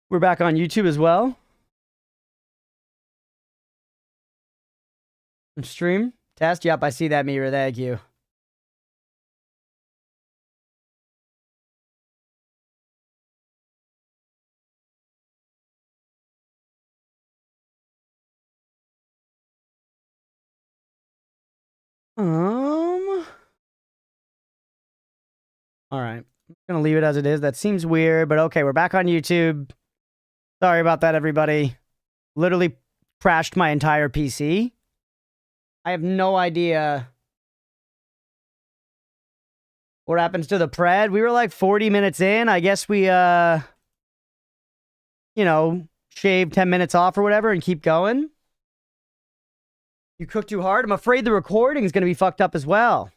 We're back on YouTube as well. Stream test. Yep, I see that, Mira. Thank you. All right. I'm gonna leave it as it is. That seems weird, but okay, we're back on YouTube. Sorry about that, everybody. Literally crashed my entire PC. I have no idea what happens to the pred. We were like 40 minutes in. I guess we, shave 10 minutes off or whatever and keep going. You cook too hard? I'm afraid the recording is going to be fucked up as well.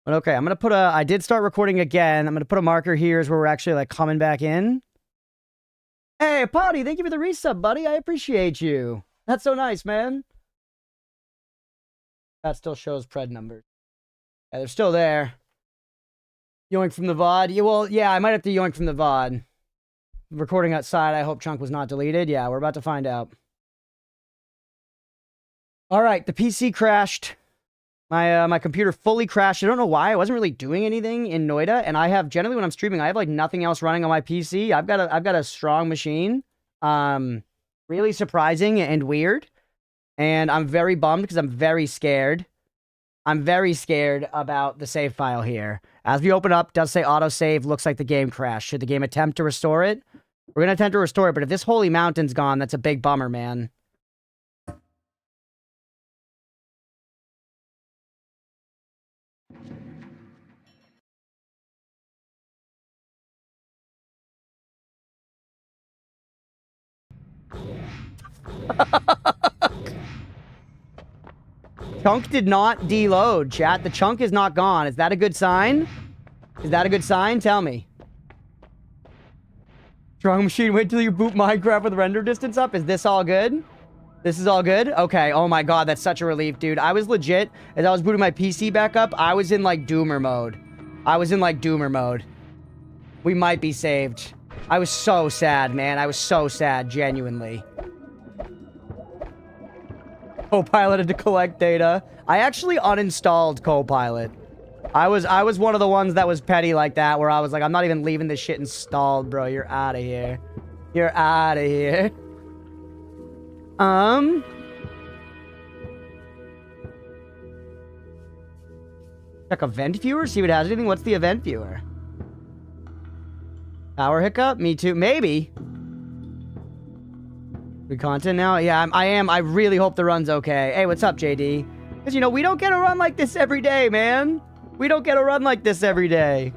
But okay, I'm going to put I did start recording again. I'm going to put a marker here is where we're actually like coming back in. Hey, Potty, thank you for the resub, buddy. I appreciate you. That's so nice, man. That still shows pred numbers. Yeah, they're still there. Yoink from the VOD. Yeah, well, yeah, I might have to yoink from the VOD. Recording outside, I hope chunk was not deleted. Yeah, we're about to find out. All right, the PC crashed. My computer fully crashed. I don't know why. I wasn't really doing anything in Noita, and I have generally when I'm streaming, I have like nothing else running on my PC. I've got a strong machine. Really surprising and weird, and I'm very bummed because I'm very scared. I'm very scared about the save file here. As we open up, it does say autosave. Looks like the game crashed. Should the game attempt to restore it? We're gonna attempt to restore it, but if this holy mountain's gone, that's a big bummer, man. Chunk did not deload, chat. The chunk is not gone. Is that a good sign? Is that a good sign? Tell me. Strong machine, wait till you boot Minecraft with render distance up. Is this all good? This is all good? Okay. Oh my god, that's such a relief, dude. I was legit, as I was booting my PC back up, I was in like doomer mode. We might be saved. I was so sad, man. I was so sad, genuinely. Copilot had to collect data. I actually uninstalled Copilot. I was one of the ones that was petty like that, where I was like, I'm not even leaving this shit installed, bro. You're out of here. You're out of here. Check event viewer, see what has anything. What's the event viewer? Power hiccup? Me too. Maybe. Good content now? Yeah, I am. I really hope the run's okay. Hey, what's up, JD? Because, we don't get a run like this every day, man. We don't get a run like this every day.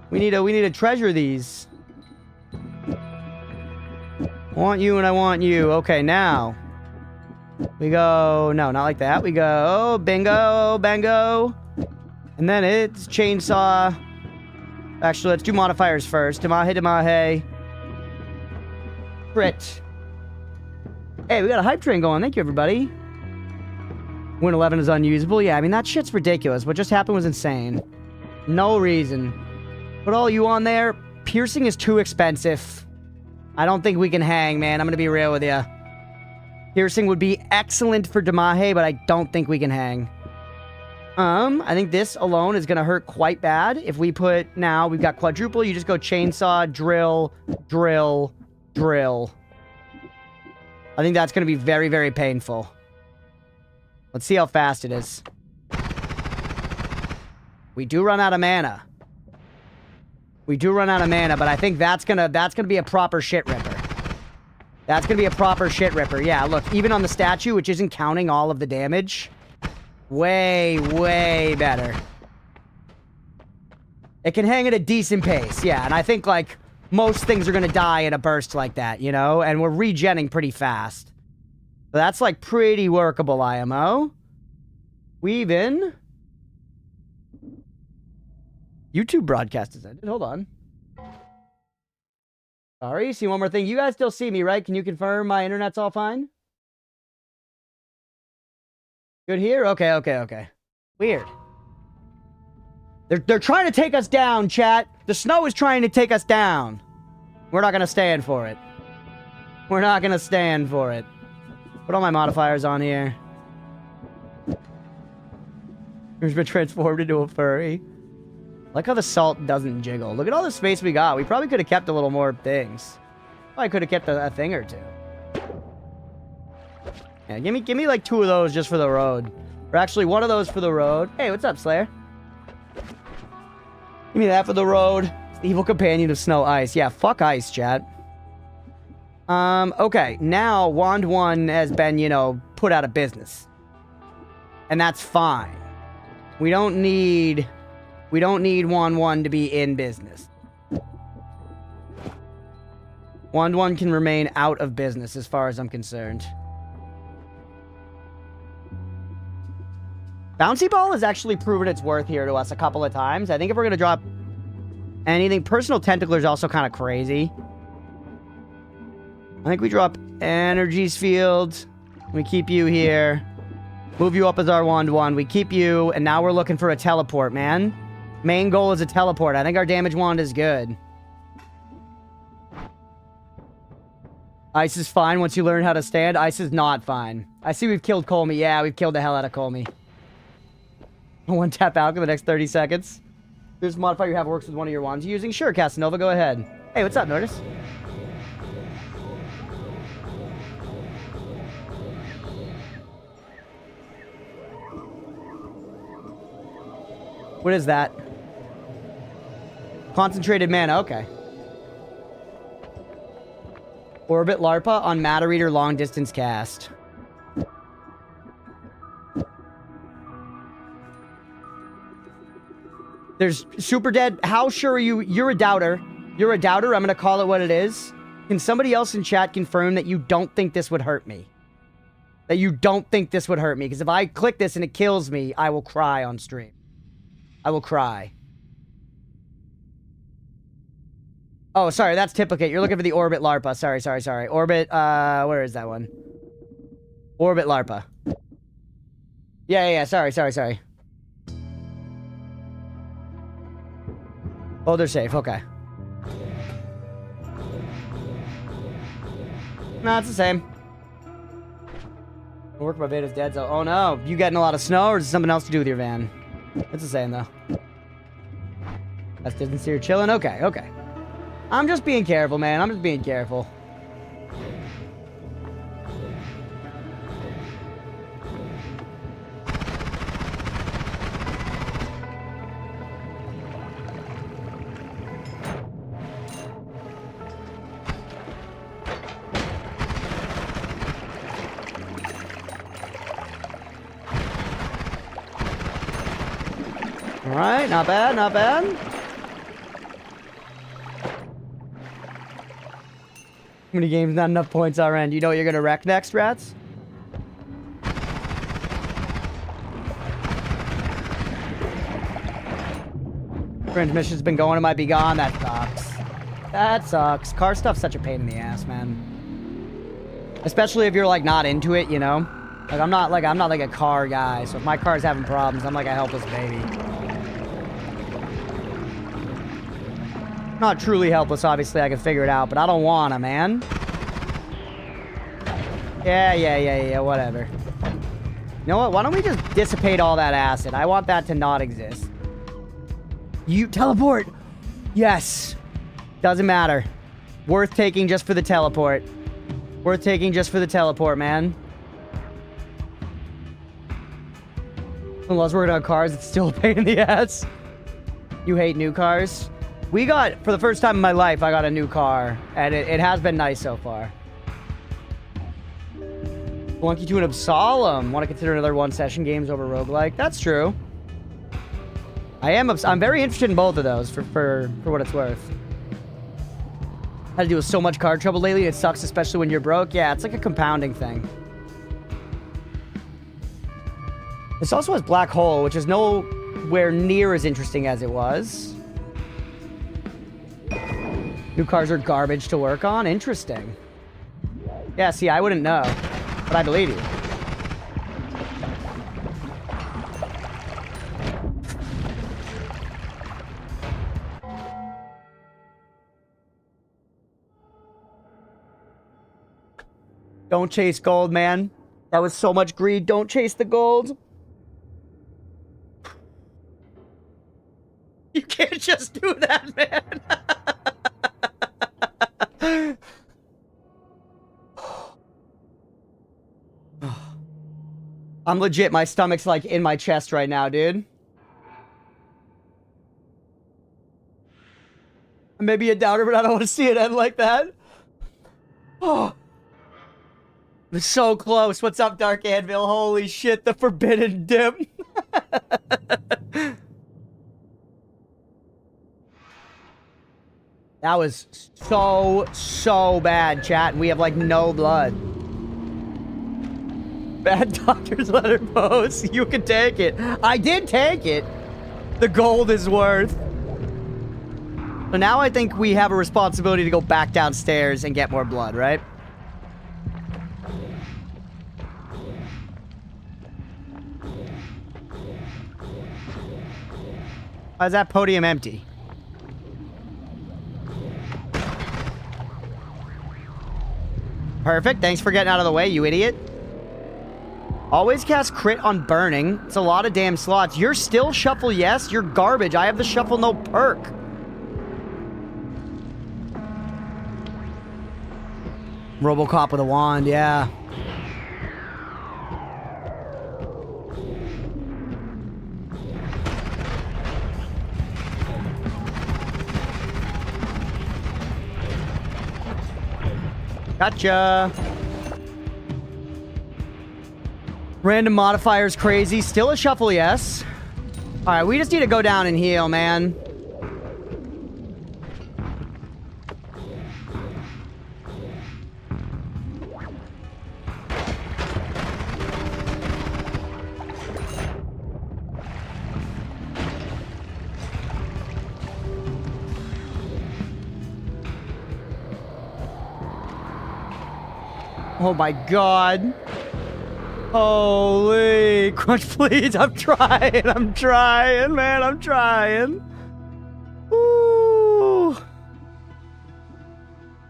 We need to treasure these. I want you and I want you. Okay, now. We go... No, not like that. We go... Bingo, bango. And then it's chainsaw. Actually, let's do modifiers first. Damahe. Crit. Hey, we got a hype train going. Thank you, everybody. Win 11 is unusable. Yeah, I mean, that shit's ridiculous. What just happened was insane. No reason. Put all you on there. Piercing is too expensive. I don't think we can hang, man. I'm gonna be real with you. Piercing would be excellent for Damahe, but I don't think we can hang. I think this alone is gonna hurt quite bad. If we put... Now, we've got quadruple. You just go chainsaw, drill, drill, drill. I think that's gonna be very, very painful. Let's see how fast it is. We do run out of mana. But I think that's gonna be a proper shit ripper. Yeah, look, even on the statue, which isn't counting all of the damage, way, way better. It can hang at a decent pace, yeah, and I think, like, most things are gonna die in a burst like that, and we're regenning pretty fast. So that's, like, pretty workable, IMO. Weave in. YouTube broadcast is ended. Hold on. Sorry, see one more thing. You guys still see me, right? Can you confirm my internet's all fine? Good here? Okay. Weird. They're trying to take us down, chat. The snow is trying to take us down. We're not gonna stand for it. We're not gonna stand for it. Put all my modifiers on here. He's been transformed into a furry. Like how the salt doesn't jiggle. Look at all the space we got. We probably could have kept a little more things. Probably could have kept a thing or two. Yeah, give me like 2 of those just for the road. Or actually, 1 of those for the road. Hey, what's up, Slayer? Give me that for the road. It's the evil companion of snow ice. Yeah, fuck ice, chat. Okay. Now, Wand 1 has been, you know, put out of business. And that's fine. We don't need Wand 1 to be in business. Wand 1 can remain out of business as far as I'm concerned. Bouncy Ball has actually proven its worth here to us a couple of times. I think if we're going to drop anything... Personal Tentacler is also kind of crazy. I think we drop Energies Field. We keep you here. Move you up as our Wand 1. We keep you, and now we're looking for a teleport, man. Main goal is a teleport. I think our damage wand is good. Ice is fine once you learn how to stand. Ice is not fine. I see we've killed Colmy. Yeah, we've killed the hell out of Colmy. 1 tap out for the next 30 seconds. This modifier you have works with one of your wands you're using? Sure, Casanova, go ahead. Hey, what's up, Notice? What is that? Concentrated mana, okay. Orbit Larpa on Matter Reader long distance cast. There's Super Dead. How sure are you? You're a doubter. You're a doubter. I'm going to call it what it is. Can somebody else in chat confirm that you don't think this would hurt me? That you don't think this would hurt me? Because if I click this and it kills me, I will cry on stream. I will cry. Oh, sorry. That's Tiplicate. You're looking for the Orbit Larpa. Sorry. Orbit, where is that one? Orbit Larpa. Yeah. Sorry. Oh, they're safe. Okay. No, it's the same. Work by Beta's dead, so... Oh, no. You getting a lot of snow, or is it something else to do with your van? It's the same, though. That's distance here chilling? Okay. I'm just being careful, man. I'm just being careful. Alright, not bad. Many games, not enough points our end. You know what you're gonna wreck next, rats? Transmission's been going, it might be gone. That sucks. Car stuff's such a pain in the ass, man. Especially if you're like not into it, you know? Like I'm not like a car guy, so if my car's having problems, I'm like a helpless baby. Not truly helpless, obviously, I can figure it out, but I don't wanna, man. Yeah, whatever. You know what? Why don't we just dissipate all that acid? I want that to not exist. You teleport! Yes! Doesn't matter. Worth taking just for the teleport. Man. Unless we're on cars, it's still a pain in the ass. You hate new cars? We got, for the first time in my life, I got a new car, and it has been nice so far. Flunky to an Absolem. Want to consider another one-session games over roguelike? That's true. I'm very interested in both of those, for what it's worth. Had to deal with so much car trouble lately, it sucks, especially when you're broke. Yeah, it's like a compounding thing. This also has Black Hole, which is nowhere near as interesting as it was. New cars are garbage to work on? Interesting. Yeah, see, I wouldn't know. But I believe you. Don't chase gold, man. That was so much greed. Don't chase the gold. You can't just do that, man. I'm legit. My stomach's like in my chest right now, dude. Maybe a doubter, but I don't want to see it end like that. Oh. It's so close. What's up, Dark Anvil? Holy shit, the forbidden dip. That was so bad, chat, and we have, like, no blood. Bad doctor's letter post. You can take it. I did take it. The gold is worth. So now I think we have a responsibility to go back downstairs and get more blood, right? Why is that podium empty? Perfect. Thanks for getting out of the way, you idiot. Always cast crit on burning. It's a lot of damn slots. You're still shuffle yes? You're garbage. I have the shuffle no perk. Robocop with a wand, yeah. Gotcha. Random modifiers crazy. Still a shuffle, yes. Alright, we just need to go down and heal, man. Oh my god. Holy Crunch, please. I'm trying, man. I'm trying. Ooh.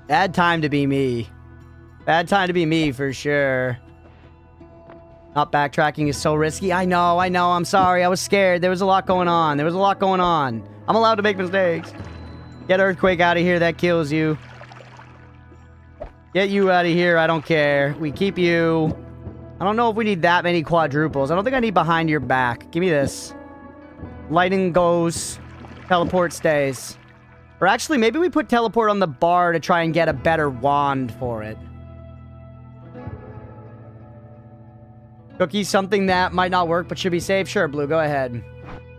Bad time to be me. Bad time to be me for sure. Not backtracking is so risky. I know. I'm sorry. I was scared. There was a lot going on. I'm allowed to make mistakes. Get Earthquake out of here. That kills you. Get you out of here. I don't care. We keep you. I don't know if we need that many quadruples. I don't think I need behind your back. Give me this. Lightning goes. Teleport stays. Or actually, maybe we put teleport on the bar to try and get a better wand for it. Cookie, something that might not work but should be safe. Sure, Blue, go ahead.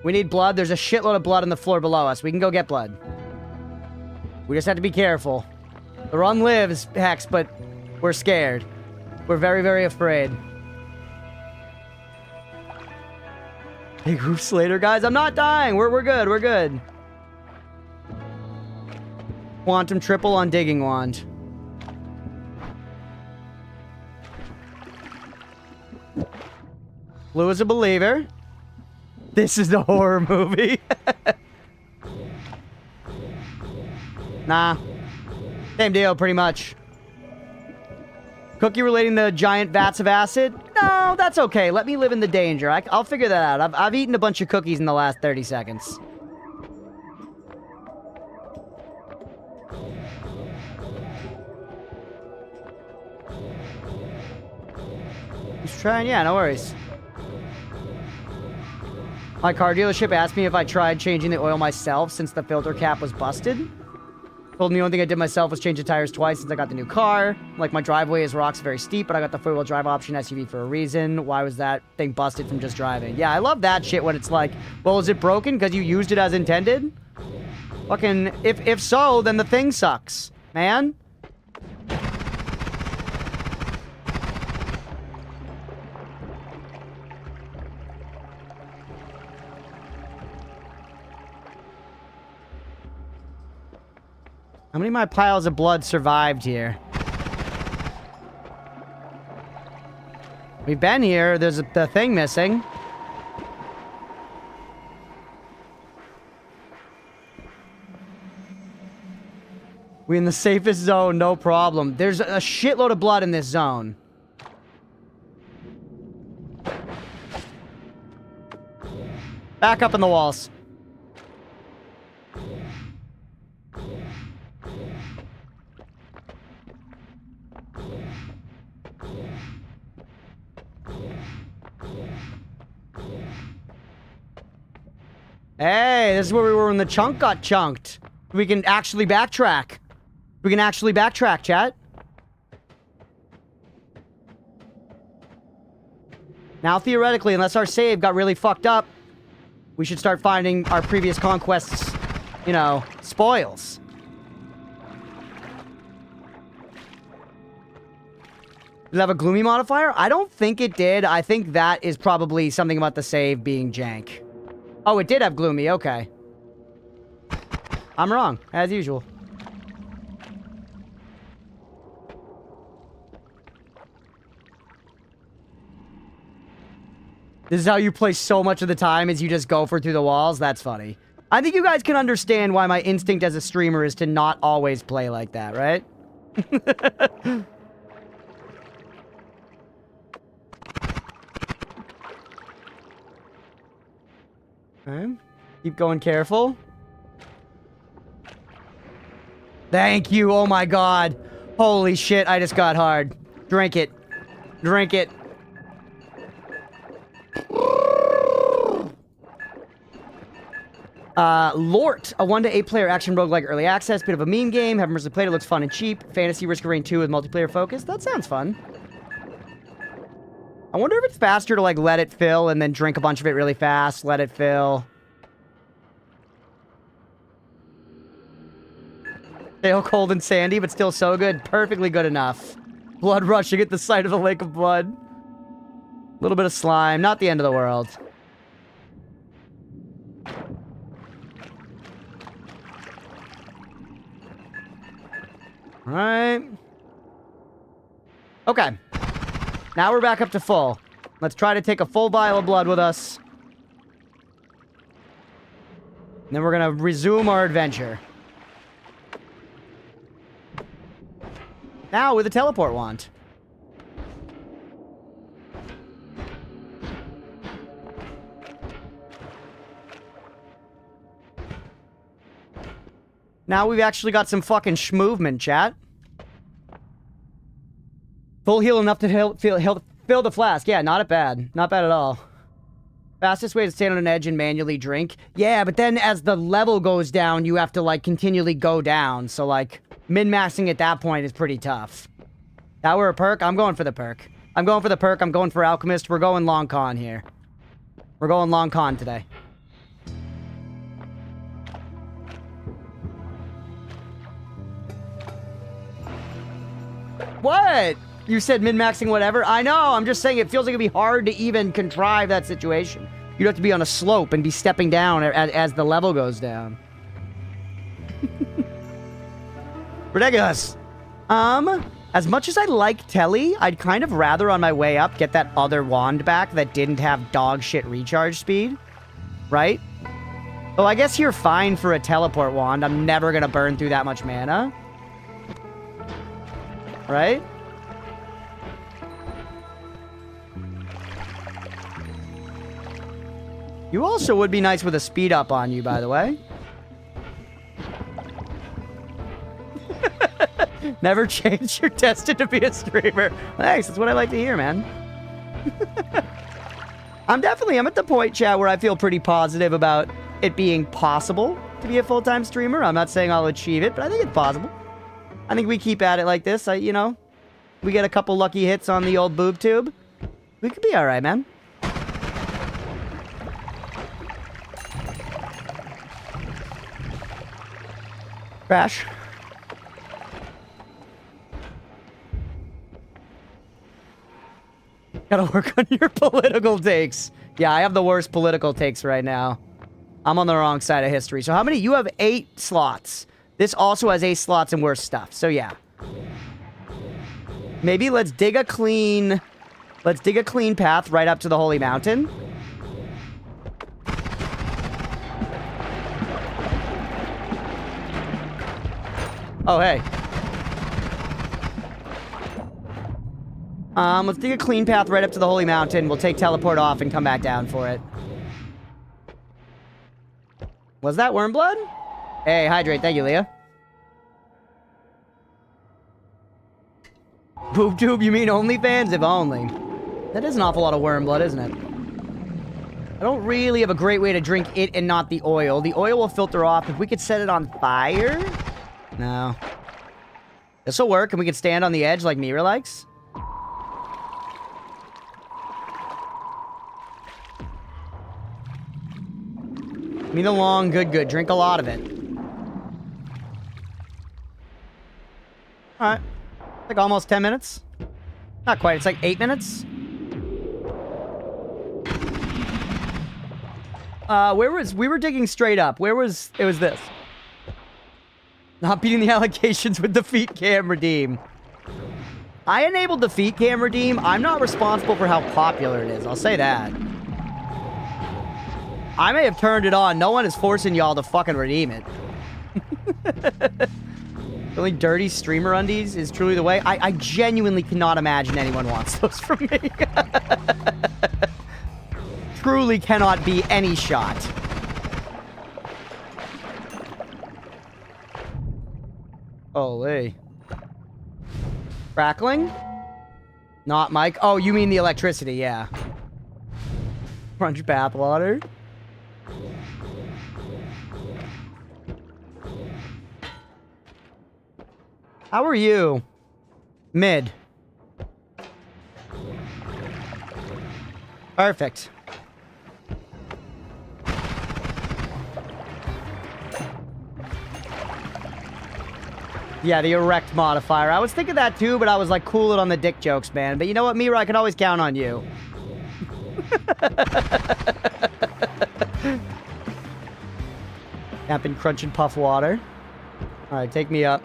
We need blood. There's a shitload of blood on the floor below us. We can go get blood. We just have to be careful. The run lives, Hex, but we're scared. We're very, very afraid. Big roof Slater, guys. I'm not dying. We're good. We're good. Quantum triple on digging wand. Blue is a believer. This is the horror movie. Nah. Same deal, pretty much. Cookie relating the giant vats of acid? No, that's okay. Let me live in the danger. I'll figure that out. I've eaten a bunch of cookies in the last 30 seconds. Just trying, yeah, no worries. My car dealership asked me if I tried changing the oil myself since the filter cap was busted. Told me the only thing I did myself was change the tires twice since I got the new car. Like, my driveway is rocks very steep, but I got the four-wheel drive option SUV for a reason. Why was that thing busted from just driving? Yeah, I love that shit when it's like, well, is it broken because you used it as intended? Fucking, if so, then the thing sucks, man. How many of my piles of blood survived here? We've been here. There's the thing missing. We in the safest zone, no problem. There's a shitload of blood in this zone. Back up in the walls. Hey, this is where we were when the chunk got chunked. We can actually backtrack. We can actually backtrack, chat. Now, theoretically, unless our save got really fucked up, we should start finding our previous conquests, you know, spoils. Does it have a gloomy modifier? I don't think it did. I think that is probably something about the save being jank. Oh, it did have gloomy. Okay. I'm wrong, as usual. This is how you play so much of the time, is you just go for through the walls? That's funny. I think you guys can understand why my instinct as a streamer is to not always play like that, right? Okay. Keep going careful. Thank you. Oh my god. Holy shit, I just got hard. Drink it. Drink it. Lort, a 1 to 8 player action roguelike early access, bit of a meme game. Haven't recently played it, looks fun and cheap. Fantasy Risk of Rain 2 with multiplayer focus. That sounds fun. I wonder if it's faster to, like, let it fill and then drink a bunch of it really fast. Let it fill. Stale, cold, and sandy, but still so good. Perfectly good enough. Blood rushing at the sight of the lake of blood. A little bit of slime. Not the end of the world. Alright. Okay. Now we're back up to full. Let's try to take a full vial of blood with us. And then we're gonna resume our adventure. Now with a teleport wand. Now we've actually got some fucking schmovement, chat. Full heal enough to fill the flask. Yeah, not bad. Not bad at all. Fastest way to stand on an edge and manually drink. Yeah, but then as the level goes down, you have to, like, continually go down. So, like, min-maxing at that point is pretty tough. That were a perk? I'm going for the perk. I'm going for the perk. I'm going for Alchemist. We're going long con here. We're going long con today. What? You said min-maxing whatever? I know, I'm just saying it feels like it'd be hard to even contrive that situation. You'd have to be on a slope and be stepping down as the level goes down. Ridiculous. As much as I like Telly, I'd kind of rather on my way up get that other wand back that didn't have dog shit recharge speed. Right? Well, I guess you're fine for a teleport wand. I'm never gonna burn through that much mana. Right? You also would be nice with a speed up on you, by the way. Never change your destined to be a streamer. Thanks, that's what I like to hear, man. I'm at the point, chat, where I feel pretty positive about it being possible to be a full-time streamer. I'm not saying I'll achieve it, but I think it's possible. I think we keep at it like this, you know, we get a couple lucky hits on the old boob tube. We could be alright, man. Crash. Gotta work on your political takes. Yeah, I have the worst political takes right now. I'm on the wrong side of history. So how many? You have 8 slots. This also has 8 slots and worse stuff. So yeah. Maybe let's dig a clean path right up to the Holy Mountain. Oh, hey. Let's take a clean path right up to the Holy Mountain. We'll take teleport off and come back down for it. Was that worm blood? Hey, hydrate. Thank you, Leah. Poop tube, you mean OnlyFans? If only. That is an awful lot of worm blood, isn't it? I don't really have a great way to drink it and not the oil. The oil will filter off. If we could set it on fire? No. This'll work, and we can stand on the edge like Mira likes. Give me the long, good. Drink a lot of it. Alright. Like almost 10 minutes. Not quite, it's like 8 minutes. We were digging straight up. It was this. Not beating the allegations with the feet cam redeem. I enabled the feet cam redeem. I'm not responsible for how popular it is. I'll say that. I may have turned it on. No one is forcing y'all to fucking redeem it. Really dirty streamer undies is truly the way. I genuinely cannot imagine anyone wants those from me. Truly cannot be any shot. Holy. Crackling? Not Mike. Oh, you mean the electricity, yeah. Crunch bathwater. How are you? Mid. Perfect. Yeah, the erect modifier. I was thinking that too, but I was like, cool it on the dick jokes, man. But you know what, Mira? I can always count on you. Captain Crunchpuff water. Alright, take me up.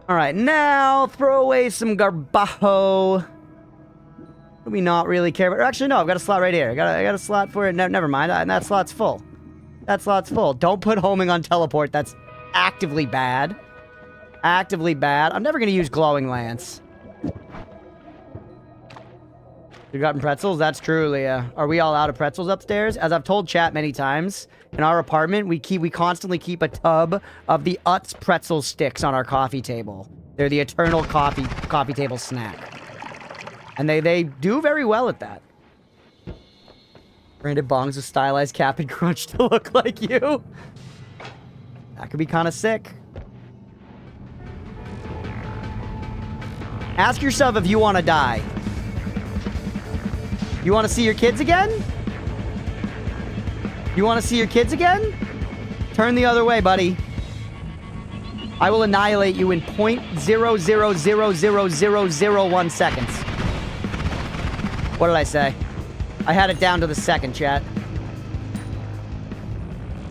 Alright, now throw away some garbajo. Do we not really care about? Actually, no, I've got a slot right here. I got a slot for it. Never mind. That slot's full. That slot's full. Don't put homing on teleport. That's actively bad. Actively bad. I'm never going to use glowing lance. You gotten pretzels? That's true, Leah. Are we all out of pretzels upstairs? As I've told chat many times, in our apartment, we constantly keep a tub of the Utz pretzel sticks on our coffee table. They're the eternal coffee table snack. And they do very well at that. Branded bongs with stylized Captain Crunch to look like you. That could be kind of sick. Ask yourself if you want to die. You want to see your kids again? You want to see your kids again? Turn the other way, buddy. I will annihilate you in 0.0000001 seconds. What did I say? I had it down to the second, chat.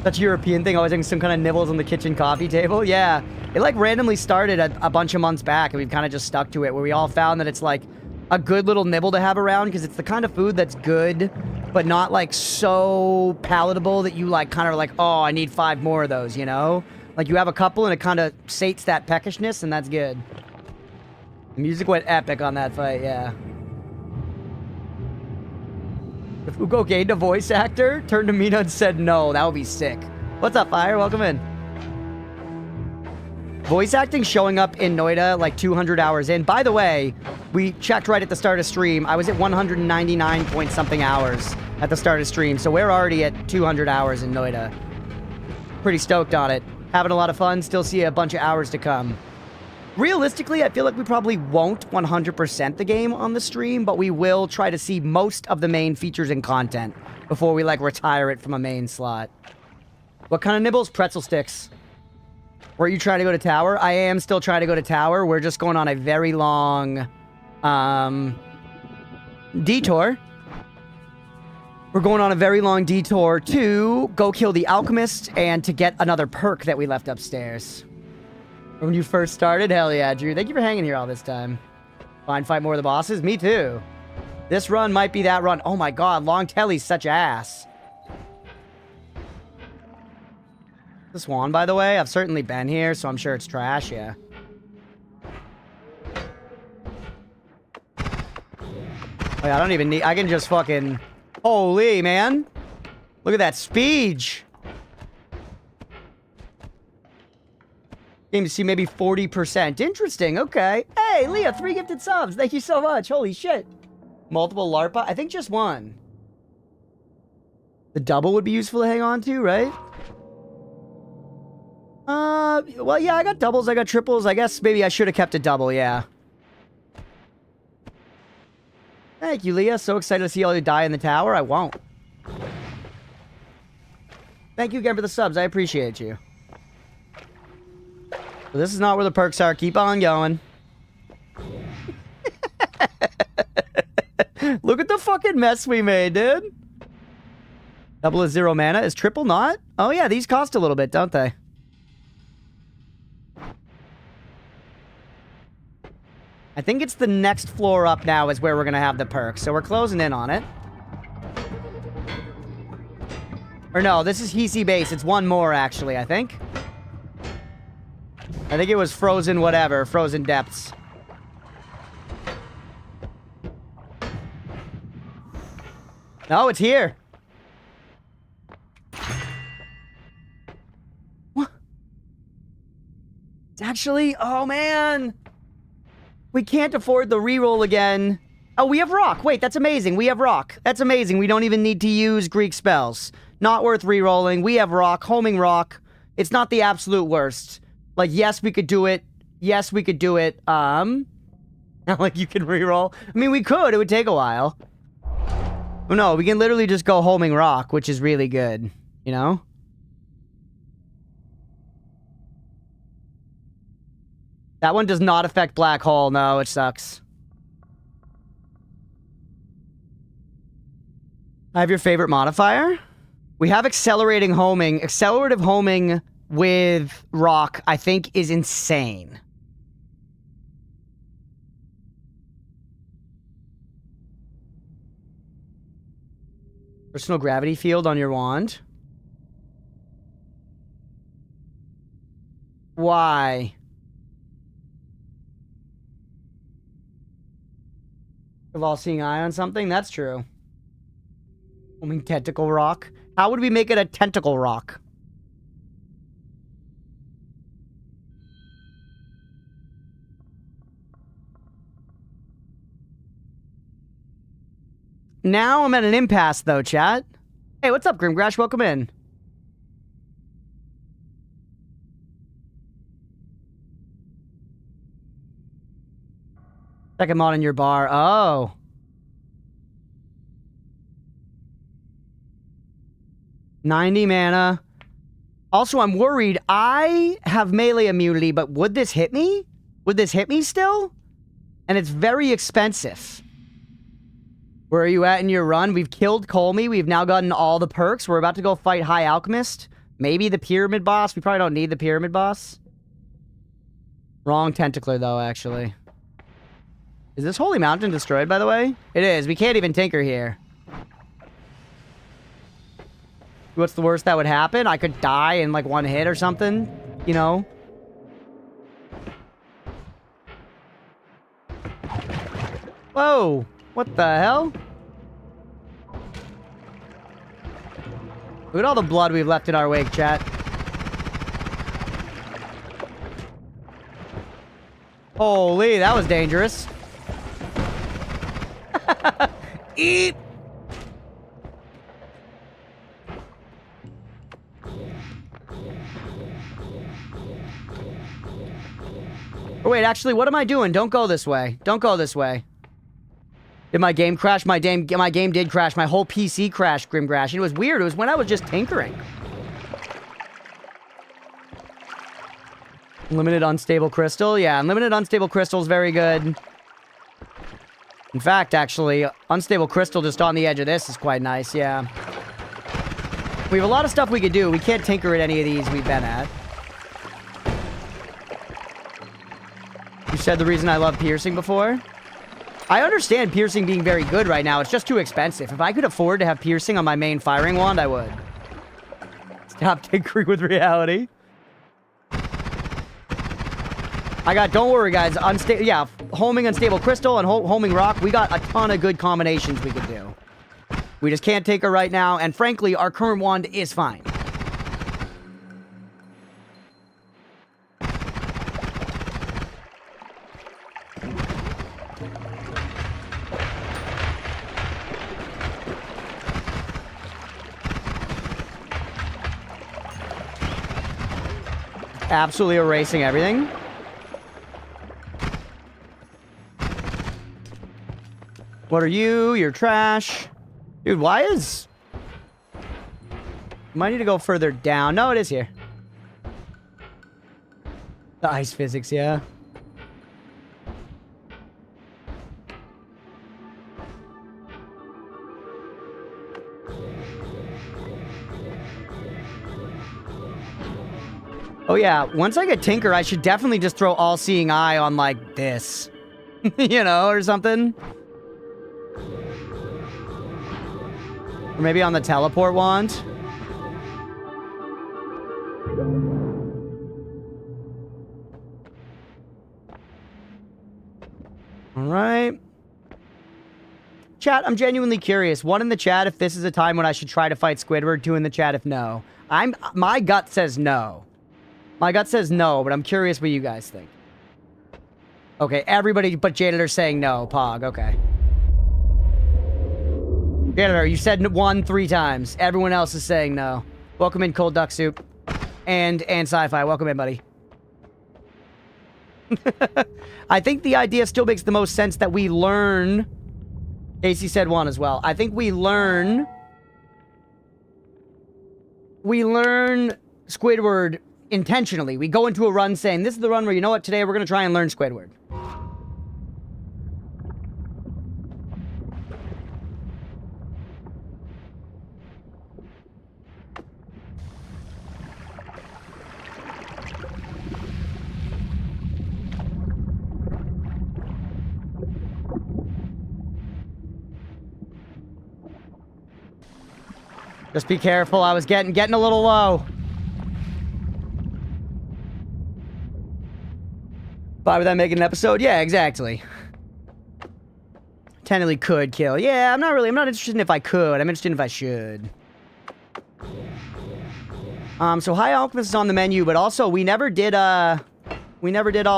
Such a European thing, always having some kind of nibbles on the kitchen coffee table. Yeah, it like randomly started a bunch of months back, and we've kind of just stuck to it, where we all found that it's like a good little nibble to have around, because it's the kind of food that's good, but not like so palatable that you like kind of like, oh, I need 5 more of those, you know? Like you have a couple and it kind of sates that peckishness, and that's good. The music went epic on that fight, yeah. If Ugo gained a voice actor, turned to Mina and said no, that would be sick. What's up, Fire? Welcome in. Voice acting showing up in Noita like 200 hours in. By the way, we checked right at the start of stream. I was at 199 point something hours at the start of stream, so we're already at 200 hours in Noita. Pretty stoked on it. Having a lot of fun. Still see a bunch of hours to come. Realistically, I feel like we probably won't 100% the game on the stream, but we will try to see most of the main features and content before we, like, retire it from a main slot. What kind of nibbles? Pretzel sticks. Were you trying to go to tower? I am still trying to go to tower. We're just going on a very long, detour. We're going on a very long detour to go kill the alchemist and to get another perk that we left upstairs. When you first started? Hell yeah, Drew. Thank you for hanging here all this time. Fine, fight more of the bosses? Me too. This run might be that run. Oh my god, Long Telly's such ass. This one, by the way, I've certainly been here, so I'm sure it's trash, yeah. Oh, yeah, I don't even need... I can just fucking... Holy, man. Look at that speed. Game to see maybe 40%. Interesting, okay. Hey, Leah, 3 gifted subs. Thank you so much. Holy shit. Multiple LARPA? I think just one. The double would be useful to hang on to, right? Well, yeah, I got doubles, I got triples. I guess maybe I should have kept a double, yeah. Thank you, Leah. So excited to see all you die in the tower. I won't. Thank you again for the subs. I appreciate you. But this is not where the perks are. Keep on going. Look at the fucking mess we made, dude. Double is 0 mana. Is triple not? Oh, yeah, these cost a little bit, don't they? I think it's the next floor up now is where we're going to have the perks. So we're closing in on it. Or no, this is Hisi Base. It's one more, actually, I think. I think it was Frozen whatever. Frozen Depths. No, it's here. What? It's actually... Oh, man. We can't afford the reroll again. Oh, we have rock. Wait, that's amazing. We have rock. That's amazing. We don't even need to use Greek spells. Not worth rerolling. We have rock. Homing rock. It's not the absolute worst. Like, yes, we could do it. Yes, we could do it. Not like you can reroll. I mean, we could. It would take a while. Oh, no, we can literally just go homing rock, which is really good. You know? That one does not affect black hole. No, it sucks. I have your favorite modifier. We have accelerating homing. Accelerative homing with rock, I think, is insane. Personal gravity field on your wand. Why? Of all-seeing eye on something? That's true. I mean, tentacle rock. How would we make it a tentacle rock? Now I'm at an impasse, though, chat. Hey, what's up, Grimgrash? Welcome in. Second mod in your bar. Oh. $90 mana. Also, I'm worried. I have melee immunity, but would this hit me? Would this hit me still? And it's very expensive. Where are you at in your run? We've killed Colmy. We've now gotten all the perks. We're about to go fight High Alchemist. Maybe the Pyramid Boss. We probably don't need the Pyramid Boss. Wrong Tentacler, though, actually. Is this Holy Mountain destroyed, by the way? It is. We can't even tinker here. What's the worst that would happen? I could die in, like, one hit or something. You know? Whoa! What the hell? Look at all the blood we've left in our wake, chat. Holy, that was dangerous. Eep! Oh, wait, actually, what am I doing? Don't go this way. Don't go this way. Did my game crash? My game did crash. My whole PC crashed, Grimgrash. It was weird. It was when I was just tinkering. Limited unstable crystal. Yeah, unlimited unstable crystal is very good. In fact, actually, unstable crystal just on the edge of this is quite nice, yeah. We have a lot of stuff we could do. We can't tinker at any of these we've been at. You said the reason I love piercing before? I understand piercing being very good right now. It's just too expensive. If I could afford to have piercing on my main firing wand, I would. It's Stop tinkering with reality. Don't worry, guys. Homing unstable crystal and homing rock. We got a ton of good combinations we could do. We just can't take her right now. And frankly, our current wand is fine. Absolutely erasing everything. What are you? You're trash. Dude, why is... Might need to go further down. No, it is here. The ice physics, yeah. Oh yeah, once I get Tinker, I should definitely just throw All-Seeing Eye on, like, this. You know, or something. Or maybe on the teleport wand. Alright. Chat, I'm genuinely curious. One in the chat if this is a time when I should try to fight Squidward. Two in the chat if no. My gut says no. My gut says no, but I'm curious what you guys think. Okay, everybody but Janitor saying no. Pog, okay. Janitor, you said 1 3 times. Everyone else is saying no. Welcome in, Cold Duck Soup. And Sci-Fi. Welcome in, buddy. I think the idea still makes the most sense that we learn... AC said 1 as well. I think we learn Squidward intentionally. We go into a run saying, this is the run where, you know what, today we're going to try and learn Squidward. Just be careful. I was getting a little low. Why would that make an episode? Yeah, exactly. Technically could kill. Yeah, I'm not interested in if I could. I'm interested in if I should. So High Alchemist is on the menu, but also we never did all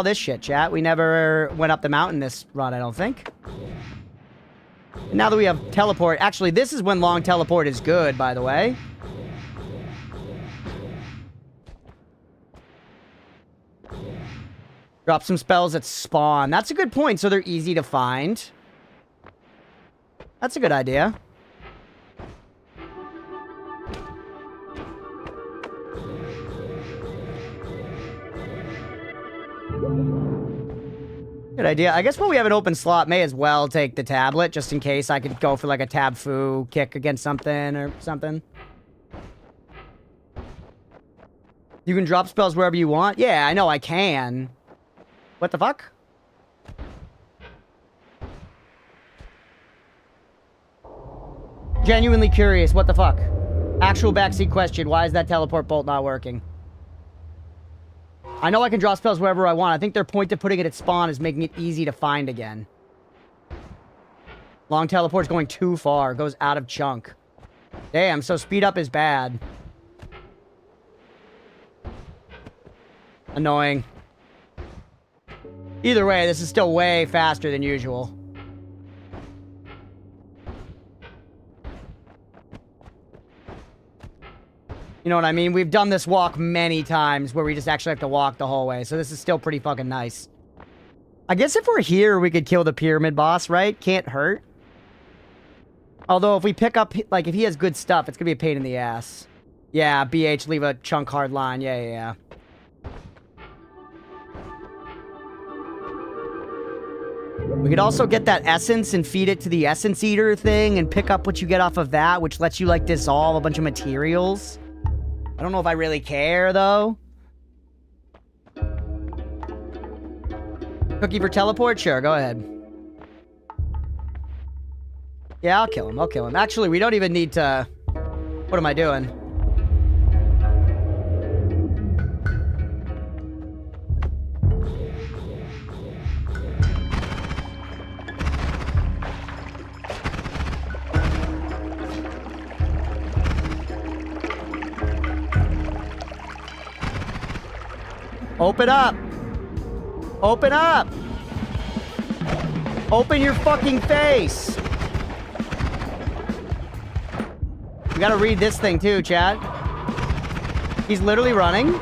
this shit, chat. We never went up the mountain this run, I don't think. And now that we have teleport, actually, this is when long teleport is good, by the way. Drop some spells at spawn. That's a good point, so they're easy to find. That's a good idea. Good idea. I guess when we have an open slot, may as well take the tablet, just in case I could go for like a tab foo kick against something or something. You can drop spells wherever you want? Yeah, I know I can. What the fuck? Genuinely curious, what the fuck? Actual backseat question, why is that teleport bolt not working? I know I can draw spells wherever I want. I think their point of putting it at spawn is making it easy to find again. Long teleport's going too far. Goes out of chunk. Damn, so speed up is bad. Annoying. Either way, this is still way faster than usual. You know what I mean? We've done this walk many times where we just actually have to walk the whole way. So this is still pretty fucking nice. I guess if we're here, we could kill the pyramid boss, right? Can't hurt. Although if we pick up, like, if he has good stuff, it's gonna be a pain in the ass. Yeah, BH, leave a chunk hard line. Yeah. We could also get that essence and feed it to the essence eater thing and pick up what you get off of that, which lets you, like, dissolve a bunch of materials. I don't know if I really care, though. Cookie for teleport? Sure, go ahead. Yeah, I'll kill him. Actually, we don't even need to... What am I doing? Open up. Open up. Open your fucking face. We gotta read this thing too, chat. He's literally running.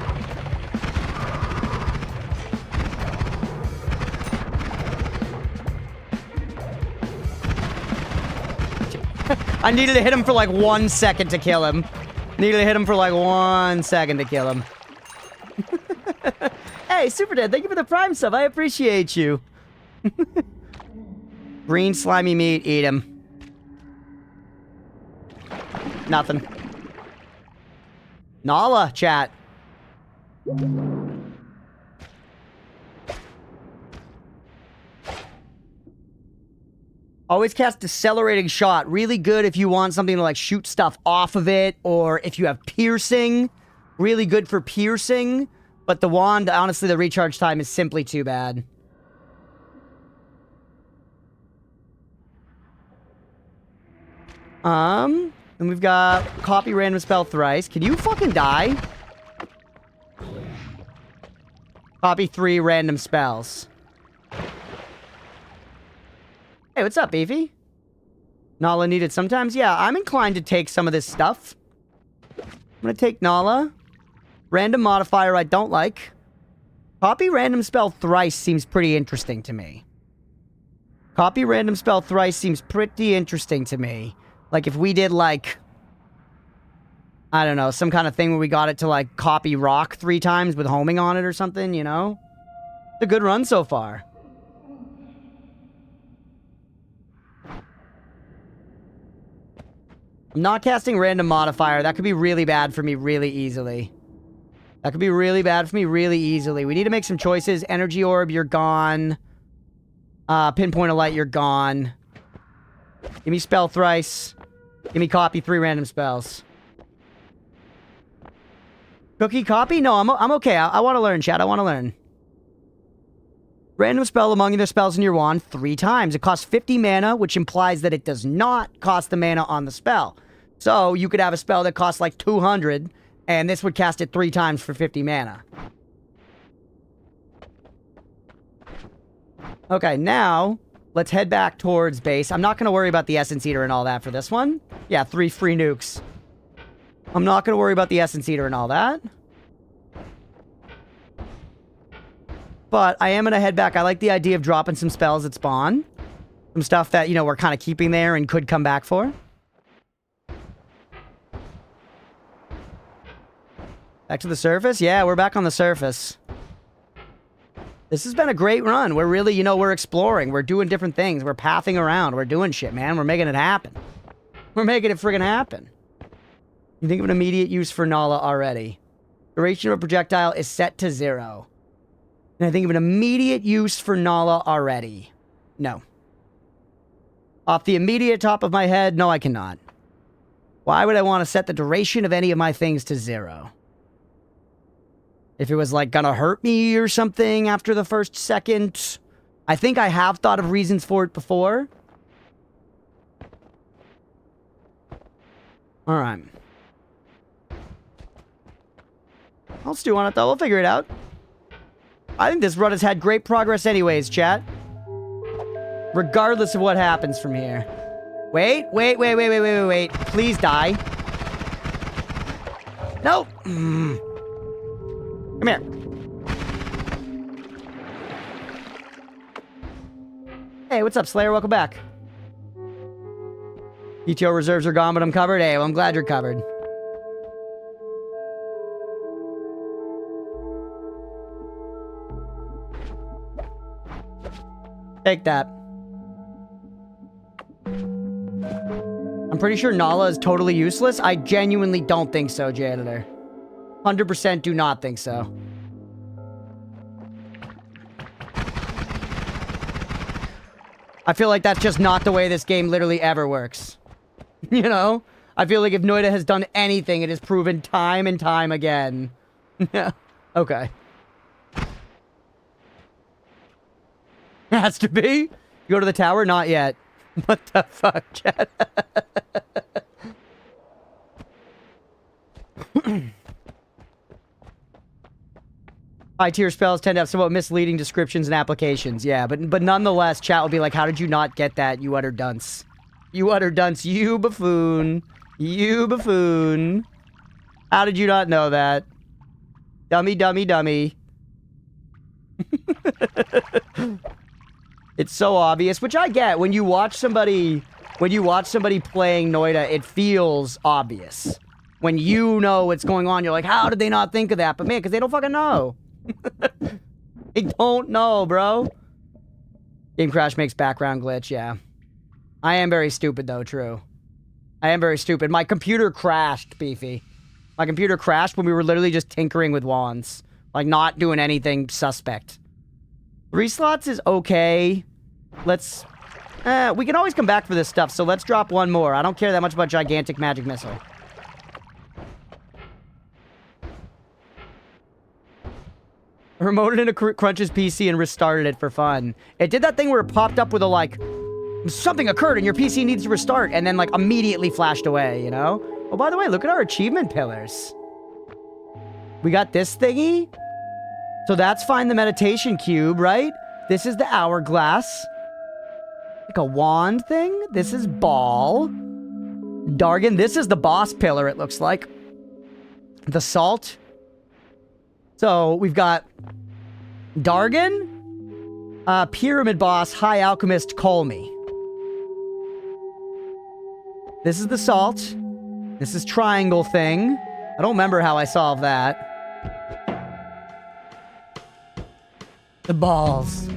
I needed to hit him for like 1 second to kill him. Needed to hit him for like 1 second to kill him. Hey, Super Dad, thank you for the Prime sub. I appreciate you. Green slimy meat, eat him. Nothing. Nala, chat. Always cast Decelerating Shot. Really good if you want something to like shoot stuff off of it, or if you have piercing. Really good for piercing. But the wand, honestly, the recharge time is simply too bad. And we've got copy random spell thrice. Can you fucking die? Copy 3 random spells. Hey, what's up, Beefy? Nala needed sometimes? Yeah, I'm inclined to take some of this stuff. I'm gonna take Nala. Random modifier I don't like. Copy random spell thrice seems pretty interesting to me. Copy random spell thrice seems pretty interesting to me. Like if we did like, I don't know, some kind of thing where we got it to like copy rock 3 times with homing on it or something, you know? It's a good run so far. I'm not casting random modifier. That could be really bad for me really easily. That could be really bad for me really easily. We need to make some choices. Energy orb, you're gone. Pinpoint of light, you're gone. Give me spell thrice. Give me copy 3 random spells. Cookie copy? No, I'm okay. I want to learn, chat. I want to learn. Random spell among the spells in your wand 3 times. It costs 50 mana, which implies that it does not cost the mana on the spell. So, you could have a spell that costs like 200, and this would cast it 3 times for 50 mana. Okay, now, let's head back towards base. I'm not going to worry about the Essence Eater and all that for this one. Yeah, 3 free nukes. I'm not going to worry about the Essence Eater and all that. But I am going to head back. I like the idea of dropping some spells at spawn. Some stuff that, you know, we're kind of keeping there and could come back for. Back to the surface? Yeah, we're back on the surface. This has been a great run. We're really, you know, we're exploring. We're doing different things. We're pathing around. We're doing shit, man. We're making it happen. We're making it friggin' happen. You think of an immediate use for Nala already. Duration of a projectile is set to 0. And I think of an immediate use for Nala already. No. Off the immediate top of my head, no, I cannot. Why would I want to set the duration of any of my things to 0? If it was, like, gonna hurt me or something after the first second. I think I have thought of reasons for it before. Alright. I'll stew on it, though. We'll figure it out. I think this run has had great progress anyways, chat. Regardless of what happens from here. Wait. Please die. No. Come here. Hey, what's up, Slayer? Welcome back. PTO reserves are gone, but I'm covered. Hey, well, I'm glad you're covered. Take that. I'm pretty sure Nala is totally useless. I genuinely don't think so, Janitor. 100% do not think so. I feel like that's just not the way this game literally ever works. You know? I feel like if Noita has done anything, it has proven time and time again. Yeah. Okay. Has to be? You go to the tower? Not yet. What the fuck, chat? High-tier spells tend to have somewhat misleading descriptions and applications. Yeah, but nonetheless, chat will be like, how did you not get that, you utter dunce? You utter dunce, you buffoon. You buffoon. How did you not know that? Dummy, dummy, dummy. It's so obvious, which I get. When you watch somebody playing Noita, it feels obvious. When you know what's going on, you're like, how did they not think of that? But man, because they don't fucking know. They don't know, bro. Game crash makes background glitch, yeah. I am very stupid, though, true. I am very stupid. My computer crashed, Beefy. My computer crashed when we were literally just tinkering with wands. Like, not doing anything suspect. 3 slots is okay. Let's... we can always come back for this stuff, so let's drop one more. I don't care that much about Gigantic Magic Missile. I remoted into Crunch's PC and restarted it for fun. It did that thing where it popped up with a, like... Something occurred and your PC needs to restart, and then, like, immediately flashed away, you know? Oh, by the way, look at our achievement pillars. We got this thingy. So that's find the meditation cube, right? This is the hourglass. Like a wand thing. This is ball. Dargan, this is the boss pillar, it looks like. The salt. So we've got Dargan, pyramid boss, high alchemist, call me. This is the salt. This is triangle thing. I don't remember how I solved that. The balls.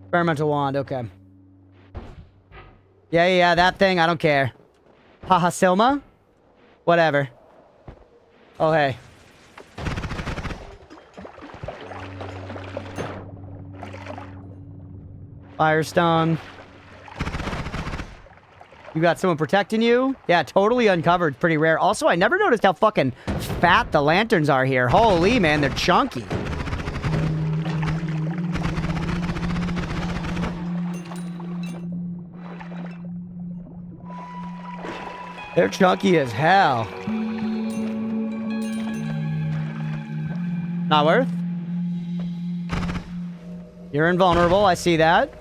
Experimental wand, okay. Yeah, that thing, I don't care. Haha, Silma? Whatever. Oh, hey. Firestone. You got someone protecting you? Yeah, totally uncovered. Pretty rare. Also, I never noticed how fucking fat the lanterns are here. Holy, man, they're chunky. They're chunky as hell. Not worth? You're invulnerable, I see that.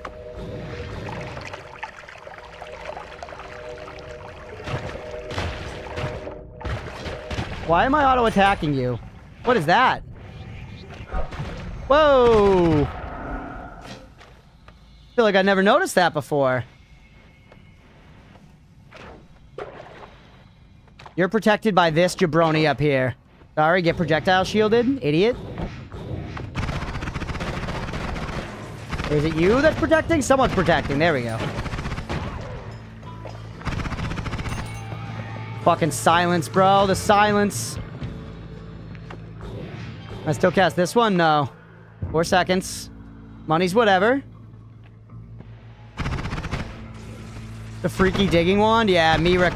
Why am I auto-attacking you? What is that? Whoa! I feel like I never noticed that before. You're protected by this jabroni up here. Sorry, get projectile shielded, idiot. Is it you that's protecting? Someone's protecting. There we go. Fucking silence, bro. The silence. I still cast this one? No. 4 seconds. Money's whatever. The freaky digging wand? Yeah, Mira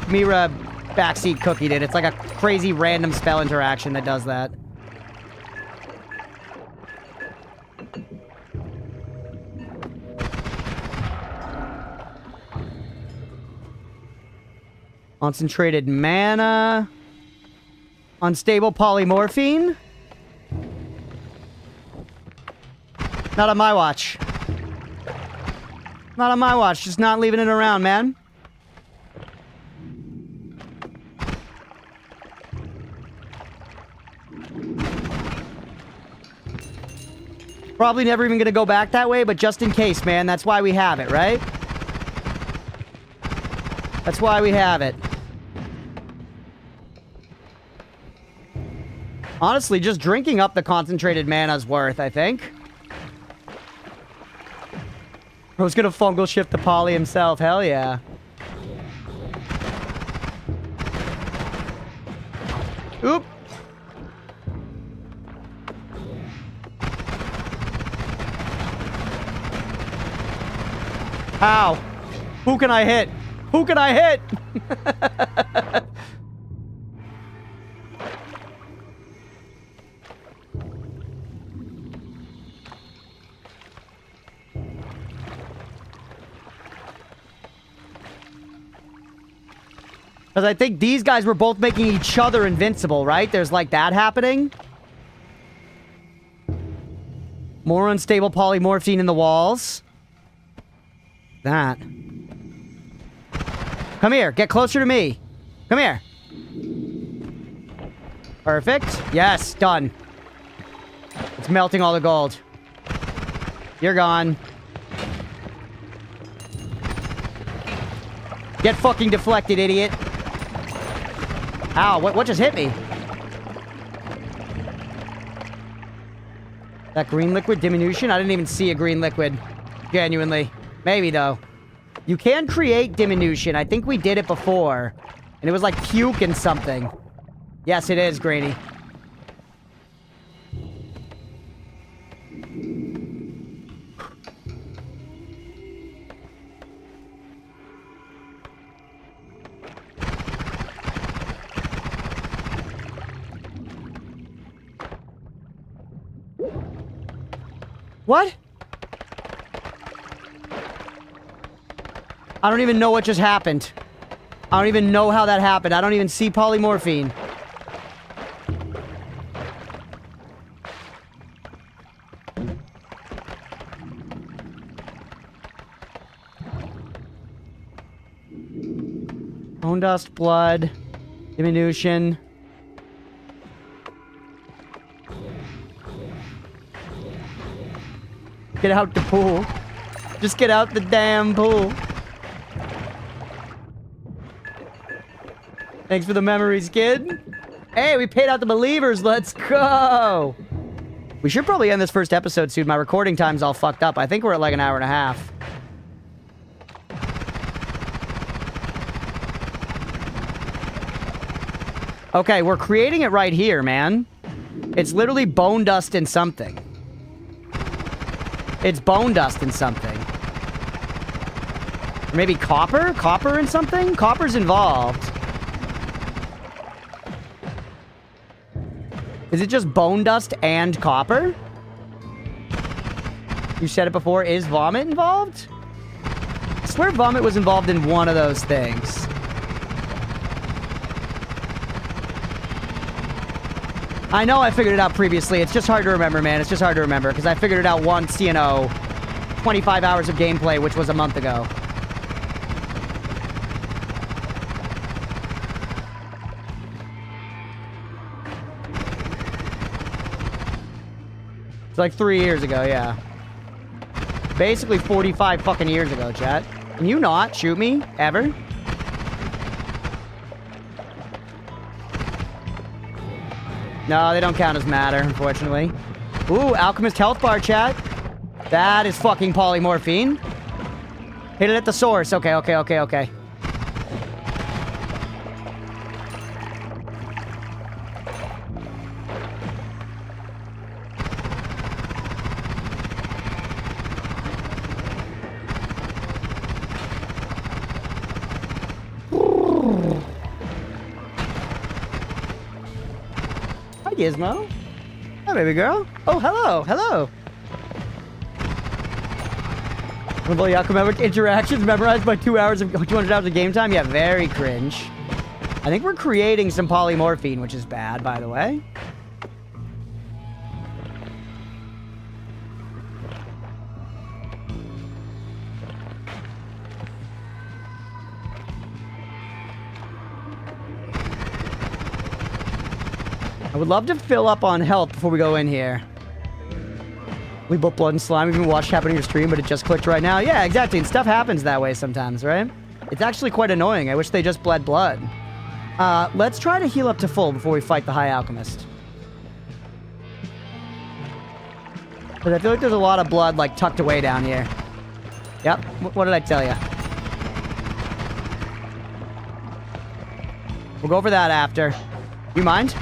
backseat cookie did. It's like a crazy random spell interaction that does that. Concentrated mana. Unstable polymorphine. Not on my watch. Not on my watch. Just not leaving it around, man. Probably never even gonna go back that way, but just in case, man. That's why we have it, right? That's why we have it. Honestly, just drinking up the concentrated mana's worth, I think. Bro's gonna fungal shift the poly himself. Hell yeah. Oop. How? Who can I hit? Who can I hit? Because I think these guys were both making each other invincible, right? There's like that happening. More unstable polymorphine in the walls. That. Come here. Get closer to me. Come here. Perfect. Yes, done. It's melting all the gold. You're gone. Get fucking deflected, idiot. Ow, what just hit me? That green liquid diminution? I didn't even see a green liquid. Genuinely. Maybe, though. You can create diminution. I think we did it before. And it was like puke and something. Yes, it is, Greeny. What? I don't even know what just happened. I don't even know how that happened. I don't even see polymorphine. Bone dust, blood, diminution. Get out the pool. Just get out the damn pool. Thanks for the memories, kid. Hey, we paid out the believers. Let's go. We should probably end this first episode soon. My recording time's all fucked up. I think we're at like an hour and a half. Okay, we're creating it right here, man. It's literally bone dust and something. It's bone dust and something. Or maybe copper? Copper and something? Copper's involved. Is it just bone dust and copper? You said it before. Is vomit involved? I swear vomit was involved in one of those things. I know I figured it out previously. It's just hard to remember, man. It's just hard to remember. Because I figured it out once, you know, 25 hours of gameplay, which was a month ago. It's like 3 years ago, yeah. Basically 45 fucking years ago, chat. Can you not shoot me? Ever? No, they don't count as matter, unfortunately. Ooh, Alchemist health bar, chat. That is fucking polymorphine. Hit it at the source. Okay, okay, okay, okay. Gizmo. Hi, baby girl. Oh, hello. Hello. Little Yakumo interactions memorized by 200 hours of game time. Yeah, very cringe. I think we're creating some polymorphine, which is bad, by the way. I would love to fill up on health before we go in here. We both blood and slime. We've even watched happening your stream, but it just clicked right now. Yeah, exactly. And stuff happens that way sometimes, right? It's actually quite annoying. I wish they just bled blood. Let's try to heal up to full before we fight the High Alchemist. Because I feel like there's a lot of blood, like, tucked away down here. Yep. What did I tell you? We'll go over that after. You mind?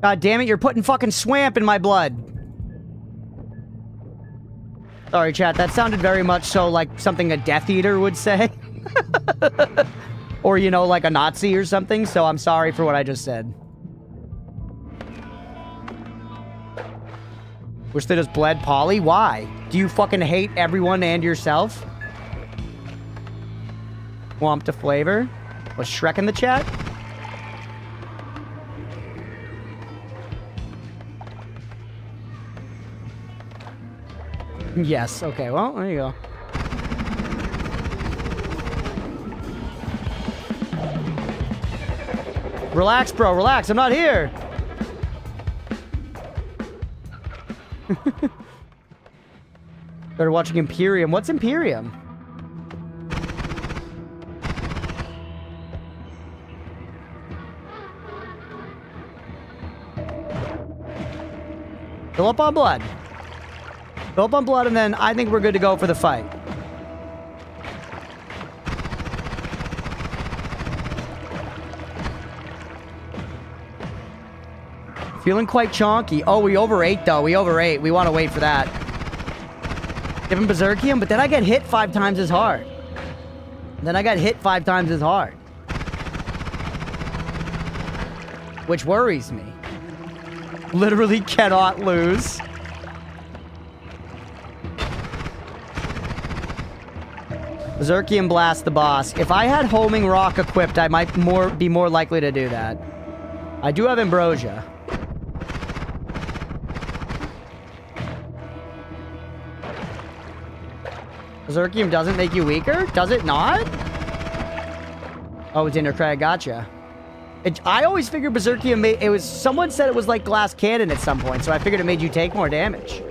God damn it, you're putting fucking swamp in my blood. Sorry, chat, that sounded very much so like something a Death Eater would say. Or, you know, like a Nazi or something, so I'm sorry for what I just said. Wish they just bled Polly? Why? Do you fucking hate everyone and yourself? Womp to flavor. Was Shrek in the chat? Yes. Okay, well, there you go. Relax, bro. Relax. I'm not here. Started watching Imperium. What's Imperium? Fill up on blood. Fill up on blood, and then I think we're good to go for the fight. Feeling quite chonky. Oh, we overate, though. We overate. We want to wait for that. Give him Berserkium, but then I get hit 5 times as hard. Then I got hit 5 times as hard. Which worries me. Literally cannot lose. Berserkium blast the boss. If I had Homing Rock equipped, I might be more likely to do that. I do have Ambrosia. Berserkium doesn't make you weaker? Does it not? Oh, it's Intercrag. Gotcha. I always figured Berserkium made... It was... Someone said it was like Glass Cannon at some point, so I figured it made you take more damage.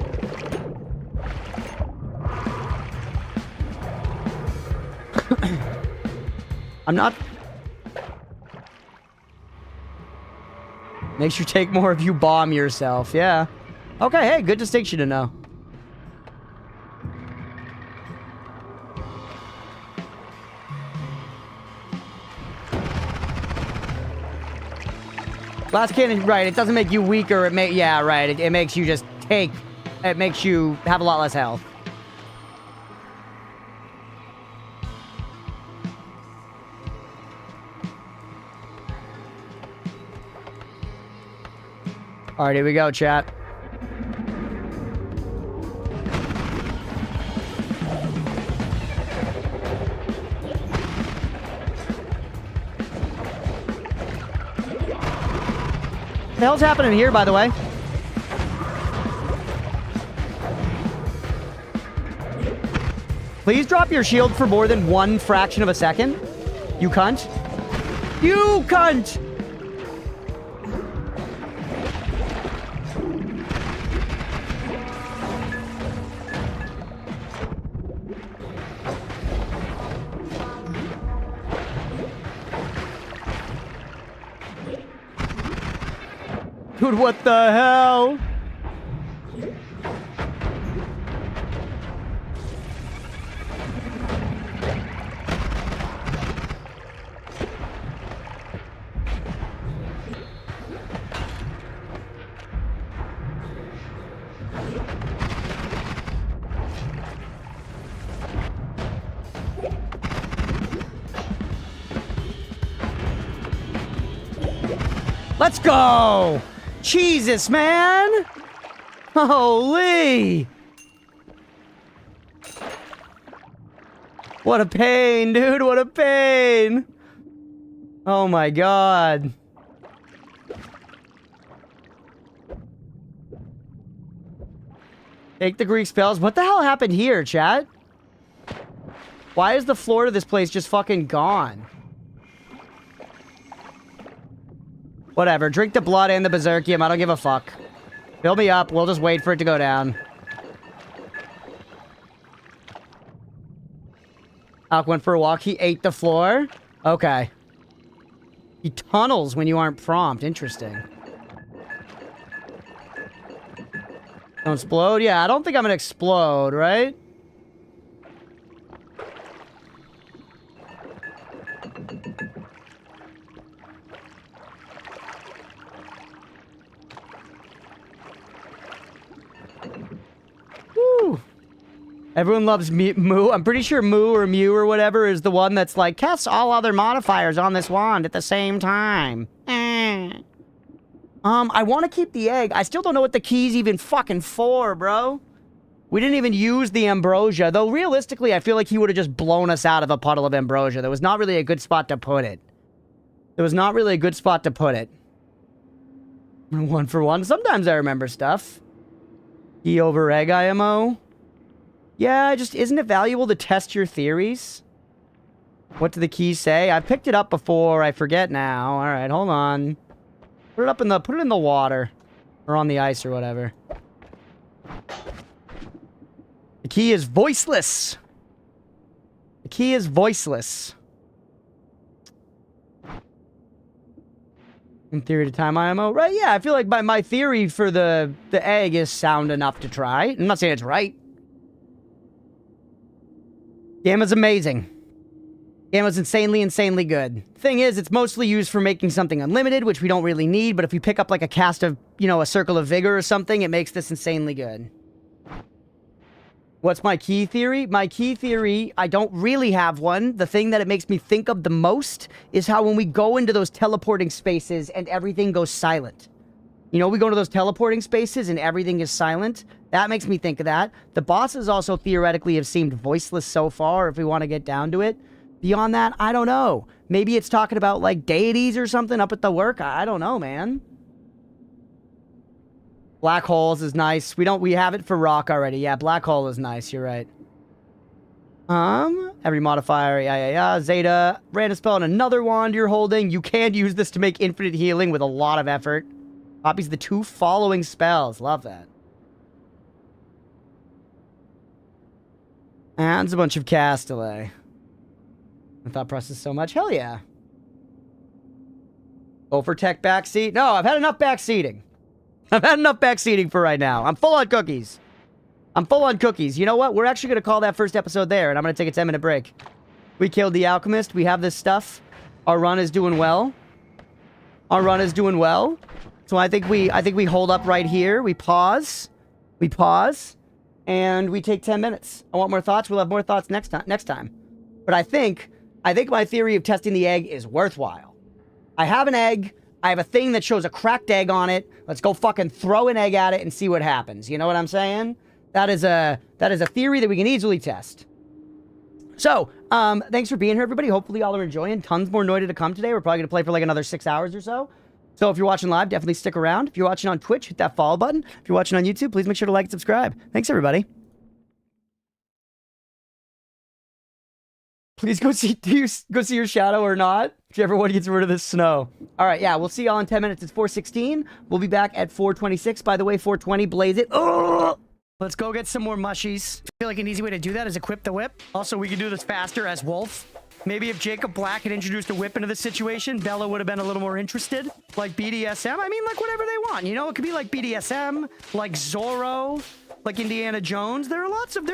I'm not... Makes you take more if you bomb yourself. Yeah. Okay, hey, good distinction to know. Glass Cannon, right, it doesn't make you weaker, yeah, right, it makes you just take, it makes you have a lot less health. Alright, here we go, chat. What the hell's happening here, by the way? Please drop your shield for more than 1 fraction of a second. You cunt. You cunt! Dude, what the hell? Let's go! Jesus, man! Holy! What a pain, dude. What a pain. Oh my god. Take the Greek spells. What the hell happened here, chat? Why is the floor to this place just fucking gone? Whatever. Drink the blood and the Berserkium. I don't give a fuck. Fill me up. We'll just wait for it to go down. Alk went for a walk. He ate the floor. Okay. He tunnels when you aren't prompt. Interesting. Don't explode? Yeah, I don't think I'm gonna explode, right? Woo! Everyone loves Moo. I'm pretty sure Moo or Mew or whatever is the one that's like, casts all other modifiers on this wand at the same time. I want to keep the egg. I still don't know what the key's even fucking for, bro. We didn't even use the ambrosia. Though, realistically, I feel like he would have just blown us out of a puddle of ambrosia. There was not really a good spot to put it. There was not really a good spot to put it. 1 for 1. Sometimes I remember stuff. Key over egg IMO. Yeah, just isn't it valuable to test your theories? What do the keys say? I've picked it up before. I forget now. All right, hold on. Put it in the water, or on the ice or whatever. The key is voiceless. The key is voiceless. In theory to time IMO, right? Yeah, I feel like my theory for the egg is sound enough to try. I'm not saying it's right. Gamma's amazing. Gamma's insanely, insanely good. Thing is, it's mostly used for making something unlimited, which we don't really need, but if we pick up like a cast of, you know, a circle of vigor or something, it makes this insanely good. What's my key theory? My key theory, I don't really have one. The thing that it makes me think of the most is how when we go into those teleporting spaces and everything goes silent. You know, we go into those teleporting spaces and everything is silent. That makes me think of that. The bosses also theoretically have seemed voiceless so far, if we want to get down to it. Beyond that, I don't know. Maybe it's talking about, like, deities or something up at the work. I don't know, man. Black holes is nice. We have it for rock already. Yeah, black hole is nice. You're right. Every modifier. Yeah. Zeta. Random spell on another wand you're holding. You can use this to make infinite healing with a lot of effort. Copies the 2 following spells. Love that. And it's a bunch of cast delay. I thought process so much. Hell yeah. Go for tech backseat. No, I've had enough backseating. I've had enough backseating for right now. I'm full on cookies. I'm full on cookies. You know what? We're actually going to call that first episode there, and I'm going to take a 10-minute break. We killed the alchemist. We have this stuff. Our run is doing well. Our run is doing well. So I think we hold up right here. We pause. We pause. And we take 10 minutes. I want more thoughts. We'll have more thoughts next time. But I think my theory of testing the egg is worthwhile. I have an egg. I have a thing that shows a cracked egg on it. Let's go fucking throw an egg at it and see what happens. You know what I'm saying? That is a theory that we can easily test. So, thanks for being here, everybody. Hopefully y'all are enjoying. Tons more Noita to come today. We're probably going to play for like another 6 hours or so. So if you're watching live, definitely stick around. If you're watching on Twitch, hit that follow button. If you're watching on YouTube, please make sure to like and subscribe. Thanks, everybody. Please go see your shadow or not. Whichever one gets rid of this snow. All right, yeah, we'll see y'all in 10 minutes. It's 4:16. We'll be back at 4:26. By the way, 4:20, blaze it. Oh! Let's go get some more mushies. I feel like an easy way to do that is equip the whip. Also, we can do this faster as Wolf. Maybe if Jacob Black had introduced a whip into this situation, Bella would have been a little more interested. Like BDSM. I mean, like whatever they want. You know, it could be like BDSM, like Zorro, like Indiana Jones. There are lots of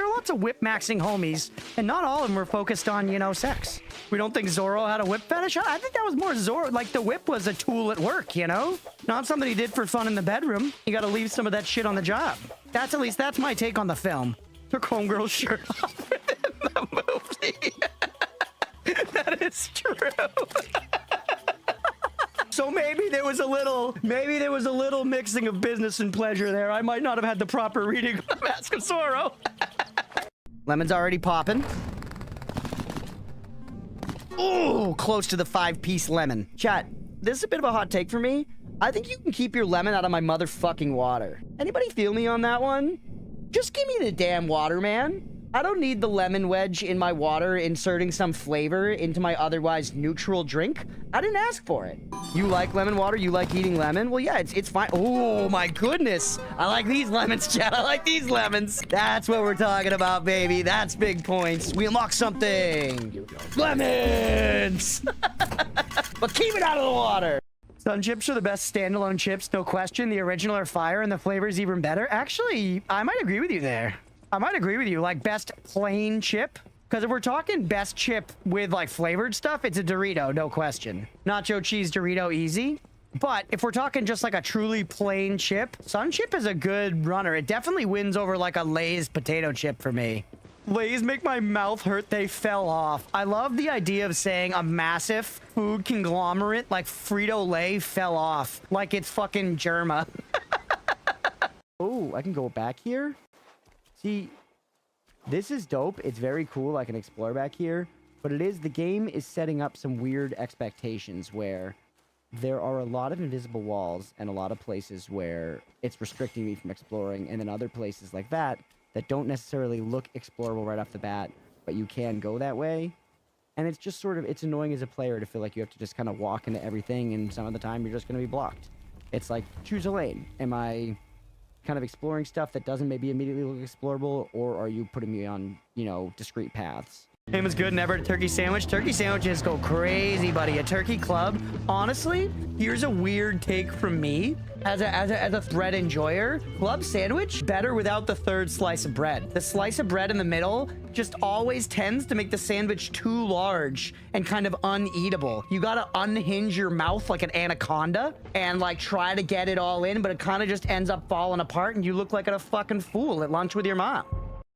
whip maxing homies, and not all of them are focused on, you know, sex. We don't think Zorro had a whip fetish. I think that was more Zorro. Like the whip was a tool at work, you know, not something he did for fun in the bedroom. You got to leave some of that shit on the job. That's my take on the film. Took homegirl's shirt off in the movie. That is true. So maybe there was a little mixing of business and pleasure there. I might not have had the proper reading of the Mask of Zorro. Lemon's already popping. Ooh, close to the 5-piece lemon. Chat, this is a bit of a hot take for me. I think you can keep your lemon out of my motherfucking water. Anybody feel me on that one? Just give me the damn water, man. I don't need the lemon wedge in my water inserting some flavor into my otherwise neutral drink. I didn't ask for it. You like lemon water? You like eating lemon? Well, yeah, it's fine. Oh, my goodness. I like these lemons, Chad. I like these lemons. That's what we're talking about, baby. That's big points. We unlock something. Lemons! But keep it out of the water. Sun chips are the best standalone chips, no question. The original are fire and the flavor's even better. Actually, I might agree with you there. I might agree with you, like best plain chip. Because if we're talking best chip with like flavored stuff, it's a Dorito, no question. Nacho cheese Dorito, easy. But if we're talking just like a truly plain chip, Sun chip is a good runner. It definitely wins over like a Lay's potato chip for me. Lay's make my mouth hurt. They fell off. I love the idea of saying a massive food conglomerate like Frito-Lay fell off. Like it's fucking Germa. Oh, I can go back here? See, this is dope. It's very cool. I can explore back here. But the game is setting up some weird expectations where there are a lot of invisible walls and a lot of places where it's restricting me from exploring, and then other places like that don't necessarily look explorable right off the bat, but you can go that way. And it's just sort of, it's annoying as a player to feel like you have to just kind of walk into everything, and some of the time you're just going to be blocked. It's like, choose a lane. Am I kind of exploring stuff that doesn't maybe immediately look explorable, or are you putting me on, you know, discrete paths? Name is good. Never a turkey sandwich. Turkey sandwiches go crazy, buddy. A turkey club. Honestly, here's a weird take from me. As a thread enjoyer, club sandwich better without the third slice of bread. The slice of bread in the middle just always tends to make the sandwich too large and kind of uneatable. You gotta unhinge your mouth like an anaconda and like try to get it all in, but it kind of just ends up falling apart and you look like a fucking fool at lunch with your mom.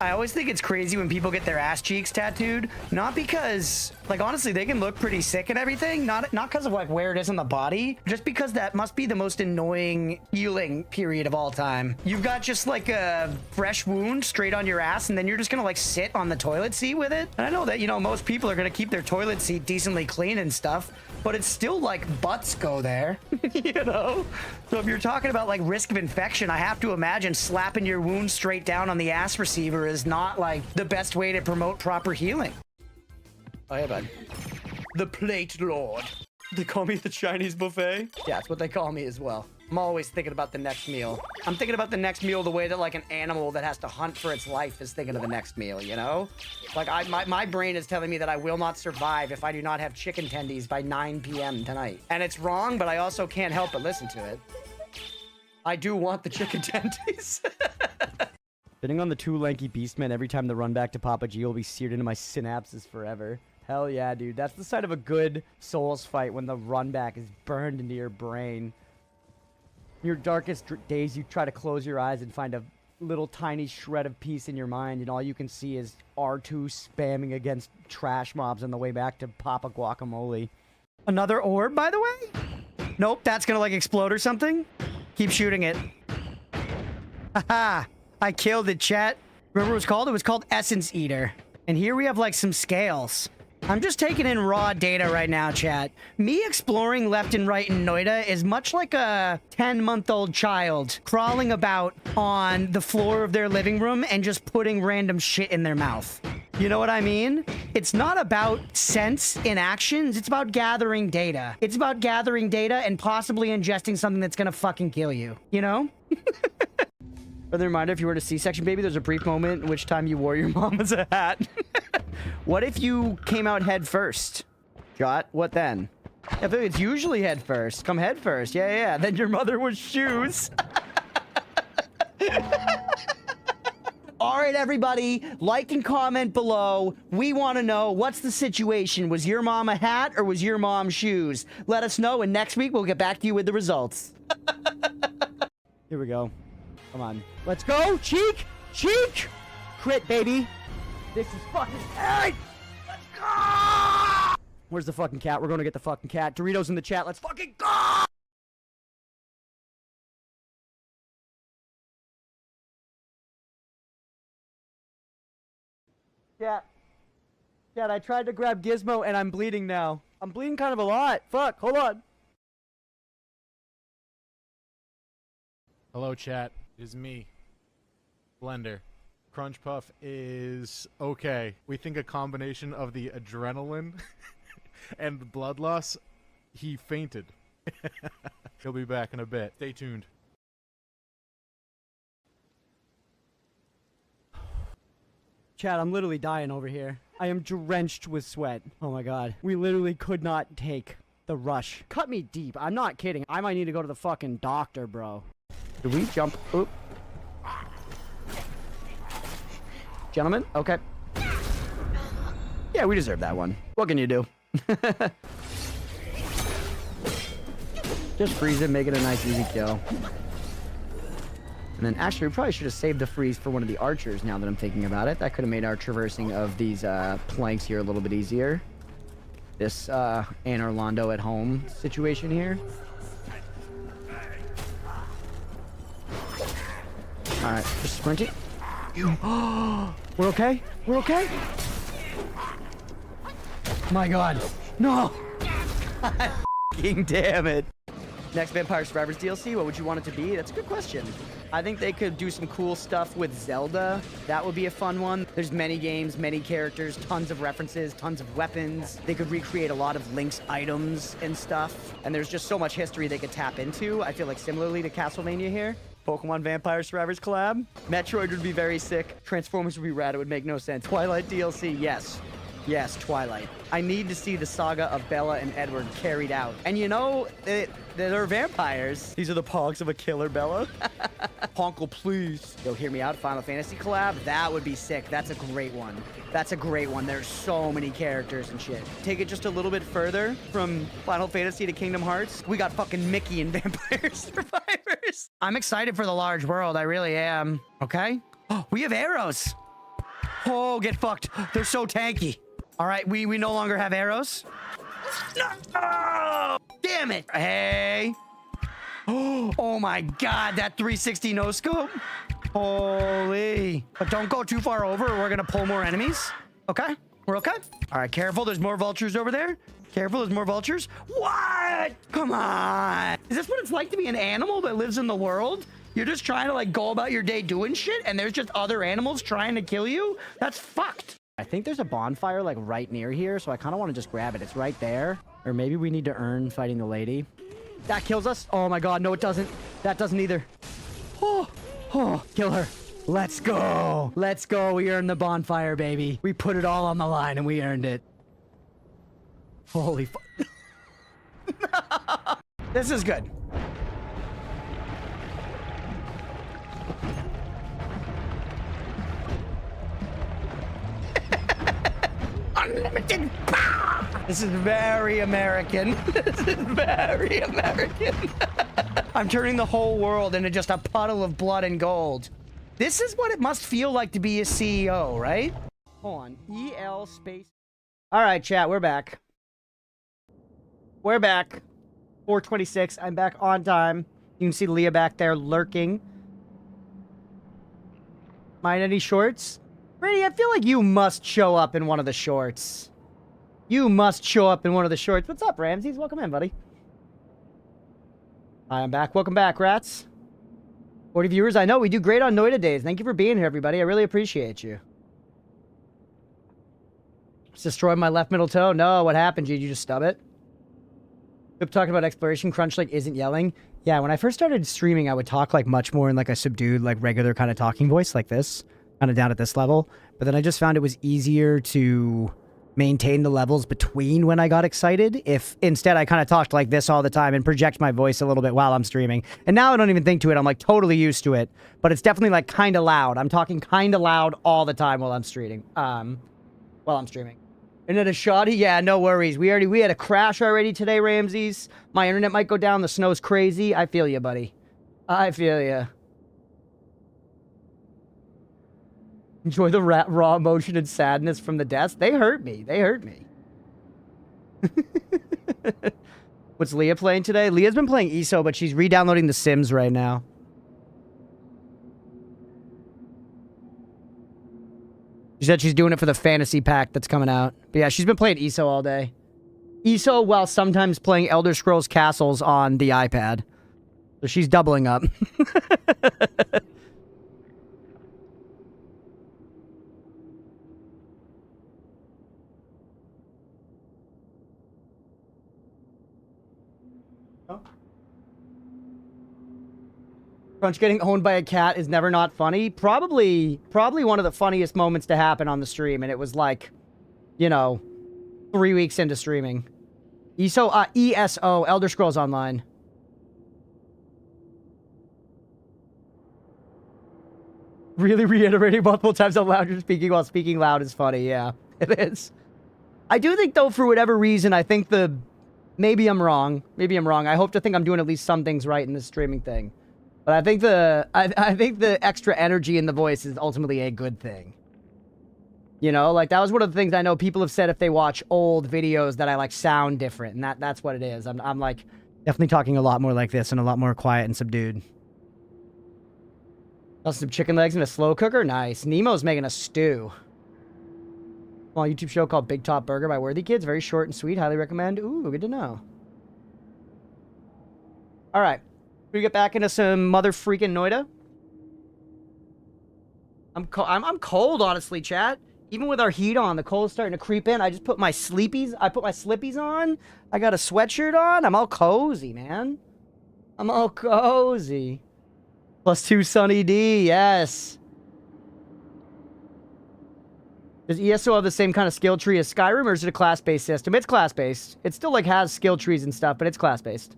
I always think it's crazy when people get their ass cheeks tattooed, not because, like, honestly, they can look pretty sick and everything, not because of, like, where it is on the body, just because that must be the most annoying healing period of all time. You've got just, like, a fresh wound straight on your ass, and then you're just gonna, like, sit on the toilet seat with it. And I know that, you know, most people are gonna keep their toilet seat decently clean and stuff, but it's still, like, butts go there, you know? So if you're talking about, like, risk of infection, I have to imagine slapping your wound straight down on the ass receiver is not like the best way to promote proper healing. Oh yeah, bud. The plate lord. They call me the Chinese buffet? Yeah, that's what they call me as well. I'm always thinking about the next meal. I'm thinking about the next meal the way that like an animal that has to hunt for its life is thinking of the next meal, you know? Like my brain is telling me that I will not survive if I do not have chicken tendies by 9 p.m. tonight. And it's wrong, but I also can't help but listen to it. I do want the chicken tendies. Sitting on the two lanky beastmen every time the run back to Papa G will be seared into my synapses forever. Hell yeah, dude. That's the sign of a good Souls fight, when the run back is burned into your brain. In your darkest days, you try to close your eyes and find a little tiny shred of peace in your mind, and all you can see is R2 spamming against trash mobs on the way back to Papa Guacamole. Another orb, by the way? Nope, that's gonna like explode or something. Keep shooting it. Haha. I killed it, chat. Remember what it was called? It was called Essence Eater. And here we have, like, some scales. I'm just taking in raw data right now, chat. Me exploring left and right in Noita is much like a 10-month-old child crawling about on the floor of their living room and just putting random shit in their mouth. You know what I mean? It's not about sense in actions. It's about gathering data. It's about gathering data and possibly ingesting something that's gonna fucking kill you. You know? For the reminder, if you were a C-section baby, there's a brief moment in which time you wore your mama's a hat. What if you came out head first? Jot, what then? I think it's usually head first. Come head first. Yeah. Then your mother was shoes. All right, everybody, like and comment below. We want to know, what's the situation? Was your mom a hat or was your mom shoes? Let us know, and next week we'll get back to you with the results. Here we go. Come on. Let's go! Cheek! Cheek! Crit, baby! This is fucking... Hey! Let's go! Where's the fucking cat? We're gonna get the fucking cat. Doritos in the chat. Let's fucking go! Chat, I tried to grab Gizmo and I'm bleeding now. I'm bleeding kind of a lot. Fuck, hold on. Hello, chat. It is me, Blender. Crunchpuff is okay. We think a combination of the adrenaline and the blood loss, he fainted. He'll be back in a bit. Stay tuned. Chad, I'm literally dying over here. I am drenched with sweat. Oh my god. We literally could not take the rush. Cut me deep. I'm not kidding. I might need to go to the fucking doctor, bro. Did we jump? Oop. Gentlemen? Okay. Yeah, we deserve that one. What can you do? Just freeze it, make it a nice easy kill. And then actually, we probably should have saved the freeze for one of the archers now that I'm thinking about it. That could have made our traversing of these planks here a little bit easier. This Anne Orlando at home situation here. Alright, just sprint it. We're okay? We're okay? My god. No! Fucking damn it. Next Vampire Survivors DLC, what would you want it to be? That's a good question. I think they could do some cool stuff with Zelda. That would be a fun one. There's many games, many characters, tons of references, tons of weapons. They could recreate a lot of Link's items and stuff. And there's just so much history they could tap into. I feel like similarly to Castlevania here. Pokemon Vampire Survivors collab. Metroid would be very sick. Transformers would be rad. It would make no sense. Twilight DLC, yes. Yes, Twilight. I need to see the saga of Bella and Edward carried out. And you know, they're vampires. These are the pogs of a killer Bella. Honkle, please. Yo, hear me out. Final Fantasy collab? That would be sick. That's a great one. That's a great one. There's so many characters and shit. Take it just a little bit further from Final Fantasy to Kingdom Hearts. We got fucking Mickey and Vampire Survivors. I'm excited for the large world. I really am. Okay? Oh, we have arrows. Oh, get fucked. They're so tanky. All right, we no longer have arrows. No! Damn it. Hey. Oh my god, that 360 no scope. Holy. But don't go too far over or we're gonna pull more enemies. Okay? We're okay? All right, careful. There's more vultures over there. Careful, there's more vultures. What? Come on. Is this what it's like to be an animal that lives in the world? You're just trying to like go about your day doing shit and there's just other animals trying to kill you? That's fucked. I think there's a bonfire like right near here, so I kind of want to just grab it. It's right there. Or maybe we need to earn fighting the lady. That kills us. Oh my god, no it doesn't. That doesn't either. Oh, kill her. Let's go. Let's go. We earned the bonfire, baby. We put it all on the line and we earned it. Holy fuck. This is good. Unlimited power! This is very American. This is very American. I'm turning the whole world into just a puddle of blood and gold. This is what it must feel like to be a CEO, right? Hold on. EL space. All right, chat, we're back. We're back. 4:26. I'm back on time. You can see Leah back there lurking. Mind any shorts? Brady, I feel like you must show up in one of the shorts. You must show up in one of the shorts. What's up, Ramses? Welcome in, buddy. Hi, I'm back. Welcome back, rats. 40 viewers. I know we do great on Noita days. Thank you for being here, everybody. I really appreciate you. Just destroyed my left middle toe. No, what happened? Did you just stub it? Keep talking about exploration. Crunch like isn't yelling. Yeah, when I first started streaming, I would talk like much more in like a subdued, like regular kind of talking voice like this. Kind of down at this level. But then I just found it was easier to maintain the levels between when I got excited. If instead I kind of talked like this all the time and project my voice a little bit while I'm streaming. And now I don't even think to it. I'm like totally used to it. But it's definitely like kind of loud. I'm talking kind of loud all the time while I'm streaming. Internet is shoddy? Yeah, no worries. We had a crash already today, Ramses. My internet might go down. The snow's crazy. I feel you, buddy. I feel you. Enjoy the raw emotion and sadness from the deaths. They hurt me. They hurt me. What's Leah playing today? Leah's been playing ESO, but she's re-downloading The Sims right now. She said she's doing it for the fantasy pack that's coming out. But yeah, she's been playing ESO all day. ESO while sometimes playing Elder Scrolls Castles on the iPad. So she's doubling up. Crunch getting owned by a cat is never not funny. Probably one of the funniest moments to happen on the stream, and it was like, you know, 3 weeks into streaming. ESO, Elder Scrolls Online. Really reiterating multiple times out loud you're speaking while speaking loud is funny, yeah. It is. I do think, though, for whatever reason, I think maybe I'm wrong. Maybe I'm wrong. I hope to think I'm doing at least some things right in this streaming thing. But I think I think the extra energy in the voice is ultimately a good thing. You know, like that was one of the things I know people have said if they watch old videos that I like sound different, and that's what it is. I'm like definitely talking a lot more like this and a lot more quiet and subdued. Also some chicken legs in a slow cooker. Nice. Nemo's making a stew. Small YouTube show called Big Top Burger by Worthy Kids. Very short and sweet. Highly recommend. Ooh, good to know. All right. We get back into some mother freaking Noita. I'm cold, honestly, chat. Even with our heat on, the cold's starting to creep in. I just put my sleepies. I put my slippies on. I got a sweatshirt on. I'm all cozy, man. I'm all cozy. +2 Sunny D, yes. Does ESO have the same kind of skill tree as Skyrim, or is it a class-based system? It's class-based. It still, like, has skill trees and stuff, but it's class-based.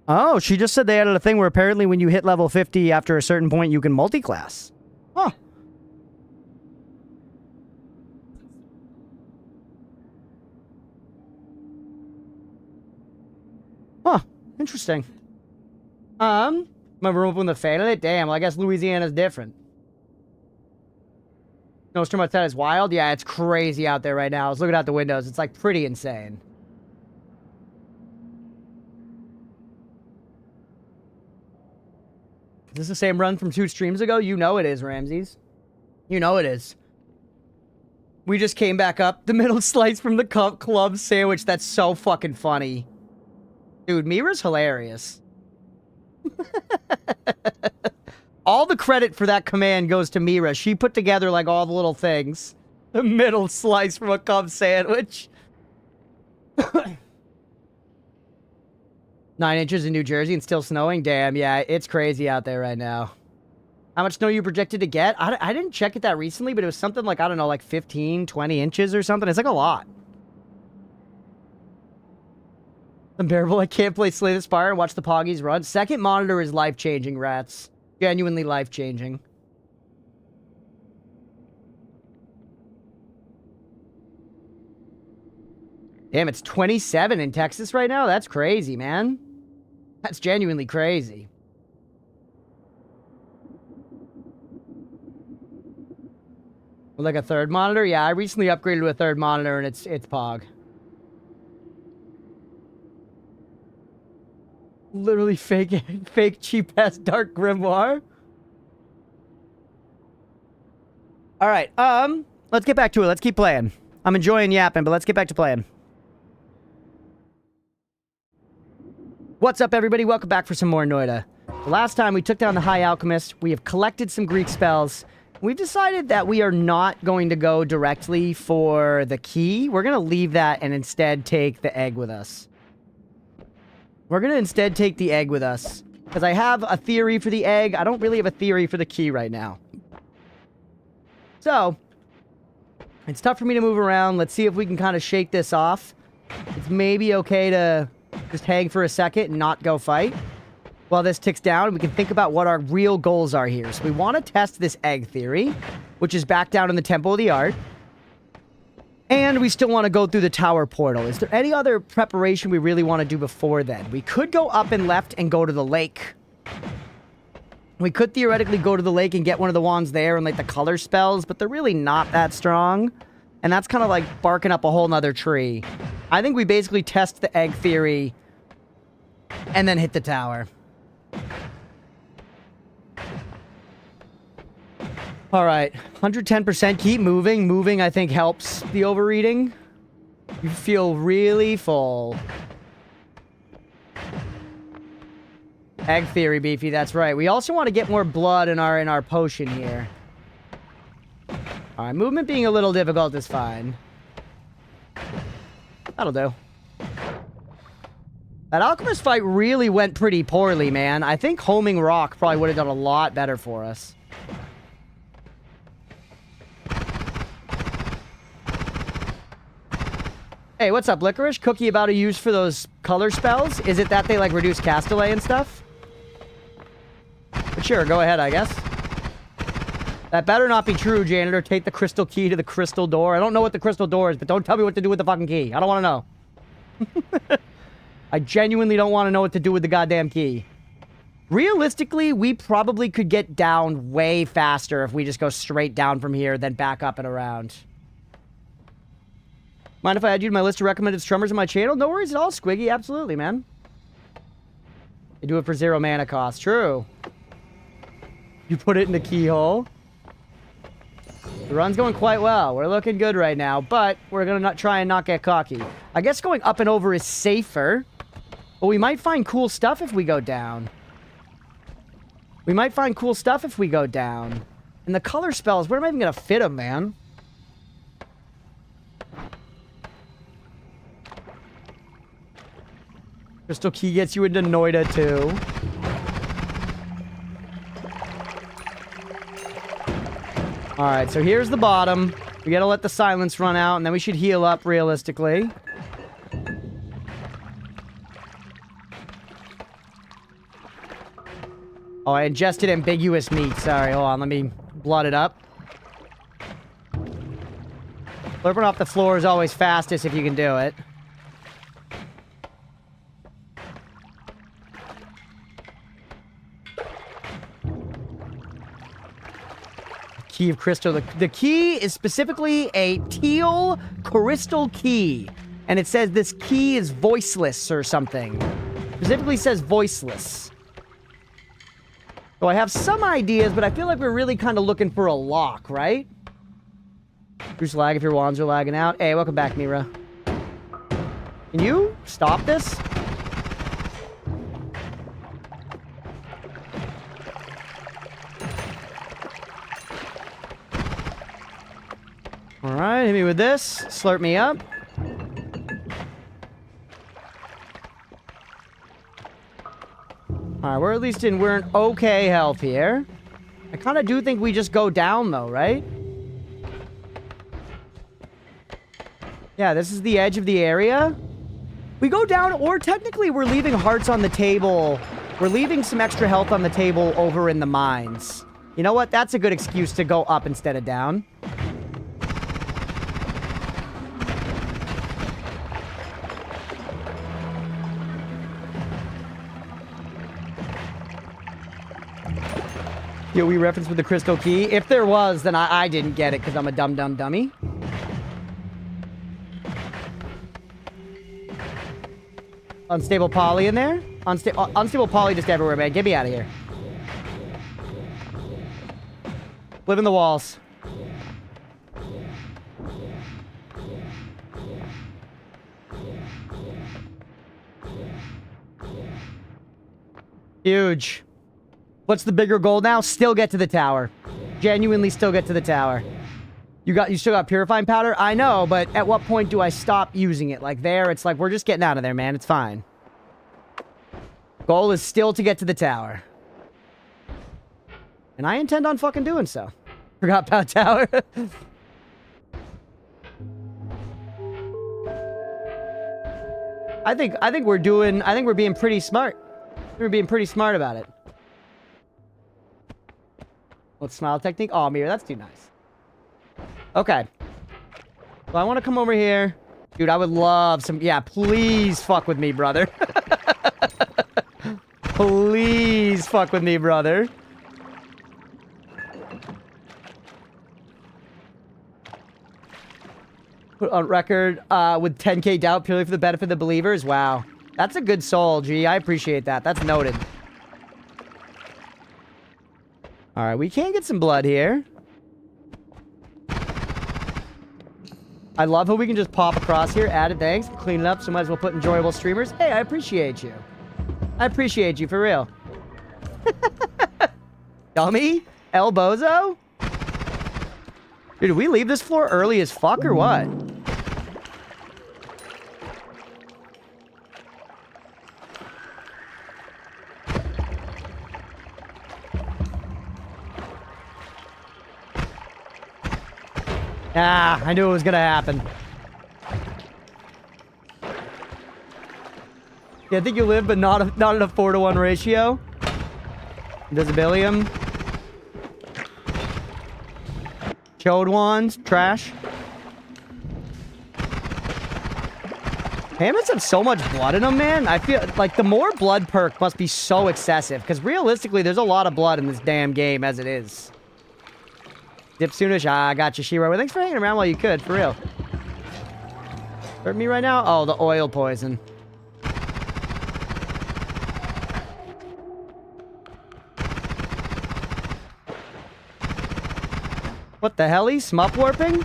Oh, she just said they added a thing where apparently when you hit level 50 after a certain point, you can multi-class. Huh. Huh. Interesting. My room open the fan of it? Damn, well, I guess Louisiana's different. Snowstorm outside is wild? Yeah, it's crazy out there right now. I was looking out the windows. It's, like, pretty insane. Is this the same run from 2 streams ago? You know it is, Ramses. You know it is. We just came back up. The middle slice from the club sandwich. That's so fucking funny. Dude, Mira's hilarious. All the credit for that command goes to Mira. She put together, like, all the little things. The middle slice from a club sandwich. 9 inches in New Jersey and still snowing? Damn, yeah, it's crazy out there right now. How much snow you projected to get? I didn't check it that recently, but it was something like, I don't know, like 15, 20 inches or something. It's like a lot. Unbearable, I can't play Slay the Spire and watch the Poggies run. Second monitor is life-changing, rats. Genuinely life-changing. Damn, it's 27 in Texas right now? That's crazy, man. That's genuinely crazy. Like a third monitor? Yeah, I recently upgraded to a third monitor and it's Pog. Literally fake cheap-ass Dark Grimoire. Alright, let's get back to it. Let's keep playing. I'm enjoying yapping, but let's get back to playing. What's up, everybody? Welcome back for some more Noita. The last time we took down the High Alchemist, we have collected some Greek spells. We've decided that we are not going to go directly for the key. We're going to leave that and instead take the egg with us. We're going to instead take the egg with us. Because I have a theory for the egg. I don't really have a theory for the key right now. So, it's tough for me to move around. Let's see if we can kind of shake this off. It's maybe okay to just hang for a second and not go fight. While this ticks down, we can think about what our real goals are here. So we want to test this egg theory, which is back down in the Temple of the Art. And we still want to go through the tower portal. Is there any other preparation we really want to do before then? We could go up and left and go to the lake. We could theoretically go to the lake and get one of the wands there and like the color spells, but they're really not that strong. And that's kind of like barking up a whole nother tree. I think we basically test the egg theory and then hit the tower. Alright, 110%. Keep moving. Moving, I think, helps the overeating. You feel really full. Egg theory, Beefy, that's right. We also want to get more blood in our potion here. Alright, movement being a little difficult is fine. That'll do. That alchemist fight really went pretty poorly, man. I think homing rock probably would have done a lot better for us. Hey, what's up, Licorice? Cookie about to use for those color spells? Is it that they, like, reduce cast delay and stuff? But sure, go ahead, I guess. That better not be true, janitor. Take the crystal key to the crystal door. I don't know what the crystal door is, but don't tell me what to do with the fucking key. I don't want to know. I genuinely don't want to know what to do with the goddamn key. Realistically, we probably could get down way faster if we just go straight down from here, then back up and around. Mind if I add you to my list of recommended strummers on my channel? No worries at all, Squiggy. Absolutely, man. You do it for 0 mana cost. True. You put it in the keyhole. The run's going quite well. We're looking good right now, but we're going to try and not get cocky. I guess going up and over is safer, but we might find cool stuff if we go down. We might find cool stuff if we go down. And the color spells, where am I even going to fit them, man? Crystal Key gets you into Noita, too. Alright, so here's the bottom. We gotta let the silence run out, and then we should heal up realistically. Oh, I ingested ambiguous meat. Sorry, hold on. Let me blood it up. Slurping off the floor is always fastest if you can do it. Key of crystal. The key is specifically a teal crystal key. And it says this key is voiceless or something. Specifically says voiceless. So I have some ideas, but I feel like we're really kind of looking for a lock, right? Bruce lag if your wands are lagging out. Hey, welcome back, Mira. Can you stop this? Alright, hit me with this. Slurp me up. Alright, we're at least we're in okay health here. I kind of do think we just go down, though, right? Yeah, this is the edge of the area. We go down, or technically we're leaving hearts on the table. We're leaving some extra health on the table over in the mines. You know what? That's a good excuse to go up instead of down. Yo, we referenced with the crystal key. If there was, then I didn't get it because I'm a dumb dummy. Unstable poly in there? Unstable poly just everywhere, man. Get me out of here. Live in the walls. Huge. What's the bigger goal now? Still get to the tower. Genuinely still get to the tower. You still got purifying powder? I know, but at what point do I stop using it? Like there, it's like we're just getting out of there, man. It's fine. Goal is still to get to the tower. And I intend on fucking doing so. Forgot about tower. I think we're being pretty smart. We're being pretty smart about it. Let's smile technique. Oh, Mira, that's too nice. Okay. So I want to come over here. Dude, I would love some... Yeah, please fuck with me, brother. Please fuck with me, brother. Put on record with 10k doubt purely for the benefit of the believers. Wow. That's a good soul, G. I appreciate that. That's noted. Alright, we can get some blood here. I love how we can just pop across here. Added, thanks. Clean it up, so might as well put enjoyable streamers. Hey, I appreciate you. I appreciate you, for real. Dummy? El Bozo? Dude, did we leave this floor early as fuck, or what? Ah, I knew it was gonna happen. Yeah, I think you live, but not in a 4-to-1 ratio. Invisibilium. Chode wands, trash. Hammocks have so much blood in them, man. I feel like the more blood perk must be so excessive. Because realistically, there's a lot of blood in this damn game as it is. Dip soonish. Ah, I got you, Shiro. Well, thanks for hanging around while you could, for real. Hurt me right now? Oh, the oil poison. What the hell? He's smup warping?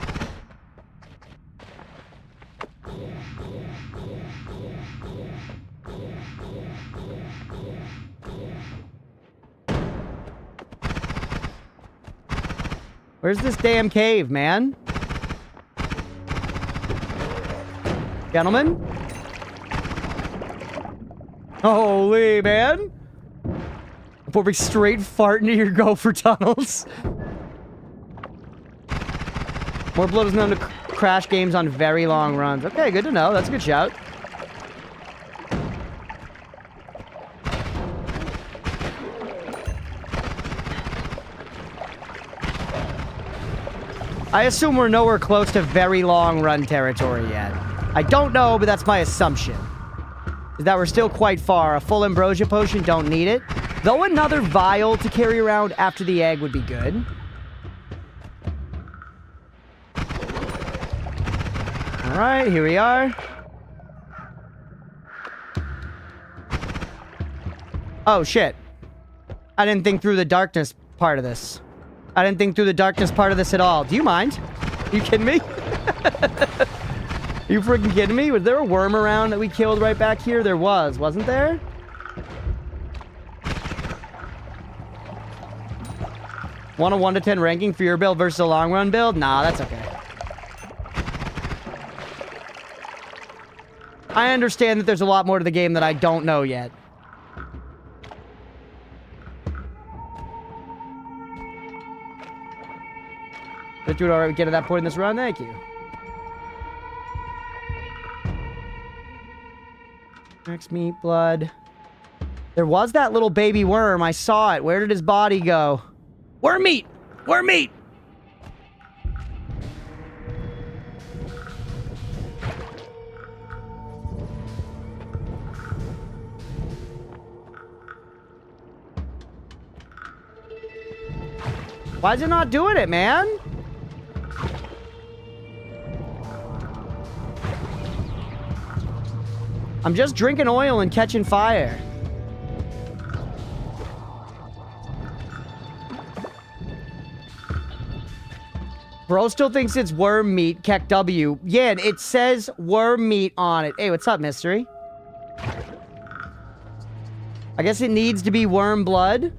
Where's this damn cave, man? Gentlemen? Holy, man. Pouring straight fart into your gopher tunnels. More blood is known to crash games on very long runs. Okay, good to know. That's a good shout. I assume we're nowhere close to very long run territory yet. I don't know, but that's my assumption. Is that we're still quite far. A full ambrosia potion, don't need it. Though another vial to carry around after the egg would be good. Alright, here we are. Oh, shit. I didn't think through the darkness part of this. I didn't think through the darkness part of this at all. Do you mind? Are you kidding me? Are you freaking kidding me? Was there a worm around that we killed right back here? There was, wasn't there? Want a 1 to 10 ranking for your build versus a long run build? Nah, that's okay. I understand that there's a lot more to the game that I don't know yet. Let's do it alright. We get to that point in this run. Thank you. Max meat, blood. There was that little baby worm. I saw it. Where did his body go? Worm meat! Worm meat! Why is it not doing it, man? I'm just drinking oil and catching fire. Bro still thinks it's worm meat, Keck W. Yeah, it says worm meat on it. Hey, what's up, mystery? I guess it needs to be worm blood.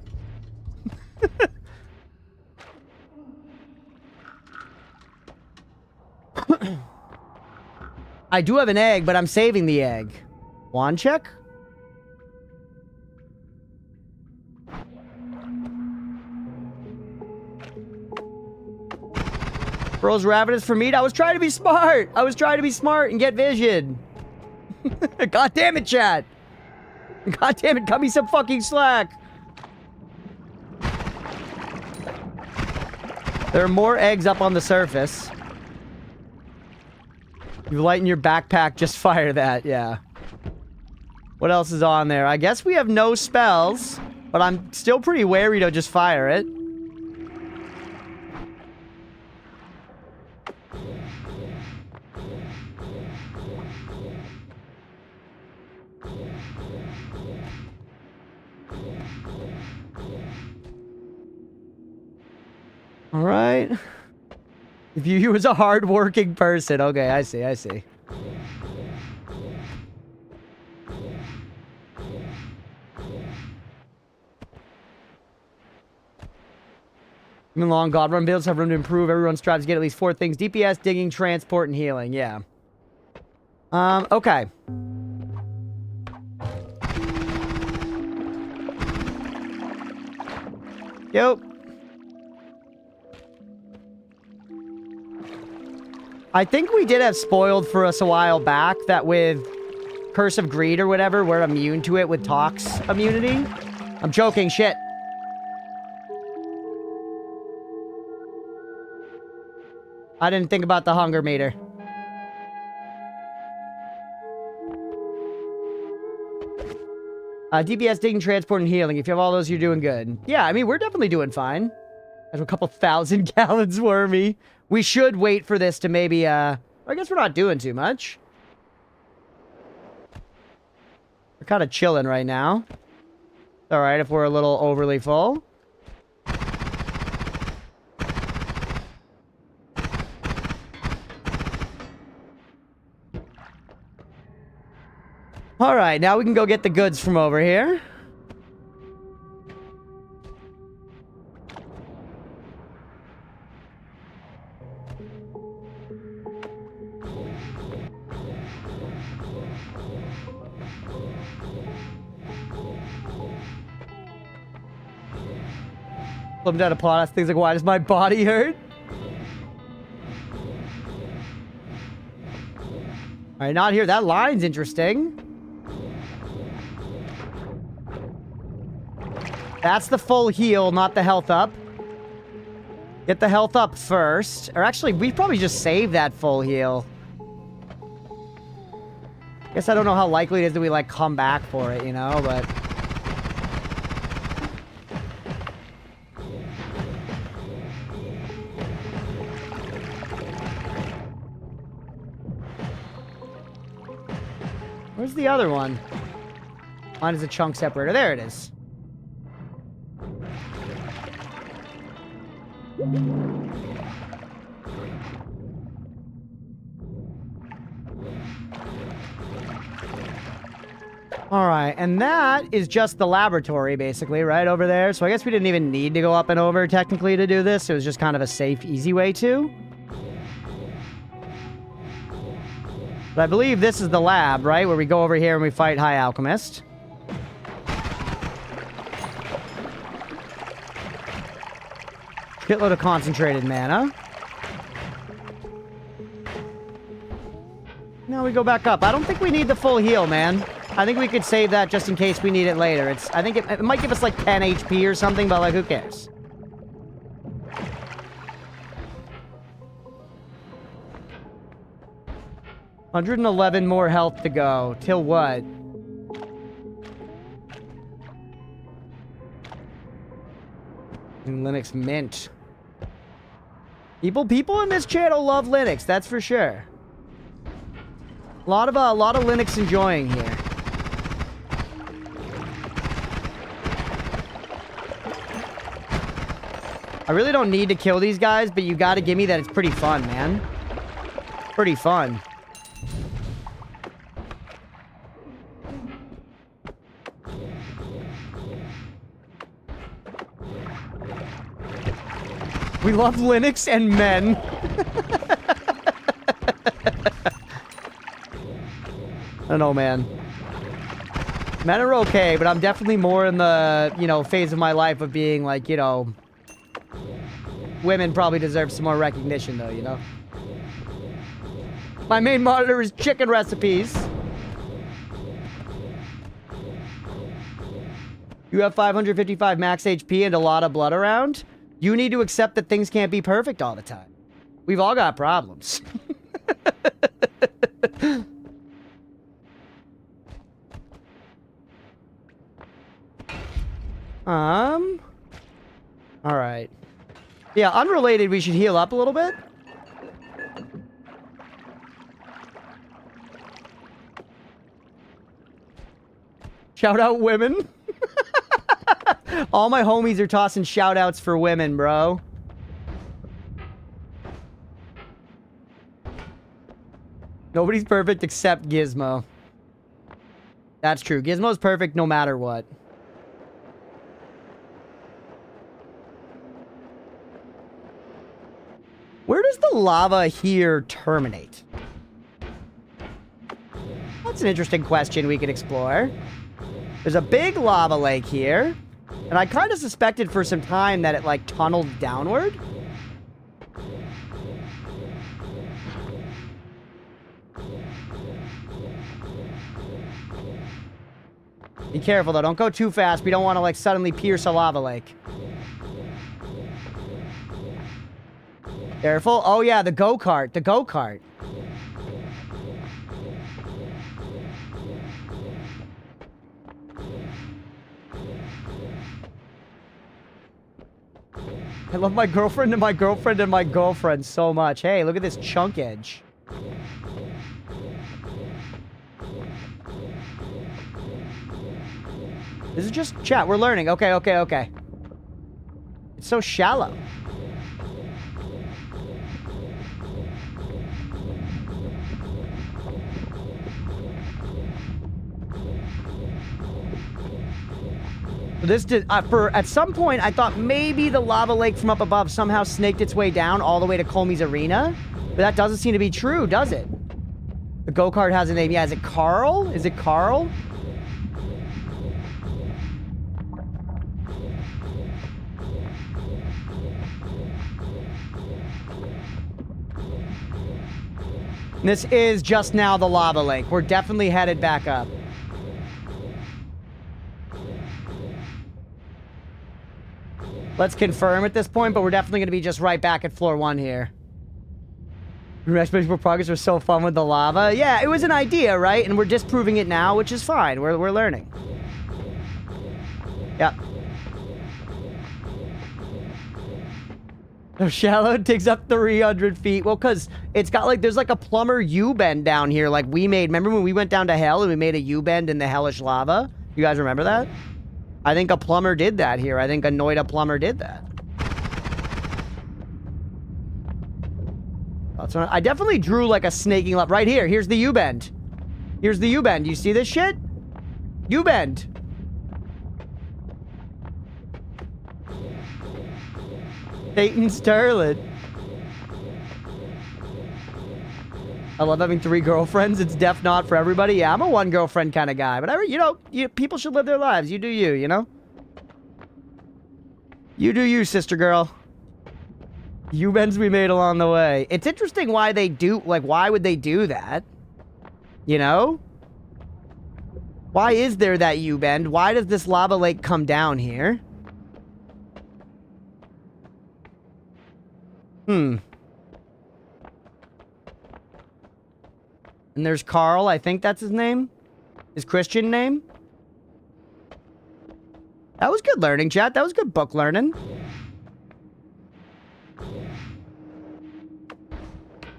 I do have an egg, but I'm saving the egg. Wand check? Bro's ravenous for meat. I was trying to be smart. I was trying to be smart and get vision. God damn it, chat. God damn it, cut me some fucking slack. There are more eggs up on the surface. You lighten your backpack, just fire that, yeah. What else is on there? I guess we have no spells, but I'm still pretty wary to just fire it. All right. If you was a hard-working person. Okay, I see, I see. Even long God Run builds have room to improve. Everyone strives to get at least 4 things. DPS, digging, transport, and healing. Yeah. Okay. Yo. I think we did have spoiled for us a while back that with Curse of Greed or whatever, we're immune to it with Tox immunity. I'm joking, shit. I didn't think about the hunger meter. DPS, digging, transport, and healing. If you have all those, you're doing good. Yeah, I mean, we're definitely doing fine. There's a couple thousand gallons wormy. We should wait for this to maybe, I guess we're not doing too much. We're kind of chilling right now. Alright, if we're a little overly full. Alright, now we can go get the goods from over here. Flipped out a plot. Things like, why does my body hurt? Alright, not here. That line's interesting. That's the full heal, not the health up. Get the health up first. Or actually, we probably just save that full heal. Guess I don't know how likely it is that we, like, come back for it, you know, but... Where's the other one? Mine is a chunk separator. There it is. Alright, and that is just the laboratory, basically, right over there. So I guess we didn't even need to go up and over, technically, to do this. It was just kind of a safe, easy way to. But I believe this is the lab, right? Where we go over here and we fight High Alchemist. Shitload of concentrated mana. Now we go back up. I don't think we need the full heal, man. I think we could save that just in case we need it later. I think it might give us like 10 HP or something, but like, who cares? $111 more health to go. Till what? And Linux Mint. People in this channel love Linux, that's for sure. A lot of Linux enjoying here. I really don't need to kill these guys, but you gotta give me that it's pretty fun, man. Pretty fun. We love Linux and men. I don't know, man. Men are okay, but I'm definitely more in the, you know, phase of my life of being like, you know... Women probably deserve some more recognition, though, you know? My main monitor is chicken recipes. You have 555 max HP and a lot of blood around? You need to accept that things can't be perfect all the time. We've all got problems. Alright. Yeah, unrelated, we should heal up a little bit. Shout out women. All my homies are tossing shout outs for women, bro. Nobody's perfect except Gizmo. That's true. Gizmo's perfect no matter what. Where does the lava here terminate? That's an interesting question we could explore. There's a big lava lake here. And I kind of suspected for some time that it, like, tunneled downward. Be careful, though. Don't go too fast. We don't want to, like, suddenly pierce a lava lake. Careful. Oh, yeah, the go-kart. The go-kart. I love my girlfriend and my girlfriend and my girlfriend so much. Hey, look at this chunk edge. This is just chat. We're learning. Okay, okay, okay. It's so shallow. This did, at some point, I thought maybe the lava lake from up above somehow snaked its way down all the way to Colmie's arena. But that doesn't seem to be true, does it? The go-kart has a name. Yeah, is it Carl? Is it Carl? This is just now the lava lake. We're definitely headed back up. Let's confirm at this point, but we're definitely going to be just right back at floor 1 here. Exponential progress was so fun with the lava. Yeah, it was an idea, right? And we're disproving it now, which is fine. We're learning. Yep. So shallow digs up 300 feet. Well, because it's got like, there's like a plumber U-bend down here like we made. Remember when we went down to hell and we made a U-bend in the hellish lava? You guys remember that? I think a plumber did that here. I think a Noita plumber did that. I definitely drew like a snaking up right here. Here's the U-bend. Here's the U-bend. You see this shit? U-bend. Satan Sterling. I love having 3 girlfriends. It's def not for everybody. Yeah, I'm a one girlfriend kind of guy. But, you know, people should live their lives. You do you, you know? You do you, sister girl. U-bends we made along the way. It's interesting why they do, like, why would they do that? You know? Why is there that U-bend? Why does this lava lake come down here? And there's Carl, I think that's his name. His Christian name. That was good learning, chat. That was good book learning.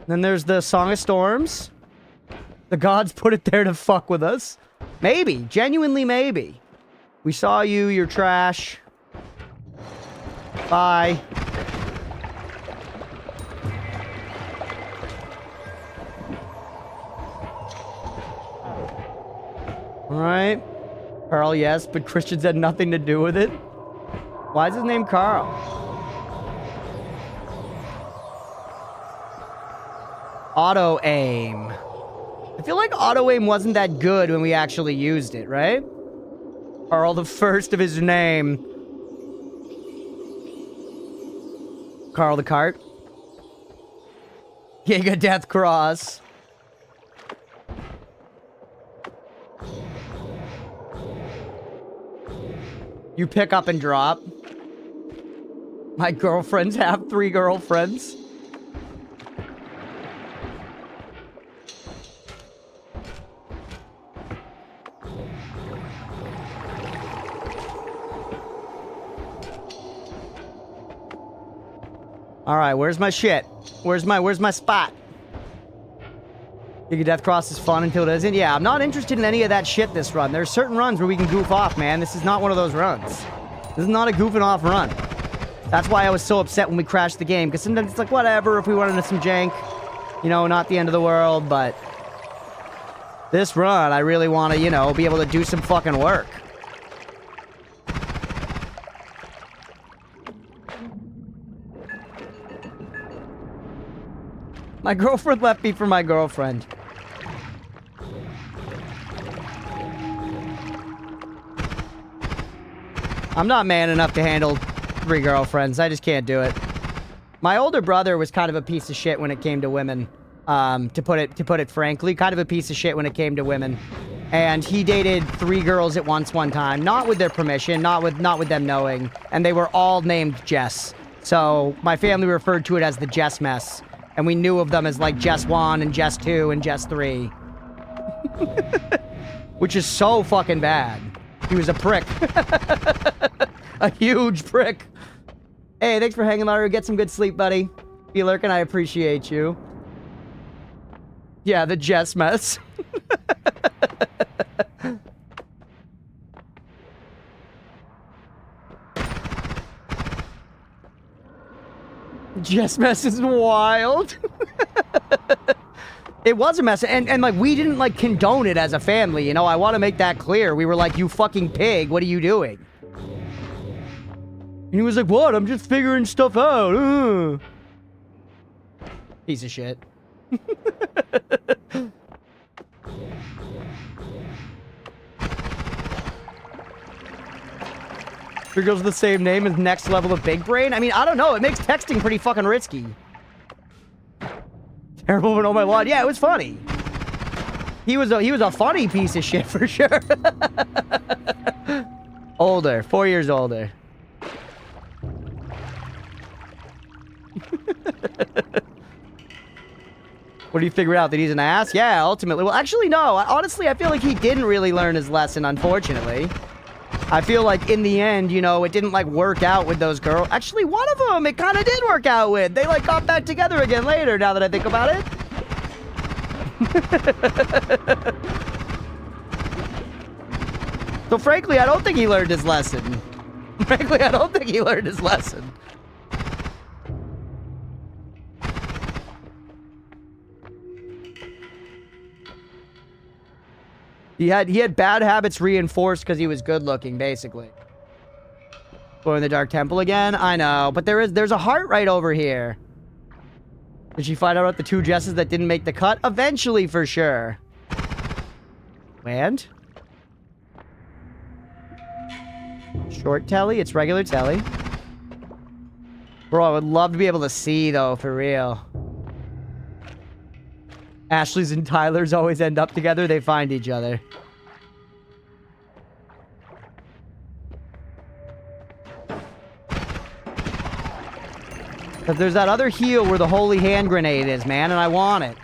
Then there's the Song of Storms. The gods put it there to fuck with us. Maybe. Genuinely maybe. We saw you. You're trash. Bye. Alright. Carl, yes, but Christians had nothing to do with it. Why is his name Carl? Auto-aim. I feel like auto-aim wasn't that good when we actually used it, right? Carl, the first of his name. Carl the Cart. Giga Death Cross. You pick up and drop. My girlfriends have 3 girlfriends. Alright, where's my shit? Where's my spot? Giga Death Cross is fun until it isn't. Yeah, I'm not interested in any of that shit this run. There's certain runs where we can goof off, man. This is not one of those runs. This is not a goofing off run. That's why I was so upset when we crashed the game. Because sometimes it's like, whatever, if we run into some jank. You know, not the end of the world, but... this run, I really want to, you know, be able to do some fucking work. My girlfriend left me for my girlfriend. I'm not man enough to handle 3 girlfriends. I just can't do it. My older brother was kind of a piece of shit when it came to women. To put it frankly, kind of a piece of shit when it came to women. And he dated 3 girls at once one time, not with their permission, not with them knowing, and they were all named Jess. So my family referred to it as the Jess mess. And we knew of them as like Jess 1 and Jess 2 and Jess 3. Which is so fucking bad. He was a prick. A huge prick. Hey, thanks for hanging out. Get some good sleep, buddy. Be lurking, I appreciate you. Yeah, the Jess mess. Jess mess is wild. It was a mess, and like, we didn't, like, condone it as a family, you know? I want to make that clear. We were like, you fucking pig, what are you doing? And he was like, what? I'm just figuring stuff out. Piece of shit. Your girl's the same name as next level of big brain? I mean, I don't know. It makes texting pretty fucking risky. Terrible, but oh my lord. Yeah, it was funny. He was a funny piece of shit for sure. Older. 4 years older. What do you figure out? That he's an ass? Yeah, ultimately. Well, actually, no. Honestly, I feel like he didn't really learn his lesson, unfortunately. I feel like in the end, you know, it didn't, like, work out with those girls. Actually, one of them, it kind of did work out with. They, like, got back together again later, now that I think about it. So, frankly, I don't think he learned his lesson. Frankly, I don't think he learned his lesson. He had bad habits reinforced because he was good looking, basically. Going in the Dark Temple again? I know, but there's a heart right over here. Did she find out about the 2 Jesses that didn't make the cut? Eventually, for sure. And? Short telly? It's regular telly. Bro, I would love to be able to see, though, for real. Ashley's and Tyler's always end up together. They find each other. But there's that other heel where the holy hand grenade is, man, and I want it.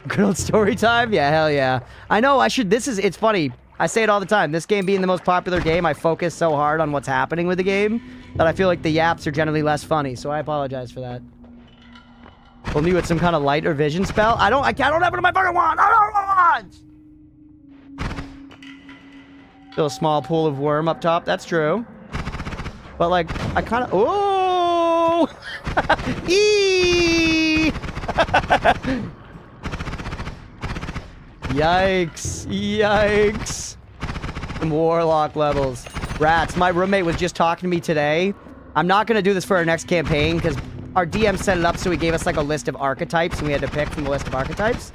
Good old story time? Yeah, hell yeah. I know, it's funny. I say it all the time. This game being the most popular game, I focus so hard on what's happening with the game that I feel like the yaps are generally less funny, so I apologize for that. Only with some kind of light or vision spell? I don't have it in my fucking wand! I don't want! Still a small pool of worm up top, that's true. But like, I kind of... Oh! Eee! Yikes. Yikes. Some warlock levels. Rats, my roommate was just talking to me today. I'm not going to do this for our next campaign because our DM set it up so he gave us like a list of archetypes and we had to pick from the list of archetypes.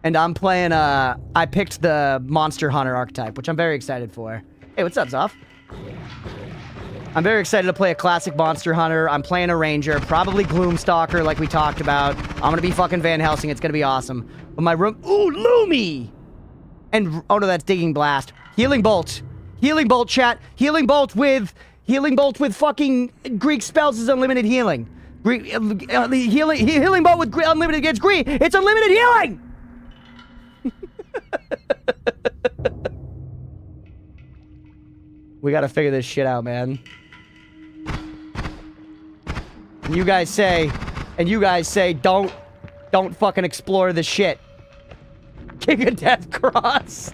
And I'm playing, I picked the Monster Hunter archetype, which I'm very excited for. Hey, what's up, Zoff? I'm very excited to play a classic Monster Hunter. I'm playing a Ranger, probably Gloomstalker like we talked about. I'm gonna be fucking Van Helsing, it's gonna be awesome. But my room, ooh, Lumi! And, oh no, that's Digging Blast. Healing Bolt. Healing Bolt, chat. Healing Bolt with fucking Greek spells is unlimited healing. Healing Bolt with unlimited against Greek. It's unlimited healing! We gotta figure this shit out, man. And you guys say, don't fucking explore this shit. King of Death Cross.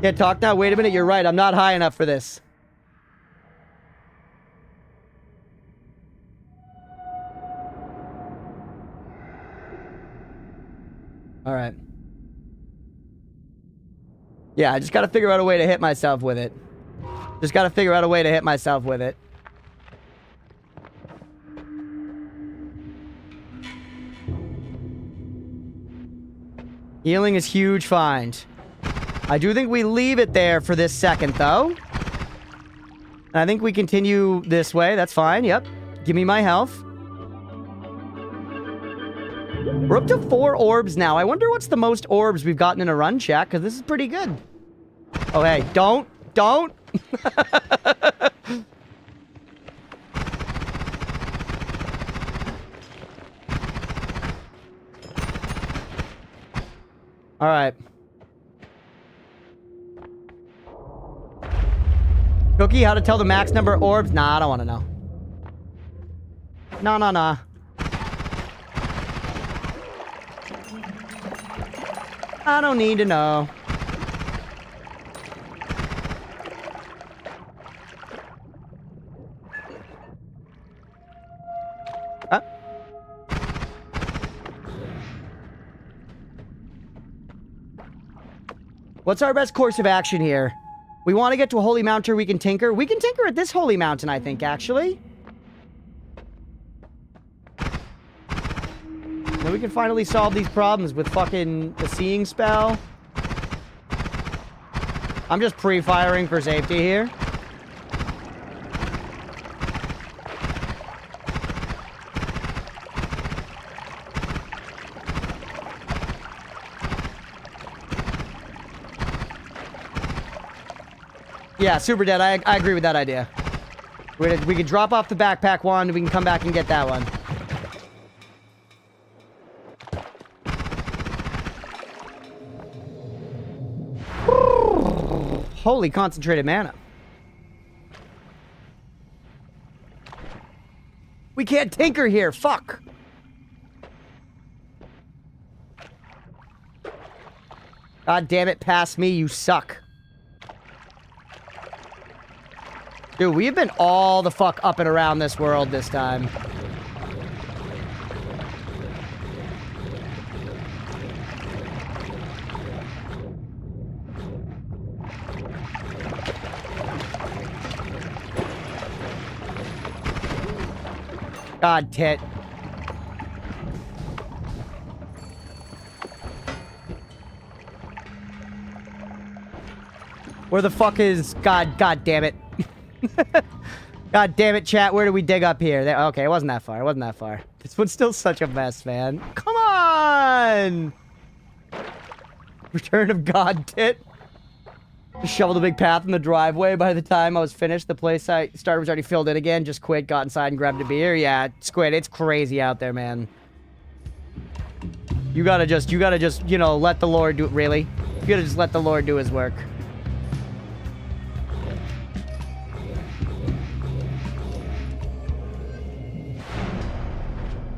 Yeah, talk now. Wait a minute, you're right. I'm not high enough for this. Alright. Yeah, I just gotta figure out a way to hit myself with it. Healing is huge find. I do think we leave it there for this second, though. And I think we continue this way. That's fine. Yep. Give me my health. We're up to 4 orbs now. I wonder what's the most orbs we've gotten in a run, chat, because this is pretty good. Oh, hey. Don't. Alright. Cookie, how to tell the max number of orbs? Nah, I don't want to know. Nah. I don't need to know. Huh? What's our best course of action here? We want to get to a holy mountain we can tinker. We can tinker at this holy mountain, I think, actually. Then we can finally solve these problems with fucking the seeing spell. I'm just pre-firing for safety here. Yeah, super dead. I agree with that idea. We can drop off the backpack one, we can come back and get that one. Holy concentrated mana. We can't tinker here, fuck! God damn it, pass me, you suck. Dude, we've been all the fuck up and around this world this time. God, tit. Where the fuck is... God damn it. God damn it, chat. Where do we dig up here? There, okay, it wasn't that far. It wasn't that far. This one's still such a mess, man. Come on! Return of God, tit. Just shoveled a big path in the driveway. By the time I was finished, the place I started was already filled in again. Just quit, got inside, and grabbed a beer. Yeah, Squid, it's crazy out there, man. You gotta just, you know, let the Lord do it, really. You gotta just let the Lord do his work.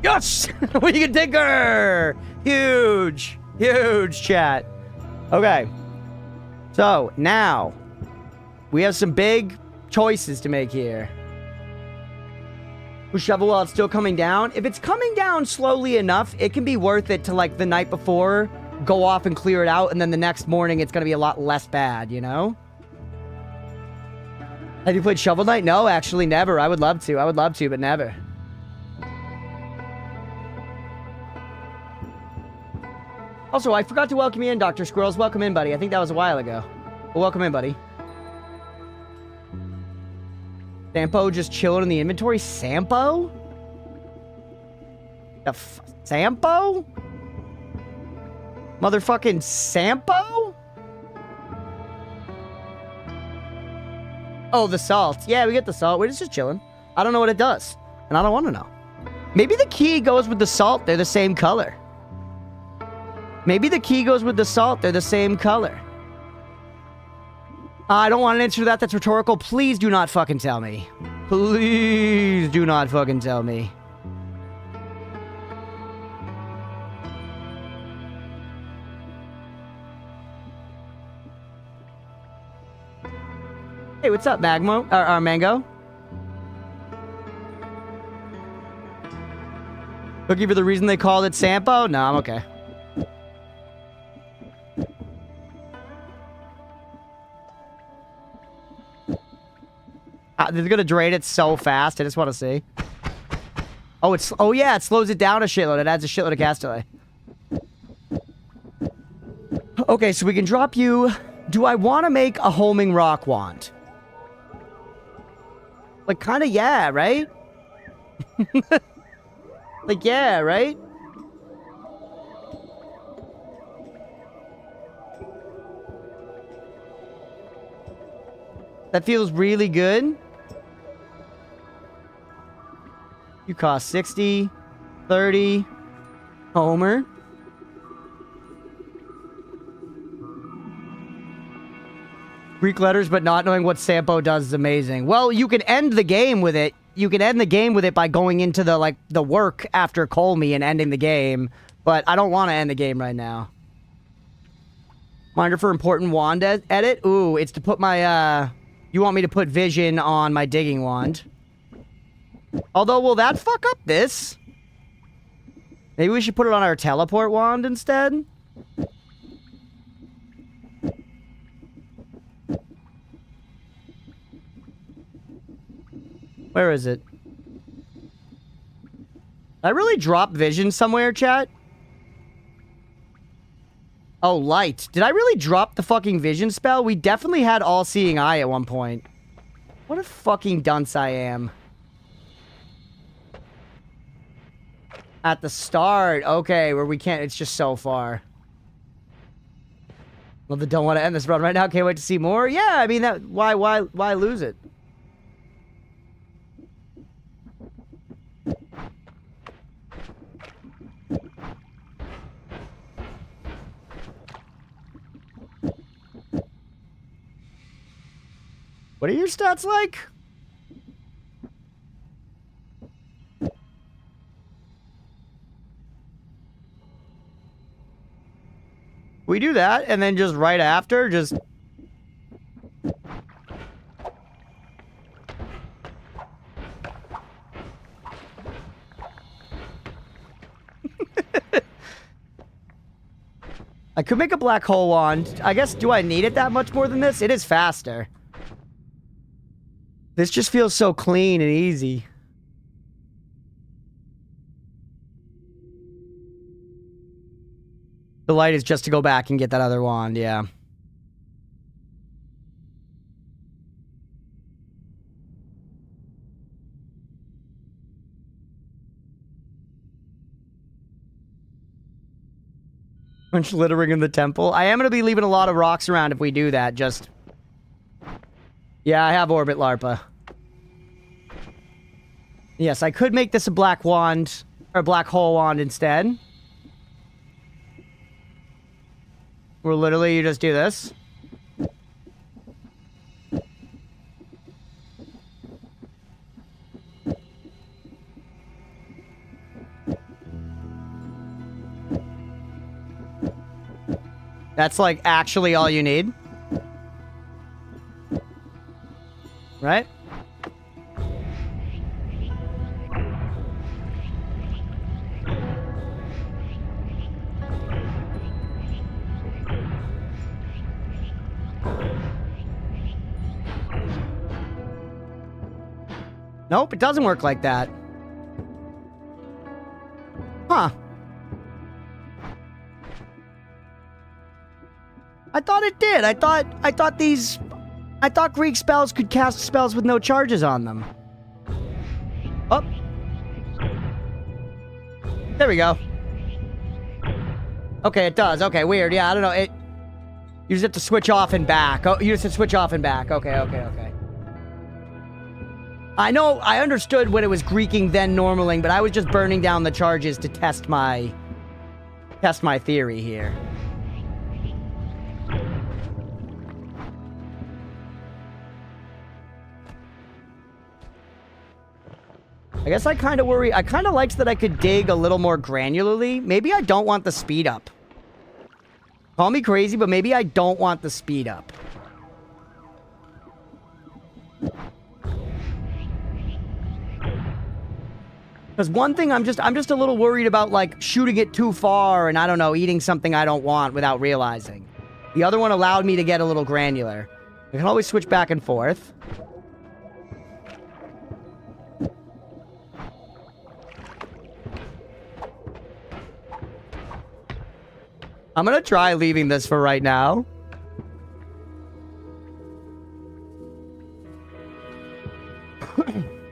Yes! We can tinker! Huge! Huge, chat. Okay. So, now, we have some big choices to make here. We shovel while it's still coming down. If it's coming down slowly enough, it can be worth it to, like, the night before, go off and clear it out, and then the next morning it's gonna be a lot less bad, you know? Have you played Shovel Knight? No, actually, never. I would love to. I would love to, but never. Also, I forgot to welcome you in, Dr. Squirrels. Welcome in, buddy. I think that was a while ago. Well, welcome in, buddy. Sampo just chilling in the inventory? Sampo? The Sampo? Motherfucking Sampo? Oh, the salt. Yeah, we get the salt. We're just chilling. I don't know what it does. And I don't want to know. Maybe the key goes with the salt. They're the same color. Maybe the key goes with the salt. They're the same color. I don't want an answer to that. That's rhetorical. Please do not fucking tell me. Please do not fucking tell me. Hey, what's up, Mango? Looking for the reason they called it Sampo? No, I'm okay. They're gonna drain it so fast. I just want to see. Oh, yeah, it slows it down a shitload. It adds a shitload of cast delay. Okay, so we can drop you. Do I want to make a homing rock wand? Like, kind of, yeah, right? Like, yeah, right? That feels really good. You cost 60, 30, Homer. Greek letters, but not knowing what Sampo does is amazing. Well, you can end the game with it. You can end the game with it by going into the, like, the work after Colmy and ending the game. But I don't want to end the game right now. Reminder for important wand edit? Ooh, it's to put my, You want me to put vision on my digging wand. Although, will that fuck up this? Maybe we should put it on our teleport wand instead? Where is it? Did I really drop vision somewhere, chat? Oh, light. Did I really drop the fucking vision spell? We definitely had all-seeing eye at one point. What a fucking dunce I am. At the start. Okay, where we can't... It's just so far. Well, don't want to end this run right now. Can't wait to see more. Yeah, I mean, that... Why lose it? What are your stats like? We do that, and then just right after, just... I could make a black hole wand. I guess, do I need it that much more than this? It is faster. This just feels so clean and easy. The light is just to go back and get that other wand, yeah. Bunch littering in the temple. I am going to be leaving a lot of rocks around if we do that, just... Yeah, I have Orbit Larpa. Yes, I could make this a black wand, or a black hole wand instead. Where literally you just do this. That's like actually all you need. Right? Nope, it doesn't work like that. Huh. I thought it did. I thought Greek spells could cast spells with no charges on them. Oh. There we go. Okay, it does. Okay, weird. Yeah, I don't know. You just have to switch off and back. Oh, you just have to switch off and back. Okay. I know, I understood when it was Greeking then normaling, but I was just burning down the charges to test my theory here. I guess I kind of worry. I kind of liked that I could dig a little more granularly. Maybe I don't want the speed up. Call me crazy, but maybe I don't want the speed up. Because one thing I'm just a little worried about, like, shooting it too far and, I don't know, eating something I don't want without realizing. The other one allowed me to get a little granular. I can always switch back and forth. I'm gonna try leaving this for right now.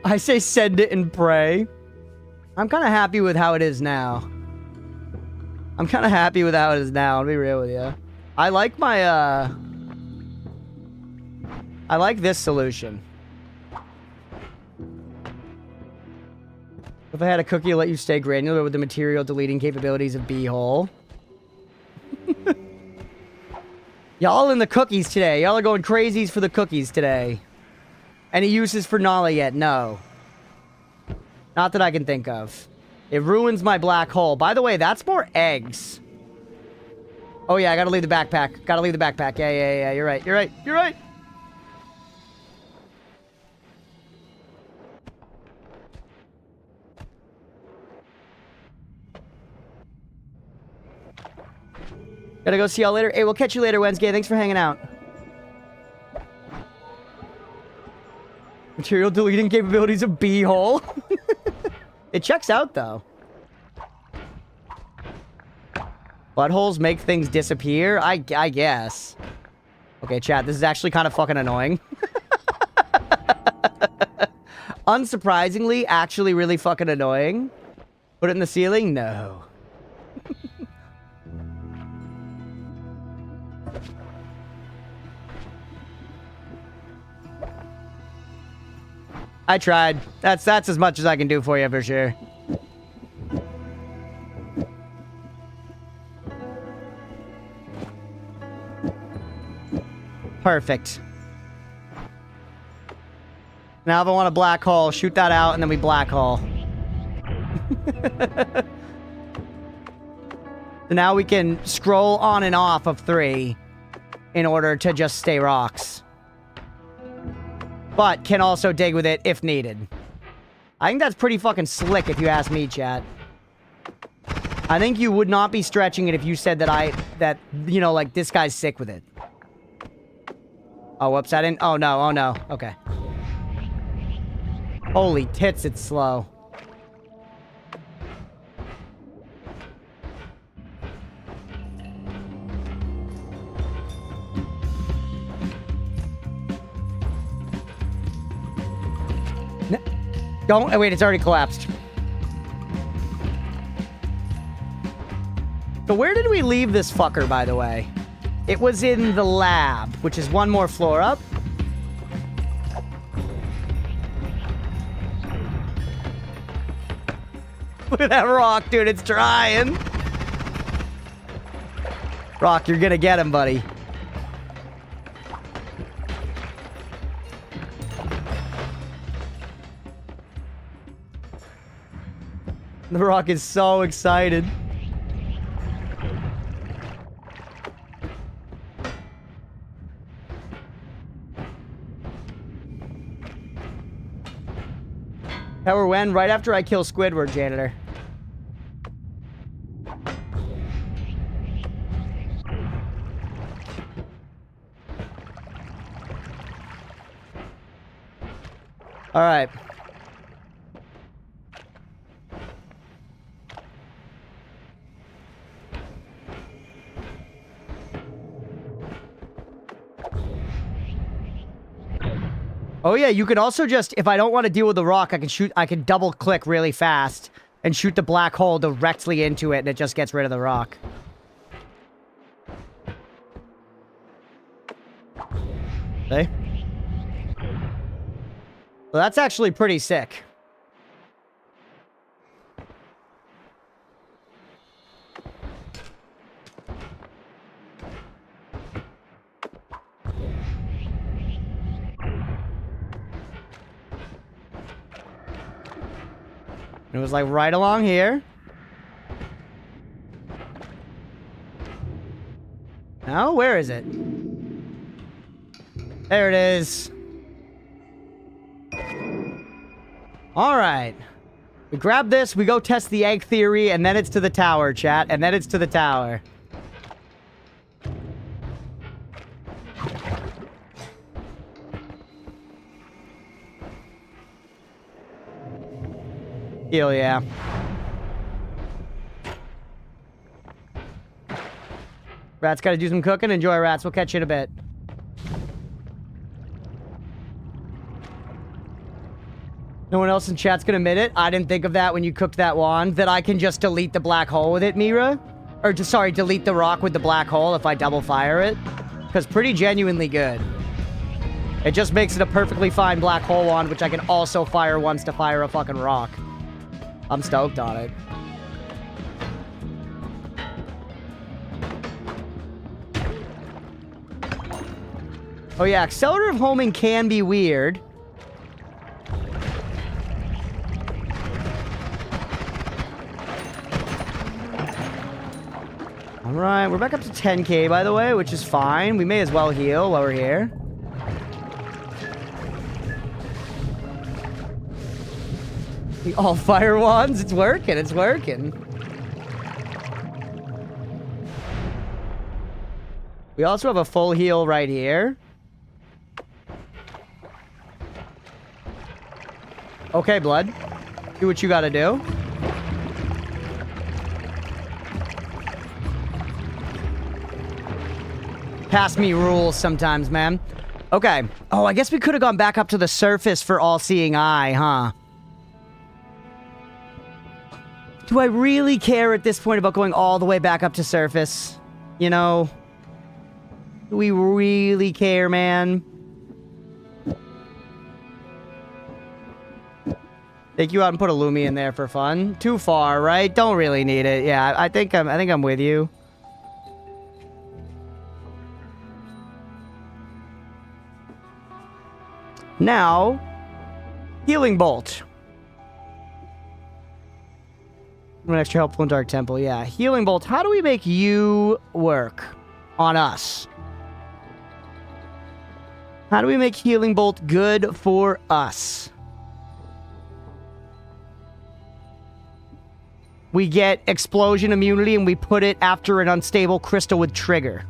I say send it and pray. I'm kind of happy with how it is now. I'll be real with you. I like my, I like this solution. If I had a cookie to let you stay granular with the material deleting capabilities of B-hole. Y'all in the cookies today. Y'all are going crazies for the cookies today. Any uses for Nala yet? No. Not that I can think of. It ruins my black hole. By the way, that's more eggs. Oh, yeah, I gotta leave the backpack. Gotta leave the backpack. Yeah. You're right. You're right. You're right. Gotta go see y'all later. Hey, we'll catch you later, Wednesday. Thanks for hanging out. Material deleting capabilities of B-hole. It checks out, though. Buttholes make things disappear? I guess. Okay, chat, this is actually kind of fucking annoying. Unsurprisingly, actually really fucking annoying. Put it in the ceiling? No. I tried. That's as much as I can do for you, for sure. Perfect. Now if I want a black hole, shoot that out, and then we black hole. So now we can scroll on and off of 3 in order to just stay rocks. But can also dig with it if needed. I think that's pretty fucking slick if you ask me, chat. I think you would not be stretching it if you said that you know, like, this guy's sick with it. Oh, whoops, I didn't... Oh, no. Okay. Holy tits, it's slow. Don't... Oh, wait, it's already collapsed. So where did we leave this fucker, by the way? It was in the lab, which is one more floor up. Look at that rock, dude. It's trying. Rock, you're gonna get him, buddy. The rock is so excited. Power when? Right after I kill Squidward, janitor. Alright. Oh yeah, you could also just, if I don't want to deal with the rock, I can double click really fast and shoot the black hole directly into it and it just gets rid of the rock. Okay. Well, that's actually pretty sick. It was like right along here. Now, where is it? There it is. All right. We grab this, we go test the egg theory, and then it's to the tower, chat. And then it's to the tower. Hell yeah. Rats gotta do some cooking. Enjoy, rats. We'll catch you in a bit. No one else in chat's gonna admit it. I didn't think of that when you cooked that wand. That I can just delete the black hole with it, Mira? Or, just, sorry, delete the rock with the black hole if I double fire it. Because pretty genuinely good. It just makes it a perfectly fine black hole wand, which I can also fire once to fire a fucking rock. I'm stoked on it. Oh yeah, accelerative homing can be weird. Alright, we're back up to 10k, by the way, which is fine. We may as well heal while we're here. The all-fire wands, it's working, it's working. We also have a full heal right here. Okay, blood. Do what you gotta do. Pass me rules sometimes, man. Okay. Oh, I guess we could have gone back up to the surface for all-seeing eye, huh? Do I really care at this point about going all the way back up to surface? You know? Do we really care, man? Take you out and put a Lumi in there for fun. Too far, right? Don't really need it. Yeah, I think I'm with you. Now, healing bolt. One extra helpful in Dark Temple. Yeah, healing bolt. How do we make you work on us? How do we make healing bolt good for us? We get explosion immunity and we put it after an unstable crystal with trigger.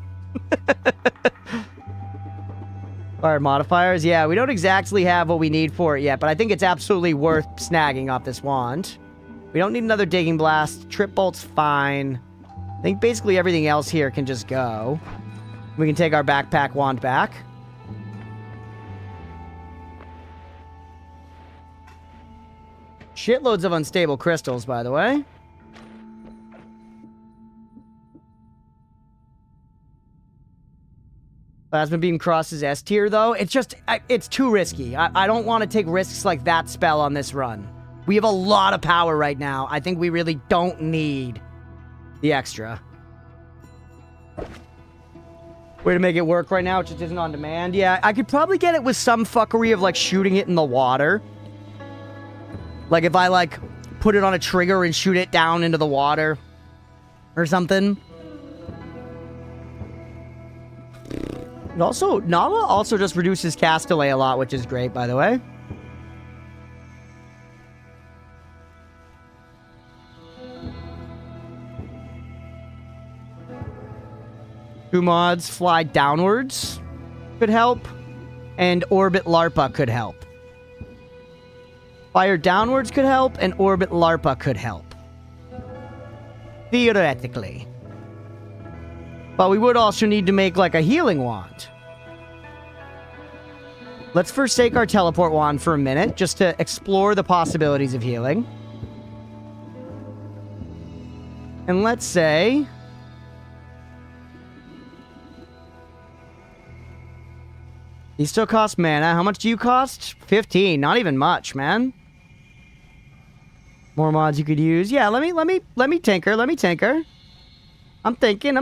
Fire modifiers. Yeah, we don't exactly have what we need for it yet, but I think it's absolutely worth snagging off this wand. We don't need another digging blast. Trip bolt's fine. I think basically everything else here can just go. We can take our backpack wand back. Shitloads of unstable crystals, by the way. Plasma Beam crosses S tier, though. It's just, it's too risky. I don't want to take risks like that spell on this run. We have a lot of power right now. I think we really don't need the extra. Way to make it work right now, it just isn't on demand. Yeah, I could probably get it with some fuckery of, like, shooting it in the water. Like, if I, like, put it on a trigger and shoot it down into the water. Or something. And also, Nala also just reduces cast delay a lot, which is great, by the way. Two mods, fly downwards could help, and orbit larpa could help. Fire downwards could help, and orbit larpa could help. Theoretically. But we would also need to make, like, a healing wand. Let's forsake our teleport wand for a minute, just to explore the possibilities of healing. And let's say... these still cost mana. How much do you cost? 15. Not even much, man. More mods you could use. Yeah, let me tinker. Let me tinker. I'm thinking.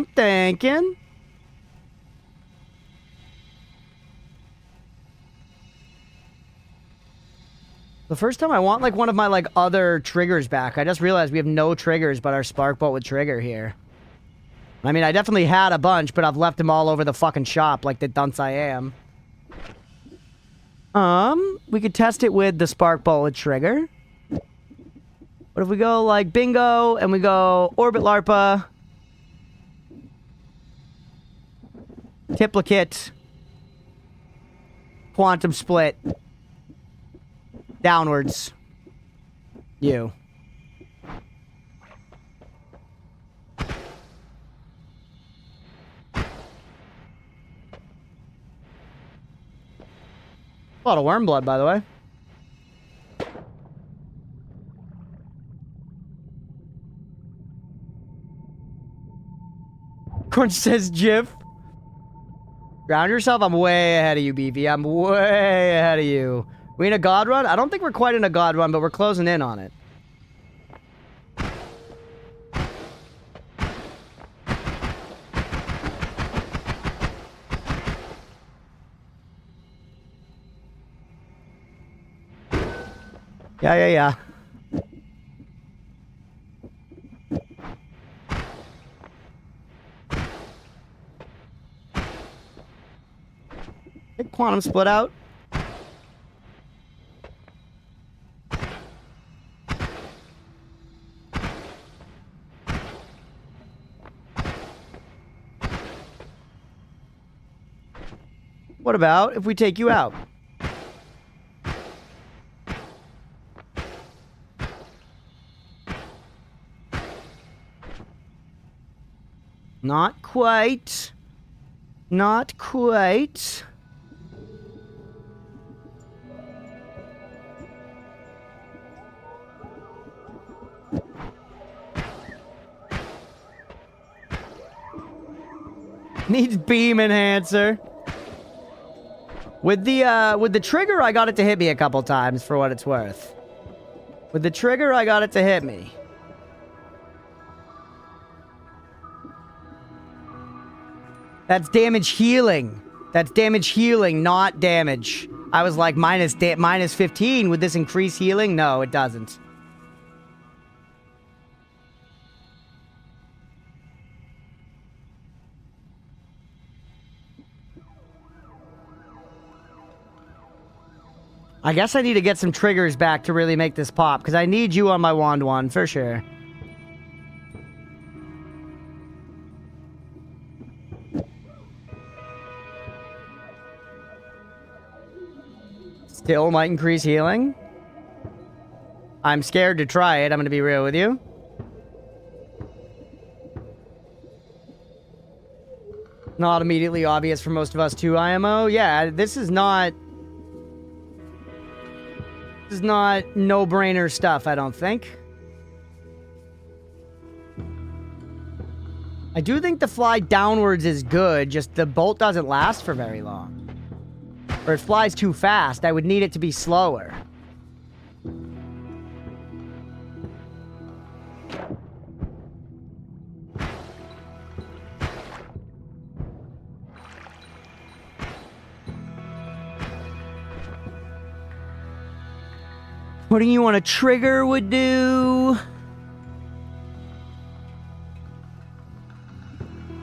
The first time I want, like, one of my, like, other triggers back. I just realized we have no triggers but our spark bolt with trigger here. I mean, I definitely had a bunch, but I've left them all over the fucking shop like the dunce I am. We could test it with the spark bolt with trigger. What if we go, like, bingo, and we go orbit larpa... Tiplicate. Quantum split. Downwards. You. A lot of worm blood, by the way. Crunch says GIF. Ground yourself. I'm way ahead of you, Beefy. I'm way ahead of you. We in a god run? I don't think we're quite in a god run, but we're closing in on it. Yeah. Get quantum split out. What about if we take you out? Not quite. Not quite. Needs beam enhancer. With the trigger, I got it to hit me a couple times for what it's worth. With the trigger, I got it to hit me. That's damage healing. That's damage healing, not damage. I was like minus 15. Would this increase healing? No, it doesn't. I guess I need to get some triggers back to really make this pop, because I need you on my wand one, for sure. Still might increase healing. I'm scared to try it, I'm going to be real with you. Not immediately obvious for most of us too, IMO. Yeah, this is not no-brainer stuff, I don't think. I do think the fly downwards is good, just the bolt doesn't last for very long. Or it flies too fast. I would need it to be slower. Putting you on a trigger would do...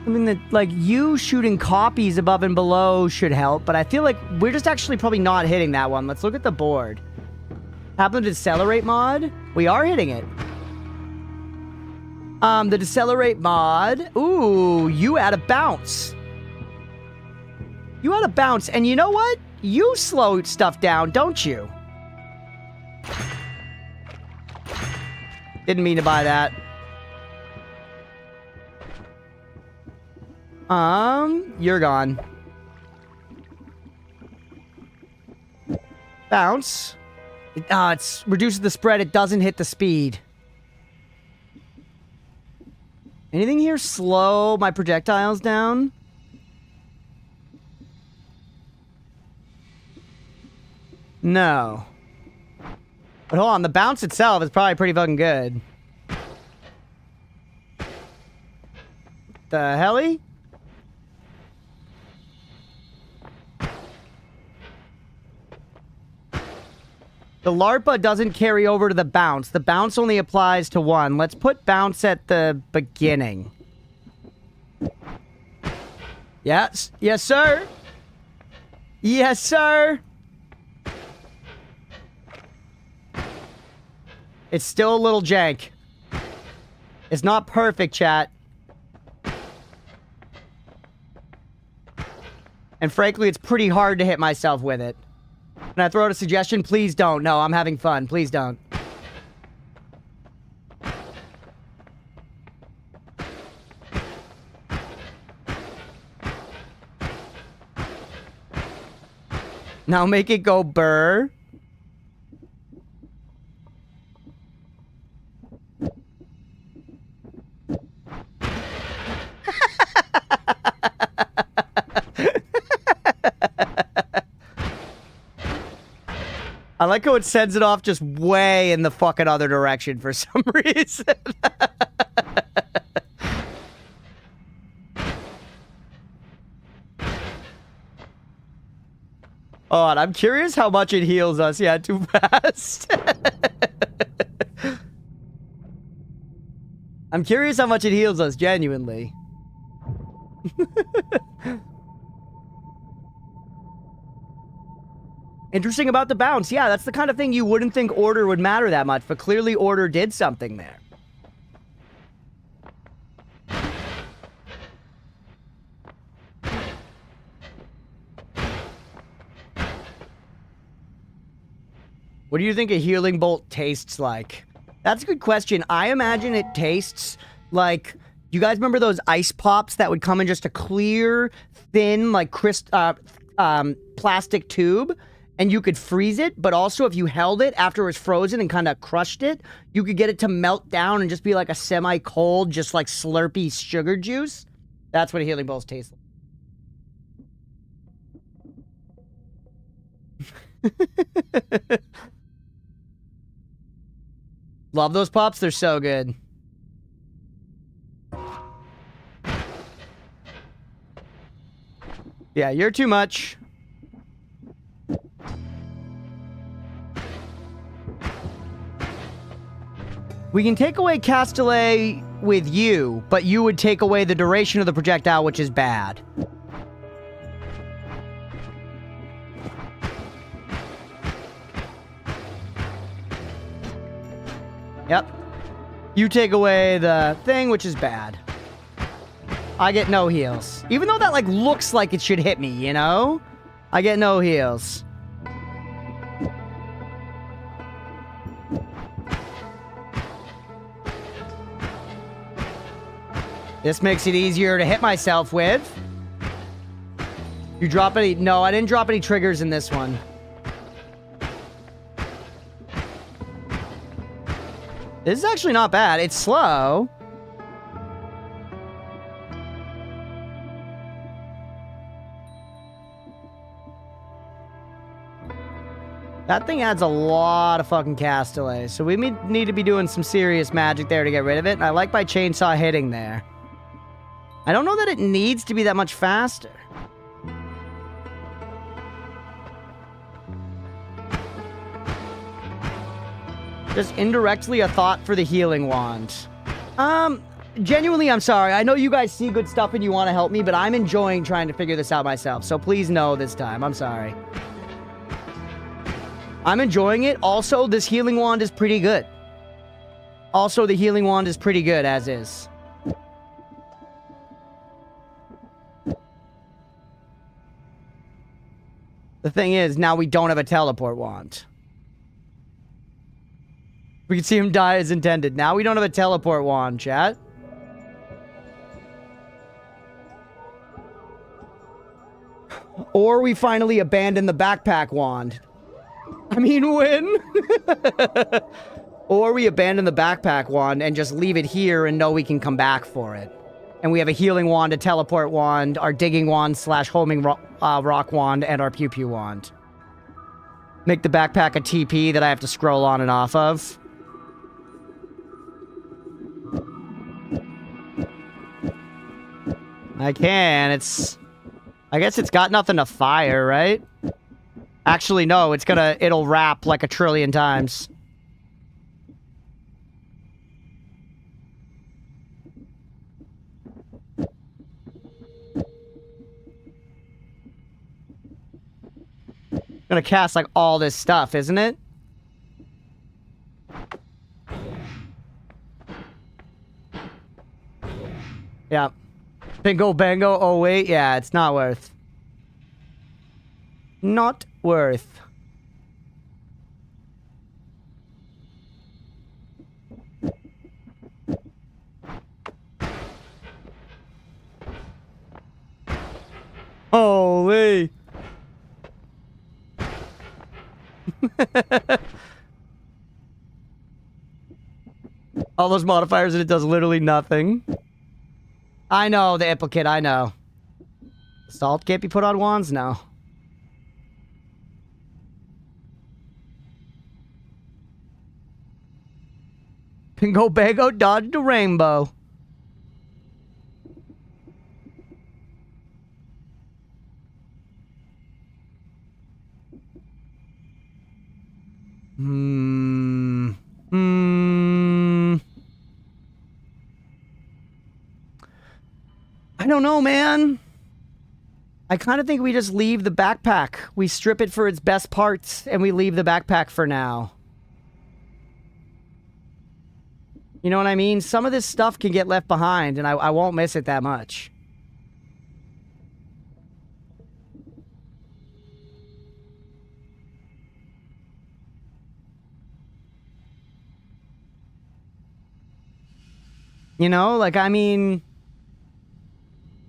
I mean, like, you shooting copies above and below should help, but I feel like we're just actually probably not hitting that one. Let's look at the board. Happen to decelerate mod? We are hitting it. The decelerate mod... Ooh, you add a bounce. You add a bounce, and you know what? You slow stuff down, don't you? Didn't mean to buy that. You're gone. Bounce. It reduces the spread. It doesn't hit the speed. Anything here slow my projectiles down? No. But hold on, the bounce itself is probably pretty fucking good. The heli? The LARPA doesn't carry over to the bounce. The bounce only applies to one. Let's put bounce at the beginning. Yes. Yes, sir. Yes, sir. It's still a little jank. It's not perfect, chat. And frankly, it's pretty hard to hit myself with it. Can I throw out a suggestion? Please don't. No, I'm having fun. Please don't. Now make it go burr. I like how it sends it off just way in the fucking other direction for some reason. Oh, I'm curious how much it heals us. Yeah, too fast. I'm curious how much it heals us, genuinely. Interesting about the bounce. Yeah, that's the kind of thing you wouldn't think order would matter that much, but clearly order did something there. What do you think a healing bolt tastes like? That's a good question. I imagine it tastes like... You guys remember those ice pops that would come in just a clear, thin, like, plastic tube? And you could freeze it, but also if you held it after it was frozen and kind of crushed it, you could get it to melt down and just be like a semi-cold, just like slurpy sugar juice. That's what a healing bolts taste like. Love those pops. They're so good. Yeah, you're too much. We can take away Castellet with you, but you would take away the duration of the projectile, which is bad. Yep. You take away the thing, which is bad. I get no heals. Even though that, like, looks like it should hit me, you know? I get no heals. This makes it easier to hit myself with. You drop any... No, I didn't drop any triggers in this one. This is actually not bad. It's slow. That thing adds a lot of fucking Castellet, so we need to be doing some serious magic there to get rid of it, and I like my chainsaw hitting there. I don't know that it needs to be that much faster. Just indirectly a thought for the healing wand. Genuinely, I'm sorry. I know you guys see good stuff and you want to help me, but I'm enjoying trying to figure this out myself, so please no this time. I'm sorry. I'm enjoying it. Also, this healing wand is pretty good. Also, the healing wand is pretty good, as is. The thing is, now we don't have a teleport wand. We can see him die as intended. Now we don't have a teleport wand, chat. Or we finally abandon the backpack wand. I mean, win. Or we abandon the backpack wand and just leave it here and know we can come back for it. And we have a healing wand, a teleport wand, our digging wand / homing rock wand, and our pew pew wand. Make the backpack a TP that I have to scroll on and off of. I can. I guess it's got nothing to fire, right? Actually, no. It'll wrap like a trillion times. Gonna cast like all this stuff, isn't it? Yeah. Bingo bango. Oh wait, yeah, it's not worth. Not worth. Holy. All those modifiers and it does literally nothing. I know, the implicate, I know. Salt can't be put on wands? No. Bingo Bago dodged a rainbow. I don't know, man. I kind of think we just leave the backpack. We strip it for its best parts, and we leave the backpack for now. You know what I mean? Some of this stuff can get left behind, and I won't miss it that much. You know, like, I mean...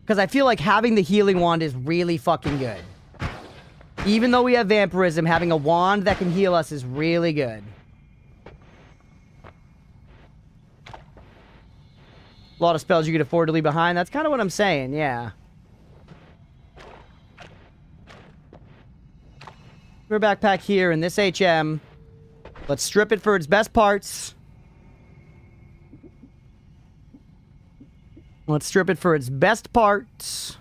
Because I feel like having the healing wand is really fucking good. Even though we have vampirism, having a wand that can heal us is really good. A lot of spells you could afford to leave behind. That's kind of what I'm saying, yeah. We're backpack here in this HM. Let's strip it for its best parts. Let's strip it for its best parts.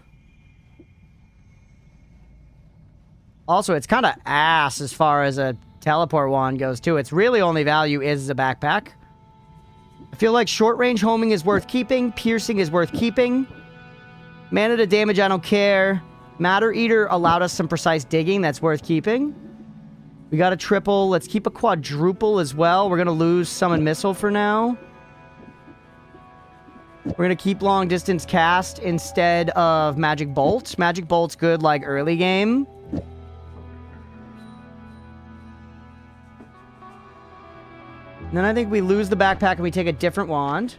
Also, it's kind of ass as far as a teleport wand goes, too. Its really only value is a backpack. I feel like short-range homing is worth keeping. Piercing is worth keeping. Mana to damage, I don't care. Matter Eater allowed us some precise digging. That's worth keeping. We got a triple. Let's keep a quadruple as well. We're going to lose Summon Missile for now. We're going to keep long distance cast instead of Magic Bolt. Magic Bolt's good like early game. And then I think we lose the backpack and we take a different wand.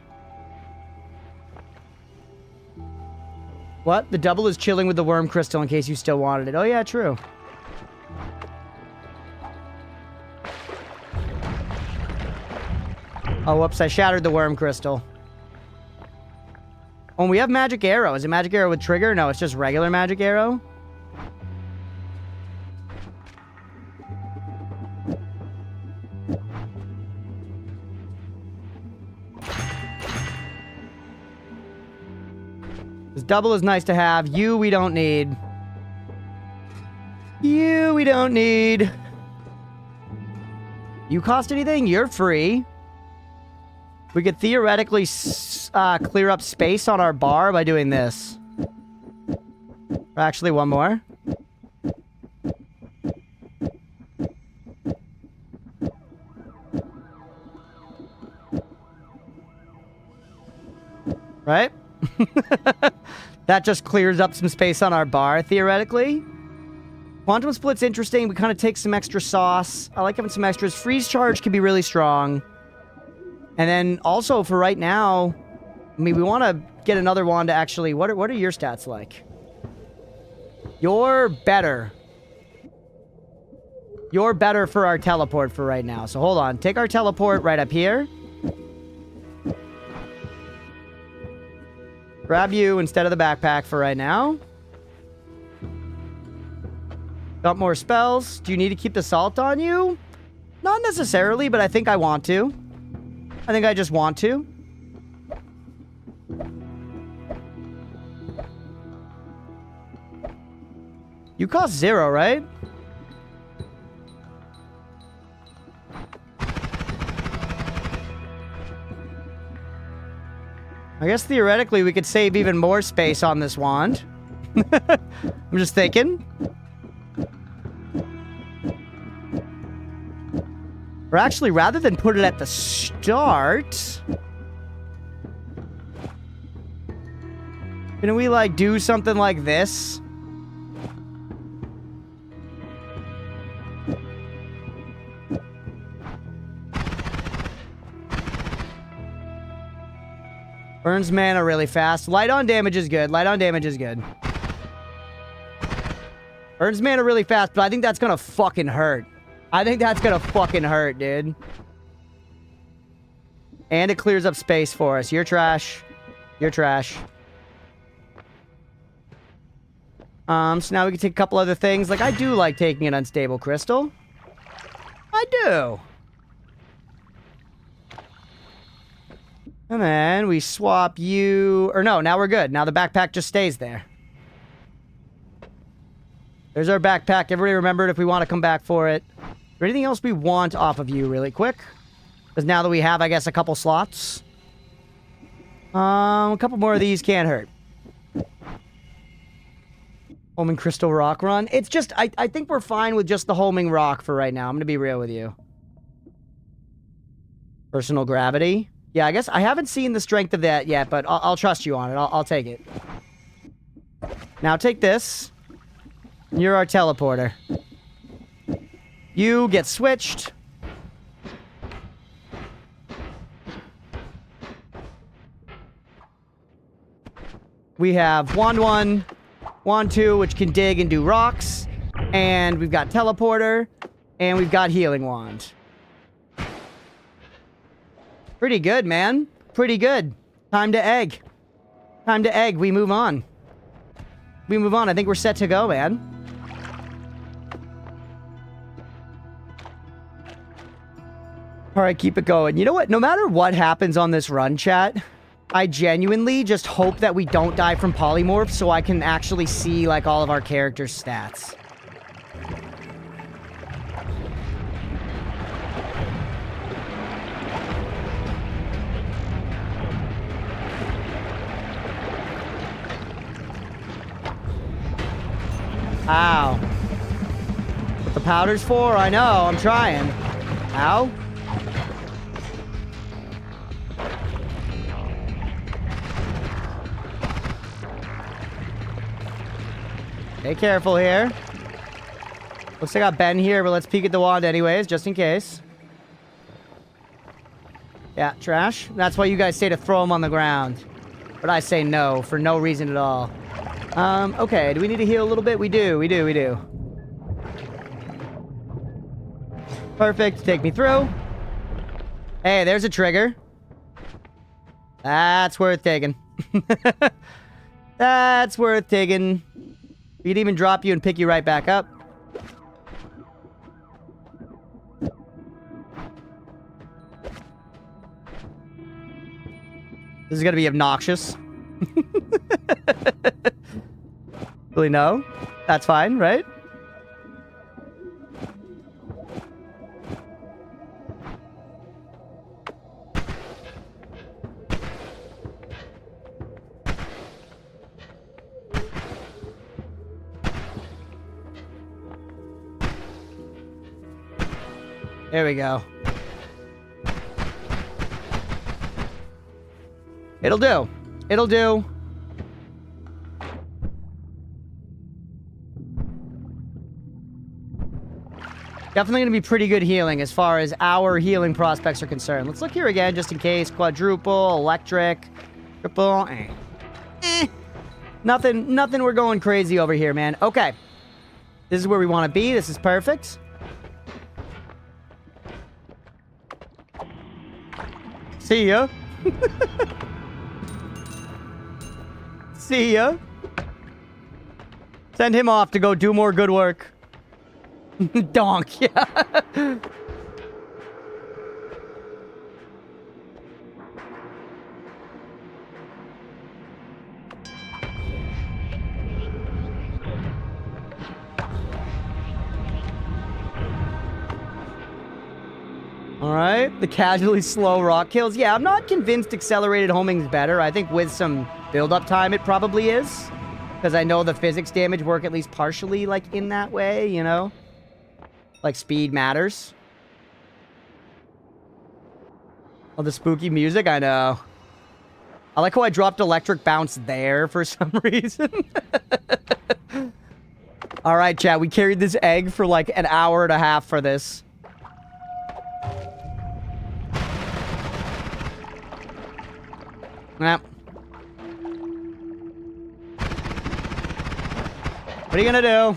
What? The double is chilling with the worm crystal in case you still wanted it. Oh yeah, true. Oh, whoops, I shattered the worm crystal. Oh, we have magic arrow. Is it magic arrow with trigger? No, it's just regular magic arrow. This double is nice to have. You, we don't need. You, we don't need. You cost anything? You're free. We could theoretically clear up space on our bar by doing this. Or actually, one more. Right? That just clears up some space on our bar, theoretically. Quantum Split's interesting. We kind of take some extra sauce. I like having some extras. Freeze Charge can be really strong. And then also for right now, I mean, we want to get another wand to actually... What are your stats like? You're better. You're better for our teleport for right now. So hold on. Take our teleport right up here. Grab you instead of the backpack for right now. Got more spells. Do you need to keep the salt on you? Not necessarily, but I think I want to. I think I just want to. You cost 0, right? I guess theoretically we could save even more space on this wand. I'm just thinking. Or actually, rather than put it at the start... Can we, like, do something like this? Burns mana really fast. Light on damage is good. Light on damage is good. Burns mana really fast, but I think that's gonna fucking hurt. I think that's gonna fucking hurt, dude. And it clears up space for us. You're trash. You're trash. So now we can take a couple other things. Like, I do like taking an unstable crystal. I do. And then we swap you... Or no, now we're good. Now the backpack just stays there. There's our backpack. Everybody remember it if we want to come back for it. there anything else we want off of you really quick? Because now that we have, I guess, a couple slots. A couple more of these can't hurt. Homing Crystal Rock run. It's just, I think we're fine with just the homing rock for right now. I'm going to be real with you. Personal gravity. Yeah, I guess I haven't seen the strength of that yet, but I'll trust you on it. I'll take it. Now take this. You're our teleporter. You get switched. We have Wand 1, Wand 2, which can dig and do rocks. And we've got Teleporter. And we've got Healing Wand. Pretty good, man. Pretty good. Time to egg. Time to egg. We move on. We move on. I think we're set to go, man. Alright, keep it going. You know what? No matter what happens on this run, chat, I genuinely just hope that we don't die from polymorph so I can actually see, like, all of our characters' stats. Ow. What the powder's for? I know, I'm trying. Ow. Stay careful here. Looks like I got Ben here, but let's peek at the wand anyways, just in case. Yeah, trash. That's why you guys say to throw him on the ground. But I say no, for no reason at all. Okay, do we need to heal a little bit? We do. Perfect, take me through. Hey, there's a trigger. That's worth taking. That's worth taking. We'd even drop you and pick you right back up. This is gonna be obnoxious. Really, no? That's fine, right? There we go. It'll do. It'll do. Definitely going to be pretty good healing as far as our healing prospects are concerned. Let's look here again just in case. Quadruple, electric, triple. Nothing we're going crazy over here, man. Okay. This is where we want to be. This is perfect. See ya. See ya. Send him off to go do more good work. Donk, yeah. Alright, the casually slow rock kills. Yeah, I'm not convinced accelerated homing's better. I think with some build-up time it probably is. Because I know the physics damage work at least partially, like, in that way, you know? Like, speed matters. Oh, the spooky music? I know. I like how I dropped electric bounce there for some reason. Alright, chat, we carried this egg for, like, an hour and a half for this. Yep. What are you gonna do?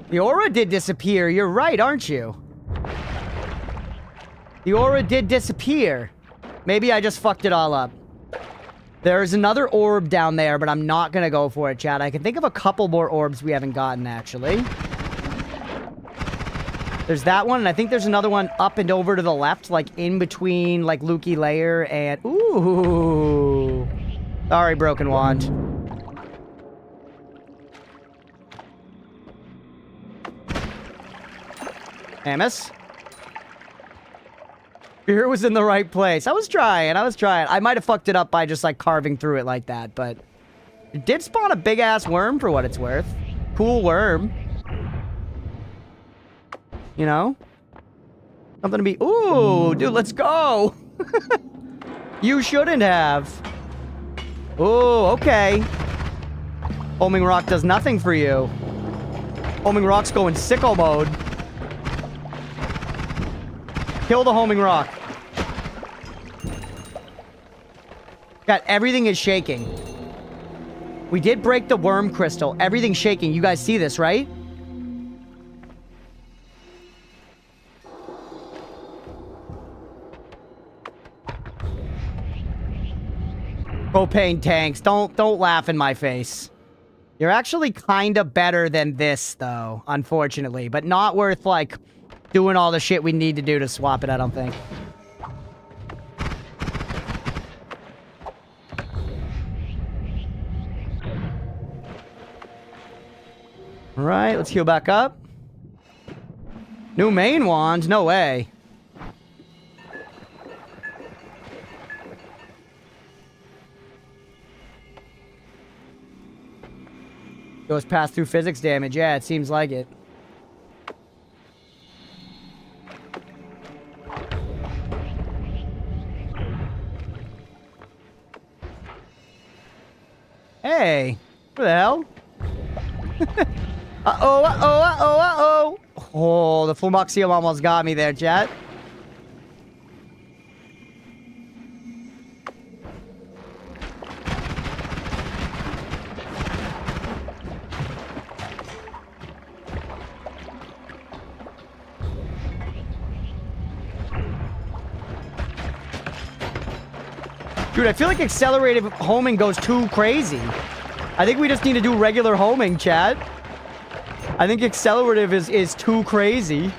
The aura did disappear. You're right, aren't you? The aura did disappear. Maybe I just fucked it all up. There's another orb down there, but I'm not gonna go for it, chat. I can think of a couple more orbs we haven't gotten, actually. There's that one, and I think there's another one up and over to the left, like in between, like, Lukey Layer and... Ooh! Sorry, Broken Wand. Amos? Fear was in the right place. I was trying. I might have fucked it up by just, like, carving through it like that, but... It did spawn a big-ass worm, for what it's worth. Cool worm. You know? Something to be... Ooh, dude, let's go! You shouldn't have. Ooh, okay. Homing Rock does nothing for you. Homing Rock's going sicko mode. Kill the Homing Rock. God, everything is shaking. We did break the worm crystal. Everything's shaking. You guys see this, right? Propane tanks. Don't laugh in my face. You're actually kind of better than this, though, unfortunately. But not worth, like, doing all the shit we need to do to swap it, I don't think. Alright, let's heal back up. New main wand? No way. Goes past through physics damage. Yeah, it seems like it. Hey, what the hell? Uh-oh, uh-oh, uh-oh, uh-oh. Oh, the Flumoxium almost got me there, chat. Dude, I feel like accelerated homing goes too crazy. I think we just need to do regular homing, chat. I think accelerative is too crazy.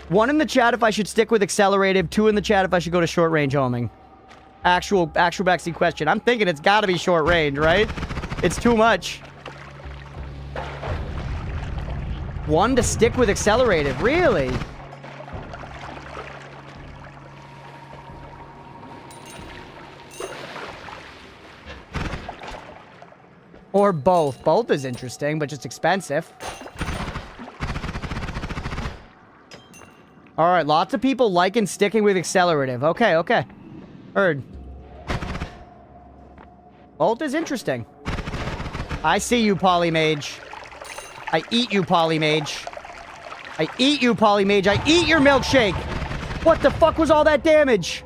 1 in the chat if I should stick with accelerative. 2 in the chat if I should go to short range homing. Actual backseat question. I'm thinking it's gotta be short range, right? It's too much. 1 to stick with accelerative, really? Or both. Both is interesting, but just expensive. Alright, lots of people liking sticking with accelerative. Okay, okay. Heard. Both is interesting. I see you, Polymage. I eat you, Polymage. I eat you, Polymage. I eat your milkshake! What the fuck was all that damage?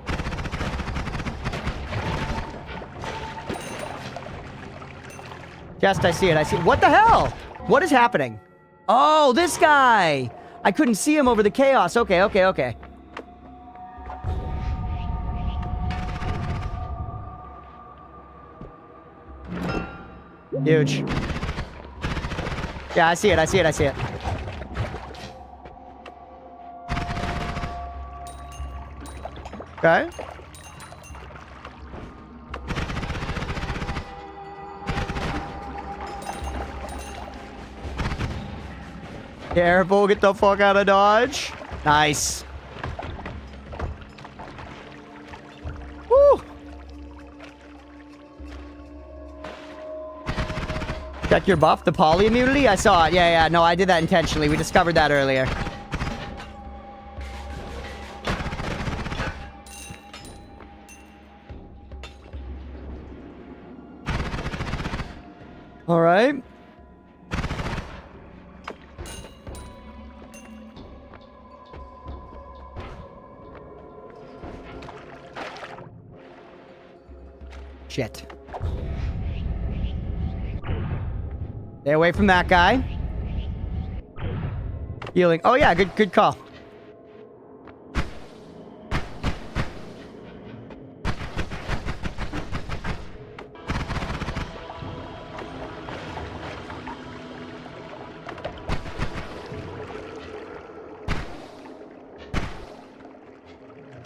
Just, I see it. I see it. What the hell? What is happening? Oh, this guy! I couldn't see him over the chaos. Okay, okay, okay. Huge. Yeah, I see it. I see it. I see it. Okay. Careful, get the fuck out of dodge. Nice. Woo! Check your buff, the poly immunity? I saw it. Yeah, yeah, no, I did that intentionally. We discovered that earlier. All right. Shit. Stay away from that guy. Healing. Oh yeah, good call.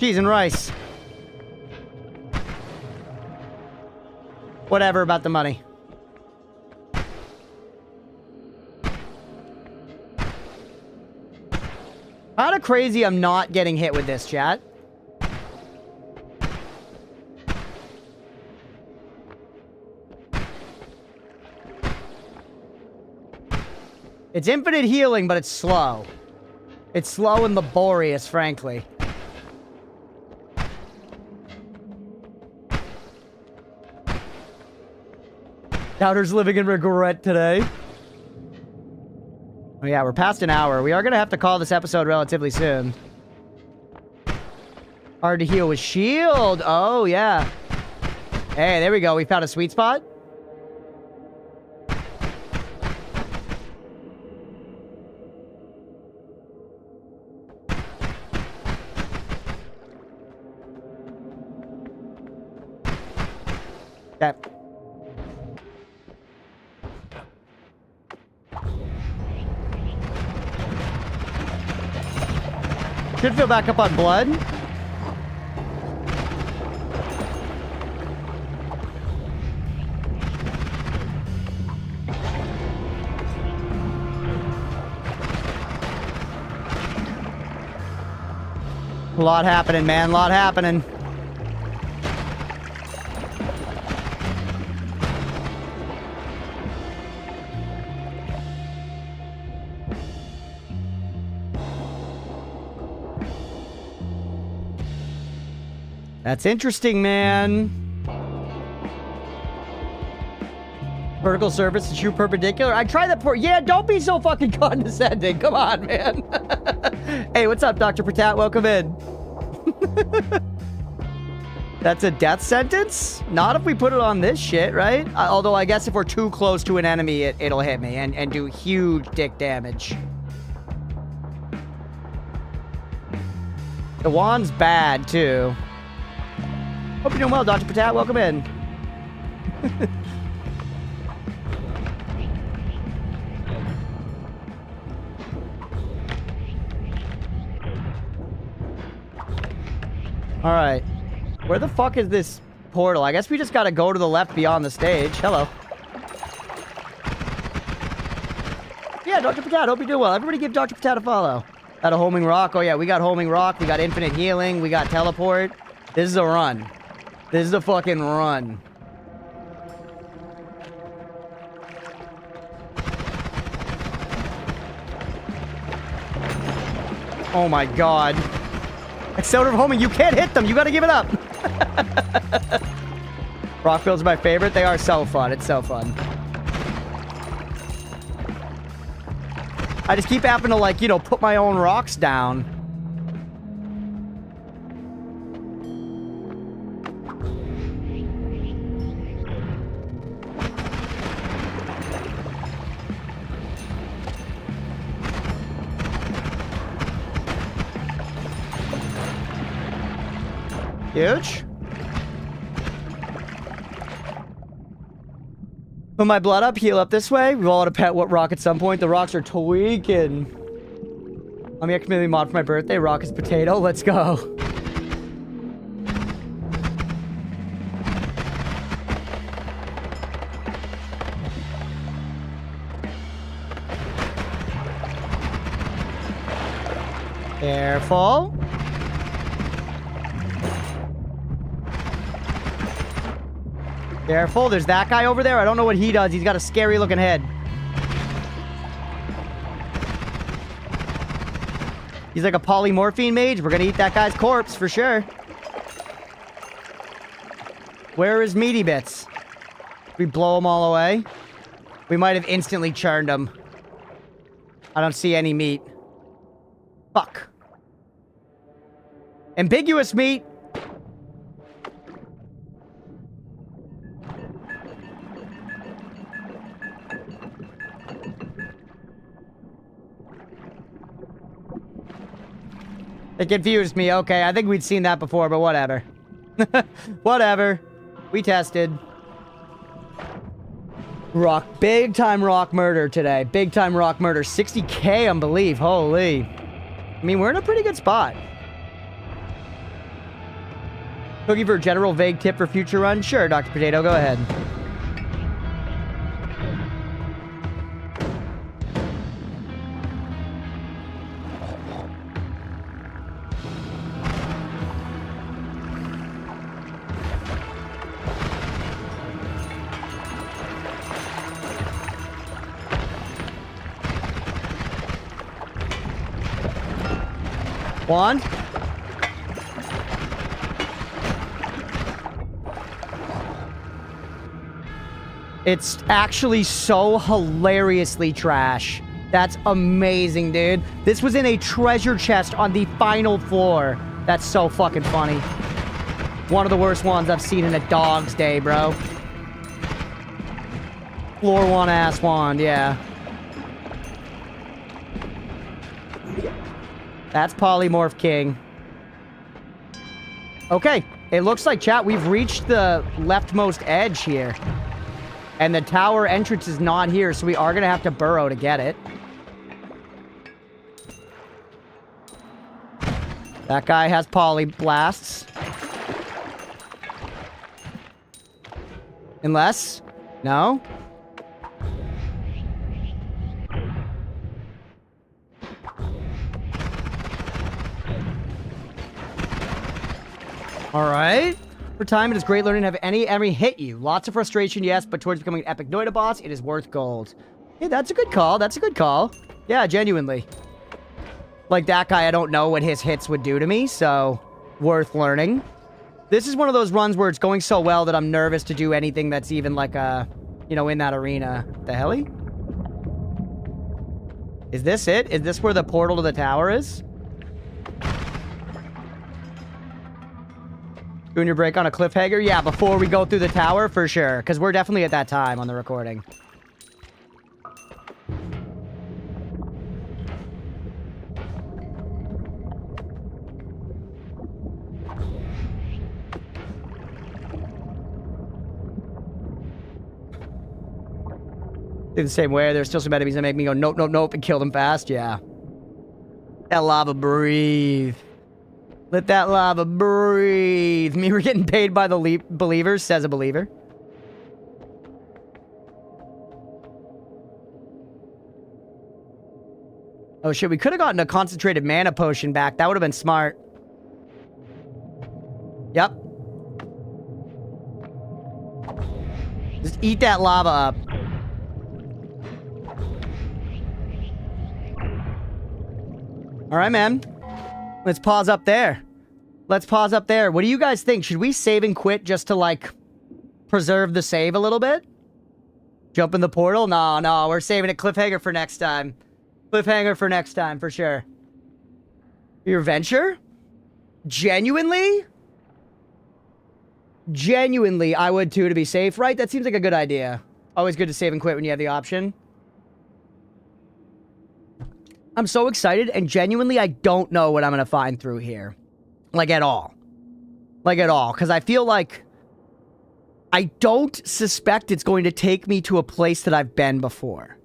cheese and rice. Whatever about the money. Kinda crazy I'm not getting hit with this, chat. It's infinite healing, but it's slow. It's slow and laborious, frankly. Doubter's living in regret today. Oh yeah, we're past an hour. We are gonna have to call this episode relatively soon. Hard to heal with shield. Oh yeah. Hey, there we go. We found a sweet spot. Okay. Should fill back up on blood. A lot happening, man. A lot happening. That's interesting, man. Vertical surface to true perpendicular. I tried that before. Yeah, don't be so fucking condescending. Come on, man. Hey, what's up, Dr. Pratat? Welcome in. That's a death sentence? Not if we put it on this shit, right? Although I guess if we're too close to an enemy, it'll hit me and do huge dick damage. The wand's bad, too. Hope you're doing well, Dr. Patat. Welcome in. Alright. Where the fuck is this portal? I guess we just gotta go to the left beyond the stage. Hello. Yeah, Dr. Patat. Hope you're doing well. Everybody give Dr. Patat a follow. Got a homing rock. Oh, yeah. We got homing rock. We got infinite healing. We got teleport. This is a run. This is a fucking run. Oh my god. Accelerative homing, you can't hit them. You gotta give it up. Rock builds are my favorite. They are so fun. It's so fun. I just keep having to, like, you know, put my own rocks down. Huge. Put my blood up, heal up this way. We've all had a pet what rock at some point. The rocks are tweaking. I'm the community mod for my birthday. Rock is potato. Let's go. Careful. Careful, there's that guy over there. I don't know what he does. He's got a scary looking head. He's like a polymorphine mage. We're gonna eat that guy's corpse for sure. Where is meaty bits? We blow them all away. We might have instantly churned them. I don't see any meat. Fuck. Ambiguous meat. It confused me. Okay, I think we'd seen that before, but whatever. Whatever. We tested. Rock. Big time rock murder today. Big time rock murder. 60K, I believe. Holy. I mean, we're in a pretty good spot. Looking for a general vague tip for future run? Sure, Dr. Potato, go ahead. Wand? It's actually so hilariously trash. That's amazing, dude. This was in a treasure chest on the final floor. That's so fucking funny. One of the worst ones I've seen in a dog's day, bro. Floor one ass wand, yeah. That's Polymorph King. Okay, it looks like, chat, we've reached the leftmost edge here. And the tower entrance is not here, so we are going to have to burrow to get it. That guy has poly blasts. Unless? No? Alright. For time, it is great learning to have any enemy hit you. Lots of frustration, yes, but towards becoming an epic Noita boss, it is worth gold. Hey, that's a good call. That's a good call. Yeah, genuinely. Like, that guy, I don't know what his hits would do to me, so worth learning. This is one of those runs where it's going so well that I'm nervous to do anything that's even like you know, in that arena. The helly? Is this it? Is this where the portal to the tower is? Doing your break on a cliffhanger? Yeah, before we go through the tower, for sure. Because we're definitely at that time on the recording. The same way, there's still some enemies that make me go nope, nope, nope, and kill them fast. Yeah. Let lava breathe. Let that lava breathe. Me, we're getting paid by the believers, says a believer. Oh shit, we could have gotten a concentrated mana potion back. That would have been smart. Yep. Just eat that lava up. All right, man. Let's pause up there. Let's pause up there. What do you guys think? Should we save and quit just to, like, preserve the save a little bit? Jump in the portal? No, no. We're saving a cliffhanger for next time. Cliffhanger for next time, for sure. Your venture? Genuinely? Genuinely, I would too, to be safe, right? That seems like a good idea. Always good to save and quit when you have the option. I'm so excited, and genuinely, I don't know what I'm going to find through here. Like, at all. Like, at all. Because I feel like I don't suspect it's going to take me to a place that I've been before.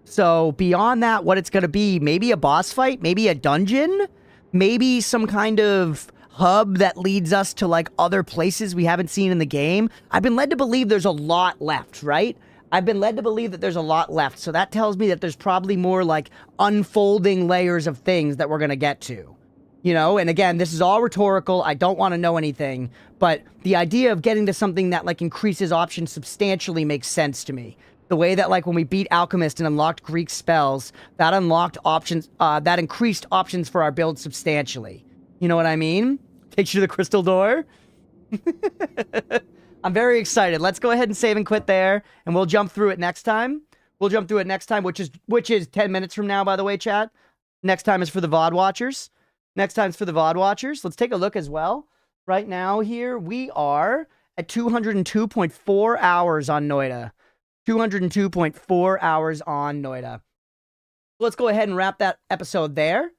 So, beyond that, what it's going to be, maybe a boss fight, maybe a dungeon, maybe some kind of hub that leads us to, like, other places we haven't seen in the game. I've been led to believe there's a lot left, right? I've been led to believe that there's a lot left, so that tells me that there's probably more, like, unfolding layers of things that we're gonna get to. You know, and again, this is all rhetorical, I don't want to know anything, but the idea of getting to something that, like, increases options substantially makes sense to me. The way that, like, when we beat Alchemist and unlocked Greek spells, that unlocked options, that increased options for our build substantially. You know what I mean? Takes you to the crystal door. I'm very excited. Let's go ahead and save and quit there, and we'll jump through it next time. We'll jump through it next time, which is 10 minutes from now, by the way, chat. Next time is for the VOD watchers. Next time's for the VOD watchers. Let's take a look as well. Right now here, we are at 202.4 hours on Noita. 202.4 hours on Noita. Let's go ahead and wrap that episode there.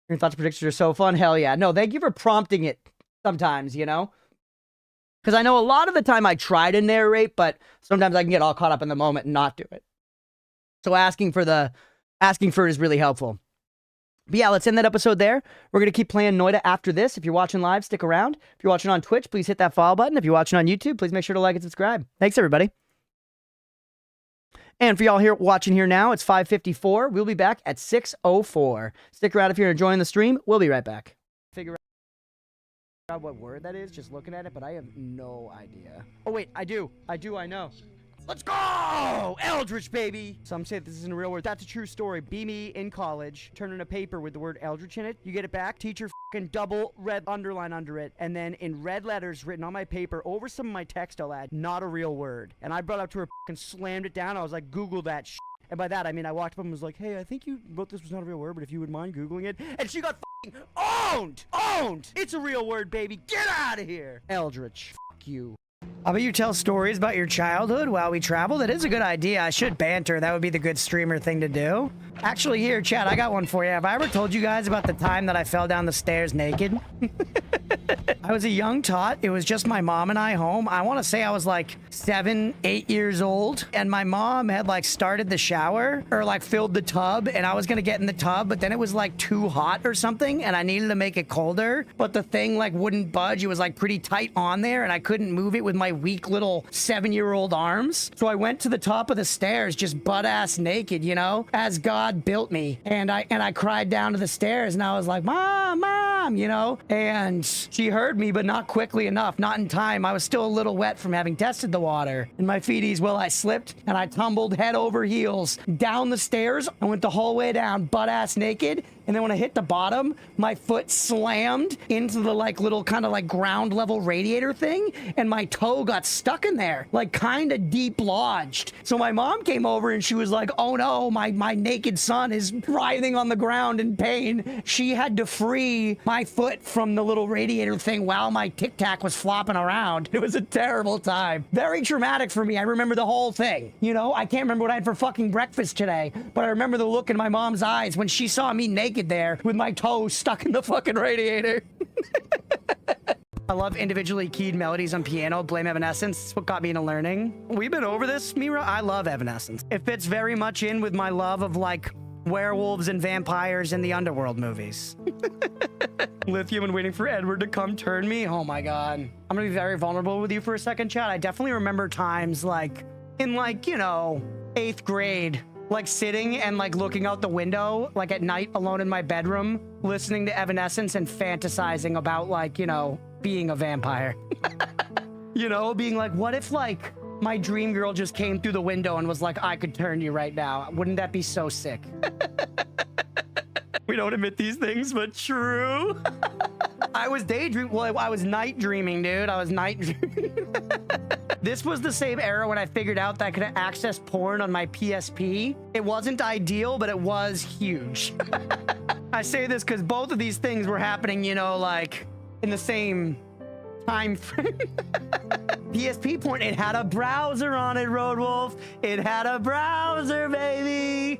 Your thoughts and predictions are so fun. Hell yeah. No, thank you for prompting it sometimes, you know? Because I know a lot of the time I try to narrate, but sometimes I can get all caught up in the moment and not do it. So asking for it is really helpful. But yeah, let's end that episode there. We're going to keep playing Noita after this. If you're watching live, stick around. If you're watching on Twitch, please hit that follow button. If you're watching on YouTube, please make sure to like and subscribe. Thanks, everybody. And for y'all here watching here now, it's 5:54. We'll be back at 6:04. Stick around if you're enjoying the stream. We'll be right back. Figure out what word that is just looking at it, but I have no idea. Oh, wait, I know. Let's go! Eldritch, baby! Some say this isn't a real word. That's a true story. Be me in college, turn in a paper with the word Eldritch in it. You get it back, teacher fucking double red underline under it, and then in red letters written on my paper over some of my text I'll add, not a real word. And I brought it up to her, fucking slammed it down. I was like, Google that shit. And by that, I mean, I walked up and was like, hey, I think you wrote this was not a real word, but if you would mind Googling it. And she got fucking owned! Owned! It's a real word, baby. Get out of here! Eldritch. Fuck you. How about you tell stories about your childhood while we travel? That is a good idea. I should banter. That would be the good streamer thing to do. Actually, here, chat, I got one for you. Have I ever told you guys about the time that I fell down the stairs naked? I was a young tot. It was just my mom and I home. I want to say I was like 7, 8 years old. And my mom had like started the shower or like filled the tub. And I was going to get in the tub, but then it was like too hot or something. And I needed to make it colder. But the thing like wouldn't budge. It was like pretty tight on there. And I couldn't move it with my weak little 7-year-old arms. So I went to the top of the stairs just butt ass naked, you know, as God built me. And I cried down to the stairs and I was like, Mom, you know, and she heard me, but not quickly enough, not in time. I was still a little wet from having tested the water. And my feeties, well, I slipped and I tumbled head over heels down the stairs. I went the whole way down butt ass naked. And then when I hit the bottom, my foot slammed into the like little kind of like ground level radiator thing. And my toe got stuck in there, like kind of deep lodged. So my mom came over and she was like, oh no, my naked son is writhing on the ground in pain. She had to free my foot from the little radiator thing while my Tic Tac was flopping around. It was a terrible time. Very traumatic for me. I remember the whole thing. You know, I can't remember what I had for fucking breakfast today, but I remember the look in my mom's eyes when she saw me naked there with my toes stuck in the fucking radiator. I love individually keyed melodies on piano. Blame Evanescence. It's what got me into learning. We've been over this, Mira. I love Evanescence. It fits very much in with my love of like werewolves and vampires in the Underworld movies. Lithium and waiting for Edward to come turn me. Oh my God. I'm gonna be very vulnerable with you for a second, chat. I definitely remember times like in like, you know, 8th grade, like sitting and like looking out the window, like at night alone in my bedroom, listening to Evanescence and fantasizing about like, you know, being a vampire. You know, being like, what if like my dream girl just came through the window and was like, I could turn you right now. Wouldn't that be so sick? We don't admit these things, but true. I was daydreaming. Well, I was night dreaming, dude. I was night dreaming. This was the same era when I figured out that I could access porn on my PSP. It wasn't ideal, but it was huge. I say this because both of these things were happening, you know, like in the same time frame. PSP porn, it had a browser on it, Roadwolf. It had a browser, baby.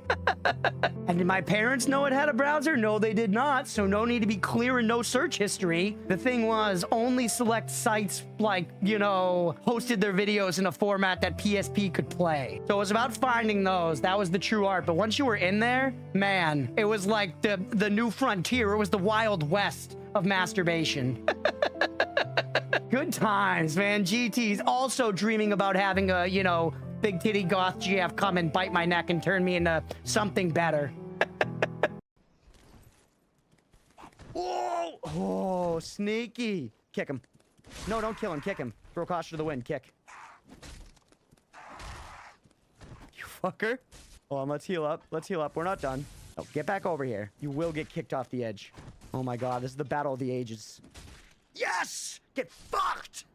And did my parents know it had a browser? No, they did not. So no need to be clear and no search history. The thing was, only select sites like, you know, hosted their videos in a format that PSP could play. So it was about finding those. That was the true art. But once you were in there, man, it was like the new frontier. It was the Wild West of masturbation. Good times, man. GT's also dreaming about having a, you know, big titty goth GF come and bite my neck and turn me into something better. Whoa! Oh, sneaky. Kick him. No, don't kill him. Kick him. Throw caution to the wind. Kick. You fucker. Hold on, let's heal up. Let's heal up. We're not done. Oh, get back over here. You will get kicked off the edge. Oh my God, this is the battle of the ages. Yes! Get fucked!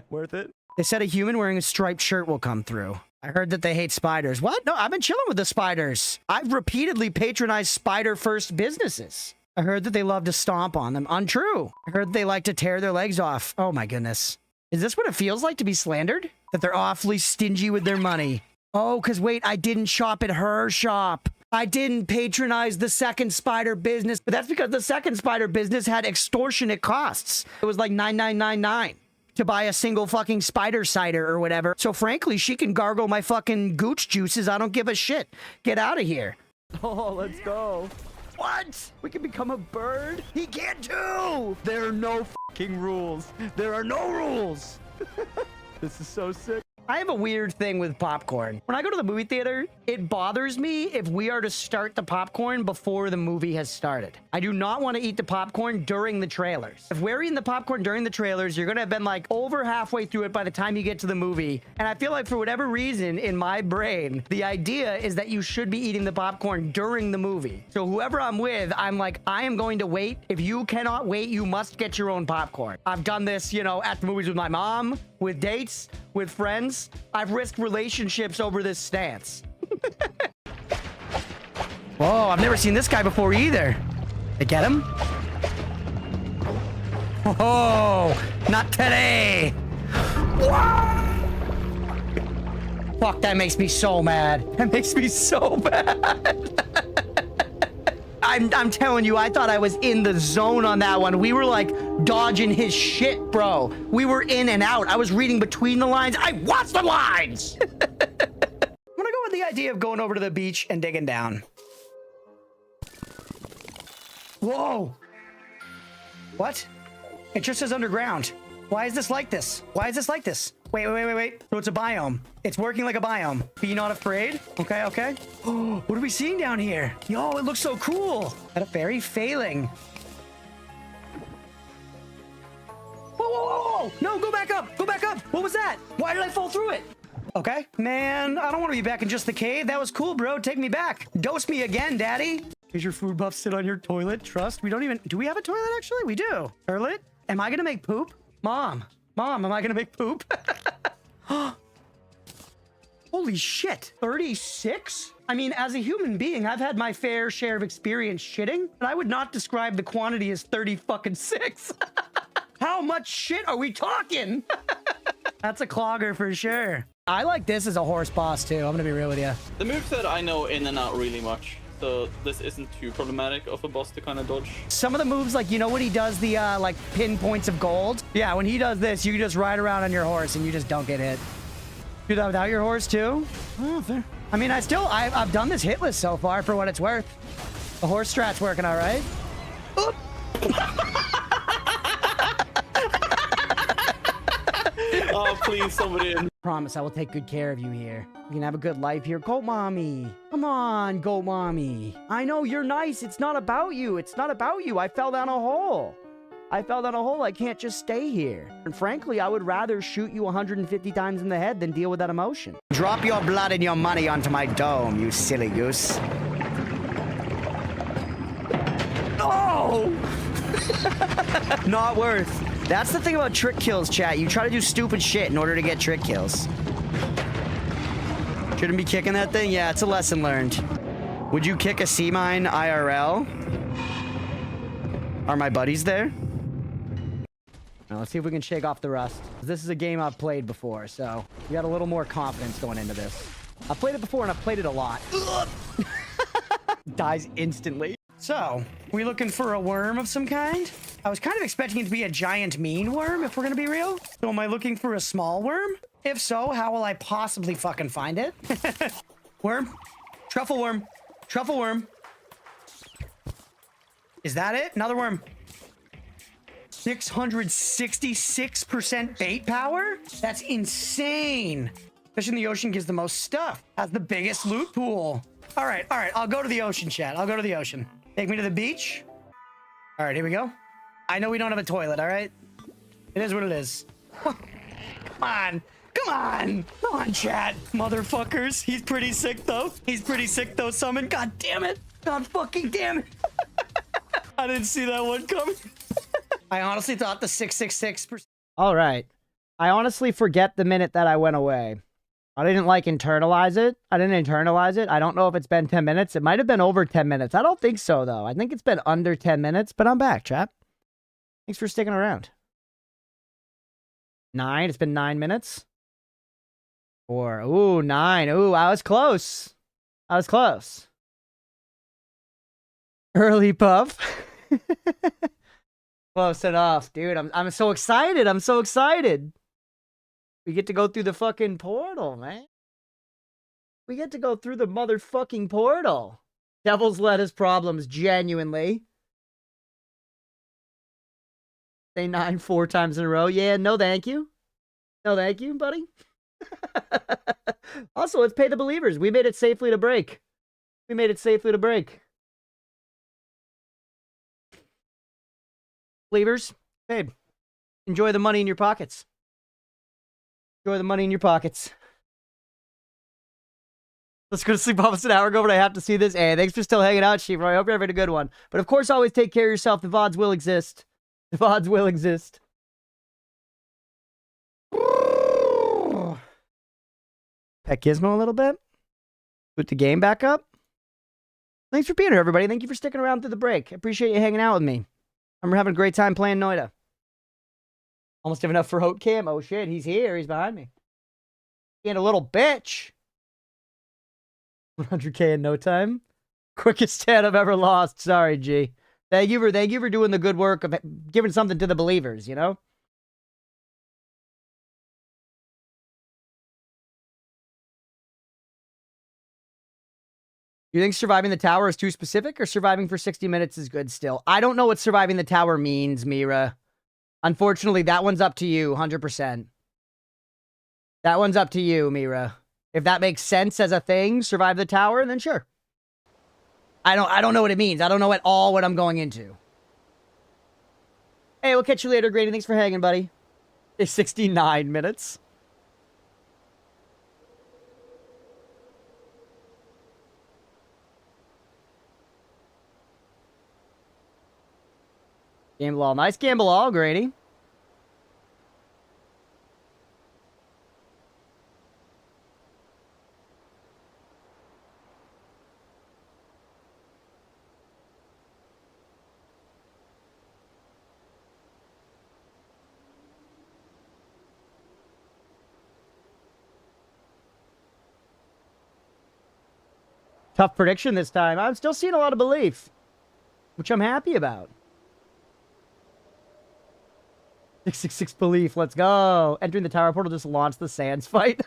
Worth it. They said a human wearing a striped shirt will come through. I heard that they hate spiders. What? No, I've been chilling with the spiders. I've repeatedly patronized spider-first businesses. I heard that they love to stomp on them. Untrue. I heard they like to tear their legs off. Oh my goodness. Is this what it feels like to be slandered? That they're awfully stingy with their money. Oh, because wait, I didn't shop at her shop. I didn't patronize the second spider business, but that's because the second spider business had extortionate costs. It was like $9.999 to buy a single fucking spider cider or whatever. So frankly, she can gargle my fucking gooch juices. I don't give a shit. Get out of here. Oh, let's go. What? We can become a bird? He can't too! There are no fucking rules. There are no rules. This is so sick. I have a weird thing with popcorn. When I go to the movie theater, it bothers me if we are to start the popcorn before the movie has started. I do not want to eat the popcorn during the trailers. If we're eating the popcorn during the trailers, you're going to have been like over halfway through it by the time you get to the movie. And I feel like for whatever reason in my brain, the idea is that you should be eating the popcorn during the movie. So whoever I'm with, I'm like, I am going to wait. If you cannot wait, you must get your own popcorn. I've done this, you know, at the movies with my mom, with dates, with friends. I've risked relationships over this stance. Whoa, I've never seen this guy before either. They get him? Oh, not today. Whoa! Fuck, that makes me so mad. That makes me so bad. I'm telling you, I thought I was in the zone on that one. We were like dodging his shit, bro. We were in and out. I was reading between the lines. I watched the lines. I'm gonna go with the idea of going over to the beach and digging down. Whoa. What? It just says underground. Why is this like this? Why is this like this? Wait. So it's a biome. It's working like a biome. Be not afraid. Okay, okay. Oh, what are we seeing down here? Yo, it looks so cool. At a fairy failing. Whoa. No, go back up. Go back up. What was that? Why did I fall through it? Okay. Man, I don't want to be back in just the cave. That was cool, bro. Take me back. Dose me again, daddy. Does your food buff sit on your toilet? Trust. We don't even... Do we have a toilet, actually? We do. Toilet? Am I going to make poop? Mom, am I gonna make poop? Holy shit, 36? I mean, as a human being, I've had my fair share of experience shitting, but I would not describe the quantity as 30 fucking 6. How much shit are we talking? That's a clogger for sure. I like this as a horse boss too, I'm gonna be real with you. The moveset I know in and out really much. So this isn't too problematic of a boss to kind of dodge. Some of the moves, like, you know when he does the, like, pinpoints of gold? Yeah, when he does this, you can just ride around on your horse and you just don't get hit. Do that without your horse, too? Oh, fair. I mean, I've done this hitless so far, for what it's worth. The horse strat's working all right. Oop. Oh, please, somebody in. Promise I will take good care of you here. You can have a good life here. Goat mommy. Come on, goat mommy. I know you're nice. It's not about you. It's not about you. I fell down a hole. I can't just stay here. And frankly, I would rather shoot you 150 times in the head than deal with that emotion. Drop your blood and your money onto my dome, you silly goose. No! Not worth. That's the thing about trick kills, chat. You try to do stupid shit in order to get trick kills. Shouldn't be kicking that thing? Yeah, it's a lesson learned. Would you kick a sea mine IRL? Are my buddies there? Now, let's see if we can shake off the rust. This is a game I've played before, so we got a little more confidence going into this. I've played it before and I've played it a lot. Dies instantly. So, we looking for a worm of some kind? I was kind of expecting it to be a giant mean worm, if we're gonna be real. So am I looking for a small worm? If so, how will I possibly fucking find it? Worm? Truffle worm. Truffle worm. Is that it? Another worm. 666% bait power? That's insane. Fish in the ocean gives the most stuff. Has the biggest loot pool. All right. I'll go to the ocean, chat. I'll go to the ocean. Take me to the beach. All right, here we go. I know we don't have a toilet, all right? It is what it is. Come on. Come on, chat. Motherfuckers. He's pretty sick, though. Summon. God damn it. God fucking damn it. I didn't see that one coming. I honestly thought the 666%. All right. I honestly forget the minute that I went away. I didn't, like, internalize it. I don't know if it's been 10 minutes. It might have been over 10 minutes. I don't think so, though. I think it's been under 10 minutes, but I'm back, chat. Thanks for sticking around. 9. It's been 9 minutes. 4. Ooh, 9. Ooh, I was close. Early puff. Close enough, dude. I'm so excited. We get to go through the fucking portal, man. We get to go through the motherfucking portal. Devil's lettuce problems, genuinely. Say 9 4 times in a row. Yeah, no thank you. No thank you, buddy. Also, let's pay the believers. We made it safely to break. We made it safely to break. Believers, paid. Enjoy the money in your pockets. Enjoy the money in your pockets. Let's go to sleep almost an hour ago, but I have to see this. Hey, thanks for still hanging out, Chief. I hope you're having a good one. But of course, always take care of yourself. The VODs will exist. The VODs will exist. Pet Gizmo a little bit. Put the game back up. Thanks for being here, everybody. Thank you for sticking around through the break. I appreciate you hanging out with me. I'm having a great time playing Noita. Almost have enough for Hote Cam. Oh shit, he's here. He's behind me. Being a little bitch. 100K in no time. Quickest 10 I've ever lost. Sorry, G. Thank you for doing the good work of giving something to the believers, you know? You think surviving the tower is too specific, or surviving for 60 minutes is good still? I don't know what surviving the tower means, Mira. Unfortunately, that one's up to you, 100%. That one's up to you, Mira. If that makes sense as a thing, survive the tower, then sure. I don't know what it means. I don't know at all what I'm going into. Hey, we'll catch you later, Grady. Thanks for hanging, buddy. It's 69 minutes. Gamble all. Nice gamble all, Grady. Tough prediction this time. I'm still seeing a lot of belief, which I'm happy about. 666 belief. Let's go. Entering the tower portal just launched the Sands fight.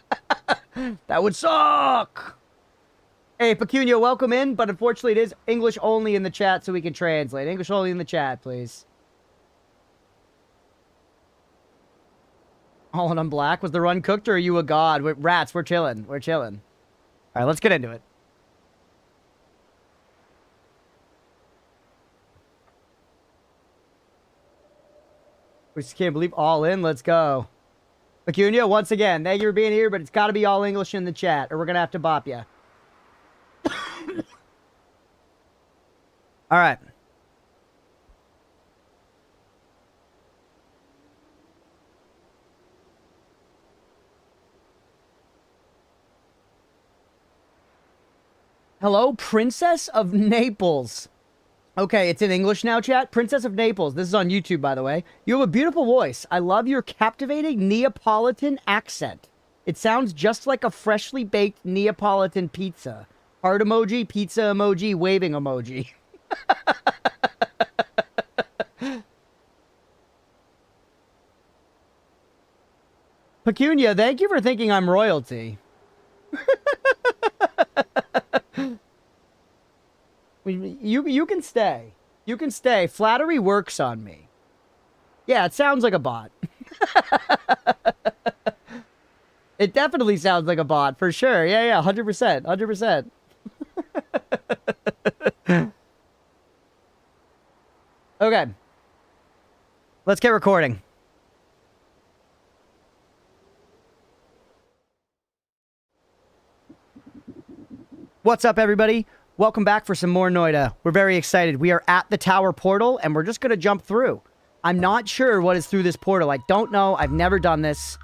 That would suck. Hey, Pecunia, welcome in, but unfortunately it is English only in the chat so we can translate. English only in the chat, please. All in on black. Was the run cooked or are you a god? Rats, we're chilling. We're chilling. All right, let's get into it. We just can't believe all in. Let's go. Pecunia, once again, thank you for being here, but it's got to be all English in the chat, or we're going to have to bop you. All right. Hello, Princess of Naples. Okay, it's in English now, chat. Princess of Naples. This is on YouTube, by the way. You have a beautiful voice. I love your captivating Neapolitan accent. It sounds just like a freshly baked Neapolitan pizza. Heart emoji, pizza emoji, waving emoji. Pecunia, thank you for thinking I'm royalty. You can stay. You can stay. Flattery works on me. Yeah, it sounds like a bot. It definitely sounds like a bot, for sure. Yeah, 100%. 100%. Okay. Let's get recording. What's up, everybody? Welcome back for some more Noita. We're very excited. We are at the tower portal, and we're just going to jump through. I'm not sure what is through this portal. I don't know. I've never done this.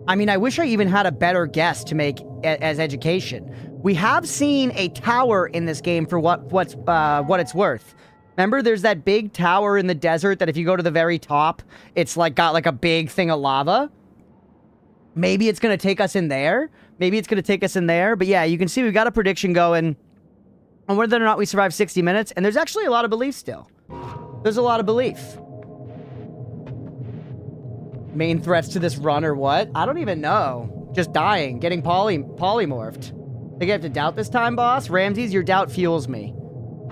I mean, I wish I even had a better guess to make as education. We have seen a tower in this game for what it's worth. Remember, there's that big tower in the desert that if you go to the very top, it's like got like a big thing of lava. Maybe it's going to take us in there. Maybe it's going to take us in there. But yeah, you can see we've got a prediction going on whether or not we survive 60 minutes. And there's actually a lot of belief still. There's a lot of belief. Main threats to this run or what? I don't even know. Just dying. Getting polymorphed. Think I have to doubt this time, boss? Ramses, your doubt fuels me.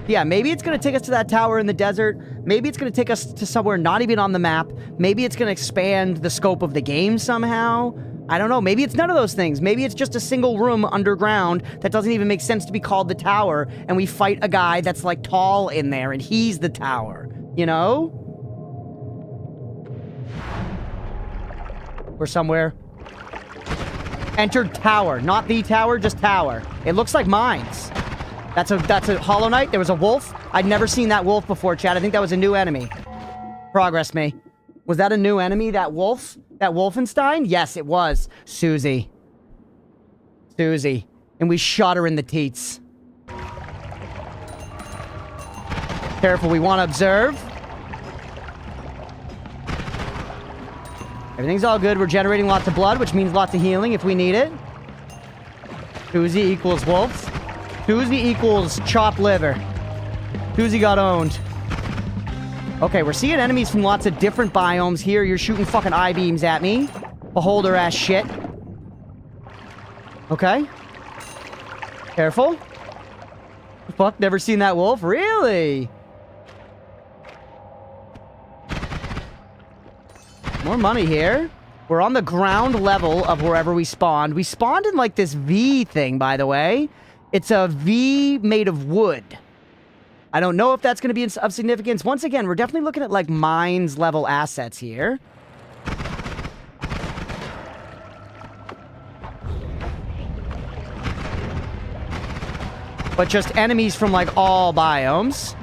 Yeah, maybe it's going to take us to that tower in the desert. Maybe it's going to take us to somewhere not even on the map. Maybe it's going to expand the scope of the game somehow. I don't know. Maybe it's none of those things. Maybe it's just a single room underground that doesn't even make sense to be called the tower, and we fight a guy that's, like, tall in there, and he's the tower. You know? Or somewhere. Entered tower. Not the tower, just tower. It looks like mines. That's a Hollow Knight. There was a wolf. I'd never seen that wolf before, Chad. I think that was a new enemy. Progress me. Was that a new enemy, that wolf? That Wolfenstein? Yes, it was. Susie. Susie. And we shot her in the teats. Careful, we want to observe. Everything's all good. We're generating lots of blood, which means lots of healing if we need it. Susie equals wolf. Susie equals chopped liver. Susie got owned. Okay, we're seeing enemies from lots of different biomes here. You're shooting fucking I-beams at me. Beholder-ass shit. Okay. Careful. Fuck, never seen that wolf? Really? More money here. We're on the ground level of wherever we spawned. We spawned in, like, this V thing, by the way. It's a V made of wood. I don't know if that's going to be of significance. Once again, we're definitely looking at, like, mines level assets here. But just enemies from, like, all biomes.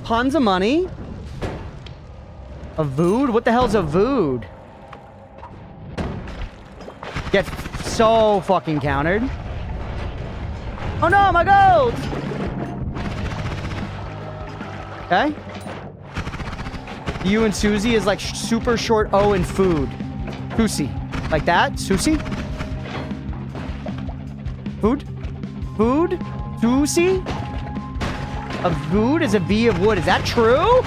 Tons of money. A vood? What the hell's a vood? Get so fucking countered. Oh no, my gold! Okay. You and Susie is like super short O in food. Susie. Like that? Susie? Food? Food? Susie? A vood is a V of wood. Is that true?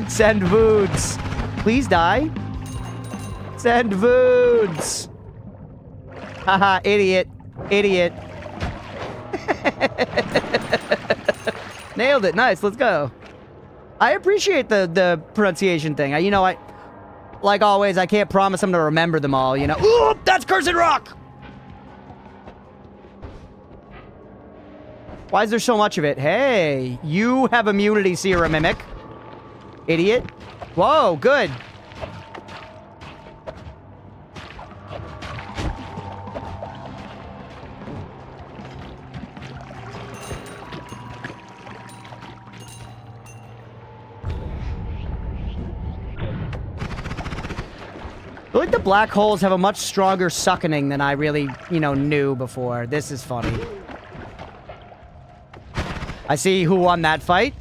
Send voods. Please die. Send voods. Haha, idiot. Idiot. Nailed it. Nice. Let's go. I appreciate the pronunciation thing. You know, like always, I can't promise I'm going to remember them all, you know. Ooh, that's Cursed Rock! Why is there so much of it? Hey, you have immunity, Sierra Mimic. Idiot. Whoa, good. I feel like the black holes have a much stronger suckening than I really, you know, knew before. This is funny. I see who won that fight.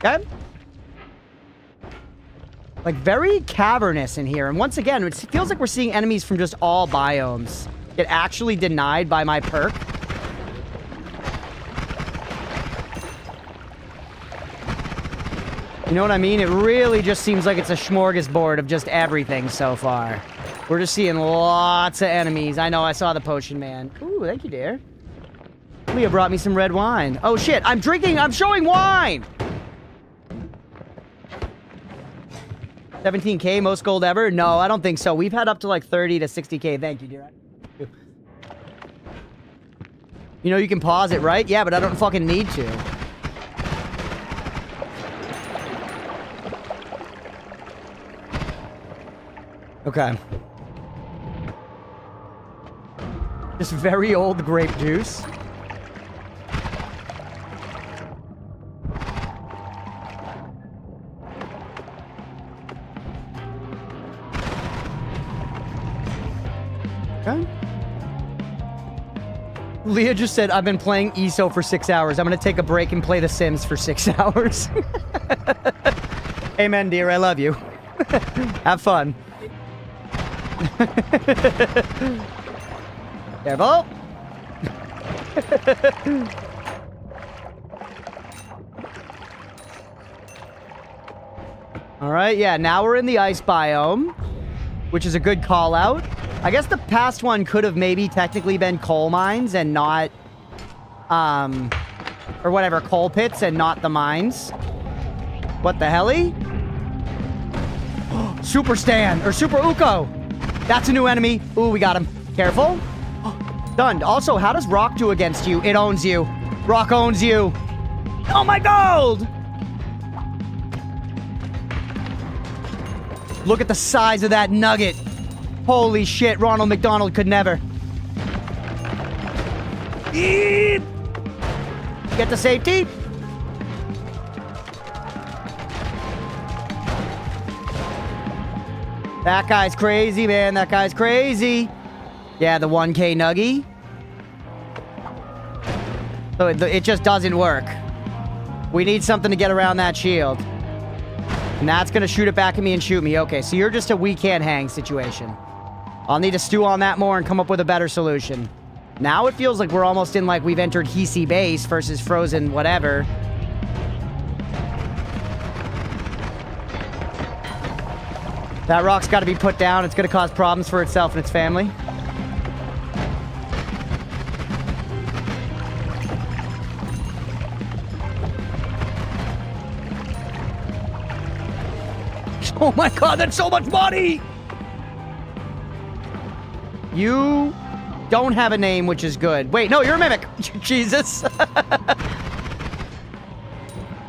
Okay. Like, very cavernous in here. And once again, it feels like we're seeing enemies from just all biomes get actually denied by my perk. You know what I mean? It really just seems like it's a smorgasbord of just everything so far. We're just seeing lots of enemies. I know, I saw the potion man. Ooh, thank you, dear. Leah brought me some red wine. Oh, shit. I'm showing wine! 17K, most gold ever? No, I don't think so. We've had up to like 30 to 60K. Thank you, dear. You know, you can pause it, right? Yeah, but I don't fucking need to. Okay. Just very old grape juice. Okay. Leah just said, I've been playing ESO for 6 hours. I'm going to take a break and play The Sims for 6 hours. Amen, dear. I love you. Have fun. Careful. All right, yeah, now we're in the ice biome, which is a good call out. I guess the past one could have maybe technically been coal mines and not, or whatever, coal pits and not the mines. What the helly? Super Stan, or Super Uko. That's a new enemy. Ooh, we got him. Careful. Done. Also, how does Rock do against you? It owns you. Rock owns you. Oh my gold! Look at the size of that nugget. Holy shit, Ronald McDonald could never. Eep. Get to safety. That guy's crazy, man. That guy's crazy. Yeah, the 1K nuggy. So it just doesn't work. We need something to get around that shield. And that's going to shoot it back at me and shoot me. Okay, so you're just a we can't hang situation. I'll need to stew on that more and come up with a better solution. Now it feels like we're almost in like we've entered Hisi base versus Frozen whatever. That rock's got to be put down. It's going to cause problems for itself and its family. Oh my god, that's so much money! You don't have a name, which is good. Wait, no, you're a mimic. Jesus.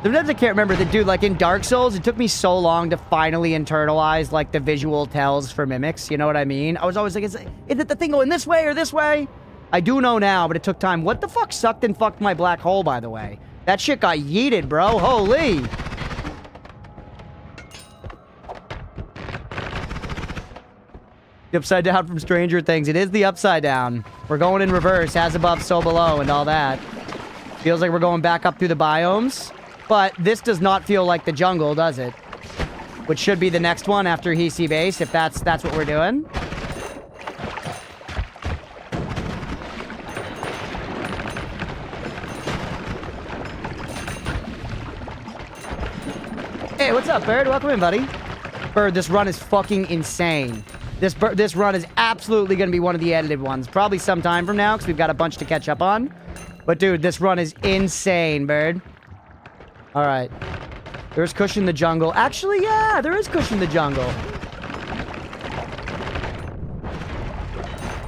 Sometimes I can't remember the dude, like in Dark Souls, it took me so long to finally internalize like the visual tells for mimics, you know what I mean? I was always like, is it the thing going this way or this way? I do know now, but it took time. What the fuck sucked and fucked my black hole, by the way? That shit got yeeted, bro. Holy. The upside down from Stranger Things. It is the upside down. We're going in reverse, as above, so below, and all that. Feels like we're going back up through the biomes. But this does not feel like the jungle, does it? Which should be the next one after Hisi base, if that's what we're doing. Hey, what's up, Bird? Welcome in, buddy. Bird, this run is fucking insane. This run is absolutely going to be one of the edited ones. Probably sometime from now, because we've got a bunch to catch up on. But, dude, this run is insane, Bird. All right. There's Cushion the Jungle. Actually, yeah, there is Cushion the Jungle.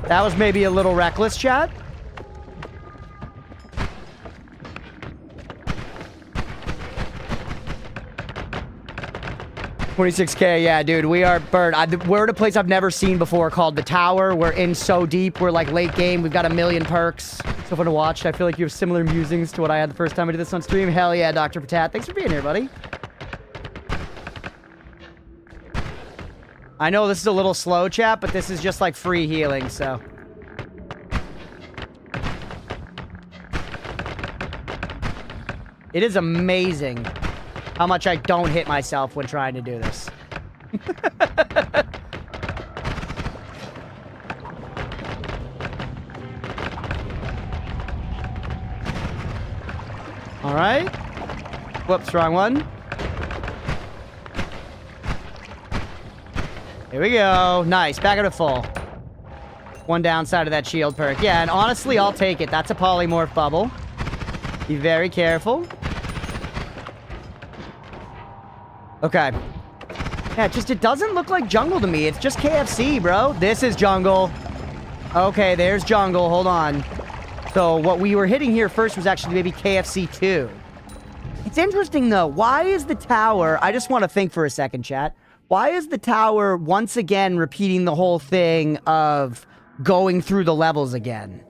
That was maybe a little reckless, chat. $26K, yeah, dude, we are Bird. We're at a place I've never seen before called the Tower. We're in so deep. We're like late game. We've got a million perks. So fun to watch. I feel like you have similar musings to what I had the first time I did this on stream. Hell yeah, Dr. Patat. Thanks for being here, buddy. I know this is a little slow, chat, but this is just like free healing, so. It is amazing how much I don't hit myself when trying to do this. All right. Whoops, wrong one. Here we go. Nice. Back up to full. One downside of that shield perk. Yeah, and honestly, I'll take it. That's a polymorph bubble. Be very careful. Okay. Yeah, it doesn't look like jungle to me. It's just KFC, bro. This is jungle. Okay, there's jungle. Hold on. So what we were hitting here first was actually maybe KFC 2. It's interesting, though. Why is the tower... I just want to think for a second, chat. Why is the tower once again repeating the whole thing of going through the levels again?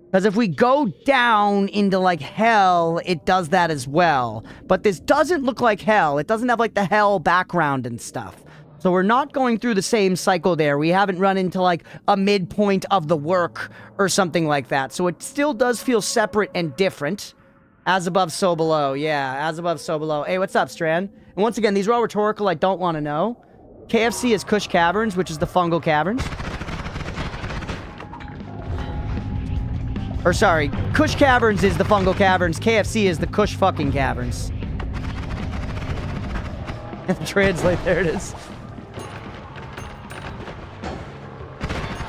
Because if we go down into, like, hell, it does that as well. But this doesn't look like hell. It doesn't have, like, the hell background and stuff. So we're not going through the same cycle there. We haven't run into, like, a midpoint of the work or something like that. So it still does feel separate and different. As above, so below. Yeah, as above, so below. Hey, what's up, Strand? And once again, these are all rhetorical. I don't want to know. KFC is Kush Caverns, which is the fungal caverns. Or sorry, Kush Caverns is the fungal caverns. KFC is the Kush fucking caverns. Translate, there it is.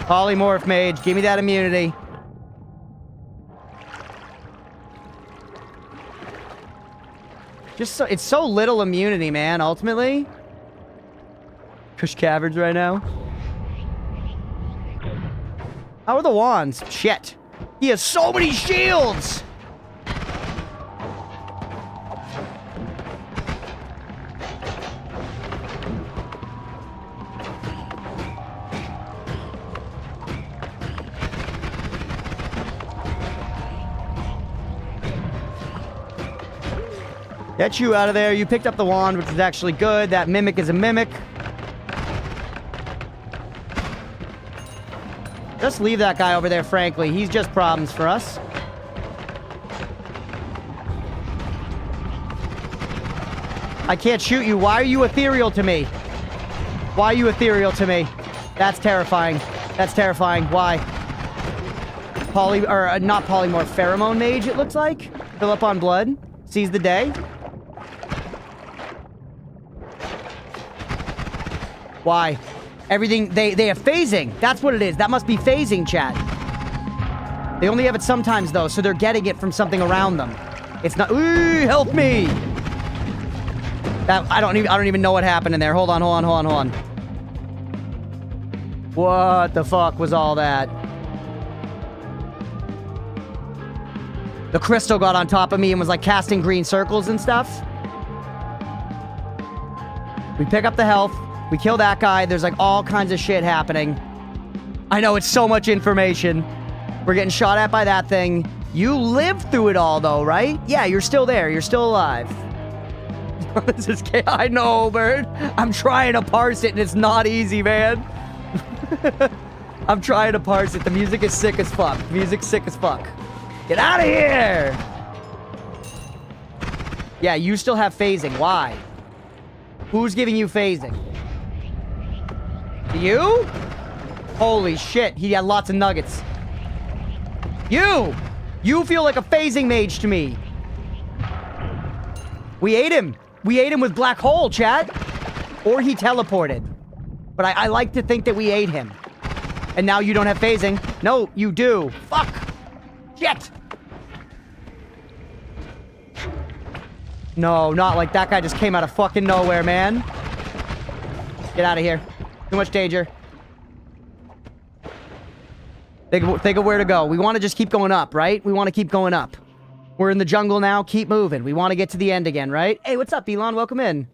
Polymorph mage, give me that immunity. Just so, it's so little immunity, man, ultimately. Kush caverns right now. How are the wands? Shit. He has so many shields! Get you out of there. You picked up the wand, which is actually good. That mimic is a mimic. Just leave that guy over there, frankly. He's just problems for us. I can't shoot you. Why are you ethereal to me? Why are you ethereal to me? That's terrifying. That's terrifying. Why? Not polymorph. Pheromone mage, it looks like. Fill up on blood. Seize the day. Why? Everything, they have phasing. That's what it is. That must be phasing, chat. They only have it sometimes, though, so they're getting it from something around them. It's not... Ooh, help me! That, I don't even know what happened in there. Hold on. What the fuck was all that? The crystal got on top of me and was, like, casting green circles and stuff. We pick up the health. We kill that guy. There's like all kinds of shit happening. I know, it's so much information. We're getting shot at by that thing. You lived through it all though, right? Yeah, you're still there. You're still alive. This is chaos. I know, Bird. I'm trying to parse it and it's not easy, man. I'm trying to parse it. The music is sick as fuck. Music's sick as fuck. Get out of here! Yeah, you still have phasing. Why? Who's giving you phasing? You? Holy shit, he had lots of nuggets. You feel like a phasing mage to me. We ate him. We ate him with black hole, chat. Or he teleported. But I like to think that we ate him. And now you don't have phasing. No, you do. Fuck. Shit. No, not like that guy just came out of fucking nowhere, man. Get out of here. Too much danger. Think of where to go. We want to just keep going up, right? We want to keep going up. We're in the jungle now. Keep moving. We want to get to the end again, right? Hey, what's up, Elon? Welcome in.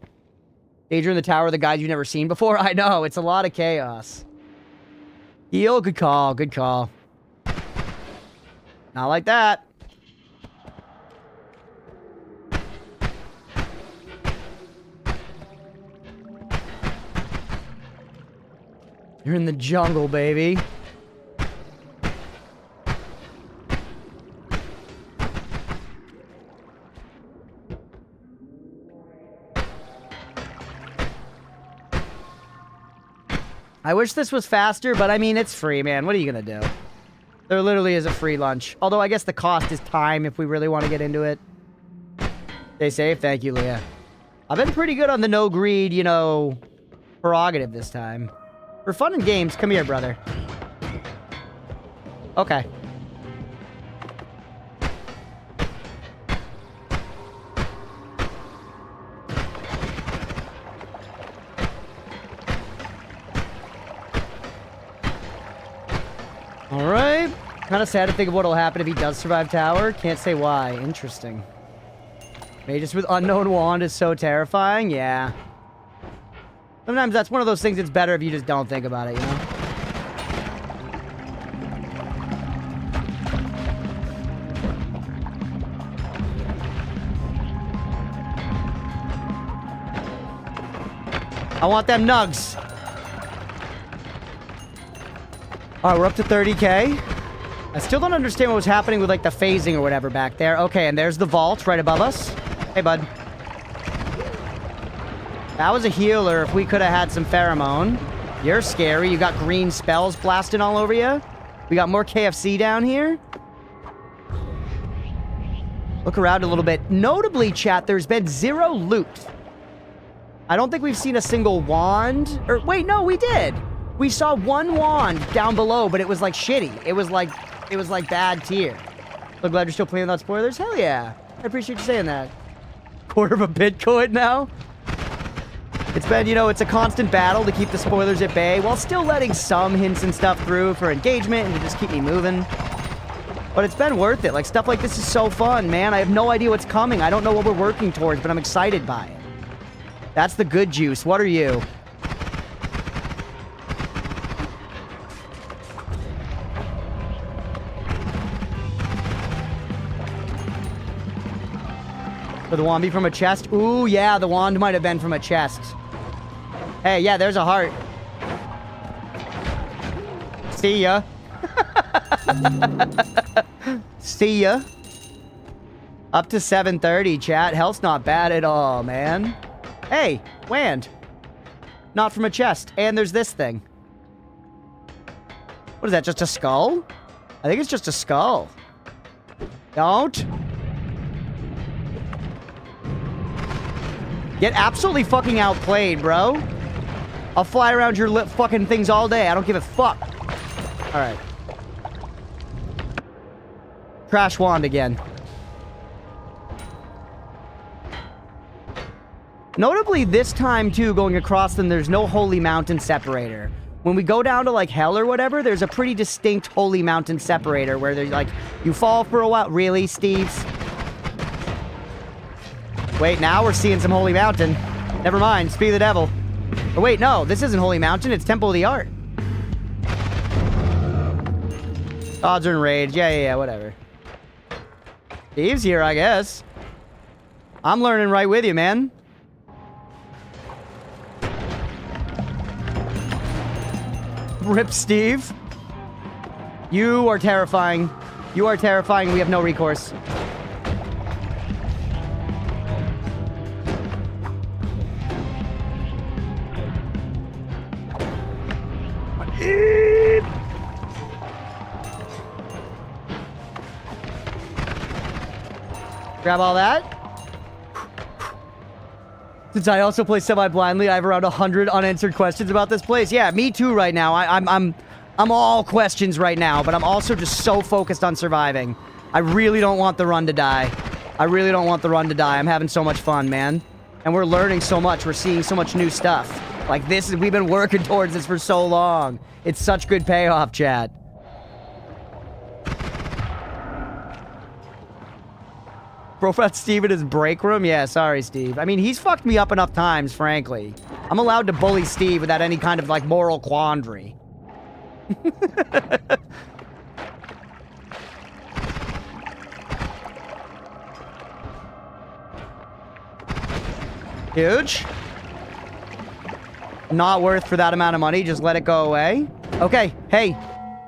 Danger in the tower, the guys you've never seen before? I know. It's a lot of chaos. Heal. Good call. Good call. Not like that. You're in the jungle, baby. I wish this was faster, but I mean, it's free, man. What are you gonna do? There literally is a free lunch. Although I guess the cost is time if we really want to get into it. Stay safe. Thank you, Leah. I've been pretty good on the no greed, you know, prerogative this time. For fun and games, come here, brother. Okay. Alright. Kind of sad to think of what'll happen if he does survive tower. Can't say why. Interesting. Mages with unknown wand is so terrifying. Yeah. Sometimes that's one of those things that's better if you just don't think about it, you know? I want them nugs. Alright, we're up to 30k. I still don't understand what was happening with, like, the phasing or whatever back there. Okay, and there's the vault right above us. Hey, bud. That was a healer if we could have had some pheromone. You're scary. You got green spells blasting all over you. We got more KFC down here. Look around a little bit. Notably, chat, there's been 0 loot. I don't think we've seen a single wand. Or wait, no, we did. We saw one wand down below, but it was like shitty. It was like bad tier. So glad you're still playing without spoilers. Hell yeah. I appreciate you saying that. Quarter of a Bitcoin now. It's been, you know, it's a constant battle to keep the spoilers at bay while still letting some hints and stuff through for engagement and to just keep me moving. But it's been worth it. Like, stuff like this is so fun, man. I have no idea what's coming. I don't know what we're working towards, but I'm excited by it. That's the good juice. What are you? Could the wand be from a chest? Ooh, yeah, the wand might have been from a chest. Hey, yeah, there's a heart. See ya. See ya. Up to 7:30, chat. Health's not bad at all, man. Hey, wand. Not from a chest. And there's this thing. What is that, just a skull? I think it's just a skull. Don't. Get absolutely fucking outplayed, bro. I'll fly around your fucking things all day. I don't give a fuck. Alright. Trash wand again. Notably, this time, too, going across them, there's no holy mountain separator. When we go down to, like, hell or whatever, there's a pretty distinct holy mountain separator where there's, like, you fall for a while. Really, Steves? Wait, now we're seeing some holy mountain. Never mind, speak of the devil. Or wait, no, this isn't holy mountain, it's Temple of the Art. Odds are enraged. Yeah, whatever. Steve's here, I guess. I'm learning right with you, man. Rip Steve. You are terrifying. You are terrifying. We have no recourse. Grab all that. Since I also play semi-blindly, I have around 100 unanswered questions about this place. Yeah, me too right now. I'm all questions right now, but I'm also just so focused on surviving. I really don't want the run to die. I really don't want the run to die. I'm having so much fun, man. And we're learning so much. We're seeing so much new stuff. Like this, we've been working towards this for so long. It's such good payoff, chat. Profile Steve in his break room? Yeah, sorry, Steve. I mean, he's fucked me up enough times, frankly. I'm allowed to bully Steve without any kind of, like, moral quandary. Huge. Not worth for that amount of money. Just let it go away. Okay. Hey.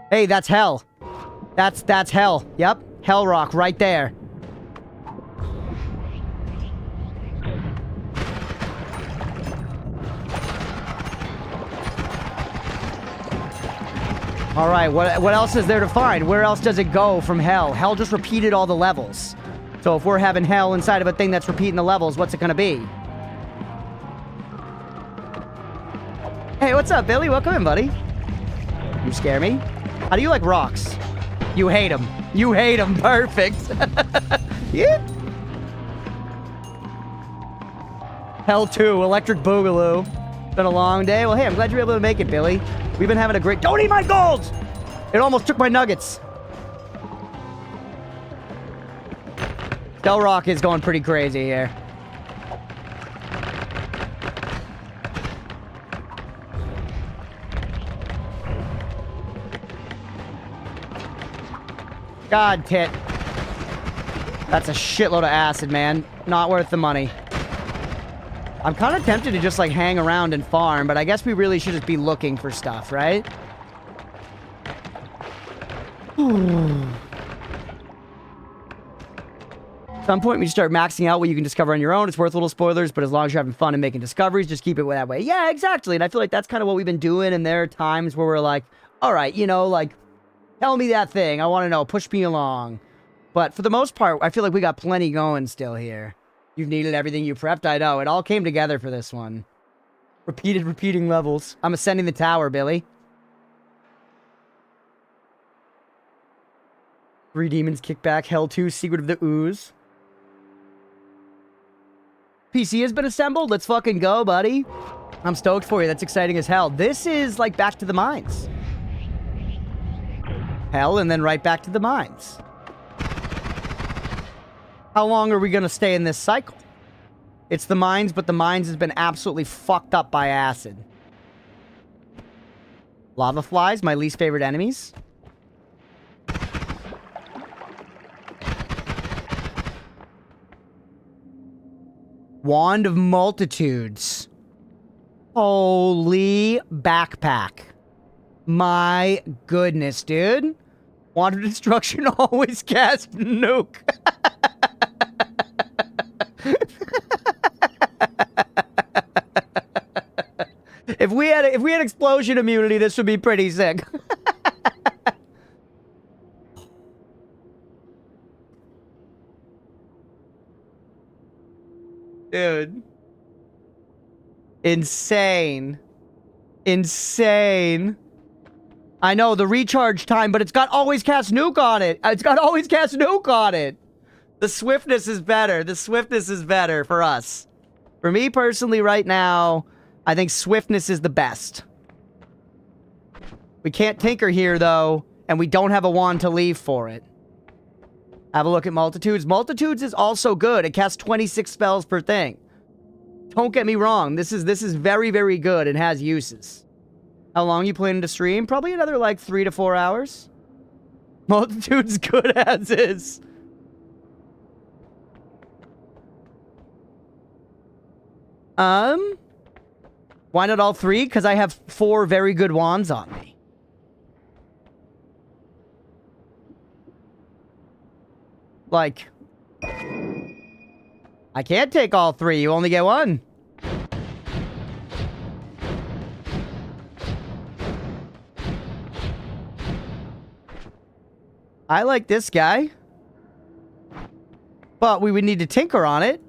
Hey, that's hell. That's hell. Yep. Hell rock right there. All right, what else is there to find? Where else does it go from hell? Hell just repeated all the levels. So if we're having hell inside of a thing that's repeating the levels, what's it gonna be? Hey, what's up, Billy? Welcome in, buddy. You scare me. How do you like rocks? You hate them. You hate them. Perfect. Yeah. Hell 2, Electric Boogaloo. Been a long day. Well, hey, I'm glad you were able to make it, Billy. We've been having a great... Don't eat my gold! It almost took my nuggets. Del Rock is going pretty crazy here. God, tit. That's a shitload of acid, man. Not worth the money. I'm kind of tempted to just, like, hang around and farm, but I guess we really should just be looking for stuff, right? At some point, when you start maxing out what you can discover on your own, it's worth little spoilers, but as long as you're having fun and making discoveries, just keep it that way. Yeah, exactly, and I feel like that's kind of what we've been doing, and there are times where we're like, all right, you know, like, tell me that thing, I want to know, push me along. But for the most part, I feel like we got plenty going still here. You've needed everything you prepped. I know. It all came together for this one. Repeating levels. I'm ascending the tower, Billy. 3 demons kick back. Hell 2, Secret of the Ooze. PC has been assembled. Let's fucking go, buddy. I'm stoked for you. That's exciting as hell. This is like back to the mines. Hell, and then right back to the mines. How long are we going to stay in this cycle? It's the mines, but the mines has been absolutely fucked up by acid. Lava flies, my least favorite enemies. Wand of Multitudes. Holy backpack. My goodness, dude. Wand of Destruction always cast nuke. If we had explosion immunity, this would be pretty sick. Dude. Insane. Insane. I know, the recharge time, but it's got always cast nuke on it. It's got always cast nuke on it. The swiftness is better. The swiftness is better for us. For me personally right now, I think swiftness is the best. We can't tinker here, though, and we don't have a wand to leave for it. Have a look at Multitudes. Multitudes is also good. It casts 26 spells per thing. Don't get me wrong. This is very, very good and has uses. How long you planning to stream? Probably another, like, 3 to 4 hours. Multitudes good as is. Why not all 3? Because I have 4 very good wands on me. Like, I can't take all 3. You only get 1. I like this guy. But we would need to tinker on it.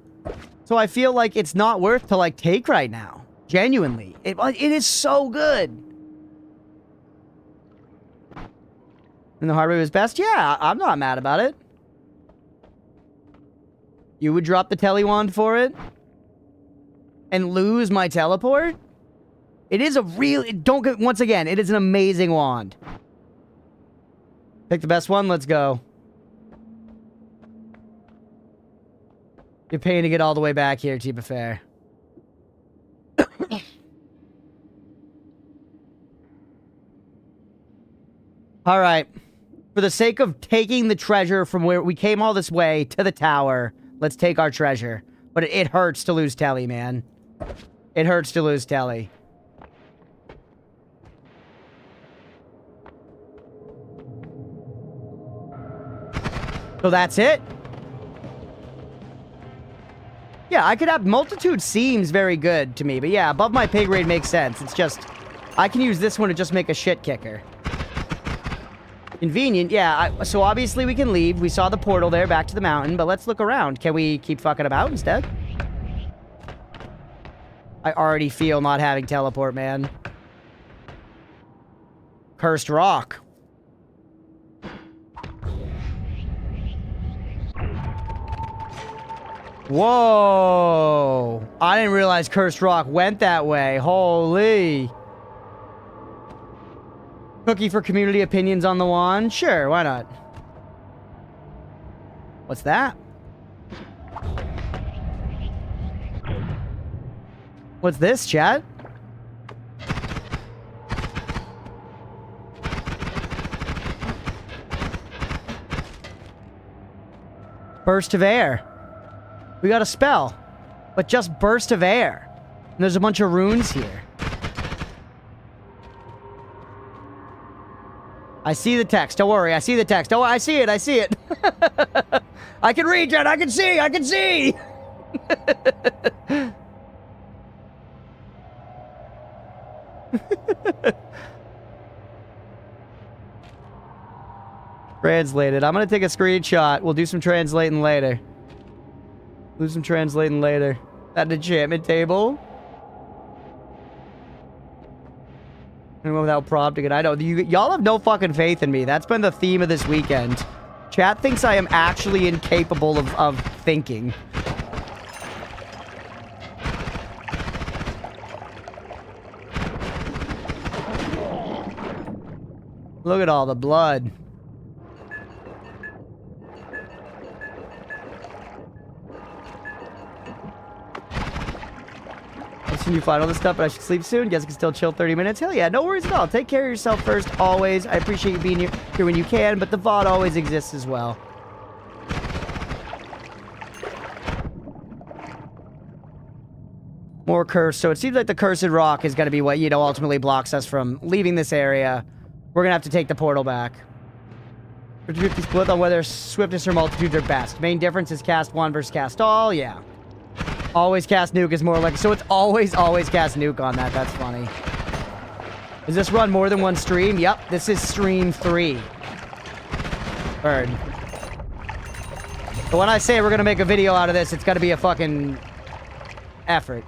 So I feel like it's not worth to, like, take right now. Genuinely. It is so good. And the hard way was best? Yeah, I'm not mad about it. You would drop the tele wand for it? And lose my teleport? It is a real... Don't get... Once again, it is an amazing wand. Pick the best one, let's go. You're paying to get all the way back here, to be fair. Alright. For the sake of taking the treasure from where we came all this way to the tower, let's take our treasure. But it hurts to lose Telly, man. It hurts to lose Telly. So that's it? Yeah, I could have... Multitude seems very good to me, but yeah, above my pay grade makes sense. It's just... I can use this one to just make a shit kicker. Convenient, yeah. So obviously we can leave. We saw the portal there back to the mountain, but let's look around. Can we keep fucking about instead? I already feel not having teleport, man. Cursed rock. Whoa! I didn't realize Cursed Rock went that way. Holy. Cookie for community opinions on the wand? Sure, why not? What's that? What's this, chat? Burst of air. We got a spell, but just burst of air. And there's a bunch of runes here. I see the text. Don't worry. I see the text. Oh, I see it. I see it. I can read it. I can see. I can see. Translated. I'm going to take a screenshot. We'll do some translating later. Do some translating later. That enchantment table. Anyone without prompting it. I know. Y'all have no fucking faith in me. That's been the theme of this weekend. Chat thinks I am actually incapable of thinking. Look at all the blood. Can you find all this stuff, but I should sleep soon. Guess I can still chill 30 minutes. Hell yeah, no worries at all. Take care of yourself first, always. I appreciate you being here when you can, but the VOD always exists as well. More curse. So it seems like the Cursed Rock is going to be what, you know, ultimately blocks us from leaving this area. We're going to have to take the portal back. 50-50 split on whether swiftness or multitudes are best. Main difference is cast one versus cast all. Yeah. Always cast nuke is more like... So it's always cast nuke on that. That's funny. Does this run more than one stream? Yep. This is stream 3. Bird. But when I say we're going to make a video out of this, it's got to be a fucking effort.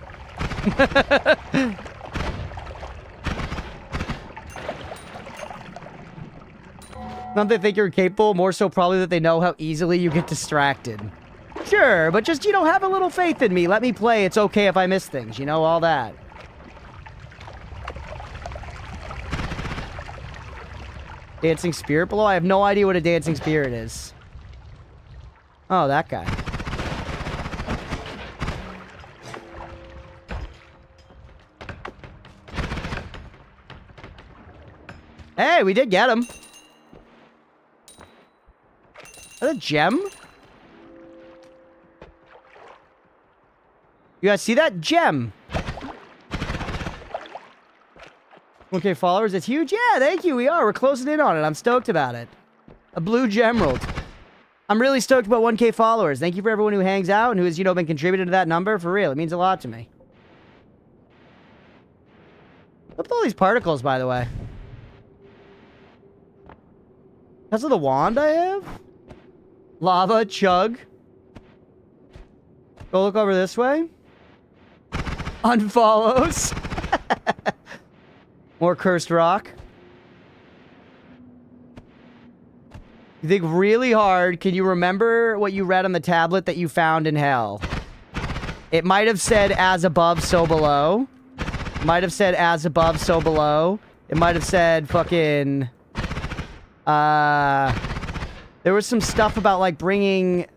Don't they think you're capable? More so probably that they know how easily you get distracted. Sure, but just, you know, have a little faith in me. Let me play. It's okay if I miss things. You know, all that. Dancing spirit below? I have no idea what a dancing spirit is. Oh, that guy. Hey, we did get him. Is that a gem? You guys see that? Gem. 1K followers, it's huge. Yeah, thank you. We are. We're closing in on it. I'm stoked about it. A blue gemerald. I'm really stoked about 1K followers. Thank you for everyone who hangs out and who has, you know, been contributing to that number. For real. It means a lot to me. Look at all these particles, by the way. Because of the wand I have? Lava, chug. Go look over this way. Unfollows. More cursed rock. You think really hard. Can you remember what you read on the tablet that you found in hell? It might have said as above, so below. Might have said as above, so below. It might have said fucking... There was some stuff about like bringing...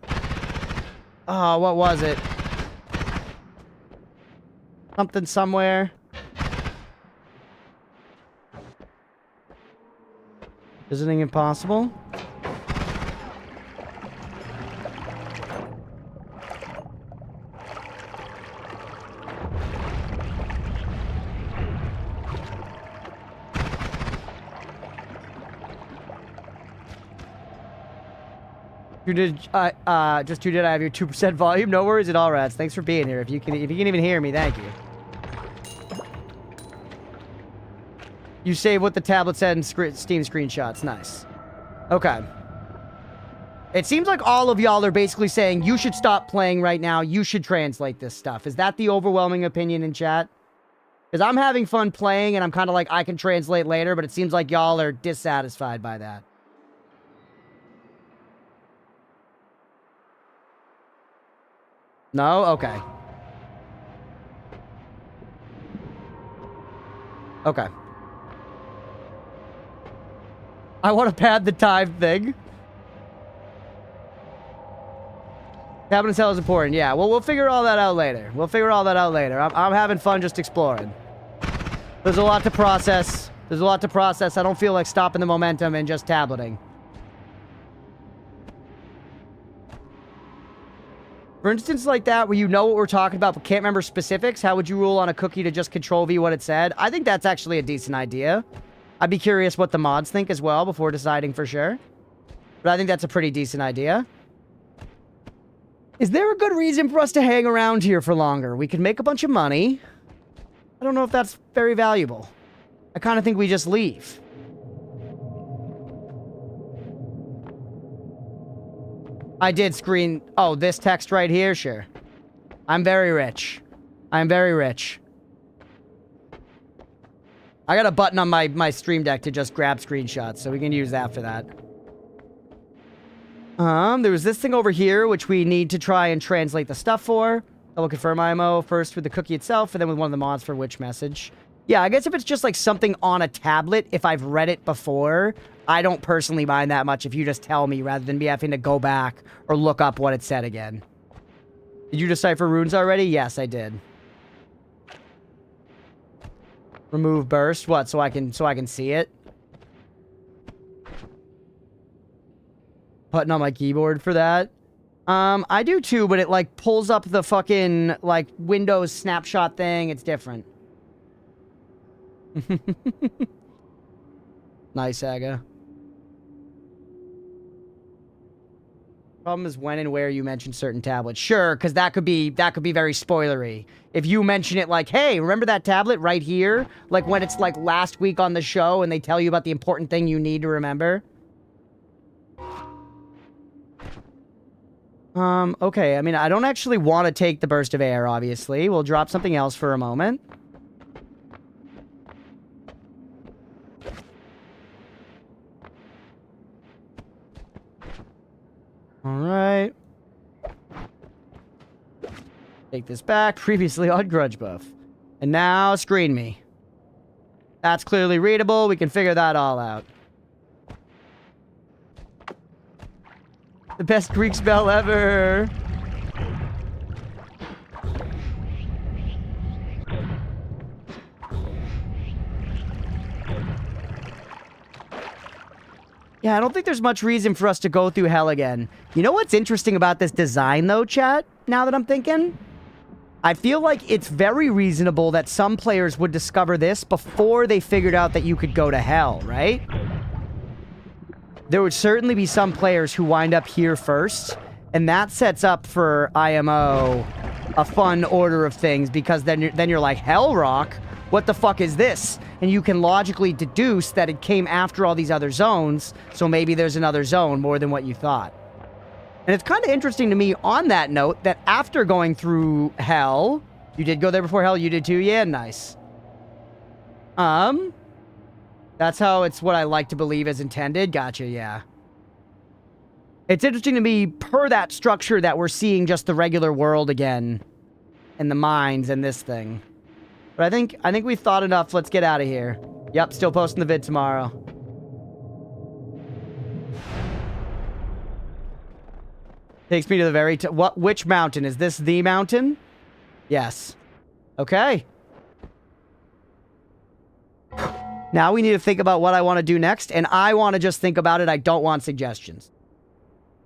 Oh, what was it? Something somewhere. Visiting impossible? You did, just tuned in. I have your 2% volume. No worries at all, rats. Thanks for being here. If you can even hear me, thank you. You save what the tablet said in Steam screenshots. Nice. Okay. It seems like all of y'all are basically saying you should stop playing right now. You should translate this stuff. Is that the overwhelming opinion in chat? Because I'm having fun playing, and I'm kind of like, I can translate later, but it seems like y'all are dissatisfied by that. No? Okay. Okay. I want to pad the time thing. Cabin in cell is important. Yeah, well, we'll figure all that out later. We'll figure all that out later. I'm having fun just exploring. There's a lot to process. There's a lot to process. I don't feel like stopping the momentum and just tableting. For instance, like that, where you know what we're talking about but can't remember specifics, how would you rule on a cookie to just Control-V what it said? I think that's actually a decent idea. I'd be curious what the mods think as well before deciding for sure. But I think that's a pretty decent idea. Is there a good reason for us to hang around here for longer? We can make a bunch of money. I don't know if that's very valuable. I kind of think we just leave. I did screen... Oh, this text right here? Sure. I'm very rich. I'm very rich. I got a button on my stream deck to just grab screenshots, so we can use that for that. There was this thing over here, which we need to try and translate the stuff for. Double confirm IMO first with the cookie itself, and then with one of the mods for which message. Yeah, I guess if it's just like something on a tablet, if I've read it before, I don't personally mind that much if you just tell me rather than me having to go back or look up what it said again. Did you decipher runes already? Yes, I did. Remove burst. What? So I can see it? Button on my keyboard for that. I do too, but it like pulls up the fucking like Windows snapshot thing. It's different. Nice, Aga. Problem is when and where you mention certain tablets. Sure, because that could be very spoilery. If you mention it like, hey, remember that tablet right here? Like when it's like last week on the show and they tell you about the important thing you need to remember. Okay, I mean, I don't actually want to take the burst of air, obviously. We'll drop something else for a moment. Alright. Take this back. Previously on Crunchpuff. And now, screen me. That's clearly readable. We can figure that all out. The best Greek spell ever! Yeah, I don't think there's much reason for us to go through hell again. You know what's interesting about this design, though, chat? Now that I'm thinking? I feel like it's very reasonable that some players would discover this before they figured out that you could go to hell, right? There would certainly be some players who wind up here first, and that sets up for IMO a fun order of things, because then you're like, Hell Rock? What the fuck is this? And you can logically deduce that it came after all these other zones, so maybe there's another zone more than what you thought. And it's kind of interesting to me on that note that after going through hell, you did go there before hell, you did too? Yeah, nice. That's how it's what I like to believe is intended. Gotcha, yeah. It's interesting to me, per that structure, that we're seeing just the regular world again. And the mines and this thing. But I think we've thought enough. Let's get out of here. Yep, still posting the vid tomorrow. Takes me to the very which mountain? Is this the mountain? Yes. Okay. Now we need to think about what I want to do next, and I want to just think about it. I don't want suggestions.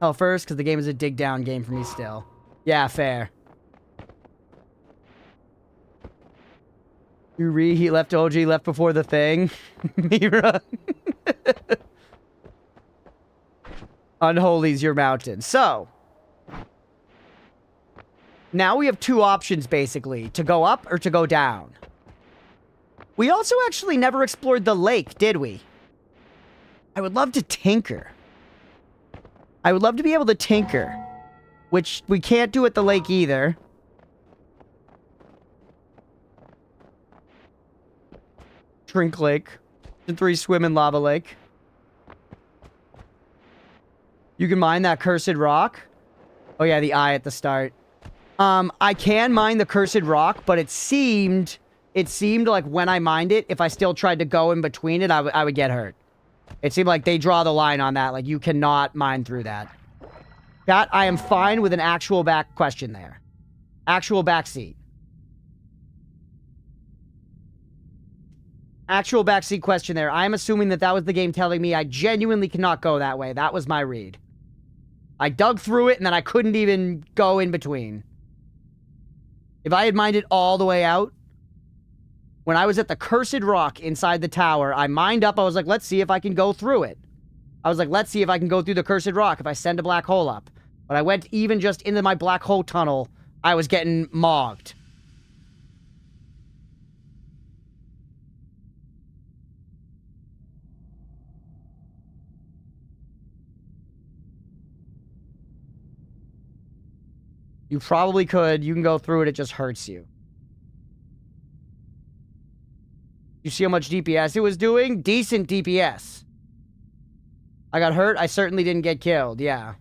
Oh, first, because the game is a dig down game for me still. Yeah, fair. He left OG, left before the thing. Mira. Unholy's your mountain. So, now we have two options, basically. To go up or to go down. We also actually never explored the lake, did we? I would love to tinker. I would love to be able to tinker. Which we can't do at the lake either. Drink Lake. And 3 swim in Lava Lake. You can mine that cursed rock. Oh yeah, the eye at the start. I can mine the cursed rock, but it seemed like when I mined it, if I still tried to go in between it, I would get hurt. It seemed like they draw the line on that. Like, you cannot mine through that. That, I am fine with an actual back question there. Actual backseat. Actual backseat question there. I'm assuming that was the game telling me I genuinely cannot go that way. That was my read. I dug through it, and then I couldn't even go in between. If I had mined it all the way out, when I was at the cursed rock inside the tower, I mined up. I was like, let's see if I can go through it. I was like, let's see if I can go through the cursed rock if I send a black hole up. But I went even just into my black hole tunnel. I was getting mogged. You probably could. You can go through it. It just hurts you. You see how much DPS it was doing? Decent DPS. I got hurt. I certainly didn't get killed. Yeah.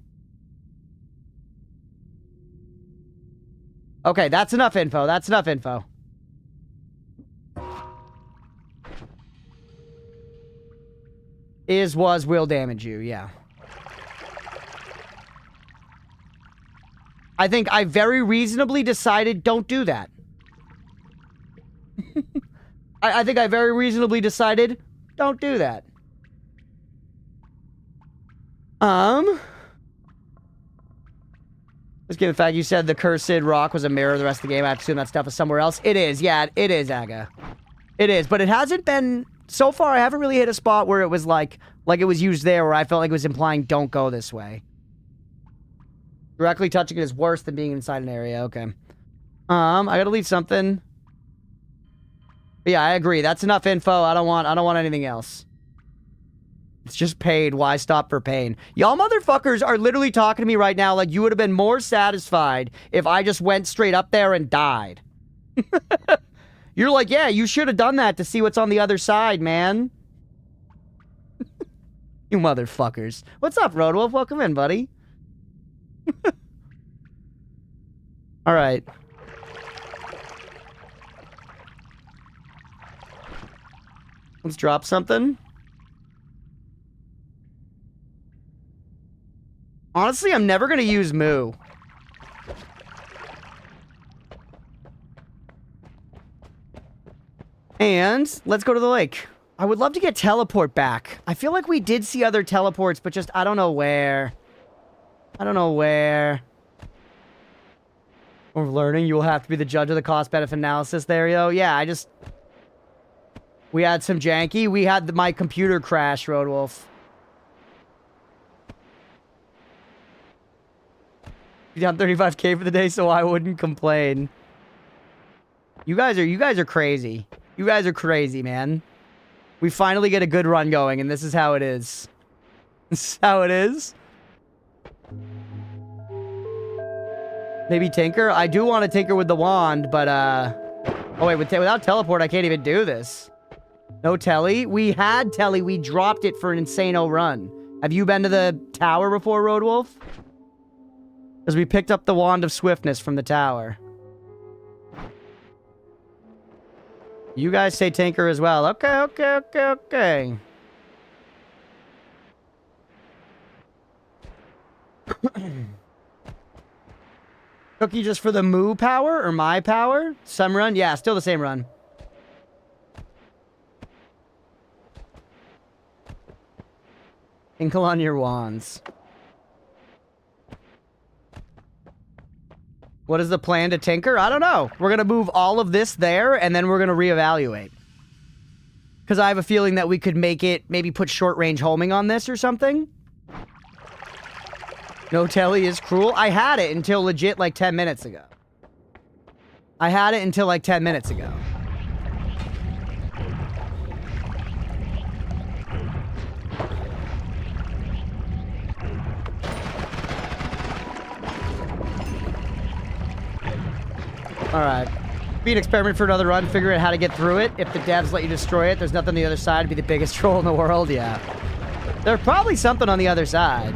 Okay, that's enough info. That's enough info. Will damage you. Yeah. I think I very reasonably decided don't do that. I think I very reasonably decided don't do that. Just given the fact you said the cursed rock was a mirror of the rest of the game, I assume that stuff is somewhere else. It is, yeah, it is, Aga. It is, but it hasn't been... So far, I haven't really hit a spot where it was like it was used there, where I felt like it was implying don't go this way. Directly touching it is worse than being inside an area. Okay. I gotta leave something. But yeah, I agree. That's enough info. I don't want anything else. It's just paid. Why stop for pain? Y'all motherfuckers are literally talking to me right now like you would have been more satisfied if I just went straight up there and died. You're like, yeah, you should have done that to see what's on the other side, man. You motherfuckers. What's up, Roadwolf? Welcome in, buddy. All right. Let's drop something. Honestly, I'm never going to use Moo. And let's go to the lake. I would love to get teleport back. I feel like we did see other teleports, but just I don't know where. I don't know where. We're learning. You will have to be the judge of the cost-benefit analysis there, yo. Yeah, we had some janky. We had my computer crash, Roadwolf. You down 35K for the day, so I wouldn't complain. You guys are crazy. You guys are crazy, man. We finally get a good run going, and this is how it is. This is how it is. Maybe tinker? I do want to tinker with the wand, but, oh, wait, without teleport, I can't even do this. No telly? We had telly. We dropped it for an insano run. Have you been to the tower before, Roadwolf? Because we picked up the wand of swiftness from the tower. You guys say tinker as well. Okay. Cookie just for the moo power or my power? Some run? Yeah, still the same run. Inkle on your wands. What is the plan to tinker? I don't know. We're going to move all of this there, and then we're going to reevaluate. Because I have a feeling that we could make it, maybe put short-range homing on this or something. No telly is cruel. I had it until legit like 10 minutes ago. I had it until like 10 minutes ago. Alright. Be an experiment for another run. Figure out how to get through it. If the devs let you destroy it, there's nothing on the other side. Be the biggest troll in the world. Yeah. There's probably something on the other side.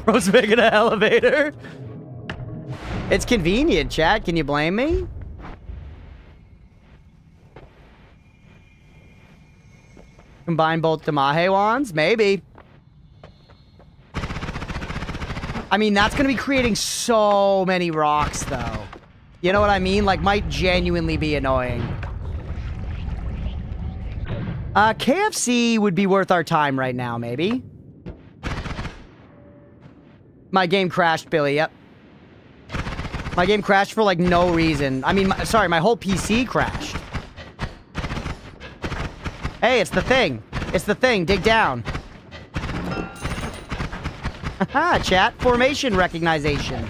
Bro's making an elevator. It's convenient, chat. Can you blame me? Combine both Damahe wands? Maybe. I mean, that's going to be creating so many rocks, though. You know what I mean? Like, might genuinely be annoying. KFC would be worth our time right now, maybe. My game crashed, Billy. Yep. My game crashed for, like, no reason. I mean, sorry, my whole PC crashed. Hey, it's the thing. It's the thing. Dig down. Haha, chat. Formation recognition.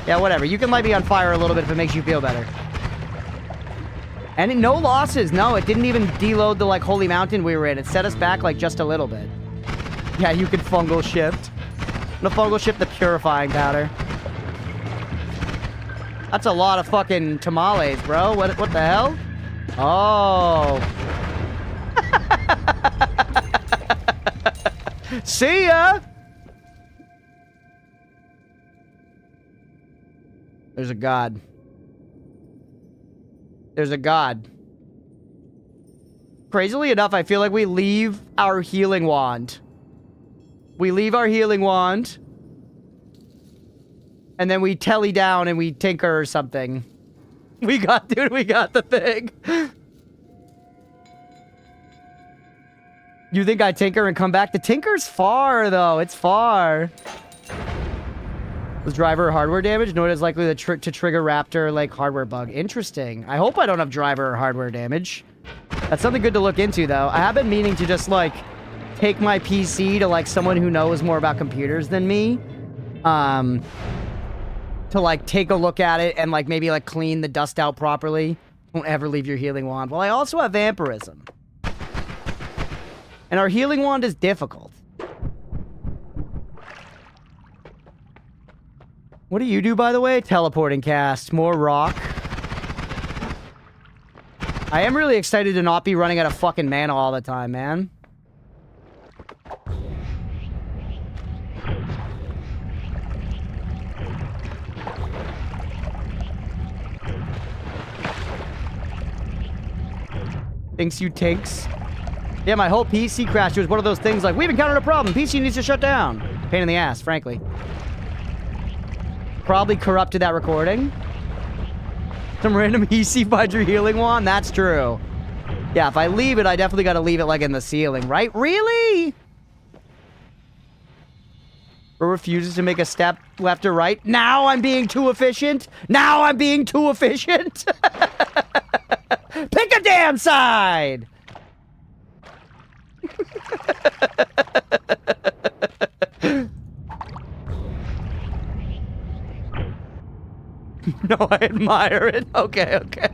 Yeah, whatever. You can light me on fire a little bit if it makes you feel better. And no losses. No, it didn't even deload the, like, holy mountain we were in. It set us back, like, just a little bit. Yeah, you could fungal shift. I'm gonna fungal shift the purifying powder. That's a lot of fucking tamales, bro. What the hell? Oh. See ya! There's a god. There's a god. Crazily enough, I feel like we leave our healing wand. We leave our healing wand. And then we telly down and we tinker or something. We got the thing. You think I tinker and come back? The tinker's far, though. It's far. Was driver or hardware damage? Noita is likely to trigger Raptor, like, hardware bug. Interesting. I hope I don't have driver or hardware damage. That's something good to look into, though. I have been meaning to just, like, take my PC to, like, someone who knows more about computers than me. To, like, take a look at it and, like, maybe, like, clean the dust out properly. Don't ever leave your healing wand. Well, I also have vampirism. And our healing wand is difficult. What do you do, by the way? Teleporting cast. More rock. I am really excited to not be running out of fucking mana all the time, man. Thinks you tinks. Yeah, my whole PC crashed. It was one of those things like, we've encountered a problem. PC needs to shut down. Pain in the ass, frankly. Probably corrupted that recording. Some random EC finds your healing wand. That's true. Yeah, if I leave it, I definitely got to leave it, like, in the ceiling, right? Really? Or refuses to make a step left or right. Now I'm being too efficient. Now I'm being too efficient. Pick a damn side. No, I admire it. Okay, okay.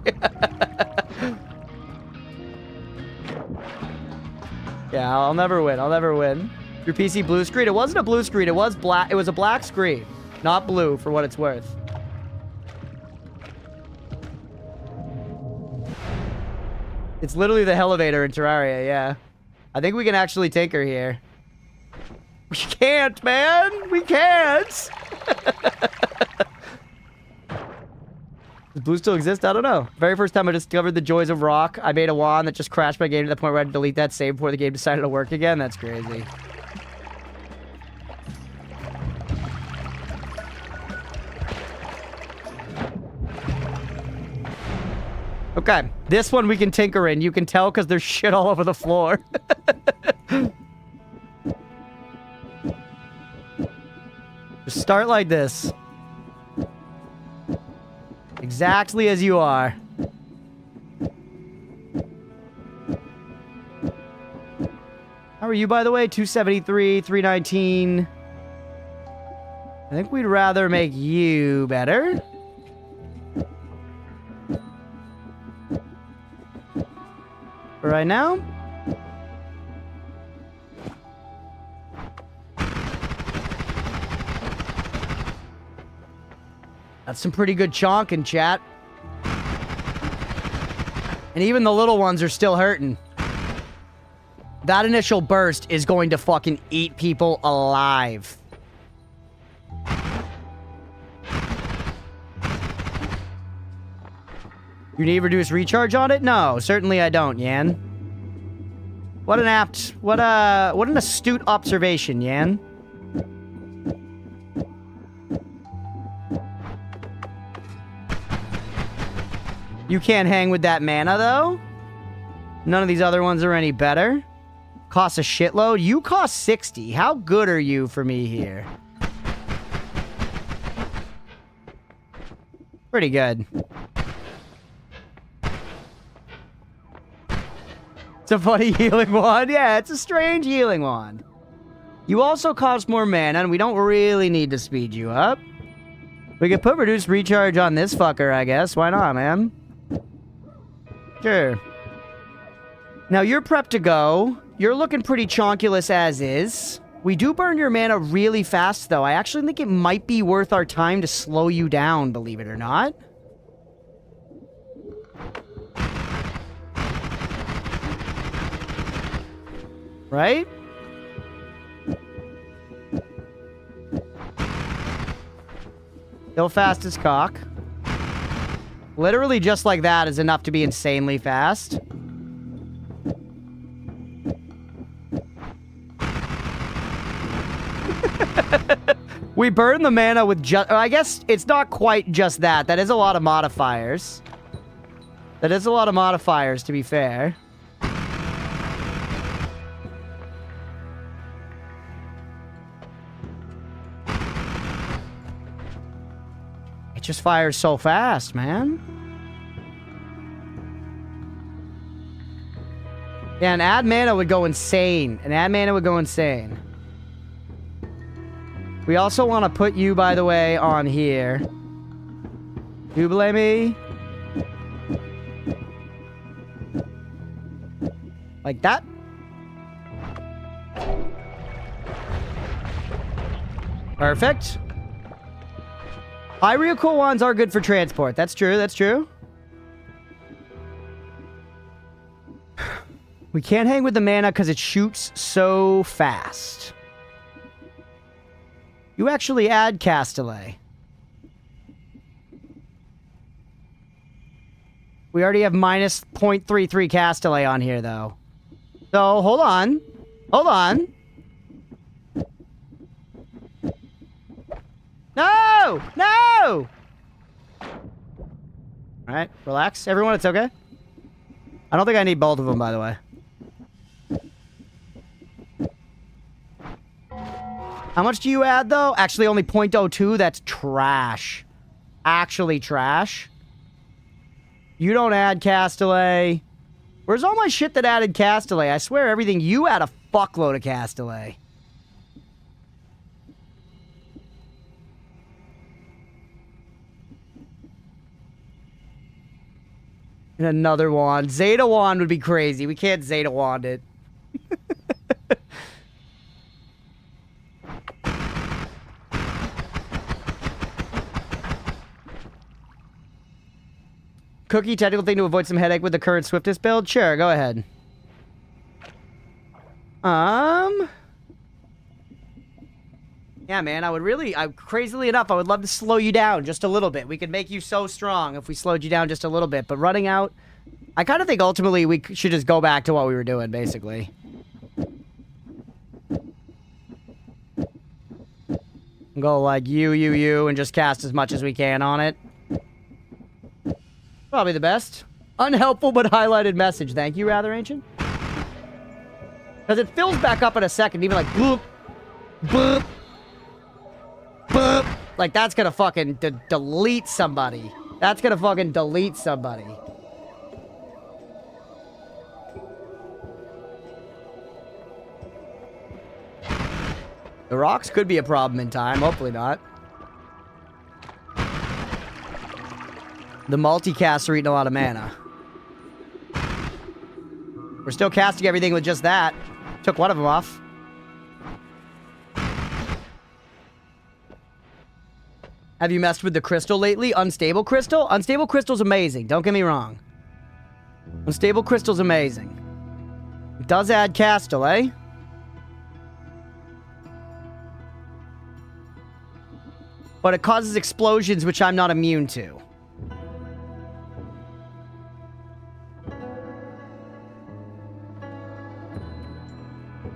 Yeah, I'll never win. I'll never win. Your PC blue screen? It wasn't a blue screen. It was black. It was a black screen. Not blue, for what it's worth. It's literally the elevator in Terraria, yeah. I think we can actually tinker here. We can't, man! We can't! Does blue still exist? I don't know. Very first time I discovered the joys of rock, I made a wand that just crashed my game to the point where I had to delete that save before the game decided to work again. That's crazy. Okay, this one we can tinker in. You can tell because there's shit all over the floor. Just start like this. Exactly as you are. How are you, by the way? 273, 319. I think we'd rather make you better. For right now. That's some pretty good chonking, chat. And even the little ones are still hurting. That initial burst is going to fucking eat people alive. You need reduced recharge on it? No, certainly I don't, Yan. What an astute observation, Yan. You can't hang with that mana, though? None of these other ones are any better. Costs a shitload. You cost 60. How good are you for me here? Pretty good. It's a funny healing wand. Yeah, it's a strange healing wand. You also cost more mana, and we don't really need to speed you up. We could put reduced recharge on this fucker, I guess. Why not, man? Sure. Now you're prepped to go. You're looking pretty chonkulous as is. We do burn your mana really fast, though. I actually think it might be worth our time to slow you down, believe it or not. Right? Still fast as cock. Literally just like that is enough to be insanely fast. We burn the mana with just... I guess it's not quite just that. That is a lot of modifiers. That is a lot of modifiers, to be fair. It just fires so fast, man. Yeah, an add mana would go insane. An add mana would go insane. We also want to put you, by the way, on here. You blame me? Like that? Perfect. High recoil wands are good for transport. That's true, that's true. We can't hang with the mana because it shoots so fast. You actually add Castellet. We already have minus 0.33 Castellet on here, though. So, hold on. Hold on. No! No! Alright, relax. Everyone, it's okay. I don't think I need both of them, by the way. How much do you add, though? Actually, only 0.02? That's trash. Actually trash. You don't add Castellet. Where's all my shit that added Castellet? I swear everything. You add a fuckload of Castellet. And another wand. Zeta wand would be crazy. We can't Zeta wand it. Cookie, technical thing to avoid some headache with the current Swiftest build? Sure, go ahead. Yeah, man, I would really... crazily enough, I would love to slow you down just a little bit. We could make you so strong if we slowed you down just a little bit. But running out... I kind of think ultimately we should just go back to what we were doing, basically. Go like you, and just cast as much as we can on it. Probably the best. Unhelpful but highlighted message. Thank you, Rather Ancient. Because it fills back up in a second. Even like, boop, boop, boop. Like, that's gonna fucking delete somebody. That's gonna fucking delete somebody. The rocks could be a problem in time. Hopefully not. The multicasts are eating a lot of mana. We're still casting everything with just that. Took one of them off. Have you messed with the crystal lately? Unstable crystal? Unstable crystal's amazing. Don't get me wrong. Unstable crystal's amazing. It does add Castellet. But it causes explosions, which I'm not immune to.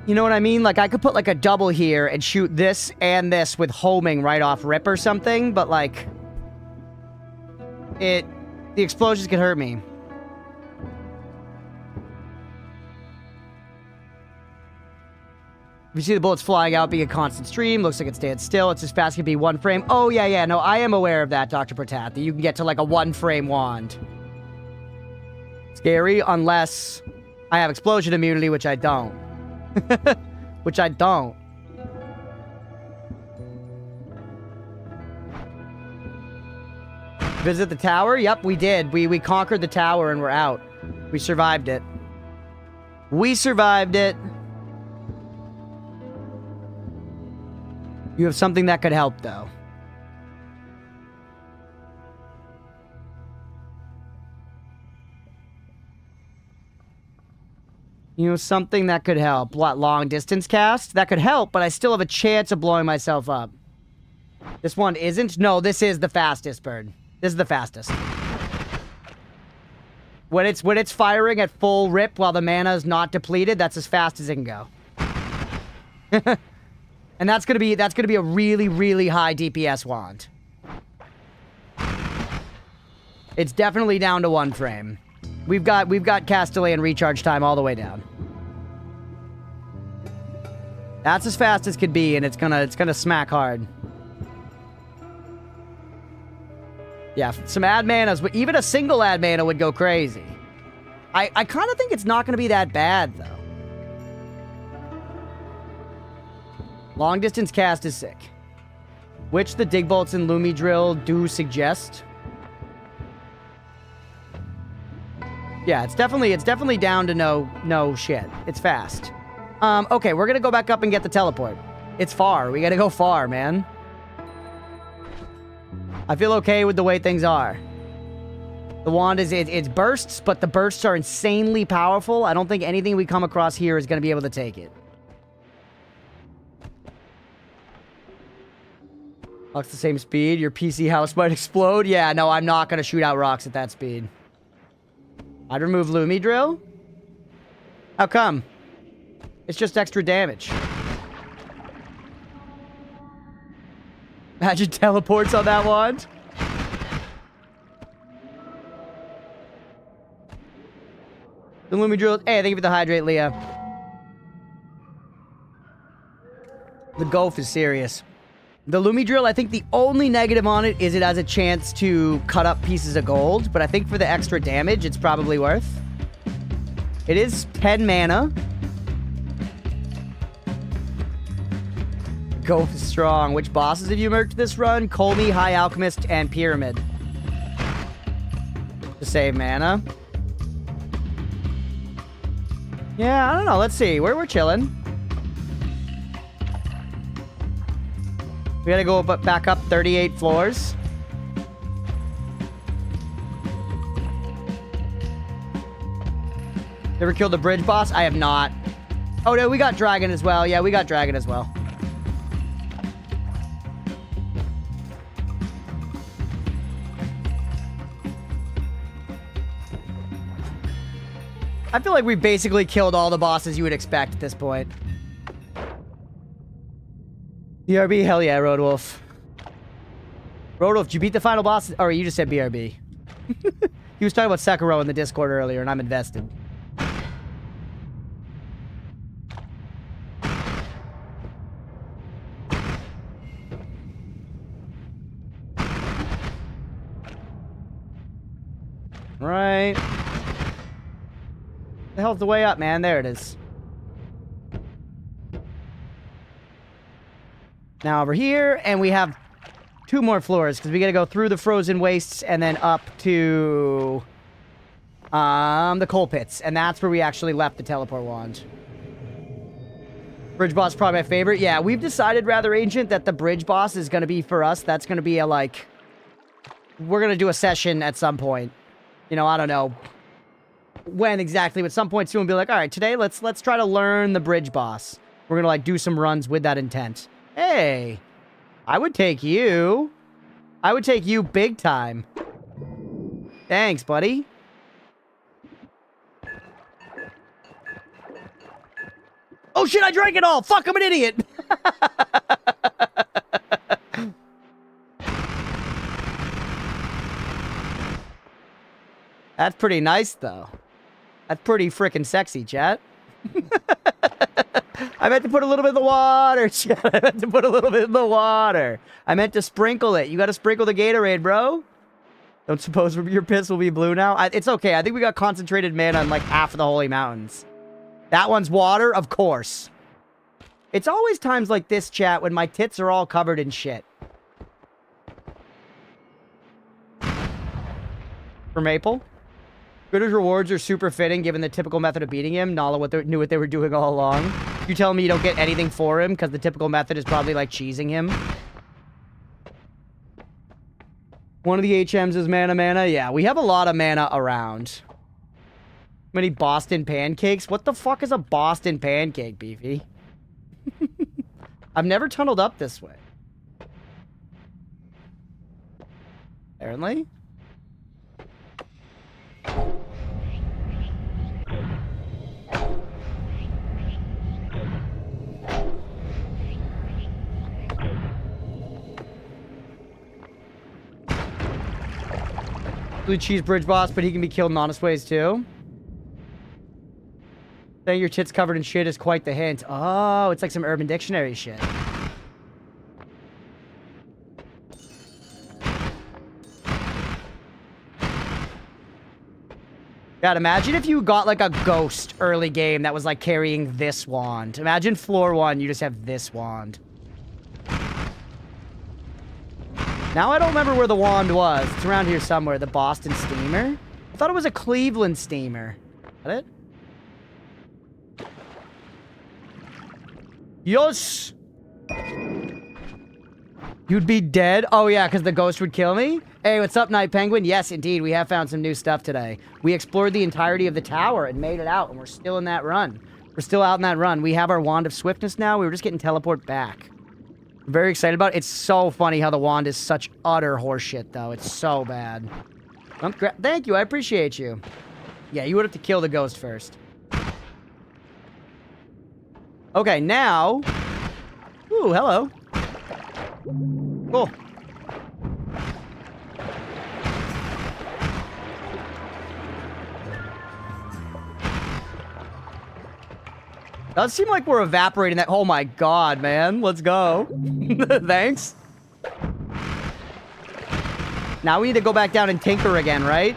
You know what I mean? Like, I could put, like, a double here and shoot this and this with homing right off rip or something, but, like... The explosions could hurt me. If you see the bullets flying out being a constant stream, looks like it stands still. It's as fast as it can be 1 frame. Oh, yeah, no, I am aware of that, Dr. Pratat, that you can get to, like, a 1-frame wand. Scary, unless I have explosion immunity, which I don't. Which I don't. Visit the tower? Yep, we did. We conquered the tower and we're out. We survived it. We survived it. You have something that could help, though. You know, something that could help. What, long distance cast? That could help, but I still have a chance of blowing myself up. This one isn't? No, this is the fastest, Bird. This is the fastest. When it's firing at full rip while the mana is not depleted, that's as fast as it can go. And that's gonna be a really, really high DPS wand. It's definitely down to 1 frame. We've got cast delay and recharge time all the way down. That's as fast as could be, and it's gonna smack hard. Yeah, some ad manas, but even a single ad mana would go crazy. I kind of think it's not gonna be that bad though. Long distance cast is sick, which the dig bolts and Lumi drill do suggest. Yeah, it's definitely down to no shit. It's fast. Okay, we're gonna go back up and get the teleport. It's far. We gotta go far, man. I feel okay with the way things are. The wand is it's bursts, but the bursts are insanely powerful. I don't think anything we come across here is gonna be able to take it. Rock's the same speed. Your PC house might explode. Yeah, no, I'm not gonna shoot out rocks at that speed. I'd remove Lumi drill. How come? It's just extra damage. Imagine teleports on that wand. The Lumi drill. Hey, thank you for the hydrate, Leah. The Golf is serious. The Lumi drill, I think the only negative on it is it has a chance to cut up pieces of gold, but I think for the extra damage, it's probably worth. It is 10 mana. Golf is strong. Which bosses have you merged this run? Colmy, High Alchemist, and Pyramid. To save mana. Yeah, I don't know. Let's see. We're chilling. We gotta go back up 38 floors. Ever killed the bridge boss? I have not. Oh, no, we got dragon as well. Yeah, we got dragon as well. I feel like we basically killed all the bosses you would expect at this point. BRB? Hell yeah, Roadwolf. Roadwolf, did you beat the final boss? Or you just said BRB. He was talking about Sekiro in the Discord earlier, and I'm invested. Right. The hell's the way up, man? There it is. Now over here, and we have 2 more floors, because we gotta go through the frozen wastes and then up to the coal pits. And that's where we actually left the teleport wand. Bridge boss is probably my favorite. Yeah, we've decided, rather ancient, that the bridge boss is gonna be, for us, that's gonna be a, like... We're gonna do a session at some point. You know, I don't know when exactly, but some point soon we'll be like, alright, today let's try to learn the bridge boss. We're gonna, like, do some runs with that intent. Hey, I would take you. I would take you big time. Thanks, buddy. Oh shit, I drank it all! Fuck, I'm an idiot! That's pretty nice, though. That's pretty freaking sexy, chat. I meant to put a little bit in the water, chat. I meant to put a little bit in the water. I meant to sprinkle it. You gotta sprinkle the Gatorade, bro. Don't suppose your piss will be blue now? It's okay. I think we got concentrated mana on like half of the Holy Mountains. That one's water? Of course. It's always times like this, chat, when my tits are all covered in shit. For Maple? Gritter's rewards are super fitting given the typical method of beating him. Nala knew what they were doing all along. You telling me you don't get anything for him because the typical method is probably like cheesing him? One of the HMs is mana. Yeah, we have a lot of mana around. Many Boston pancakes? What the fuck is a Boston pancake, Beefy? I've never tunneled up this way. Apparently. Blue cheese bridge boss, but he can be killed in honest ways too. Saying your tits covered in shit is quite the hint. Oh, it's like some Urban Dictionary shit. God, imagine if you got like a ghost early game that was like carrying this wand. Imagine floor 1, you just have this wand. Now I don't remember where the wand was. It's around here somewhere. The Boston Steamer? I thought it was a Cleveland Steamer. Is that it? Yes! You'd be dead? Oh yeah, because the ghost would kill me? Hey, what's up, Night Penguin? Yes, indeed, we have found some new stuff today. We explored the entirety of the tower and made it out, and we're still in that run. We're still out in that run. We have our Wand of Swiftness now. We were just getting teleport back. I'm very excited about it. It's so funny how the wand is such utter horseshit, though. It's so bad. Thank you, I appreciate you. Yeah, you would have to kill the ghost first. Okay, now... Ooh, hello. Cool. Does seem like we're evaporating that. Oh my god, man. Let's go. Thanks. Now we need to go back down and tinker again, right?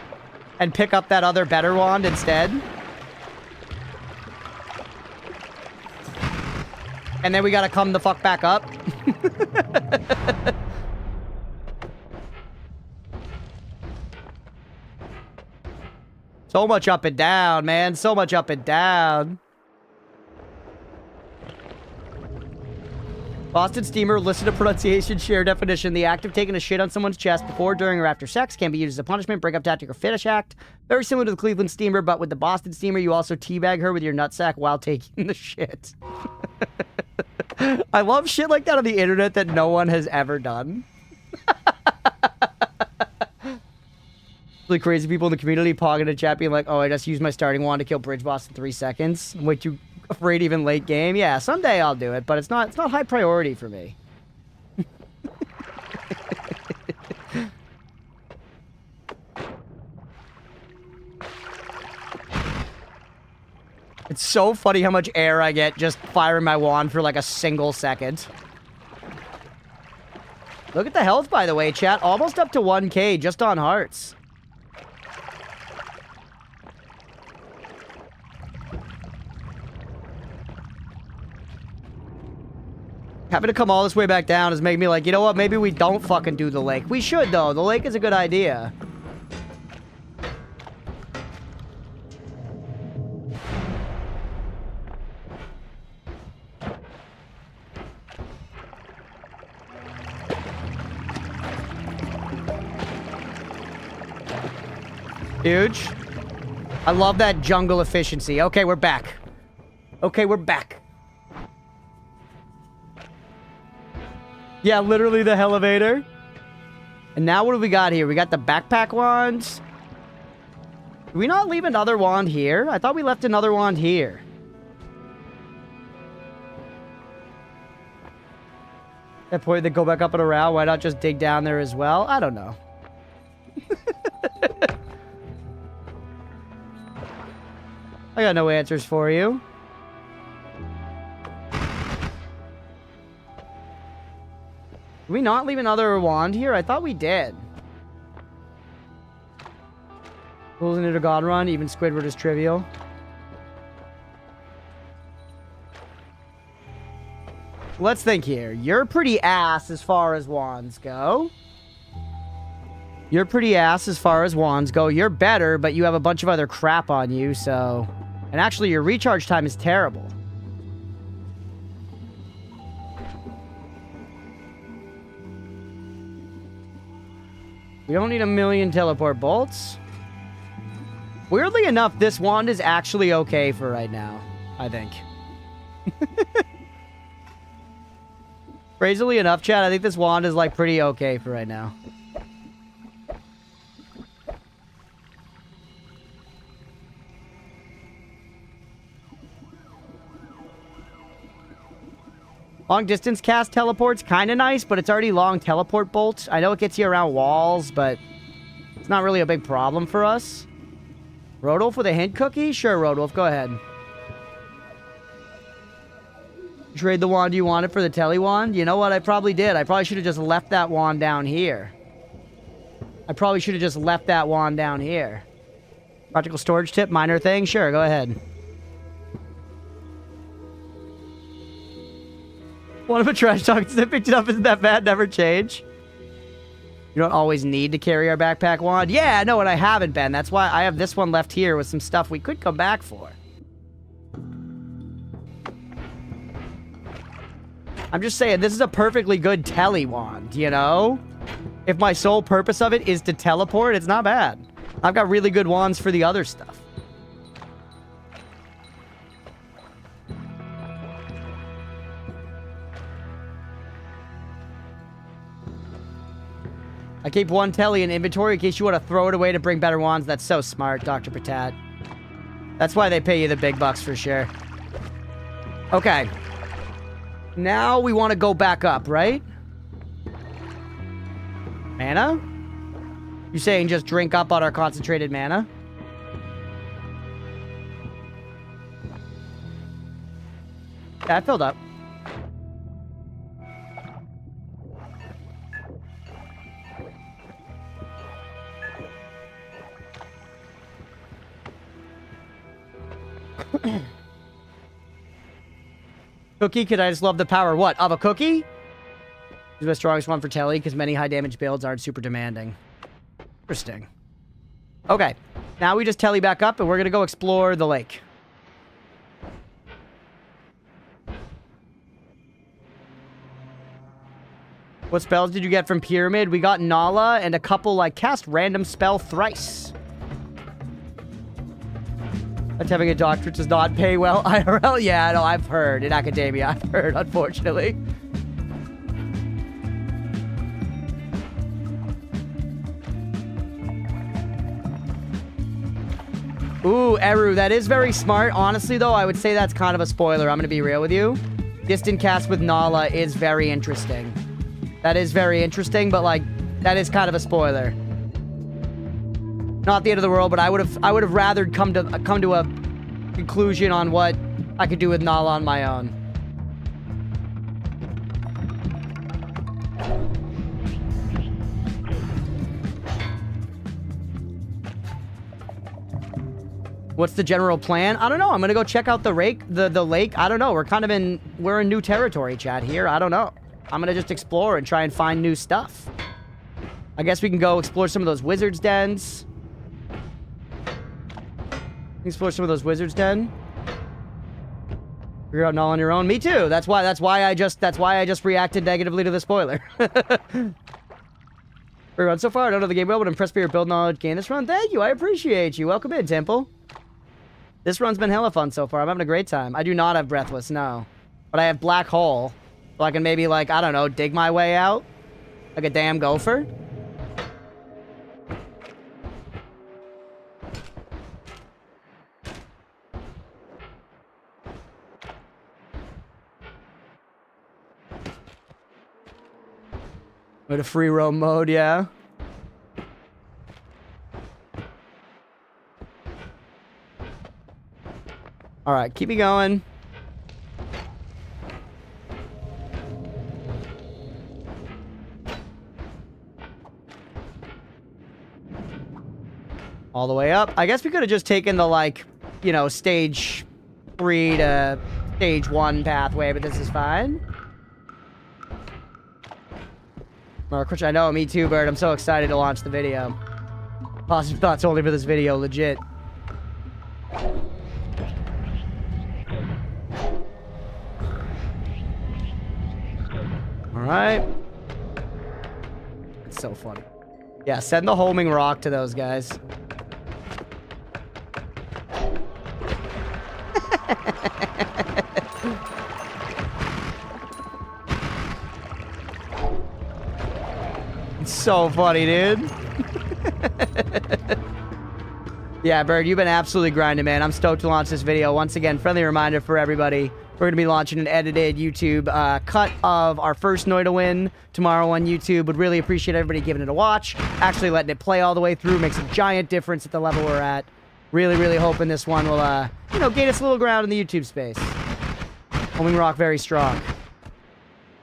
And pick up that other better wand instead. And then we gotta come the fuck back up. So much up and down, man. So much up and down. Boston Steamer, listen to pronunciation, share definition. The act of taking a shit on someone's chest before, during, or after sex can be used as a punishment, breakup tactic, or fetish act. Very similar to the Cleveland Steamer, but with the Boston Steamer, you also teabag her with your nutsack while taking the shit. I love shit like that on the internet that no one has ever done. Really crazy people in the community pogging a chat being like, oh, I just used my starting wand to kill Bridge Boss in 3 seconds. I'm way too afraid even late game. Yeah, someday I'll do it, but it's not high priority for me. It's so funny how much air I get just firing my wand for like a single second. Look at the health, by the way, chat. Almost up to 1k just on hearts. Having to come all this way back down is making me like, you know what? Maybe we don't fucking do the lake. We should, though. The lake is a good idea. Huge. I love that jungle efficiency. Okay, we're back. Okay, we're back. Yeah, literally the elevator. And now what do we got here? We got the backpack wands. Did we not leave another wand here? I thought we left another wand here. That point, they go back up and around. Why not just dig down there as well? I don't know. I got no answers for you. Did we not leave another wand here? I thought we did. Rules in a God run, even Squidward is trivial. Let's think here. You're pretty ass as far as wands go. You're pretty ass as far as wands go. You're better, but you have a bunch of other crap on you, so... And actually, your recharge time is terrible. We don't need a million teleport bolts. Weirdly enough, this wand is actually okay for right now, I think. Crazily enough, Chad, I think this wand is, like, pretty okay for right now. Long distance cast teleport's kind of nice, but it's already long teleport bolts. I know it gets you around walls, but it's not really a big problem for us. Rodolph with a hint cookie? Sure, Rodolph, go ahead. Trade the wand you wanted for the tele wand? You know what? I probably did. I probably should have just left that wand down here. Practical storage tip, minor thing? Sure, go ahead. One of a trash talk that picked it up isn't that bad, never change. You don't always need to carry our backpack wand. Yeah, no, and I haven't been. That's why I have this one left here with some stuff we could come back for. I'm just saying, this is a perfectly good tele wand, you know? If my sole purpose of it is to teleport, it's not bad. I've got really good wands for the other stuff. I keep one telly in inventory in case you want to throw it away to bring better wands. That's so smart, Dr. Patat. That's why they pay you the big bucks for sure. Okay. Now we want to go back up, right? Mana? You saying just drink up on our concentrated mana? Yeah, I filled up. Cookie, could I just love the power, what, of a cookie? Is the strongest one for telly, because many high damage builds aren't super demanding. Interesting. Okay, now we just telly back up, and we're gonna go explore the lake. What spells did you get from Pyramid? We got Nala and a couple, like, cast random spell thrice. That's having a doctorate does not pay well. IRL? Yeah, no, I've heard. In academia, I've heard, unfortunately. Ooh, Eru, that is very smart. Honestly, though, I would say that's kind of a spoiler. I'm going to be real with you. Distant cast with Nala is very interesting. That is very interesting, but, like, that is kind of a spoiler. Not the end of the world, but I would have rather come to a conclusion on what I could do with Nala on my own. What's the general plan? I don't know. I'm gonna go check out the lake. I don't know. We're in new territory, Chad. Here, I don't know. I'm gonna just explore and try and find new stuff. I guess we can go explore some of those wizards' dens. Explore some of those wizards' den. Figure out null on your own. Me too. That's why I just reacted negatively to the spoiler. Very run so far. I don't know the game well, but impressed by your build knowledge gain this run. Thank you. I appreciate you. Welcome in, Temple. This run's been hella fun so far. I'm having a great time. I do not have Breathless, no. But I have Black Hole. So I can maybe, like, I don't know, dig my way out. Like a damn gopher. With a free roam mode, yeah. Alright, keep me going. All the way up. I guess we could have just taken the, like, you know, stage 3 to stage 1 pathway, but this is fine. Which I know, me too, Bird. I'm so excited to launch the video. Positive thoughts only for this video, legit. Alright. It's so funny. Yeah, send the homing rock to those guys. It's so funny, dude. Yeah, Bird, you've been absolutely grinding, man. I'm stoked to launch this video. Once again, friendly reminder for everybody. We're going to be launching an edited YouTube cut of our first Noita win tomorrow on YouTube. Would really appreciate everybody giving it a watch. Actually letting it play all the way through makes a giant difference at the level we're at. Really, really hoping this one will, you know, gain us a little ground in the YouTube space. Homing rock very strong.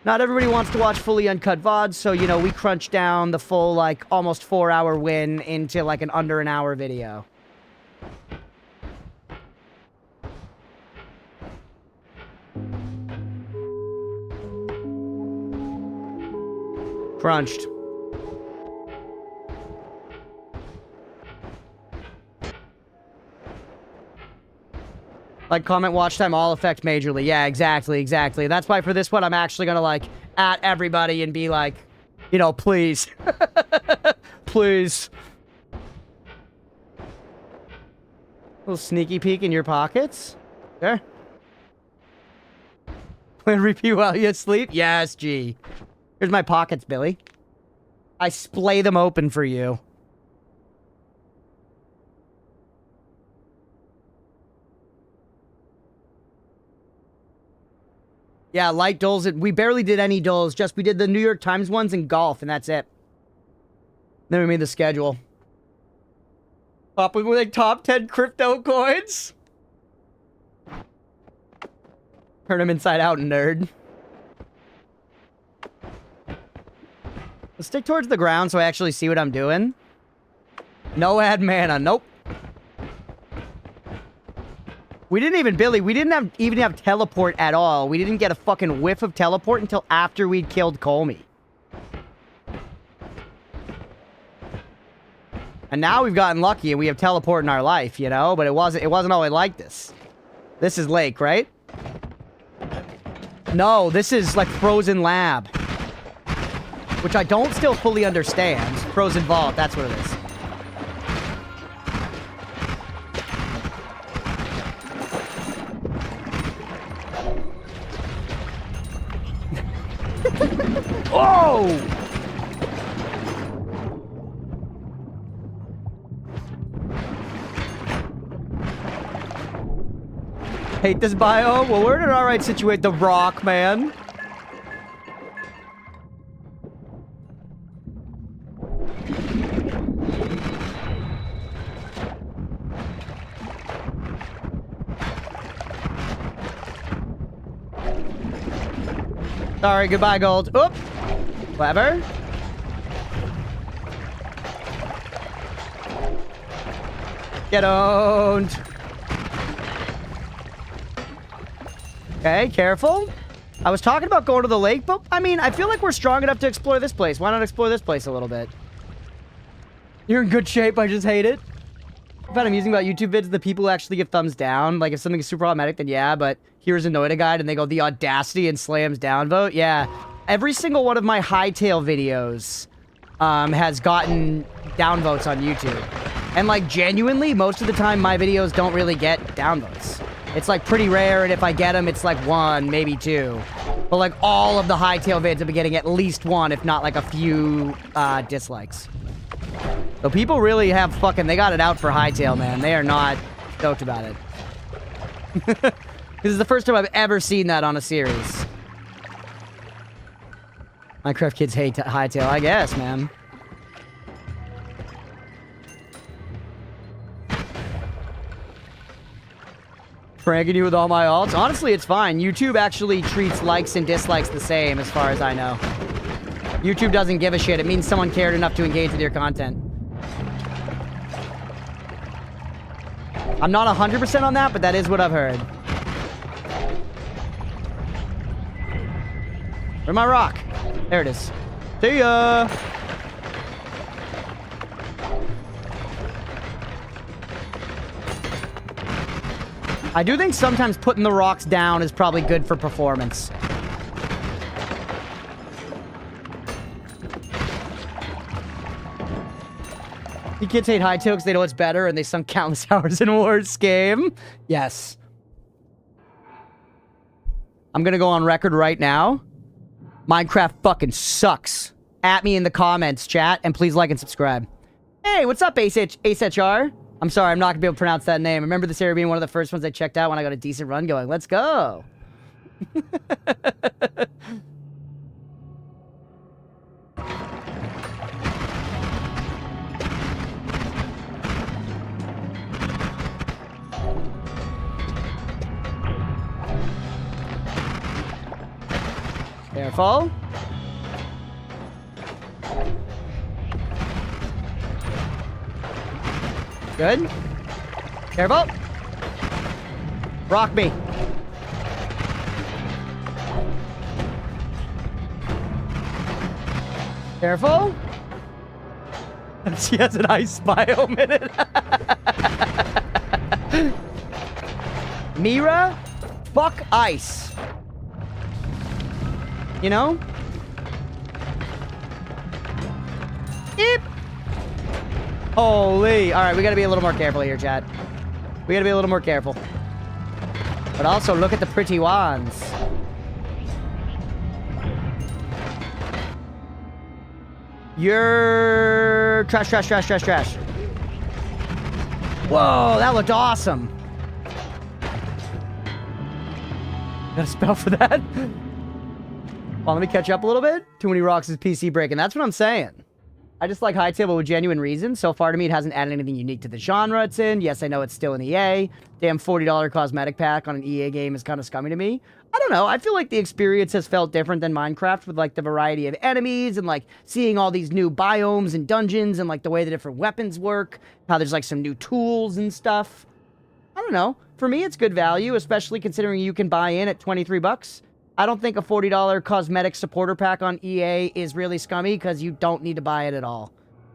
Not everybody wants to watch fully uncut VODs, so, you know, we crunch down the full, like, almost 4-hour win into, like, an under an hour video. Crunched. Like, comment, watch time, all affect majorly. Yeah, exactly, exactly. That's why for this one, I'm actually gonna, like, at everybody and be like, you know, please. Please. Little sneaky peek in your pockets. There. Plan repeat while you sleep? Yes, G. Here's my pockets, Billy. I splay them open for you. Yeah, light dulls. We barely did any dulls. Just we did the New York Times ones and golf, and that's it. Then we made the schedule. Up with like top 10 crypto coins. Turn them inside out, nerd. Let's stick towards the ground so I actually see what I'm doing. No add mana. Nope. We didn't even, Billy, we didn't even have teleport at all. We didn't get a fucking whiff of teleport until after we'd killed Colmy. And now we've gotten lucky and we have teleport in our life, you know? But it wasn't always like this. This is Lake, right? No, this is like Frozen Lab. Which I don't still fully understand. Frozen Vault, that's what it is. Oh! Hate this biome? Well, we're in an alright situation. The Rock, man. Sorry, goodbye, gold. Oop! Clever. Get owned. Okay, careful. I was talking about going to the lake, but, I mean, I feel like we're strong enough to explore this place. Why not explore this place a little bit? You're in good shape, I just hate it. I find amusing about YouTube vids, the people who actually give thumbs down. Like, if something is super problematic, then yeah, but here's a Noita guide, and they go, the audacity and slams down vote. Yeah. Every single one of my hightail videos has gotten downvotes on YouTube. And, like, genuinely, most of the time, my videos don't really get downvotes. It's, like, pretty rare, and if I get them, it's, like, 1, maybe 2. But, like, all of the hightail vids have been getting at least 1, if not, like, a few dislikes. So people really have fucking... They got it out for hightail, man. They are not stoked about it. This is the first time I've ever seen that on a series. Minecraft kids hate hightail, I guess, man. Pranking you with all my alts? Honestly, it's fine. YouTube actually treats likes and dislikes the same, as far as I know. YouTube doesn't give a shit. It means someone cared enough to engage with your content. I'm not 100% on that, but that is what I've heard. Where's my rock? There it is. See ya! I do think sometimes putting the rocks down is probably good for performance. You kids hate Hytale because they know it's better and they sunk countless hours in a worse game. Yes. I'm gonna go on record right now. Minecraft fucking sucks. At me in the comments, chat, and please like and subscribe. Hey, what's up, AceHR? I'm sorry, I'm not gonna be able to pronounce that name. I remember this area being one of the first ones I checked out when I got a decent run going. Let's go. Careful. Good. Careful. Rock me. Careful. She has an ice biome in it. Mira, fuck ice. You know? Eep. Holy. Alright, we gotta be a little more careful here, chat. We gotta be a little more careful. But also, look at the pretty wands. You're... Trash, trash, trash, trash, trash. Whoa, that looked awesome. Got a spell for that? Well, let me catch up a little bit. Too many rocks is PC breaking. That's what I'm saying. I just like Hytale, but with genuine reasons. So far to me, it hasn't added anything unique to the genre it's in. Yes, I know it's still an EA. Damn $40 cosmetic pack on an EA game is kind of scummy to me. I don't know. I feel like the experience has felt different than Minecraft with, like, the variety of enemies and, like, seeing all these new biomes and dungeons and, like, the way the different weapons work. How there's, like, some new tools and stuff. I don't know. For me, it's good value, especially considering you can buy in at 23 bucks. I don't think a $40 cosmetic supporter pack on EA is really scummy because you don't need to buy it at all.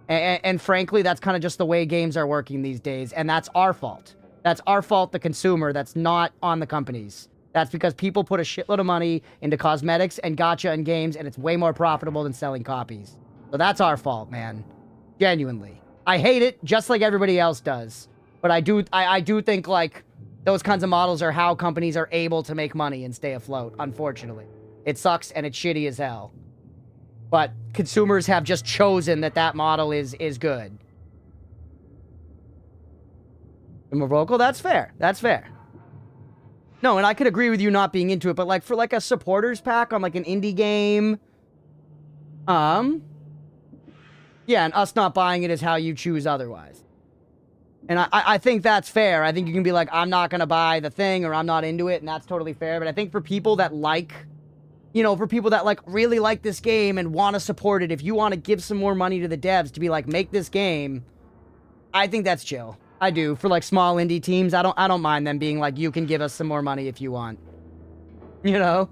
And frankly, that's kind of just the way games are working these days. And that's our fault. That's our fault, the consumer. That's not on the companies. That's because people put a shitload of money into cosmetics and gacha and games, and it's way more profitable than selling copies. So that's our fault, man. Genuinely. I hate it just like everybody else does. But I do think, like, those kinds of models are how companies are able to make money and stay afloat, unfortunately. It sucks and it's shitty as hell. But consumers have just chosen that that model is good. And more vocal? That's fair. That's fair. No, and I could agree with you not being into it, but like for like a supporters pack on like an indie game, yeah, and us not buying it is how you choose otherwise. And I think that's fair. I think you can be like, I'm not going to buy the thing, or I'm not into it, and that's totally fair. But I think for people that like, you know, for people that like really like this game and want to support it, if you want to give some more money to the devs to be like, make this game, I think that's chill. I do. For like small indie teams, I don't mind them being like, you can give us some more money if you want. You know?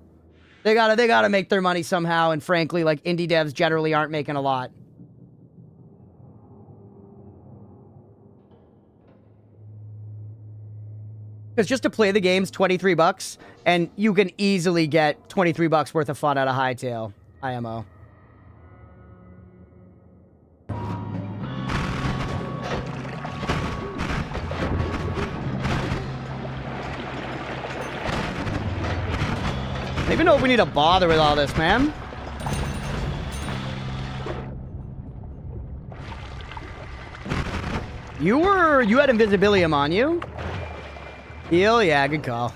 They gotta make their money somehow, and frankly, like indie devs generally aren't making a lot. Because just to play the game's 23 bucks, and you can easily get 23 bucks worth of fun out of Hytale, IMO. I don't even know if we need to bother with all this, man. You had Invisibilium on you? Heal? Yeah, good call.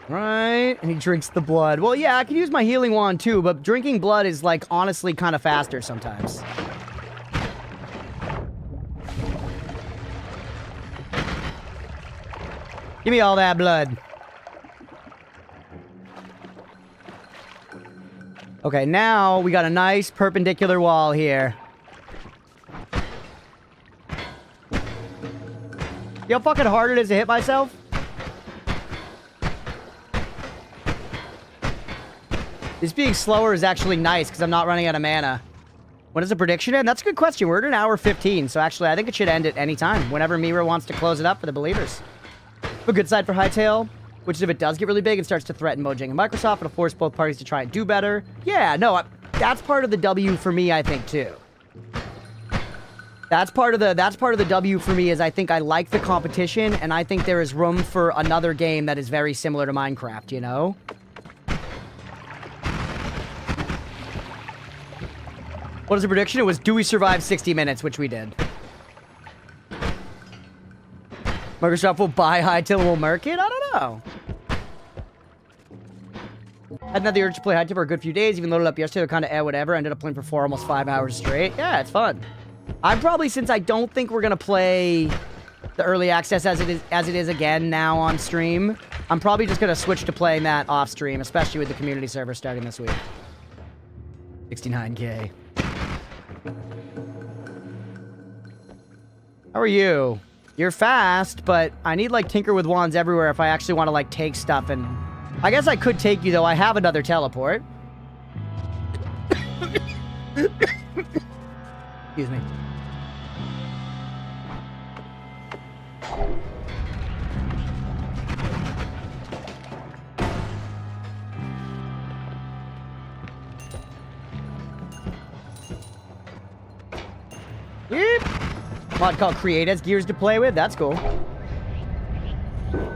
Right, and he drinks the blood. Well, yeah, I can use my healing wand too, but drinking blood is, like, honestly kind of faster sometimes. Give me all that blood. Okay, now we got a nice perpendicular wall here. You know how fucking hard it is to hit myself? This being slower is actually nice because I'm not running out of mana. When does the prediction end? That's a good question. We're at an hour 15, so actually I think it should end at any time. Whenever Mira wants to close it up for the believers. A good side for Hytale, which is if it does get really big and starts to threaten Mojang and Microsoft, it'll force both parties to try and do better. Yeah, no, that's part of the W for me, I think, too. That's part of the W for me is I think I like the competition, and I think there is room for another game that is very similar to Minecraft, you know? What is the prediction? It was, do we survive 60 minutes, which we did. Microsoft will buy Hytale and will mark it? I don't know. Hadn't had the urge to play Hytale for a good few days, even loaded up yesterday, kind of whatever. Ended up playing for 4, almost 5 hours straight. Yeah, it's fun. I'm probably, since I don't think we're gonna play the early access as it is again now on stream, I'm probably just gonna switch to playing that off stream, especially with the community server starting this week. 69K. How are you? You're fast, but I need, like, Tinker with Wands everywhere if I actually want to, like, take stuff, and... I guess I could take you, though. I have another teleport. Excuse me. Yeep. Mod called Create has gears to play with. That's cool.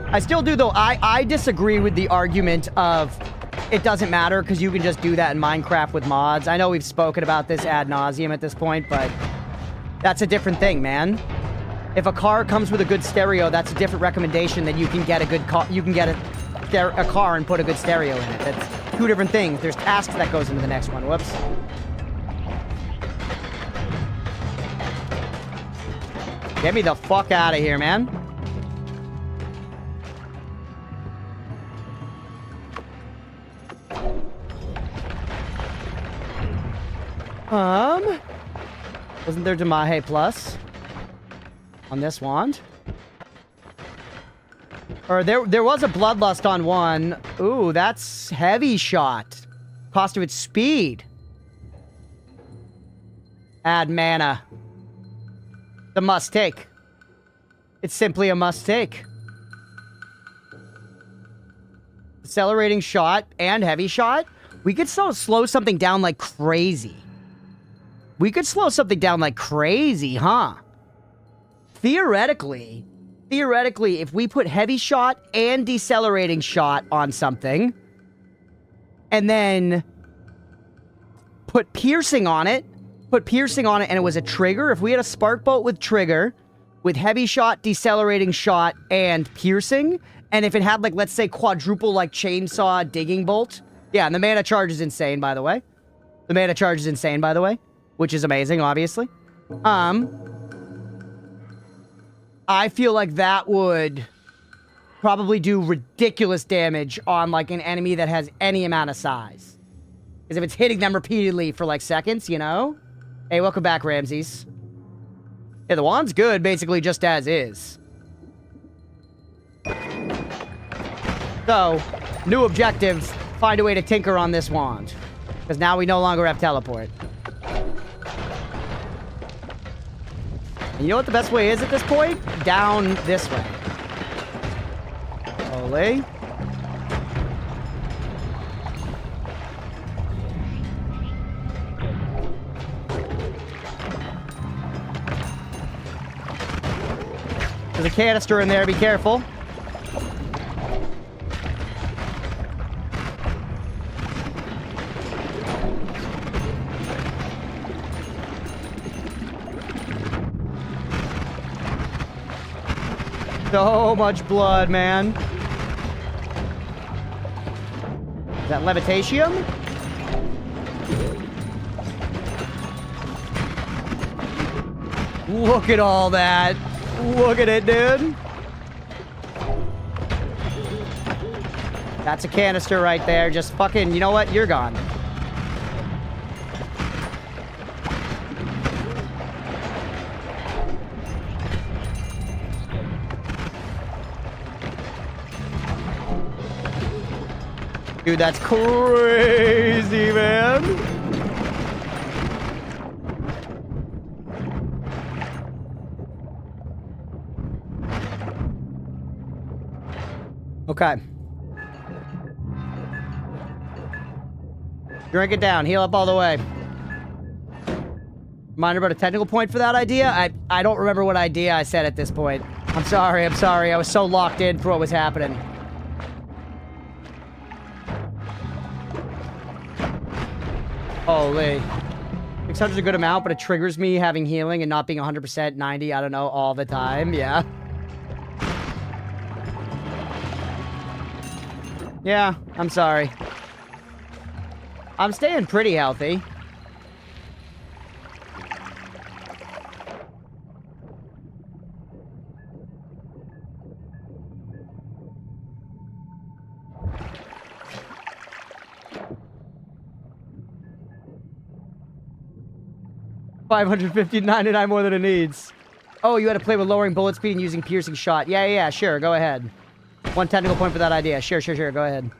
I still do, though. I disagree with the argument of it doesn't matter because you can just do that in Minecraft with mods. I know we've spoken about this ad nauseum at this point, but that's a different thing, man. If a car comes with a good stereo, that's a different recommendation than you can get a good car. You can get a car and put a good stereo in it. That's two different things. There's tasks that goes into the next one. Whoops. Get me the fuck out of here, man. Wasn't there Damahe Plus on this wand? Or there was a Bloodlust on one. Ooh, that's heavy shot. Cost of its speed. Add mana. The must take. It's simply a must take. Accelerating shot and heavy shot. We could slow something down like crazy. We could slow something down like crazy, huh? Theoretically, if we put heavy shot and decelerating shot on something, and then put piercing on it, and it was a trigger, if we had a spark bolt with trigger, with heavy shot, decelerating shot, and piercing, and if it had, like, let's say quadruple, like, chainsaw digging bolt, yeah, and the mana charge is insane, by the way. Which is amazing, obviously. I feel like that would probably do ridiculous damage on, like, an enemy that has any amount of size. Because if it's hitting them repeatedly for, like, seconds, you know? Hey, welcome back, Ramses. Yeah, the wand's good, basically just as is. So, new objectives. Find a way to tinker on this wand. Because now we no longer have teleport. And you know what the best way is at this point? Down this way. Slowly. There's a canister in there, be careful. So much blood, man. Is that Levitatium? Look at all that. Look at it, dude. That's a canister right there. Just fucking, you know what? You're gone. Dude, that's crazy, man. Okay. Drink it down. Heal up all the way. Reminder about a technical point for that idea? I don't remember what idea I said at this point. I'm sorry. I was so locked in for what was happening. Holy. 600 is a good amount, but it triggers me having healing and not being 100%, 90, I don't know, all the time. Yeah. Yeah, I'm sorry. I'm staying pretty healthy. $559 more than it needs. Oh, you had to play with lowering bullet speed and using piercing shot. Yeah, sure, go ahead. One technical point for that idea. Sure, go ahead.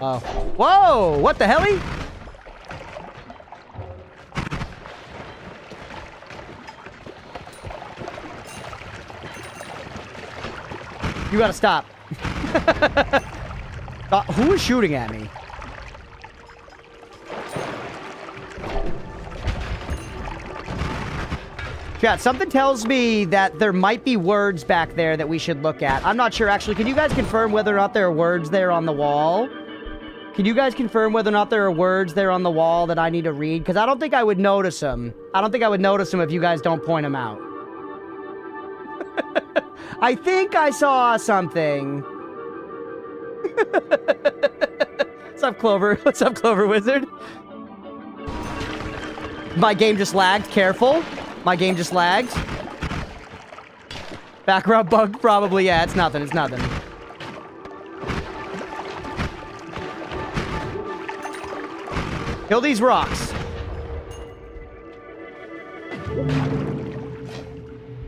Oh. Whoa! What the hell? You gotta stop. Who is shooting at me? Chat, something tells me that there might be words back there that we should look at. I'm not sure, actually. Can you guys confirm whether or not there are words there on the wall? Can you guys confirm whether or not there are words there on the wall that I need to read? Because I don't think I would notice them. I don't think I would notice them if you guys don't point them out. I think I saw something. What's up, Clover? What's up, Clover Wizard? My game just lagged. Careful. My game just lagged. Background bug, probably. Yeah, it's nothing. It's nothing. Kill these rocks.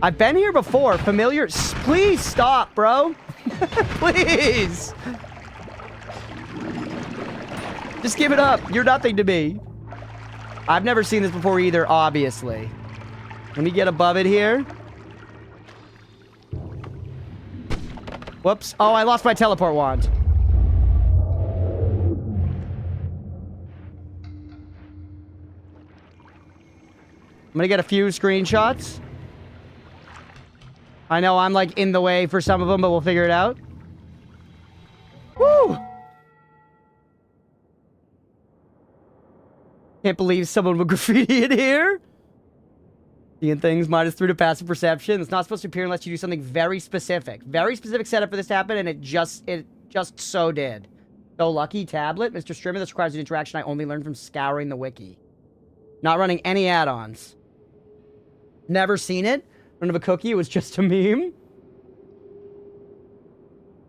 I've been here before. Familiar. Please stop, bro. Please. Just give it up. You're nothing to me. I've never seen this before either, obviously. Let me get above it here. Whoops. Oh, I lost my teleport wand. I'm gonna get a few screenshots. I know I'm like in the way for some of them, but we'll figure it out. Woo! Can't believe someone would graffiti it here. Seeing things -3 to passive perception. It's not supposed to appear unless you do something very specific. Very specific setup for this to happen, and it just so did. So lucky tablet, Mr. Streamer. This requires an interaction I only learned from scouring the wiki. Not running any add-ons. Never seen it. Run of a cookie. It was just a meme.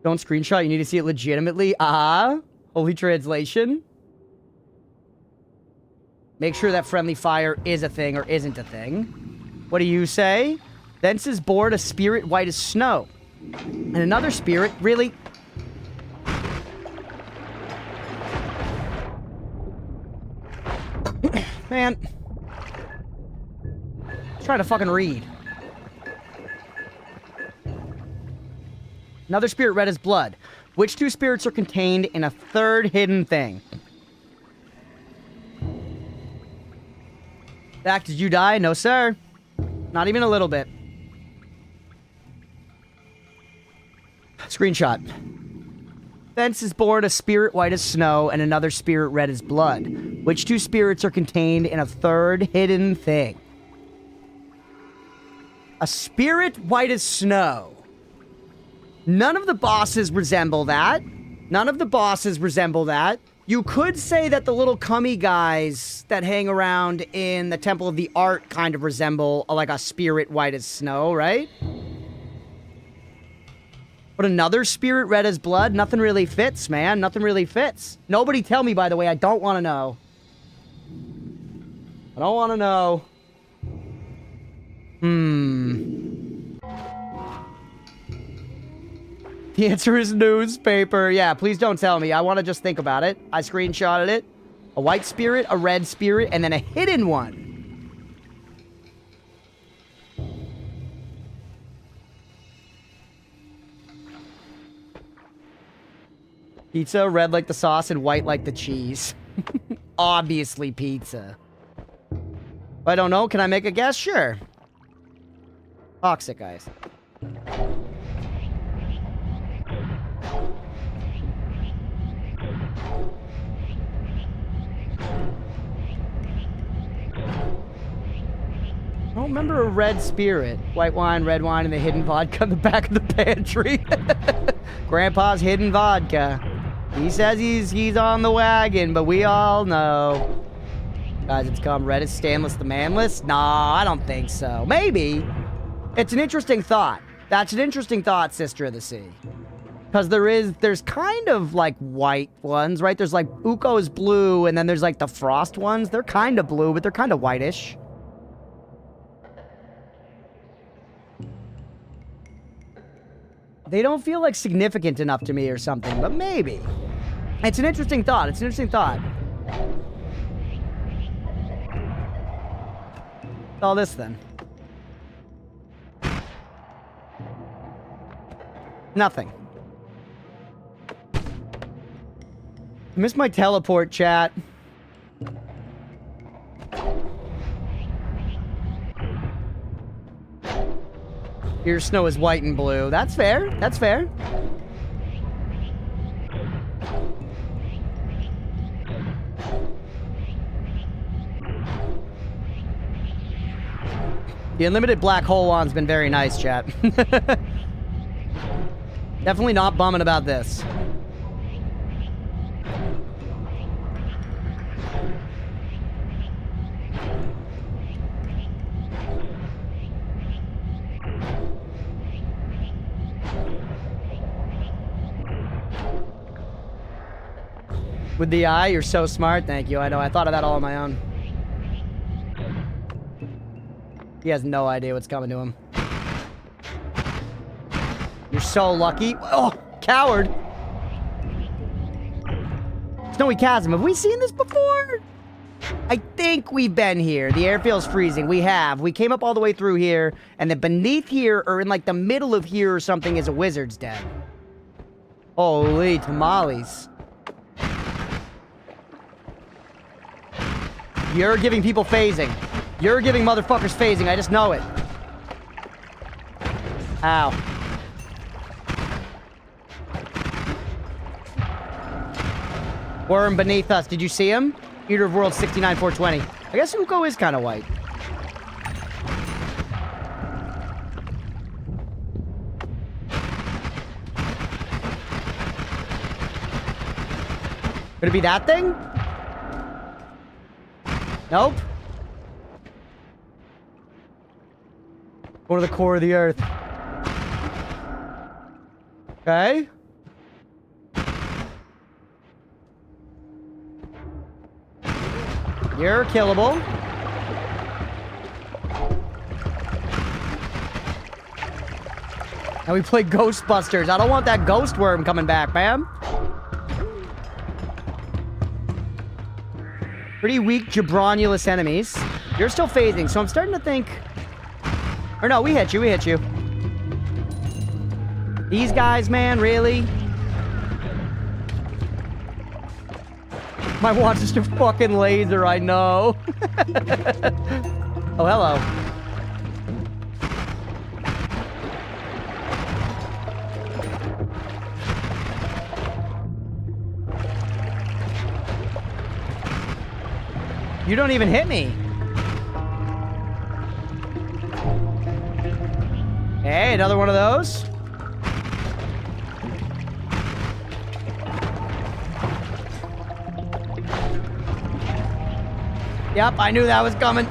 Don't screenshot. You need to see it legitimately. Holy translation. Make sure that friendly fire is a thing or isn't a thing. What do you say? Thence is born a spirit white as snow. And another spirit, really? Man. I'm trying to fucking read. Another spirit red as blood. Which two spirits are contained in a third hidden thing? Zach, did you die? No, sir. Not even a little bit. Screenshot. Thence is born a spirit white as snow and another spirit red as blood. Which two spirits are contained in a third hidden thing? A spirit white as snow. None of the bosses resemble that. None of the bosses resemble that. You could say that the little cummy guys that hang around in the Temple of the Art kind of resemble like a spirit white as snow, right? But another spirit red as blood? Nothing really fits, man. Nothing really fits. Nobody tell me, by the way. I don't want to know. I don't want to know. The answer is newspaper. Yeah, please don't tell me. I want to just think about it. I screenshotted it. A white spirit, a red spirit, and then a hidden one. Pizza, red like the sauce, and white like the cheese. Obviously pizza. I don't know. Can I make a guess? Sure. Toxic ice. I don't remember a red spirit. White wine, red wine, and the hidden vodka in the back of the pantry. Grandpa's hidden vodka. He says he's on the wagon, but we all know. Guys, it's come red as Stanless the Manless? Nah, I don't think so. Maybe. It's an interesting thought. That's an interesting thought, Sister of the Sea. Because there's kind of like white ones, right? There's like Uko is blue, and then there's like the Frost ones. They're kind of blue, but they're kind of whitish. They don't feel like significant enough to me or something, but maybe. It's an interesting thought. It's an interesting thought. What's all this then? Nothing. I missed my teleport, chat. Your snow is white and blue. That's fair. That's fair. The unlimited black hole one's been very nice, chat. Definitely not bumming about this. With the eye, you're so smart. Thank you. I know. I thought of that all on my own. He has no idea what's coming to him. You're so lucky. Oh, coward. Snowy Chasm. Have we seen this before? I think we've been here. The air feels freezing. We have. We came up all the way through here, and then beneath here, or in like the middle of here or something, is a wizard's den. Holy tamales. You're giving people phasing. You're giving motherfuckers phasing. I just know it. Ow. Worm beneath us. Did you see him? Eater of Worlds 69420. I guess Uko is kind of white. Could it be that thing? Nope. Go to the core of the earth. Okay. You're killable. Now we play Ghostbusters. I don't want that ghost worm coming back, man. Pretty weak Jabronulous enemies. You're still phasing, so I'm starting to think... Or no, we hit you, we hit you. These guys, man, really? My watch is a fucking laser, I know. Oh, hello. You don't even hit me. Hey, another one of those. Yep, I knew that was coming.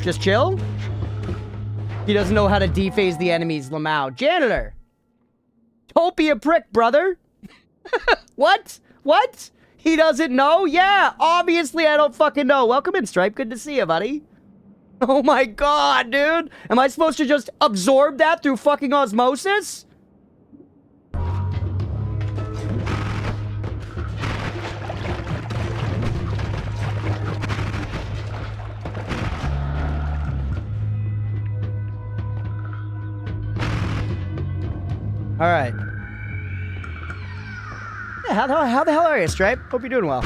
Just chill. He doesn't know how to dephase the enemies, Lamau. Janitor! Don't be a prick, brother. What? What? He doesn't know? Yeah, obviously I don't fucking know. Welcome in, Stripe. Good to see you, buddy. Oh my god, dude! Am I supposed to just absorb that through fucking osmosis? Alright. Yeah, how the hell are you, Stripe? Hope you're doing well.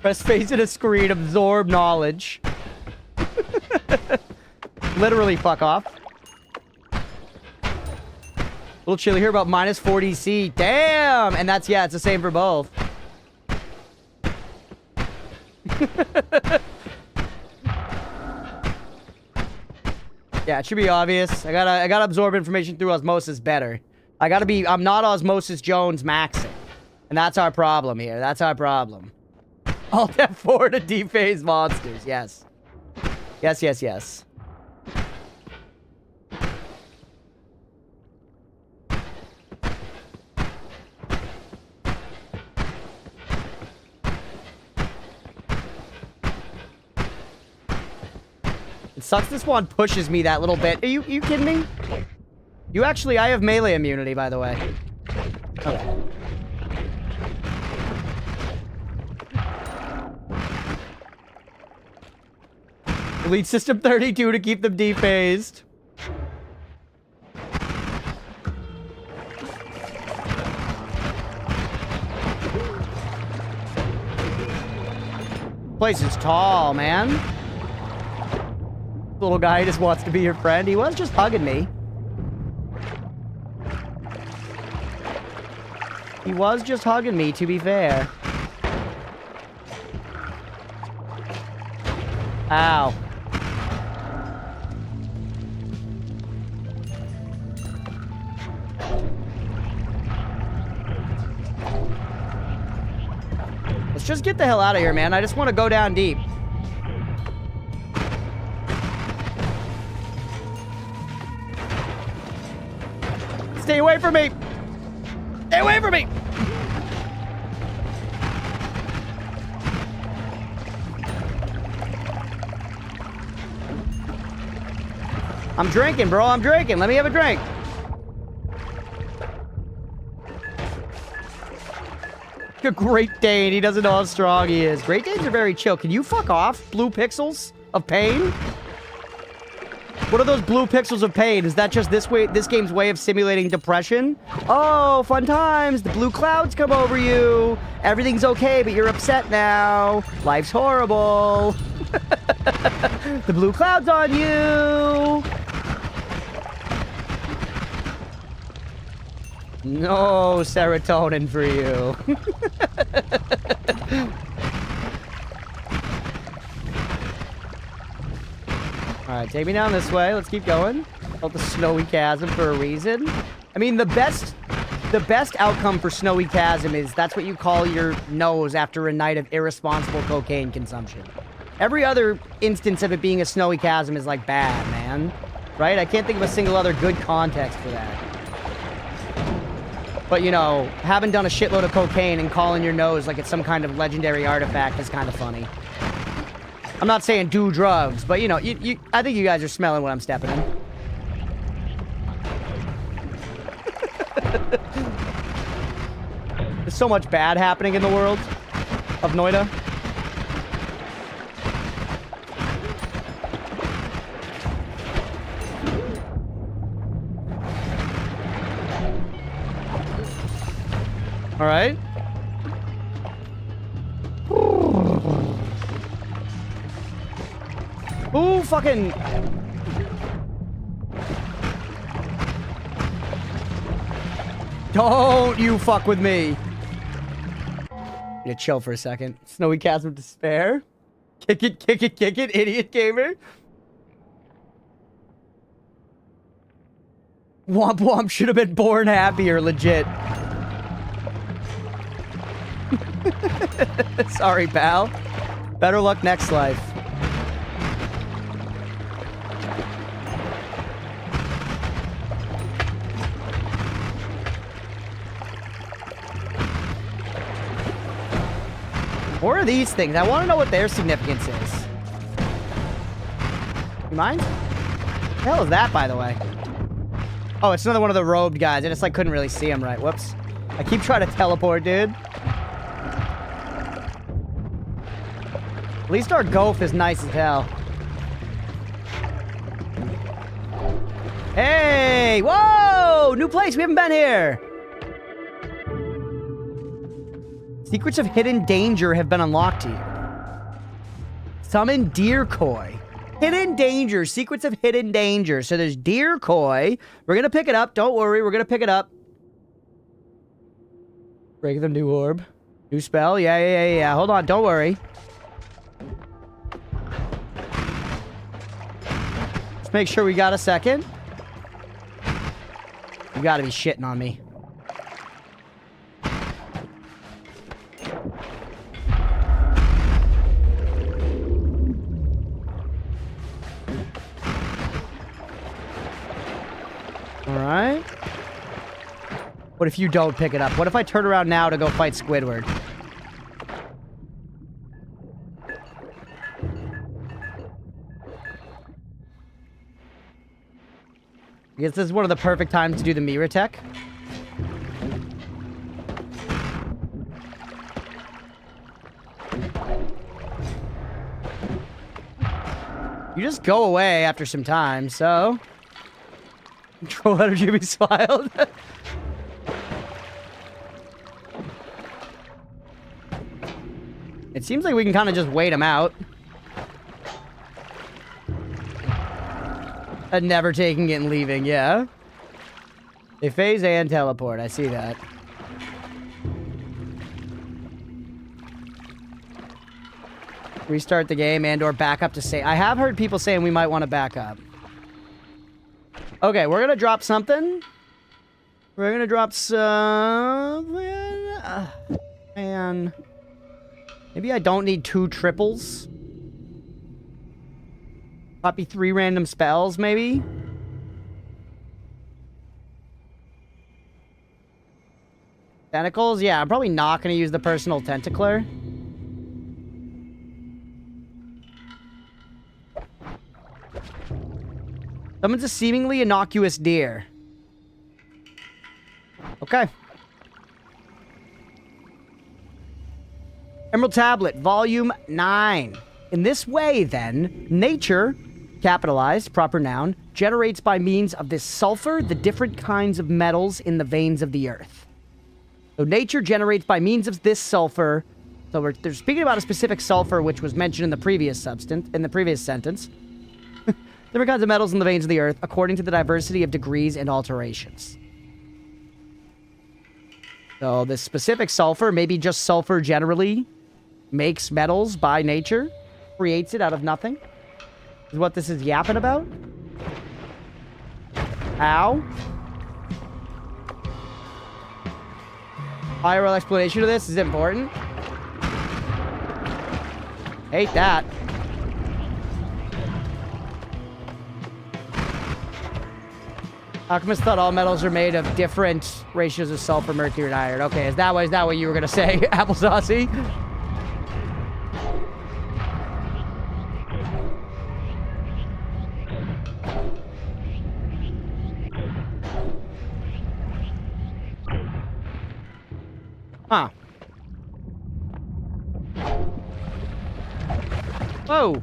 Press face in a screen, absorb knowledge. Literally, fuck off. A little chilly here, about minus 40 C. Damn! And that's, yeah, it's the same for both. Yeah, it should be obvious. I gotta absorb information through osmosis better. I'm not Osmosis Jones maxing. And that's our problem here. That's our problem. Alt F4 to dephase monsters. Yes. Yes, yes, yes. It sucks this one pushes me that little bit. Are you kidding me? You actually, I have melee immunity, by the way. Okay. Delete system 32 to keep them dephased. Place is tall, man. Little guy just wants to be your friend. He was just hugging me. He was just hugging me, to be fair. Ow. Let's just get the hell out of here, man. I just want to go down deep. Stay away from me! Stay away from me! I'm drinking, bro. I'm drinking. Let me have a drink. A Great Dane. He doesn't know how strong he is. Great Danes are very chill. Can you fuck off, blue pixels of pain? What are those blue pixels of pain? Is that just this game's way of simulating depression? Oh, fun times. The blue clouds come over you. Everything's okay, but you're upset now. Life's horrible. The blue cloud's on you. No serotonin for you. Alright, take me down this way. Let's keep going. Called the Snowy Chasm for a reason. I mean, the best outcome for Snowy Chasm is that's what you call your nose after a night of irresponsible cocaine consumption. Every other instance of it being a Snowy Chasm is like bad, man. Right? I can't think of a single other good context for that. But, you know, having done a shitload of cocaine and calling your nose like it's some kind of legendary artifact is kind of funny. I'm not saying do drugs, but, you know, I think you guys are smelling what I'm stepping in. There's so much bad happening in the world of Noita. All right. Ooh, fucking. Don't you fuck with me. I'm gonna chill for a second. Snowy Chasm of Despair. Kick it, kick it, kick it, idiot gamer. Womp Womp should have been born happier, legit. Sorry, pal. Better luck next life. Or are these things? I want to know what their significance is. You mind? What the hell is that, by the way? Oh, it's another one of the robed guys. I just, like, couldn't really see him right. Whoops. I keep trying to teleport, dude. At least our Golf is nice as hell. Hey! Whoa! New place. We haven't been here. Secrets of hidden danger have been unlocked to you. Summon deer koi. Hidden danger. Secrets of hidden danger. So there's deer koi. We're going to pick it up. Don't worry. We're going to pick it up. Break the new orb. New spell. Yeah. Hold on. Don't worry. Let's make sure we got a second. You gotta be shitting on me. Alright. What if you don't pick it up? What if I turn around now to go fight Squidward? I guess this is one of the perfect times to do the mirror tech. You just go away after some time, so... Control energy be smiled. It seems like we can kind of just wait him out. And never taking it and leaving, yeah. They phase and teleport, I see that. Restart the game and or back up to save. I have heard people saying we might want to back up. Okay, we're gonna drop something. We're gonna drop some... man. Maybe I don't need 2 triples. Copy 3 random spells, maybe? Tentacles? Yeah, I'm probably not going to use the personal tentacler. Summons a seemingly innocuous deer. Okay. Emerald Tablet, Volume 9. In this way, then, nature... capitalized, proper noun, generates by means of this sulfur the different kinds of metals in the veins of the earth. So nature generates by means of this sulfur. So they're speaking about a specific sulfur which was mentioned in the previous sentence. Different kinds of metals in the veins of the earth according to the diversity of degrees and alterations. So this specific sulfur, maybe just sulfur generally, makes metals by nature, creates it out of nothing. Is what this is yapping about? Ow. IRL explanation of this is important. Hate that. Alchemists thought all metals are made of different ratios of sulfur, mercury, and iron. Okay, is that what you were gonna say, Applesaucy? Huh. Whoa.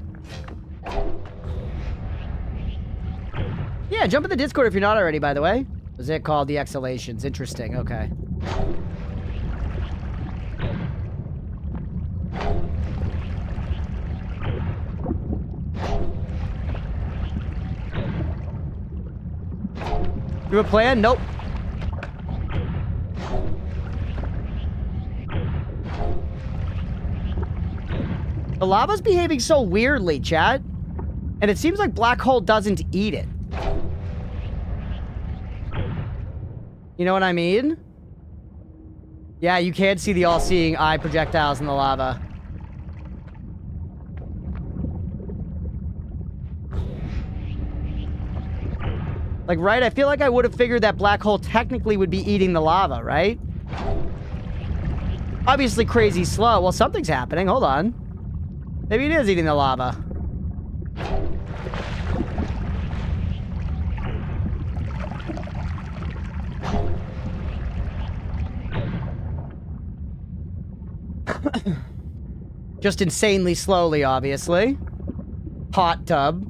Yeah, jump in the Discord if you're not already, by the way. Was it called the Exhalations? Interesting, okay. You have a plan? Nope. The lava's behaving so weirdly, chat. And it seems like Black Hole doesn't eat it. You know what I mean? Yeah, you can see the all-seeing eye projectiles in the lava. Like, right? I feel like I would have figured that Black Hole technically would be eating the lava, right? Obviously crazy slow. Well, something's happening. Hold on. Maybe it is eating the lava. Just insanely slowly, obviously. Hot tub.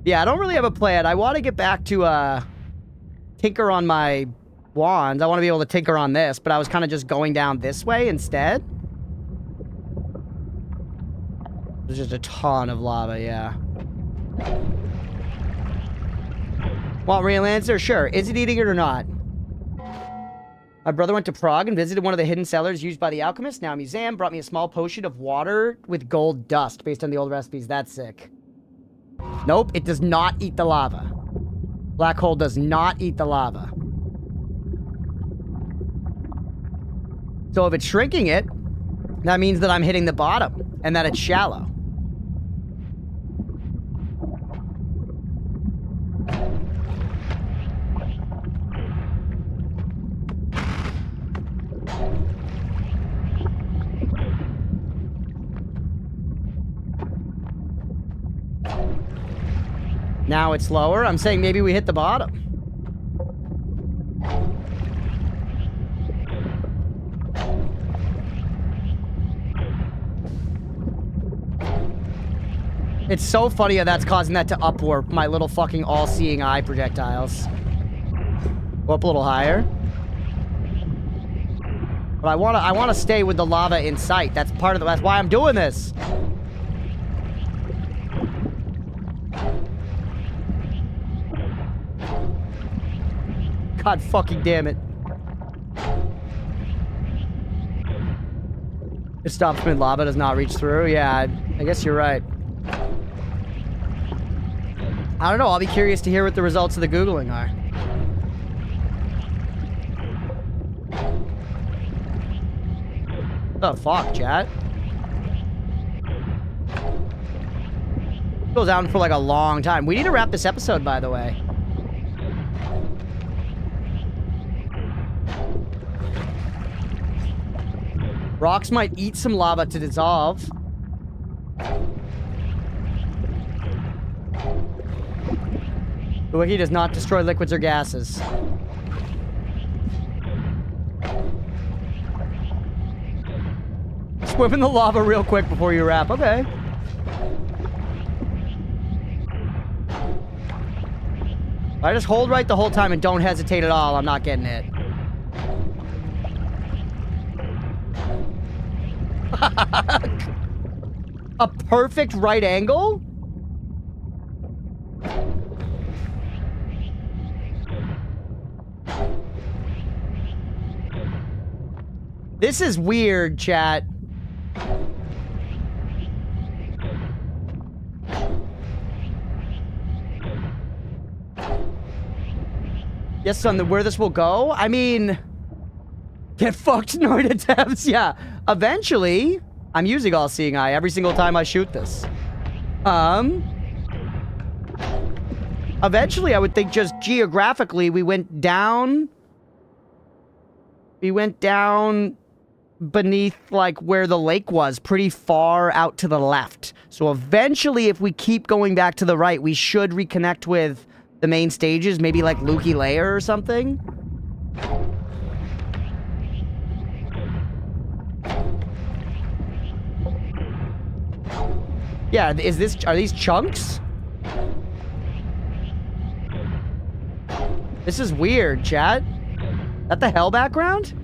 Yeah, I don't really have a plan. I want to get back to, tinker on my wands. I want to be able to tinker on this, but I was kind of just going down this way instead. There's just a ton of lava, yeah. Want real answer? Sure. Is it eating it or not? My brother went to Prague and visited one of the hidden cellars used by the alchemists, now a museum, brought me a small potion of water with gold dust based on the old recipes. That's sick. Nope, it does not eat the lava. Black hole does not eat the lava. So if it's shrinking it, that means that I'm hitting the bottom and that it's shallow. Now it's lower. I'm saying maybe we hit the bottom. It's so funny how that's causing that to upwarp my little fucking all-seeing eye projectiles. Go up a little higher. But I wanna stay with the lava in sight. That's part of that's why I'm doing this. God fucking damn it. It stops mid lava, does not reach through. Yeah, I guess you're right. I don't know, I'll be curious to hear what the results of the Googling are. What the fuck, chat? Goes on for like a long time. We need to wrap this episode, by the way. Rocks might eat some lava to dissolve. The wiki does not destroy liquids or gases. Swim in the lava real quick before you wrap. Okay. I just hold right the whole time and don't hesitate at all. I'm not getting it. A perfect right angle? This is weird, chat. Yes, son, where this will go? I mean... Get fucked, Noita tabs. Yeah. Eventually, I'm using all-seeing eye every single time I shoot this. Eventually, I would think just geographically, we went down... We went down beneath, like, where the lake was, pretty far out to the left. So eventually, if we keep going back to the right, we should reconnect with the main stages, maybe like Lukey Lair or something. Yeah, are these chunks? This is weird, chat. That the hell background?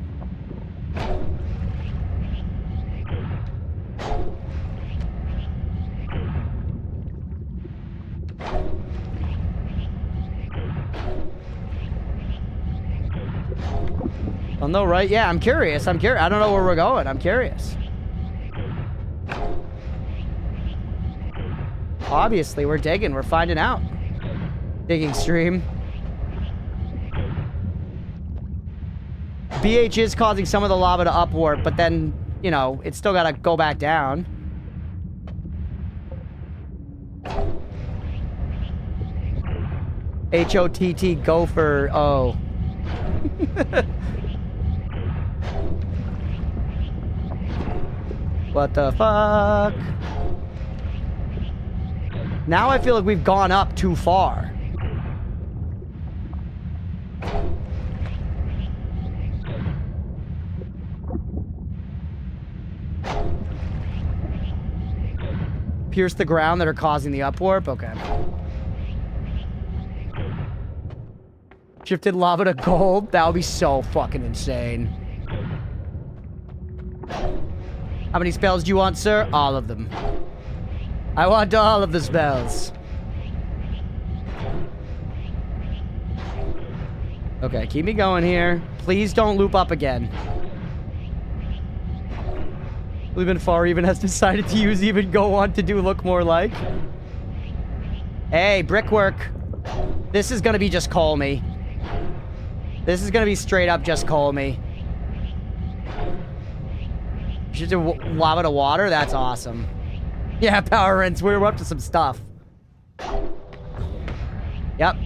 Well, no, right? Yeah, I'm curious. I don't know where we're going. I'm curious. Obviously, we're digging. We're finding out. Digging stream. BH is causing some of the lava to upwarp, but then, you know, it's still gotta go back down. HOTT gopher. Oh. What the fuck? Now I feel like we've gone up too far. Pierce the ground that are causing the upwarp? Okay. Shifted lava to gold? That would be so fucking insane. How many spells do you want, sir? All of them. I want all of the spells. Okay, keep me going here. Please don't loop up again. Even Far even has decided to use even go on to do look more like. Hey, brickwork. This is gonna be just call me. This is gonna be straight up just call me. You should do lava to water? That's awesome. Yeah, power rinse. We're up to some stuff. Yep.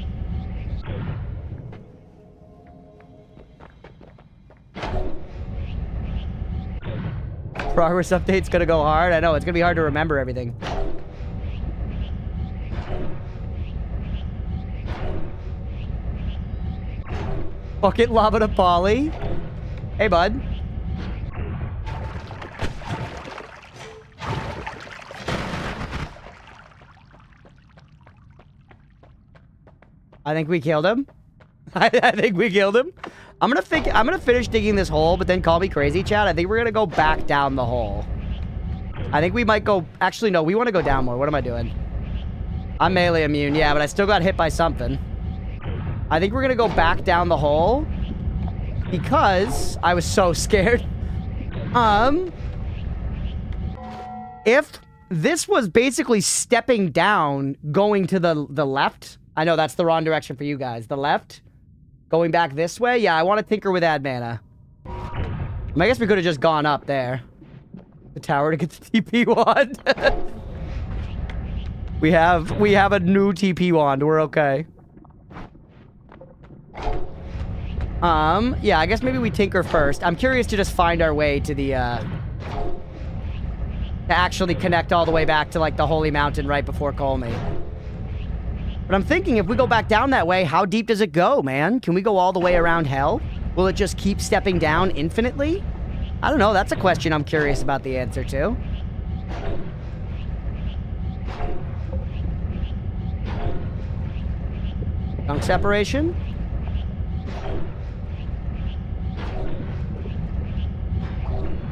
Progress update's gonna go hard. I know, it's gonna be hard to remember everything. Bucket lava to Polly. Hey, bud. I think we killed him. I think we killed him. I'm gonna finish digging this hole, but then call me crazy, Chad. I think we're gonna go back down the hole. I think we might go... Actually, no, we want to go down more. What am I doing? I'm melee immune, yeah, but I still got hit by something. I think we're gonna go back down the hole because I was so scared. If this was basically stepping down, going to the left... I know that's the wrong direction for you guys. The left? Going back this way? Yeah, I want to tinker with add mana. I guess we could have just gone up there. The tower to get the TP wand. we have a new TP wand. We're okay. Yeah, I guess maybe we tinker first. I'm curious to just find our way to the, to actually connect all the way back to, like, the Holy Mountain right before Colmy. But I'm thinking, if we go back down that way, how deep does it go, man? Can we go all the way around hell? Will it just keep stepping down infinitely? I don't know. That's a question I'm curious about the answer to. Chunk separation?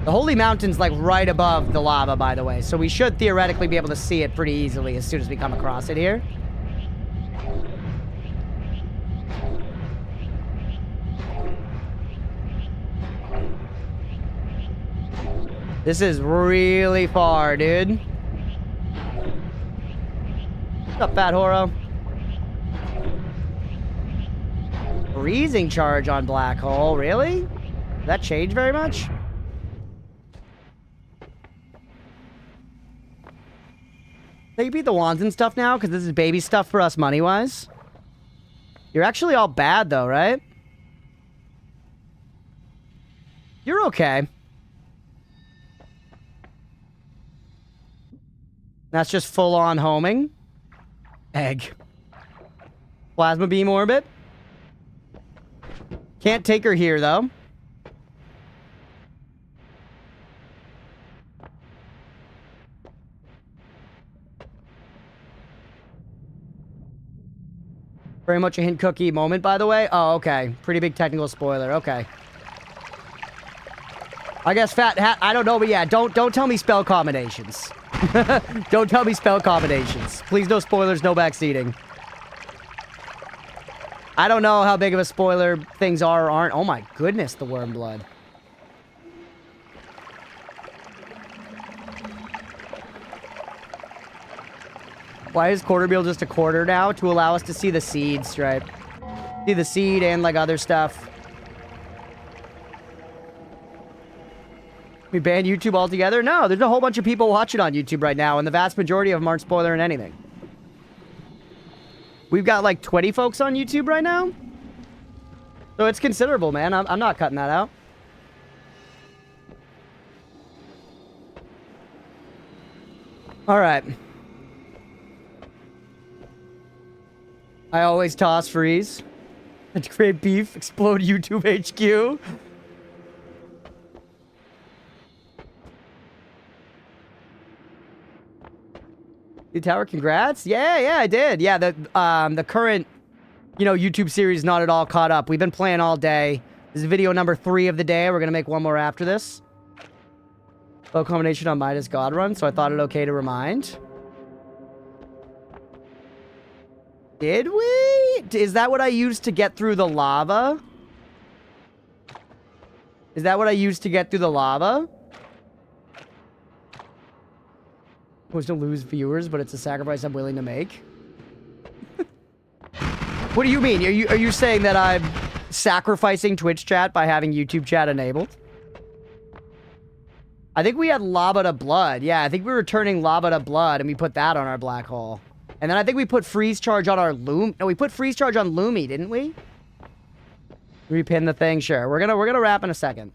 The Holy Mountain's, like, right above the lava, by the way. So we should theoretically be able to see it pretty easily as soon as we come across it here. This is really far, dude. What's up, Fat Horo? Freezing charge on Black Hole, really? Did that change very much? So you beat the wands and stuff now? Because this is baby stuff for us money-wise? You're actually all bad, though, right? You're okay. That's just full-on homing. Egg. Plasma beam orbit. Can't take her here, though. Very much a hint cookie moment, by the way. Oh, okay. Pretty big technical spoiler. Okay. I guess Fat Hat, I don't know, but yeah, don't tell me spell combinations. Don't tell me spell combinations. Please, no spoilers, no backseating. I don't know how big of a spoiler things are or aren't. Oh my goodness, the worm blood. Why is quarter meal just a quarter now? To allow us to see the seeds, right? See the seed and, like, other stuff. We banned YouTube altogether? No, there's a whole bunch of people watching on YouTube right now, and the vast majority of them aren't spoiling anything. We've got, like, 20 folks on YouTube right now? So it's considerable, man. I'm not cutting that out. All right. I always toss freeze. Create beef. Explode YouTube HQ. Tower, congrats. Yeah, I did. Yeah, the current, YouTube series not at all caught up. We've been playing all day. This is video number 3 of the day. We're gonna make one more after this. Low combination on Midas God Run, so I thought it okay to remind. Did we? Is that what I used to get through the lava? Is that what I used to get through the lava? Was to lose viewers, but it's a sacrifice I'm willing to make. What do you mean? Are you saying that I'm sacrificing Twitch chat by having YouTube chat enabled? I think we had lava to blood. Yeah, I think we were turning lava to blood, and we put that on our black hole. And then I think we put freeze charge on our loom. No, we put freeze charge on Loomy, didn't we? Repin the thing, sure. We're gonna wrap in a second.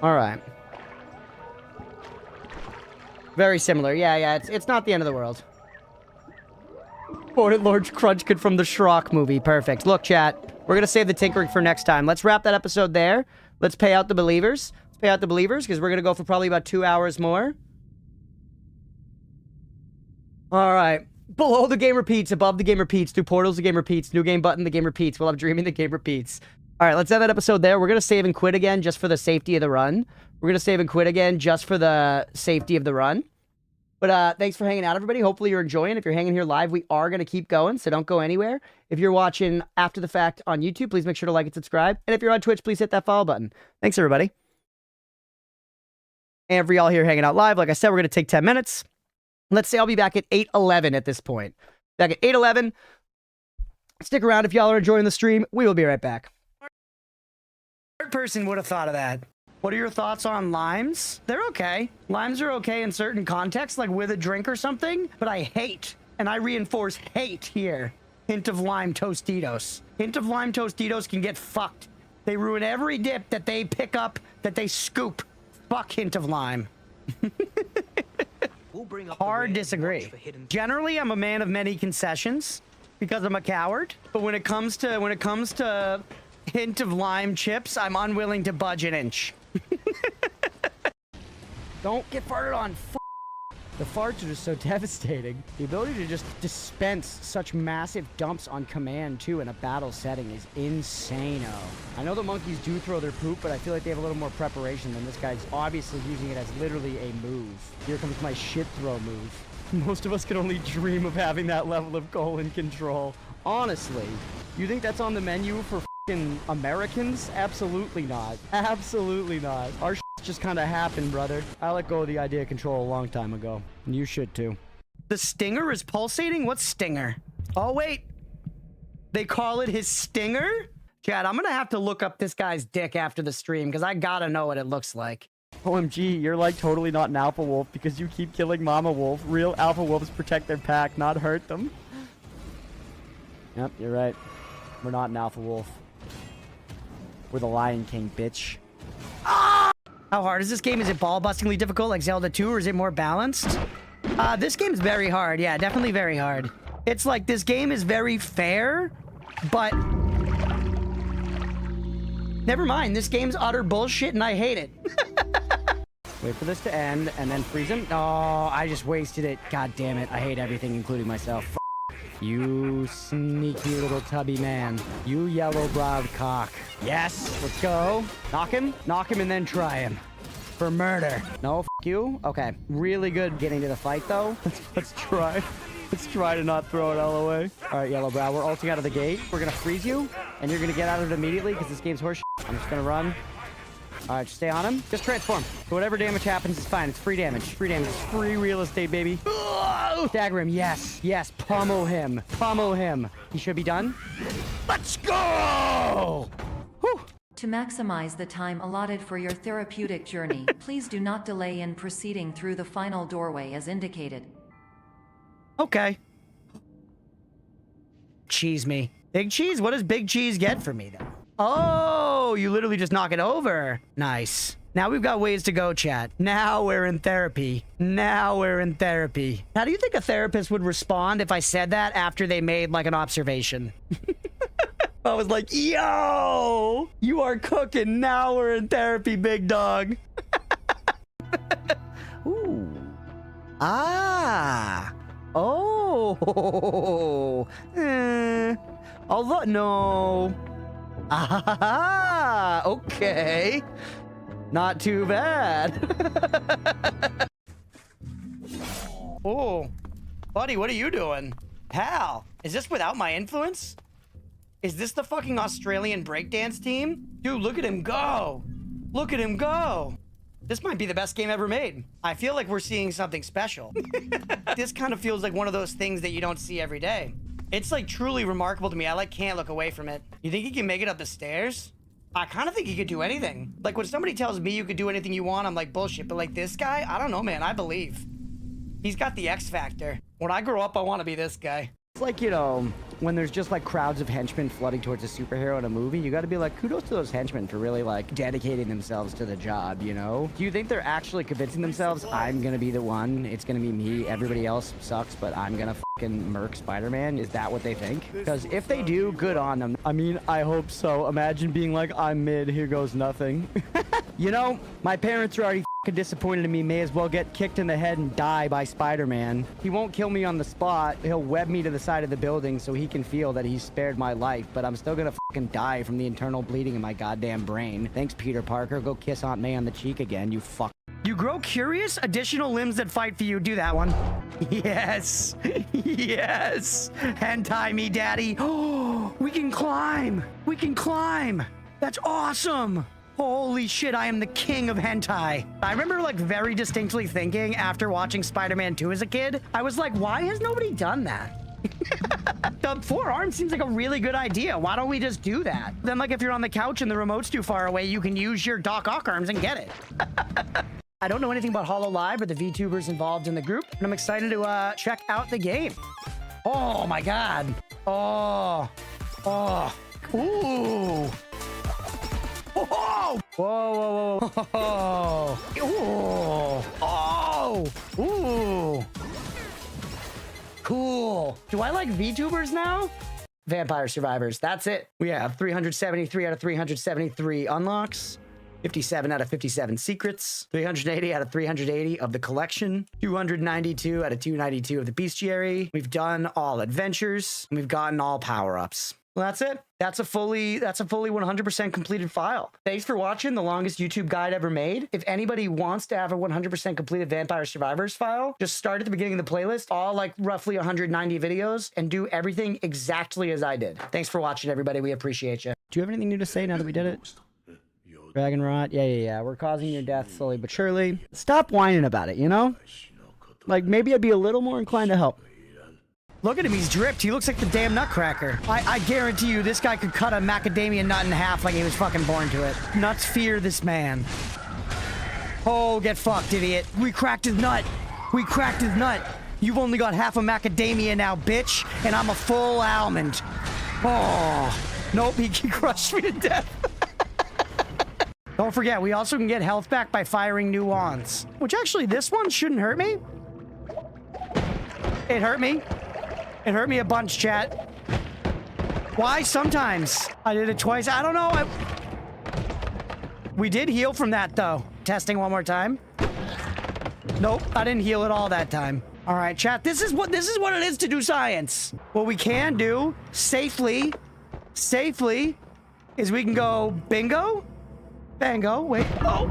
All right. Very similar. Yeah. It's not the end of the world. Quoted Lord Crunchkid from the Shrock movie. Perfect. Look, chat. We're gonna save the tinkering for next time. Let's wrap that episode there. Let's pay out the believers. Let's pay out the believers because we're gonna go for probably about 2 hours more. All right. Below the game repeats, above the game repeats, through portals the game repeats, new game button the game repeats. While I'm dreaming the game repeats. All right, let's end that episode there. We're going to save and quit again just for the safety of the run. We're going to save and quit again just for the safety of the run. But thanks for hanging out, everybody. Hopefully you're enjoying. If you're hanging here live, we are going to keep going, so don't go anywhere. If you're watching after the fact on YouTube, please make sure to like and subscribe. And if you're on Twitch, please hit that follow button. Thanks, everybody. And for y'all here hanging out live, like I said, we're going to take 10 minutes. Let's say I'll be back at 8:11 at this point. Back at 8:11. Stick around if y'all are enjoying the stream. We will be right back. Person would have thought of that. What are your thoughts on limes? They're okay. Limes are okay in certain contexts, like with a drink or something, but I hate, and I reinforce hate here, hint of lime Tostitos. Hint of lime Tostitos can get fucked. They ruin every dip that they pick up, that they scoop. Fuck hint of lime. Hard disagree. Generally, I'm a man of many concessions because I'm a coward, but when it comes to hint of lime chips, I'm unwilling to budge an inch. Don't get farted on. The farts are just so devastating. The ability to just dispense such massive dumps on command, too, in a battle setting is insane-o. I know the monkeys do throw their poop, but I feel like they have a little more preparation than this guy's obviously using it as literally a move. Here comes my shit throw move. Most of us can only dream of having that level of colon control. Honestly, you think that's on the menu for Americans? Absolutely not. Absolutely not. Our just kind of happened, brother. I let go of the idea of control a long time ago. And you should too. The stinger is pulsating? What's stinger? Oh, wait. They call it his stinger? Chad, I'm gonna have to look up this guy's dick after the stream because I gotta know what it looks like. OMG, you're like totally not an alpha wolf because you keep killing mama wolf. Real alpha wolves protect their pack, not hurt them. Yep, you're right. We're not an alpha wolf. We're the Lion King, bitch. Ah! How hard is this game? Is it ball-bustingly difficult like Zelda 2, or is it more balanced? This game's very hard. Yeah, definitely very hard. It's like this game is very fair, but... Never mind. This game's utter bullshit, and I hate it. Wait for this to end, and then freeze him. Oh, I just wasted it. God damn it. I hate everything, including myself. You sneaky little tubby man. You yellow-browed cock. Yes, let's go. Knock him, and then try him. For murder. No, f you? Okay. Really good getting to the fight, though. Let's try. Let's try to not throw it all away. All right, yellow-brow, we're ulting out of the gate. We're gonna freeze you, and you're gonna get out of it immediately, because this game's horseshit. I'm just gonna run. All right, just stay on him. Just transform. So whatever damage happens is fine. It's free damage. Free damage. It's free real estate, baby. Dagger him. Yes. Yes. Pummel him. Pummel him. He should be done. Let's go! Whew. To maximize the time allotted for your therapeutic journey, please do not delay in proceeding through the final doorway as indicated. Okay. Cheese me. Big cheese? What does big cheese get for me, then? Oh, you literally just knock it over. Nice. Now we've got ways to go, chat. Now we're in therapy. Now we're in therapy. How do you think a therapist would respond if I said that after they made like an observation? I was like, yo, you are cooking. Now we're in therapy, big dog. Ooh. Ah. Oh. Although, no. Ah, okay. Not too bad. Oh, buddy, what are you doing? Pal, is this without my influence? Is this the fucking Australian breakdance team? Dude, look at him go. Look at him go. This might be the best game ever made. I feel like we're seeing something special. This kind of feels like one of those things that you don't see every day. It's like truly remarkable to me. I like can't look away from it. You think he can make it up the stairs? I kind of think he could do anything. Like when somebody tells me you could do anything you want, I'm like bullshit. But like this guy, I don't know, man. I believe. He's got the X factor. When I grow up, I want to be this guy. It's like, you know, when there's just like crowds of henchmen flooding towards a superhero in a movie, you got to be like, kudos to those henchmen for really like dedicating themselves to the job, you know? Do you think they're actually convincing themselves, I'm going to be the one, it's going to be me, everybody else sucks, but I'm going to fucking murk Spider-Man? Is that what they think? Because if they do, good on them. I mean, I hope so. Imagine being like, I'm mid, here goes nothing. You know, my parents are already fucking disappointed in me. May as well get kicked in the head and die by Spider-Man. He won't kill me on the spot. He'll web me to the side of the building so he can feel that he's spared my life, but I'm still gonna fucking die from the internal bleeding in my goddamn brain. Thanks, Peter Parker. Go kiss Aunt May on the cheek again, you fuck. You grow curious? Additional limbs that fight for you. Do that one. Yes. Yes. Hentai me, daddy. Oh, we can climb. We can climb. That's awesome. Holy shit, I am the king of hentai. I remember like very distinctly thinking after watching Spider-Man 2 as a kid, I was like, why has nobody done that? The forearm seems like a really good idea. Why don't we just do that? Then like if you're on the couch and the remote's too far away, you can use your Doc Ock arms and get it. I don't know anything about Hollow Live or the VTubers involved in the group, and I'm excited to check out the game. Oh my God. Oh. Oh. Ooh. Oh! Whoa, whoa, whoa. Oh! Oh! Ooh! Cool. Do I like VTubers now? Vampire Survivors. That's it. We have 373 out of 373 unlocks. 57 out of 57 secrets. 380 out of 380 of the collection. 292 out of 292 of the bestiary. We've done all adventures. And we've gotten all power-ups. Well, that's it. That's a fully 100% completed file. Thanks for watching the longest YouTube guide ever made. If anybody wants to have a 100% completed Vampire Survivors file, just start at the beginning of the playlist, all like roughly 190 videos, and do everything exactly as I did. Thanks for watching, everybody. We appreciate you. Do you have anything new to say now that we did it? Dragon rot? Yeah. We're causing your death slowly but surely. Stop whining about it, you know? Like, maybe I'd be a little more inclined to help. Look at him, he's dripped. He looks like the damn nutcracker. I guarantee you this guy could cut a macadamia nut in half like he was fucking born to it. Nuts fear this man. Oh, get fucked, idiot. We cracked his nut. We cracked his nut. You've only got half a macadamia now, bitch, and I'm a full almond. Oh, nope, he crushed me to death. Don't forget, we also can get health back by firing new wands. Which actually, this one shouldn't hurt me. It hurt me. It hurt me a bunch, chat. Why? Sometimes. I did it twice. I don't know. We did heal from that, though. Testing one more time. Nope, I didn't heal at all that time. All right, chat. This is what it is to do science. What we can do safely, is we can go bingo, bango. Wait. Oh.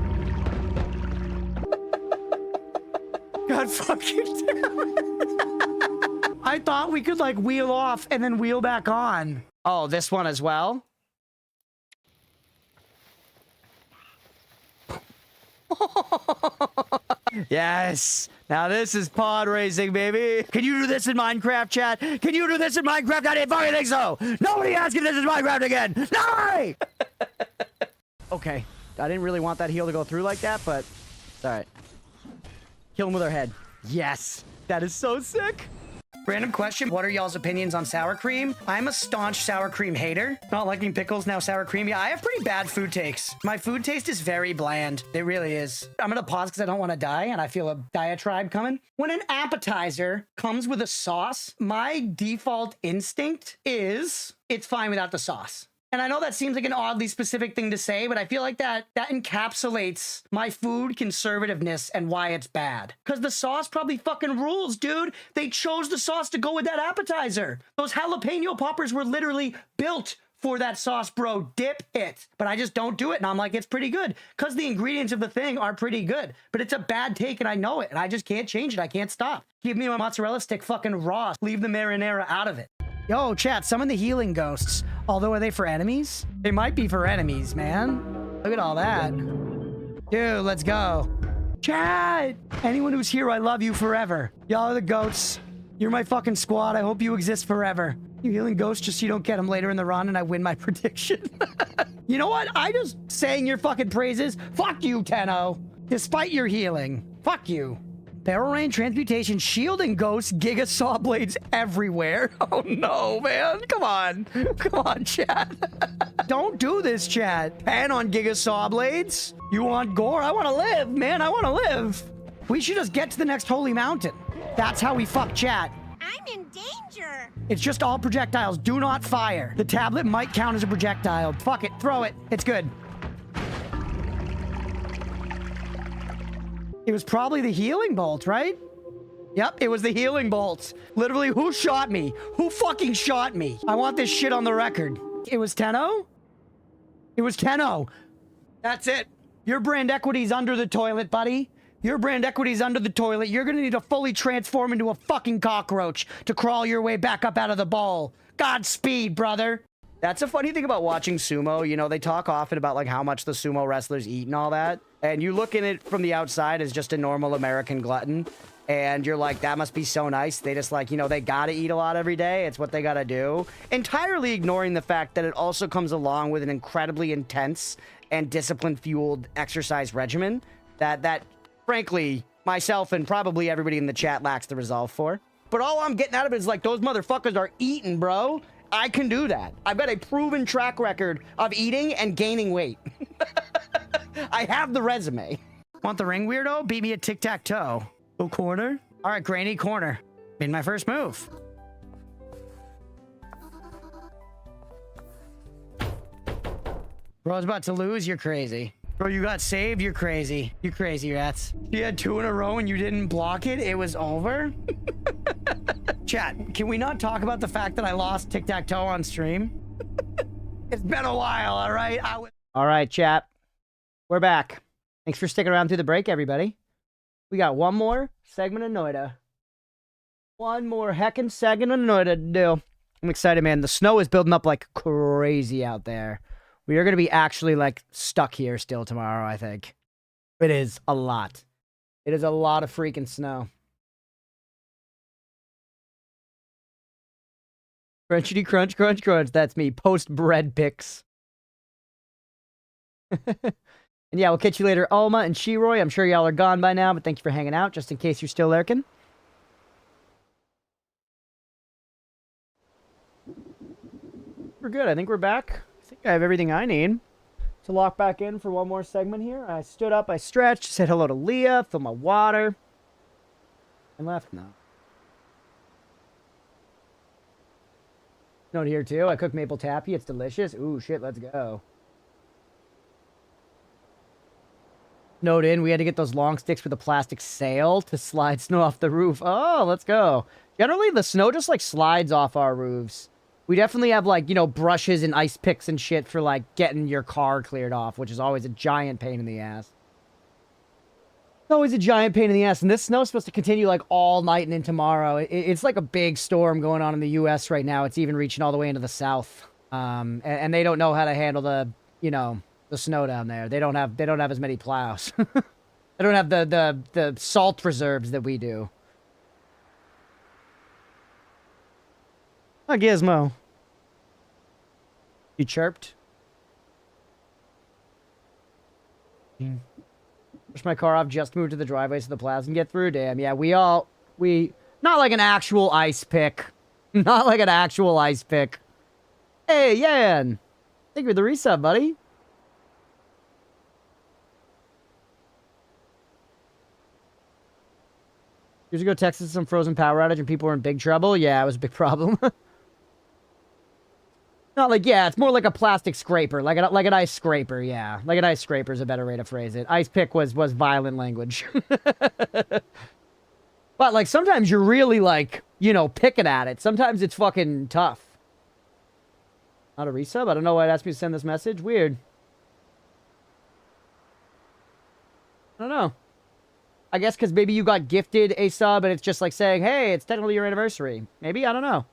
God fucking damn it. I thought we could like wheel off and then wheel back on. Oh, this one as well? Yes. Now this is pod racing, baby. Can you do this in Minecraft, chat? Can you do this in Minecraft? I didn't fucking think so. Nobody asked if this is Minecraft again. No! Okay. I didn't really want that heal to go through like that, but it's all right. Kill him with our head. Yes. That is so sick. Random question. What are y'all's opinions on sour cream? I'm a staunch sour cream hater. Not liking pickles, now sour cream. Yeah, I have pretty bad food takes. My food taste is very bland. It really is. I'm gonna pause because I don't want to die and I feel a diatribe coming. When an appetizer comes with a sauce, my default instinct is it's fine without the sauce. And I know that seems like an oddly specific thing to say, but I feel like that encapsulates my food conservativeness and why it's bad. Because the sauce probably fucking rules, dude. They chose the sauce to go with that appetizer. Those jalapeno poppers were literally built for that sauce, bro. Dip it. But I just don't do it. And I'm like, it's pretty good. Because the ingredients of the thing are pretty good. But it's a bad take and I know it. And I just can't change it. I can't stop. Give me my mozzarella stick fucking raw. Leave the marinara out of it. Yo, chat, summon the healing ghosts. Although, are they for enemies? They might be for enemies, man. Look at all that. Dude, let's go. Chat! Anyone who's here, I love you forever. Y'all are the goats. You're my fucking squad. I hope you exist forever. You healing ghosts just so you don't get them later in the run and I win my prediction. You know what? I just sang your fucking praises. Fuck you, Tenno. Despite your healing. Fuck you. Barrel Rain, Transmutation, Shielding Ghosts, Giga Saw Blades everywhere. Oh no, man. Come on. Come on, chat. Don't do this, chat. Pan on Giga Saw Blades. You want gore? I want to live, man. I want to live. We should just get to the next holy mountain. That's how we fuck chat. I'm in danger. It's just all projectiles. Do not fire. The tablet might count as a projectile. Fuck it. Throw it. It's good. It was probably the healing bolt, right? Yep, it was the healing bolts. Literally, who shot me? Who fucking shot me? I want this shit on the record. It was Tenno? It was Tenno. That's it. Your brand equity's under the toilet, buddy. Your brand equity's under the toilet. You're gonna need to fully transform into a fucking cockroach to crawl your way back up out of the bowl. Godspeed, brother. That's a funny thing about watching sumo. You know, they talk often about like how much the sumo wrestlers eat and all that. And you look at it from the outside as just a normal American glutton. And you're like, that must be so nice. They just like, you know, they gotta eat a lot every day. It's what they gotta do. Entirely ignoring the fact that it also comes along with an incredibly intense and discipline-fueled exercise regimen that frankly, myself and probably everybody in the chat lacks the resolve for. But all I'm getting out of it is like, those motherfuckers are eating, bro. I can do that. I've got a proven track record of eating and gaining weight. I have the resume. Want the ring, weirdo? Beat me at tic-tac-toe. Go corner? All right, Granny, corner. Made my first move. Bro's about to lose. You're crazy. Bro, you got saved. You're crazy. You crazy, rats. You had 2 in a row and you didn't block it. It was over. Chat, can we not talk about the fact that I lost tic-tac-toe on stream? It's been a while, all right? All right, chat. We're back. Thanks for sticking around through the break, everybody. We got one more segment of Noita. One more heckin' segment of Noita to do. I'm excited, man. The snow is building up like crazy out there. We are going to be actually like stuck here still tomorrow, I think. It is a lot. It is a lot of freaking snow. Crunchity crunch, crunch, crunch. That's me. Post bread pics. And yeah, we'll catch you later, Alma and Shiroy. I'm sure y'all are gone by now, but thank you for hanging out, just in case you're still lurking. We're good. I think we're back. I think I have everything I need to lock back in for one more segment here. I stood up, I stretched, said hello to Leah, filled my water, and left now. Note here too. I cooked maple taffy. It's delicious. Ooh, shit, let's go. Note in, we had to get those long sticks with a plastic sail to slide snow off the roof. Oh, let's go. Generally, the snow just, like, slides off our roofs. We definitely have, like, you know, brushes and ice picks and shit for, like, getting your car cleared off, which is always a giant pain in the ass. It's always a giant pain in the ass. And this snow's supposed to continue, like, all night and into tomorrow. It's like a big storm going on in the U.S. right now. It's even reaching all the way into the south. And they don't know how to handle the, you know, the snow down there. They don't have as many plows. They don't have the salt reserves that we do. Oh, Gizmo. You chirped? Push my car off, just moved to the driveway so the plows can get through. Damn, yeah, we Not like an actual ice pick. Not like an actual ice pick. Hey, Yan. Thank you for the resub, buddy. Years ago, Texas some frozen power outage and people were in big trouble. Yeah, it was a big problem. Not like, yeah, it's more like a plastic scraper, like an ice scraper, yeah. Like an ice scraper is a better way to phrase it. Ice pick was violent language. But, like, sometimes you're really, like, you know, picking at it. Sometimes it's fucking tough. Not a resub? I don't know why it asked me to send this message. Weird. I don't know. I guess because maybe you got gifted a sub and it's just like saying, hey, it's technically your anniversary. Maybe? I don't know.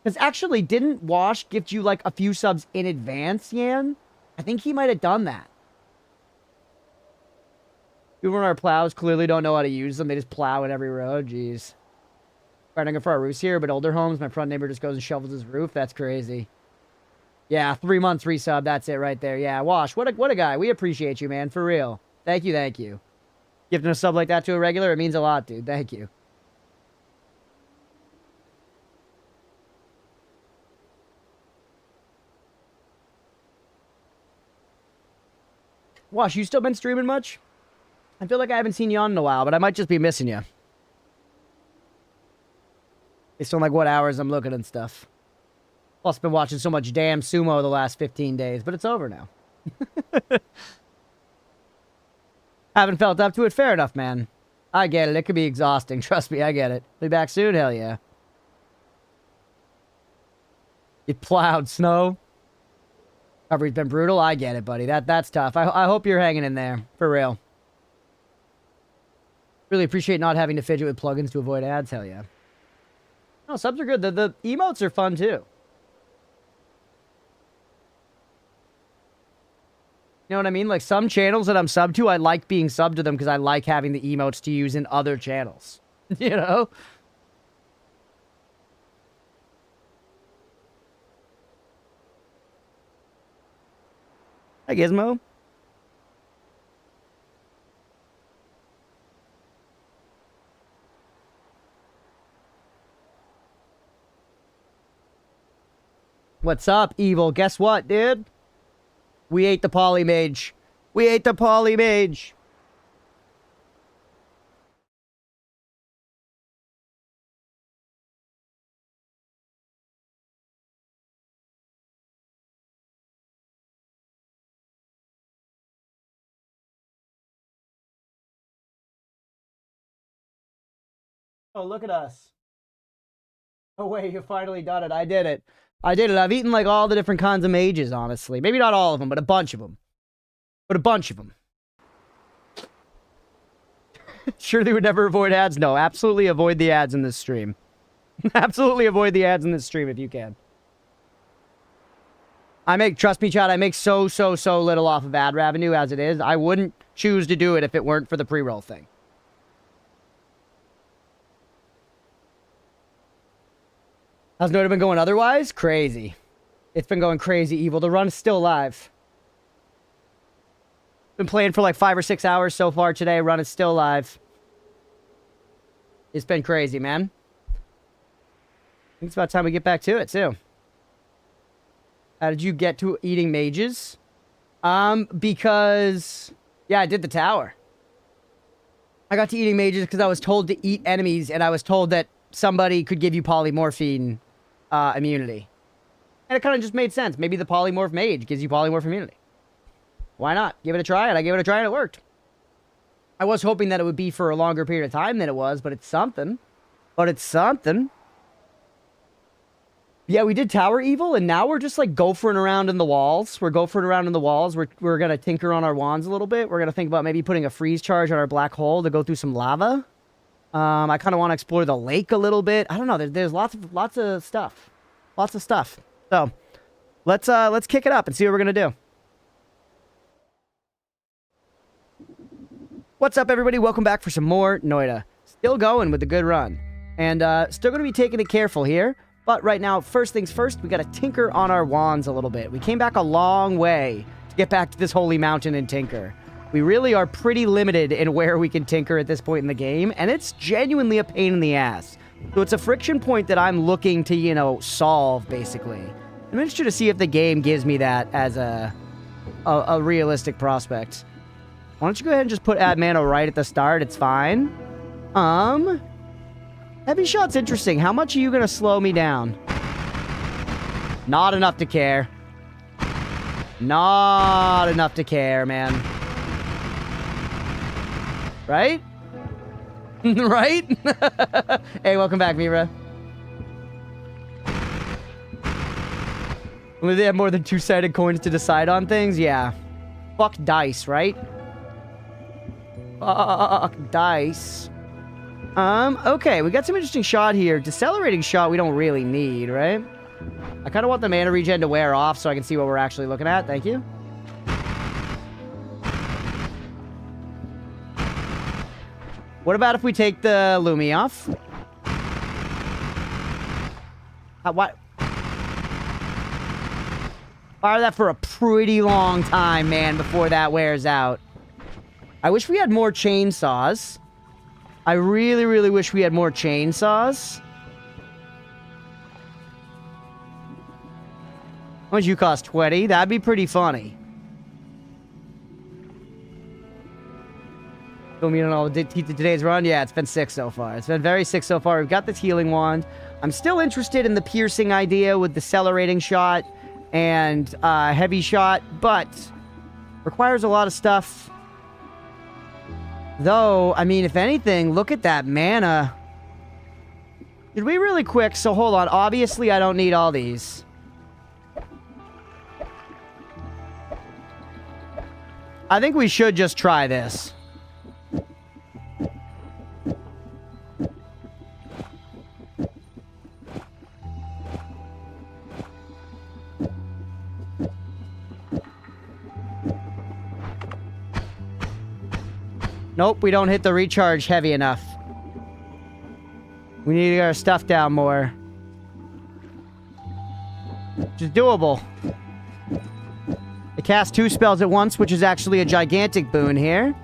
Because actually, didn't Wash gift you, like, a few subs in advance, Yan? I think he might have done that. People on our plows clearly don't know how to use them. They just plow in every road. Jeez. Fighting for our roofs here, but older homes, my front neighbor just goes and shovels his roof. That's crazy. Yeah, 3 months resub. That's it right there. Yeah, Wash, what a guy. We appreciate you, man. For real. Thank you, thank you. Gifting a sub like that to a regular, it means a lot, dude. Thank you. Wash, you still been streaming much? I feel like I haven't seen you on in a while, but I might just be missing you. Based on, like, what hours I'm looking and stuff. Plus, been watching so much damn sumo the last 15 days, but it's over now. Haven't felt up to it. Fair enough, man. I get it. It could be exhausting. Trust me, I get it. Be back soon? Hell yeah. It plowed snow. Recovery's been brutal. I get it, buddy. That's tough. I hope you're hanging in there. For real. Really appreciate not having to fidget with plugins to avoid ads. Hell yeah. No, subs are good. The emotes are fun, too. You know what I mean? Like, some channels that I'm subbed to, I like being subbed to them because I like having the emotes to use in other channels. You know? Hi, Gizmo. What's up, Evil? Guess what, dude? We ate the Polymage. We ate the Polymage. Oh, look at us. Oh, wait, you finally done it. I did it. I did it. I've eaten, like, all the different kinds of mages, honestly. Maybe not all of them, but a bunch of them. Sure they would never avoid ads? No, absolutely avoid the ads in this stream. Absolutely avoid the ads in this stream if you can. Trust me, Chad, I make so little off of ad revenue as it is. I wouldn't choose to do it if it weren't for the pre-roll thing. How's Noita been going otherwise? Crazy. It's been going crazy, Evil. The run is still live. Been playing for like 5 or 6 hours so far today. Run is still live. It's been crazy, man. I think it's about time we get back to it, too. How did you get to eating mages? Because... yeah, I did the tower. I got to eating mages because I was told to eat enemies, and I was told that somebody could give you polymorphine immunity. And it kind of just made sense. Maybe the polymorph mage gives you polymorph immunity. Why not? Give it a try, and I gave it a try, and it worked. I was hoping that it would be for a longer period of time than it was, but it's something. Yeah, we did Tower Evil, and now we're just, like, gophering around in the walls. We're going to tinker on our wands a little bit. We're going to think about maybe putting a freeze charge on our black hole to go through some lava. I kind of want to explore the lake a little bit. I don't know. There's lots of stuff. So, let's kick it up and see what we're going to do. What's up, everybody? Welcome back for some more Noita. Still going with the good run. And still going to be taking it careful here. But right now, first things first, we got to tinker on our wands a little bit. We came back a long way to get back to this holy mountain and tinker. We really are pretty limited in where we can tinker at this point in the game, and it's genuinely a pain in the ass. So it's a friction point that I'm looking to, you know, solve, basically. I'm interested to see if the game gives me that as a realistic prospect. Why don't you go ahead and just put add mana right at the start? It's fine. Heavy shot's interesting. How much are you gonna slow me down? Not enough to care. Not enough to care, man. Right? Right? Hey, welcome back, Mira. Will they have more than two-sided coins to decide on things? Yeah. Fuck dice, right? Fuck dice. Okay, we got some interesting shot here. Decelerating shot we don't really need, right? I kind of want the mana regen to wear off so I can see what we're actually looking at. Thank you. What about if we take the Lumi off? What? Fire that for a pretty long time, man, before that wears out. I wish we had more chainsaws. I really, really wish we had more chainsaws. How much you cost? 20? That'd be pretty funny. Don't mean all today's run? Yeah, it's been 6 so far. It's been very 6 so far. We've got this healing wand. I'm still interested in the piercing idea with decelerating shot and heavy shot, but requires a lot of stuff. Though, I mean, if anything, look at that mana. Did we really quick? So hold on. Obviously, I don't need all these. I think we should just try this. Nope, we don't hit the recharge heavy enough. We need to get our stuff down more. Which is doable. I cast 2 spells at once, which is actually a gigantic boon here.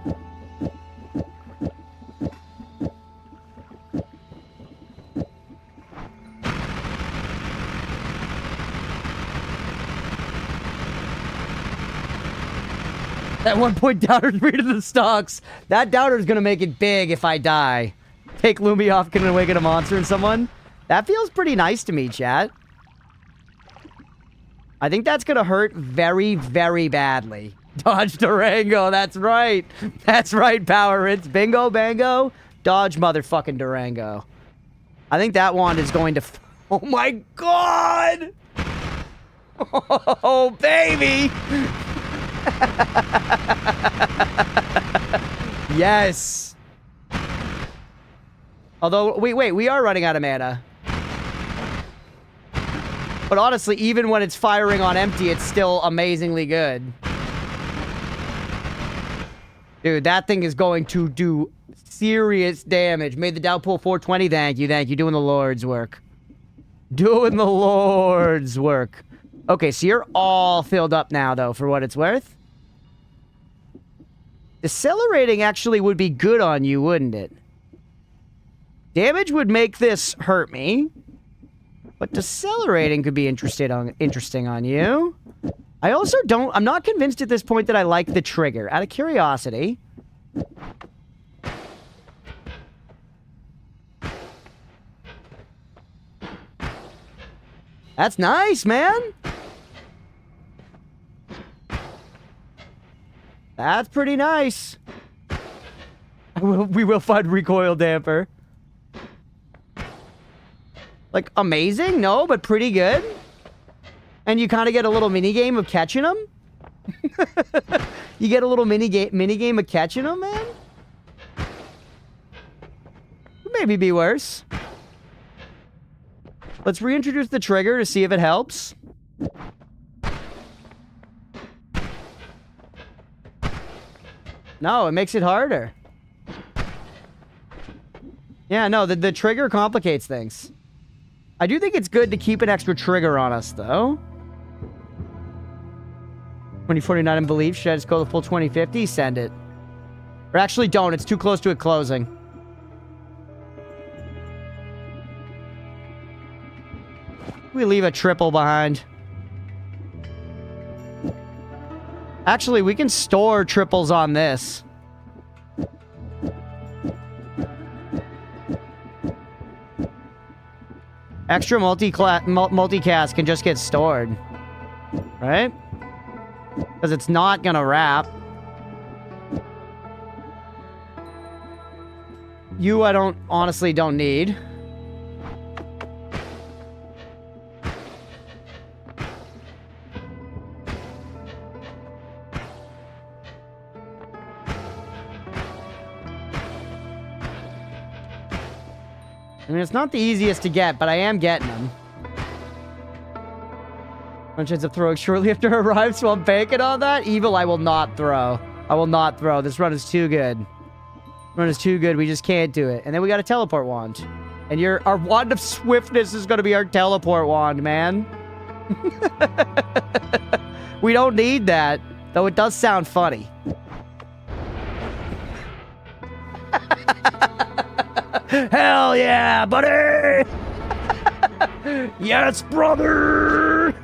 At one point, Doubter's reading the stocks. That Doubter's gonna make it big if I die. Take Lumi off, can awaken a monster in someone. That feels pretty nice to me, chat. I think that's gonna hurt very, very badly. Dodge Durango, that's right. That's right, Power Rinse. Bingo, bango. Dodge motherfucking Durango. I think that wand is going to... Oh my god! Oh, baby! Yes. Although, wait, we are running out of mana. But honestly, even when it's firing on empty, it's still amazingly good. Dude, that thing is going to do serious damage. Made the Dow pull 420. Thank you. Doing the Lord's work. Doing the Lord's work. Okay, so you're all filled up now, though, for what it's worth. Decelerating actually would be good on you, wouldn't it? Damage would make this hurt me. But decelerating could be interesting on you. I also don't... I'm not convinced at this point that I like the trigger. Out of curiosity. That's nice, man. That's pretty nice. We will find recoil damper. Like, amazing? No, but pretty good. And you kind of get a little mini-game of catching them? You get a little mini-game of catching them, man? Maybe be worse. Let's reintroduce the trigger to see if it helps. No, it makes it harder. Yeah, no, the trigger complicates things. I do think it's good to keep an extra trigger on us, though. 2049 in belief. Should I just go the full 2050? Send it. Or actually don't. It's too close to it closing. We leave a triple behind. Actually, we can store triples on this. Extra multicast can just get stored. Right? Because it's not gonna wrap. You, I honestly don't need. I mean, it's not the easiest to get, but I am getting them. One chance of throwing shortly after it arrives, so I'm banking on that. Evil, I will not throw. I will not throw. This run is too good. Run is too good. We just can't do it. And then we got a teleport wand. And our wand of swiftness is going to be our teleport wand, man. We don't need that, though it does sound funny. Hell yeah, buddy! Yes, brother!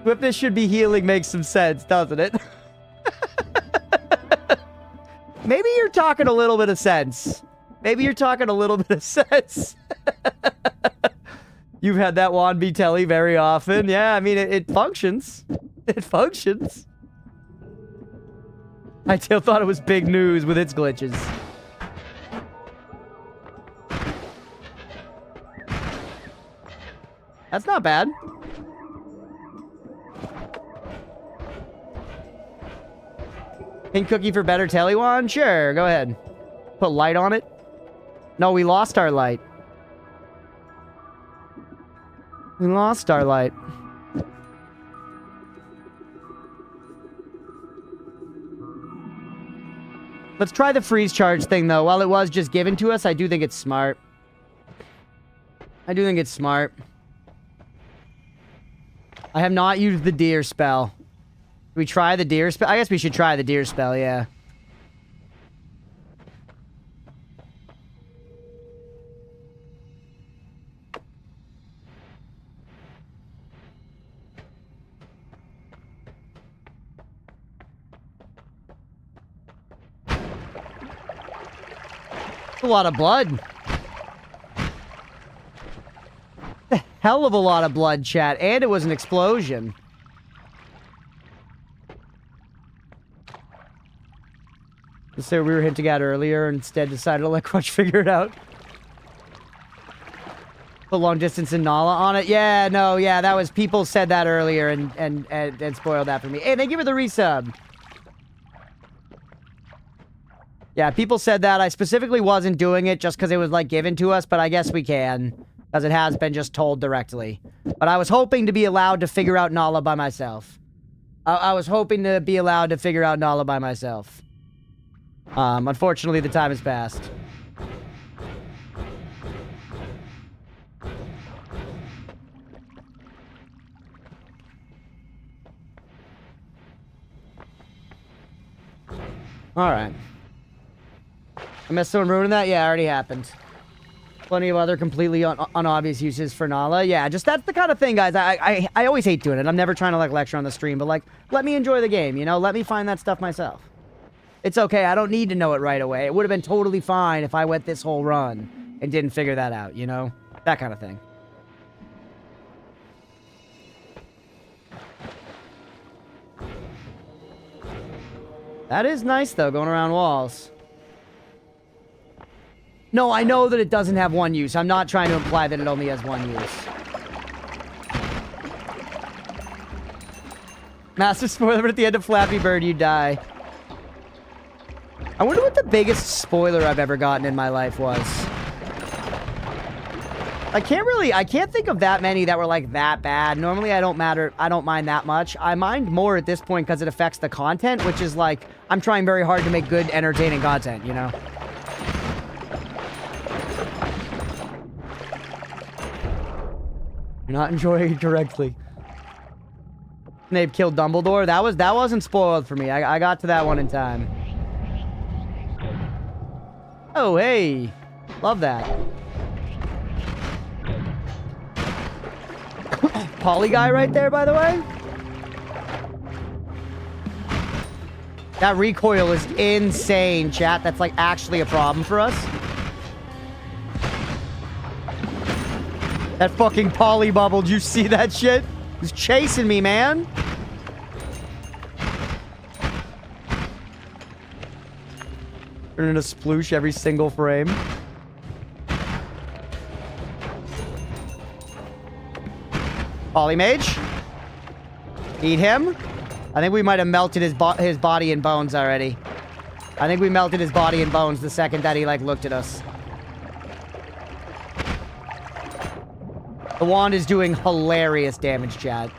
Swiftness should be healing makes some sense, doesn't it? Maybe you're talking a little bit of sense. Maybe you're talking a little bit of sense. You've had that wand be telly very often. Yeah, I mean, it functions. It functions. I still thought it was big news with its glitches. That's not bad. Pink cookie for better telly wand? Sure, go ahead. Put light on it? No, we lost our light. We lost our light. Let's try the freeze charge thing, though. While it was just given to us, I do think it's smart. I do think it's smart. I have not used the deer spell. Do we try the deer spell? I guess we should try the deer spell, yeah. A lot of blood. A hell of a lot of blood, chat. And it was an explosion. So we were hinting at earlier and instead decided to let Crunch figure it out. Put long distance and Nala on it. Yeah, no, yeah, that was... People said that earlier and spoiled that for me. Hey, thank you for the resub. Yeah, people said that. I specifically wasn't doing it just because it was, like, given to us, but I guess we can. Because it has been just told directly. But I was hoping to be allowed to figure out Nala by myself. I was hoping to be allowed to figure out Nala by myself. Unfortunately, the time has passed. Alright. I missed someone ruining that? Yeah, it already happened. Plenty of other completely unobvious uses for Nala. Yeah, just that's the kind of thing, guys. I always hate doing it. I'm never trying to, like, lecture on the stream, but, like, let me enjoy the game, you know? Let me find that stuff myself. It's okay. I don't need to know it right away. It would have been totally fine if I went this whole run and didn't figure that out, you know? That kind of thing. That is nice, though, going around walls. No, I know that it doesn't have one use. I'm not trying to imply that it only has one use. Massive spoiler, but at the end of Flappy Bird, you die. I wonder what the biggest spoiler I've ever gotten in my life was. I can't think of that many that were, like, that bad. Normally, I don't mind that much. I mind more at this point because it affects the content, which is, like, I'm trying very hard to make good, entertaining content, you know? You're not enjoying it directly. Snape killed Dumbledore. That wasn't spoiled for me. I got to that one in time. Oh, hey. Love that. poly guy right there, by the way. That recoil is insane, chat. That's like actually a problem for us. That fucking poly bubble, did you see that shit? He's chasing me, man. Turn into sploosh every single frame. Polymage. Eat him. I think we might have melted his body and bones already. I think we melted his body and bones the second that he, like, looked at us. The wand is doing hilarious damage, chat.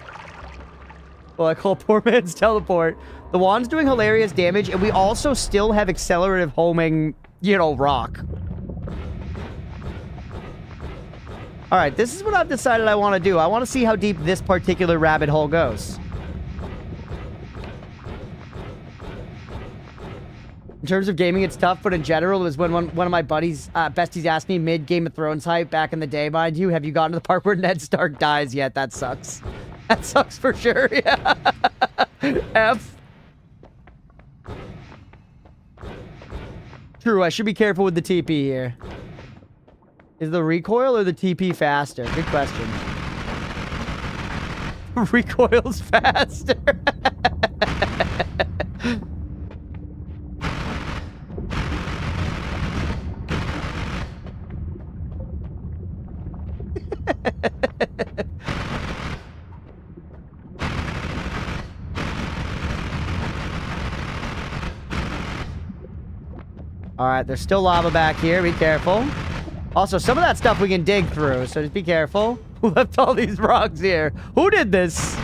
Well, I call poor man's teleport. The wand's doing hilarious damage, and we also still have accelerative homing, you know, rock. Alright, this is what I've decided I want to do. I want to see how deep this particular rabbit hole goes. In terms of gaming, it's tough, but in general, it was when one of my buddies, besties asked me mid-Game of Thrones hype back in the day, mind you, have you gotten to the part where Ned Stark dies yet? That sucks. That sucks for sure, yeah. F. True, I should be careful with the TP here. Is the recoil or the TP faster? Good question. Recoil's faster. Alright, there's still lava back here. Be careful. Also, some of that stuff we can dig through, so just be careful. Who left all these rocks here? Who did this?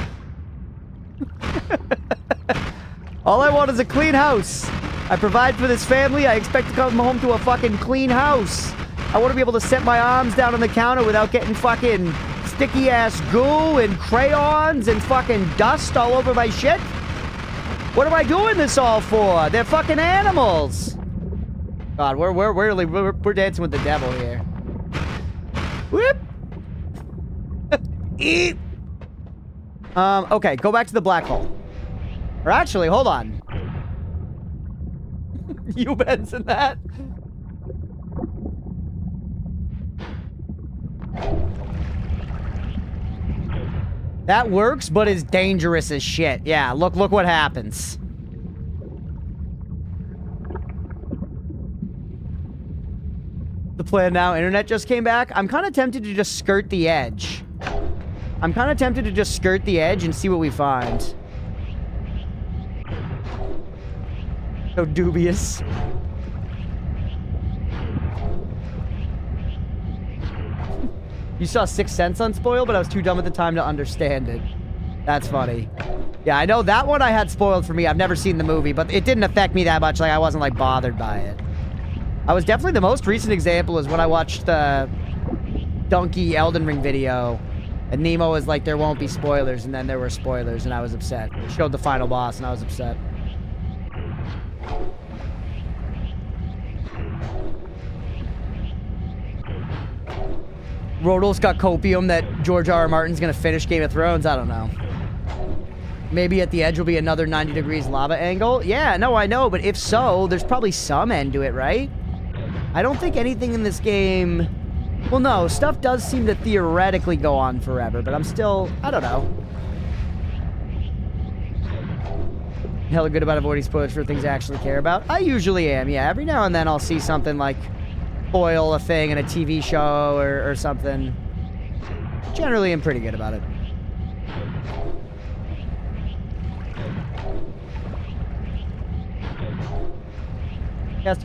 All I want is a clean house. I provide for this family. I expect to come home to a fucking clean house. I want to be able to set my arms down on the counter without getting fucking sticky-ass goo and crayons and fucking dust all over my shit. What am I doing this all for? They're fucking animals. God, we're dancing with the devil here. Whoop. Eat. Okay, go back to the black hole. Or actually, hold on. You mentioned that. That works, but is dangerous as shit. Yeah, look what happens. The plan now, internet just came back. I'm kind of tempted to just skirt the edge. I'm kind of tempted to just skirt the edge and see what we find. So dubious. You saw Sixth Sense unspoiled, but I was too dumb at the time to understand it. That's funny. Yeah, I know that one I had spoiled for me. I've never seen the movie, but it didn't affect me that much. Like, I wasn't, like, bothered by it. I was definitely the most recent example is when I watched the Donkey Elden Ring video. And Nemo was like, there won't be spoilers. And then there were spoilers, and I was upset. It showed the final boss, and I was upset. Rodol's got copium that George R.R. Martin's gonna finish Game of Thrones. I don't know. Maybe at the edge will be another 90 degrees lava angle. Yeah, no, I know. But if so, there's probably some end to it, right? I don't think anything in this game... Well, no, stuff does seem to theoretically go on forever, but I'm still... I don't know. Hella good about avoiding spoilers for things I actually care about. I usually am, yeah. Every now and then I'll see something like spoil a thing in a TV show or something. Generally, I'm pretty good about it.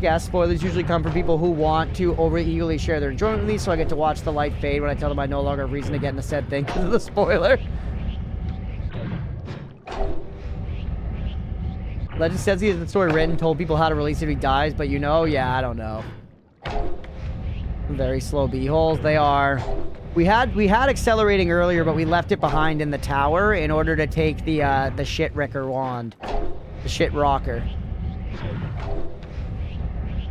Gas spoilers usually come from people who want to over-eagerly share their enjoyment with me, so I get to watch the light fade when I tell them I no longer have reason to get in the said thing because of the spoiler. Legend says he has the story written, told people how to release it if he dies, but you know, yeah, I don't know. Very slow b-holes, they are. We had accelerating earlier, but we left it behind in the tower in order to take the shit wrecker wand. The shit rocker.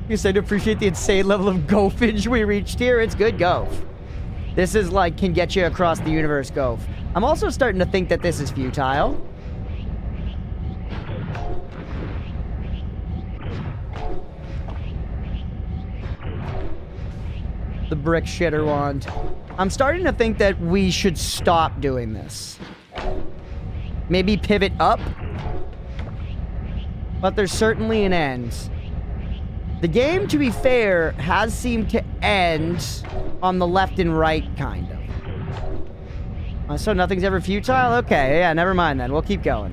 You said to appreciate the insane level of goafage we reached here. It's good goof. This is like, can get you across the universe goof. I'm also starting to think that this is futile. The brick shitter wand. I'm starting to think that we should stop doing this. Maybe pivot up. But there's certainly an end. The game, to be fair, has seemed to end on the left and right, kind of. So nothing's ever futile? Okay, yeah, never mind then. We'll keep going.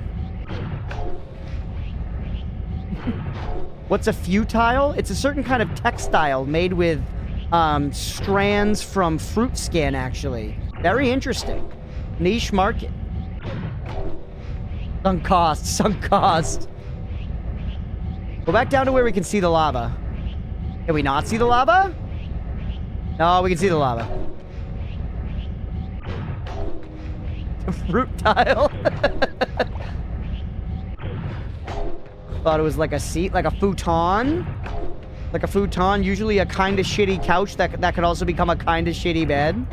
What's a futile? It's a certain kind of textile made with strands from fruit skin, actually. Very interesting. Niche market. Sunk cost, sunk cost. Go back down to where we can see the lava. Can we not see the lava? No, we can see the lava. Fruit tile. Thought it was like a seat, like a futon. Like a futon, usually a kind of shitty couch that could also become a kind of shitty bed.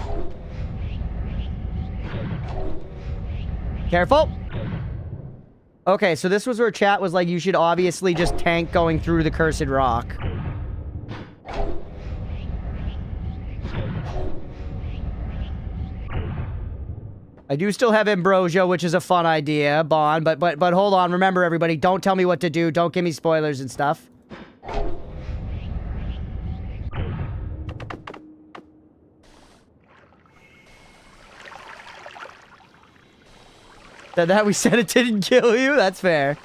Careful. Okay, so this was where chat was like, you should obviously just tank going through the cursed rock. I do still have ambrosia, which is a fun idea, Bond, but hold on, remember everybody, don't tell me what to do, don't give me spoilers and stuff. That we said it didn't kill you? That's fair.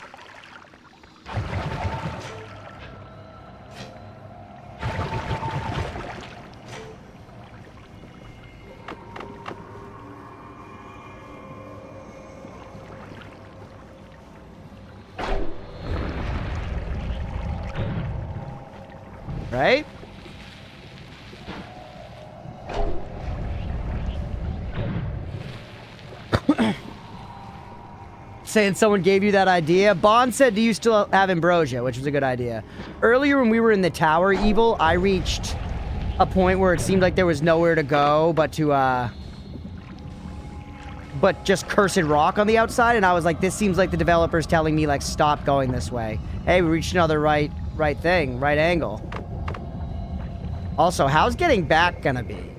Right? Saying someone gave you that idea. Bond said, do you still have ambrosia? Which was a good idea. Earlier when we were in the tower, Evil, I reached a point where it seemed like there was nowhere to go but to, but just cursed rock on the outside, and I was like, this seems like the developer's telling me, like, stop going this way. Hey, we reached another right angle. Also, how's getting back gonna be?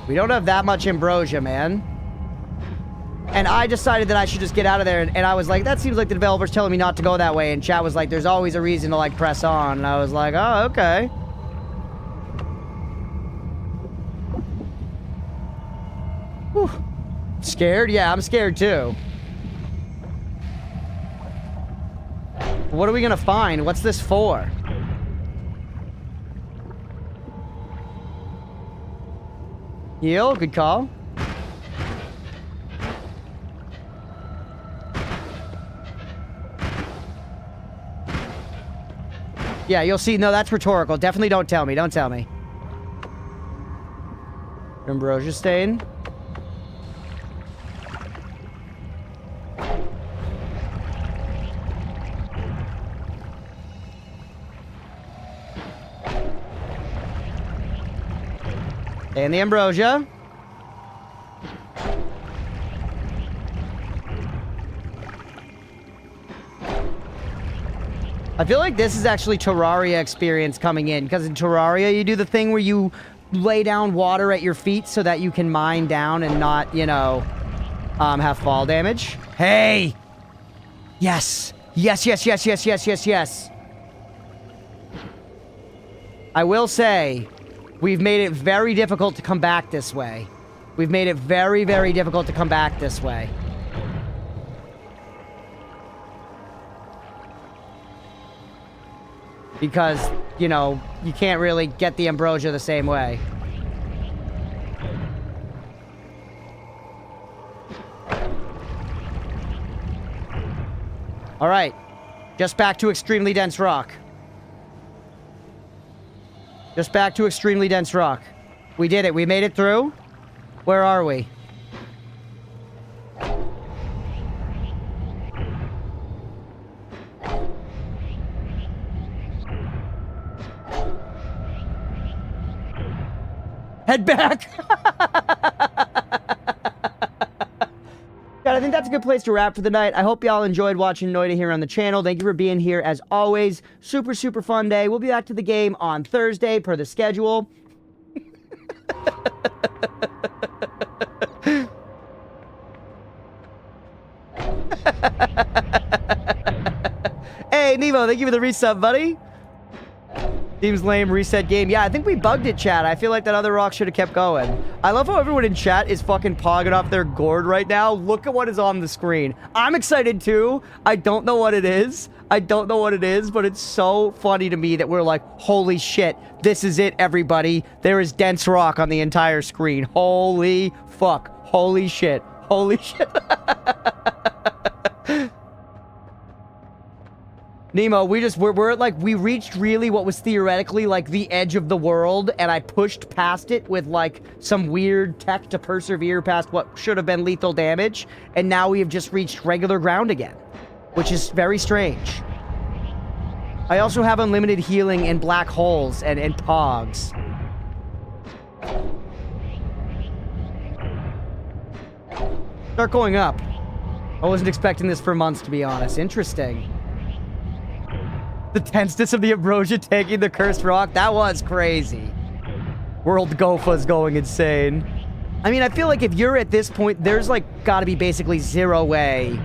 We don't have that much ambrosia, man. And I decided that I should just get out of there, and I was like, that seems like the developer's telling me not to go that way, and chat was like, there's always a reason to, like, press on, and I was like, oh, okay. Whew. Scared? Yeah, I'm scared too. What are we gonna find? What's this for? Heal, good call. Yeah, you'll see. No, that's rhetorical. Definitely don't tell me. Don't tell me. Ambrosia stain. And the ambrosia. I feel like this is actually Terraria experience coming in, because in Terraria you do the thing where you lay down water at your feet so that you can mine down and not, you know, have fall damage. Hey! Yes! Yes, yes, yes, yes, yes, yes, yes. I will say, we've made it very difficult to come back this way. We've made it very, very difficult to come back this way. Because, you know, you can't really get the ambrosia the same way. Alright. Just back to extremely dense rock. Just back to extremely dense rock. We did it. We made it through. Where are we? Head back. God, I think that's a good place to wrap for the night. I hope y'all enjoyed watching Noita here on the channel. Thank you for being here as always. Super, super fun day. We'll be back to the game on Thursday per the schedule. Hey, Nemo, thank you for the resub, buddy. Seems lame, reset game. Yeah, I think we bugged it, chat. I feel like that other rock should have kept going. I love how everyone in chat is fucking pogging off their gourd right now. Look at what is on the screen. I'm excited too. I don't know what it is. I don't know what it is, but it's so funny to me that we're like, holy shit, this is it, everybody. There is dense rock on the entire screen. Holy fuck. Holy shit. Holy shit. Nemo, we're at like, we reached really what was theoretically like the edge of the world, and I pushed past it with like some weird tech to persevere past what should have been lethal damage, and now we have just reached regular ground again, which is very strange. I also have unlimited healing and black holes and pogs. Start going up. I wasn't expecting this for months, to be honest. Interesting. The tenseness of the ambrosia taking the cursed rock, that was crazy. World Gofa's going insane. I mean, I feel like if you're at this point, there's like gotta be basically zero way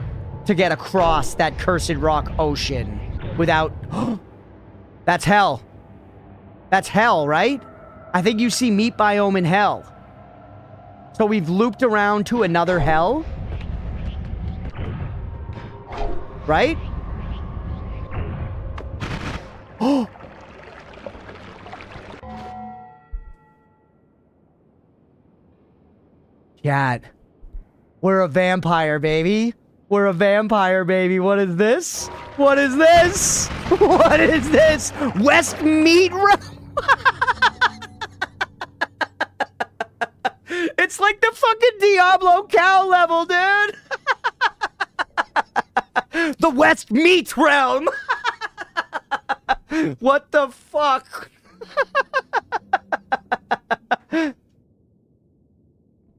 to get across that cursed rock ocean without... That's hell. That's hell, right? I think you see meat biome in hell. So we've looped around to another hell? Right? Oh! Chat. We're a vampire, baby. We're a vampire, baby. What is this? What is this? What is this? West Meat Realm? It's like the fucking Diablo cow level, dude. The West Meat Realm. What the fuck?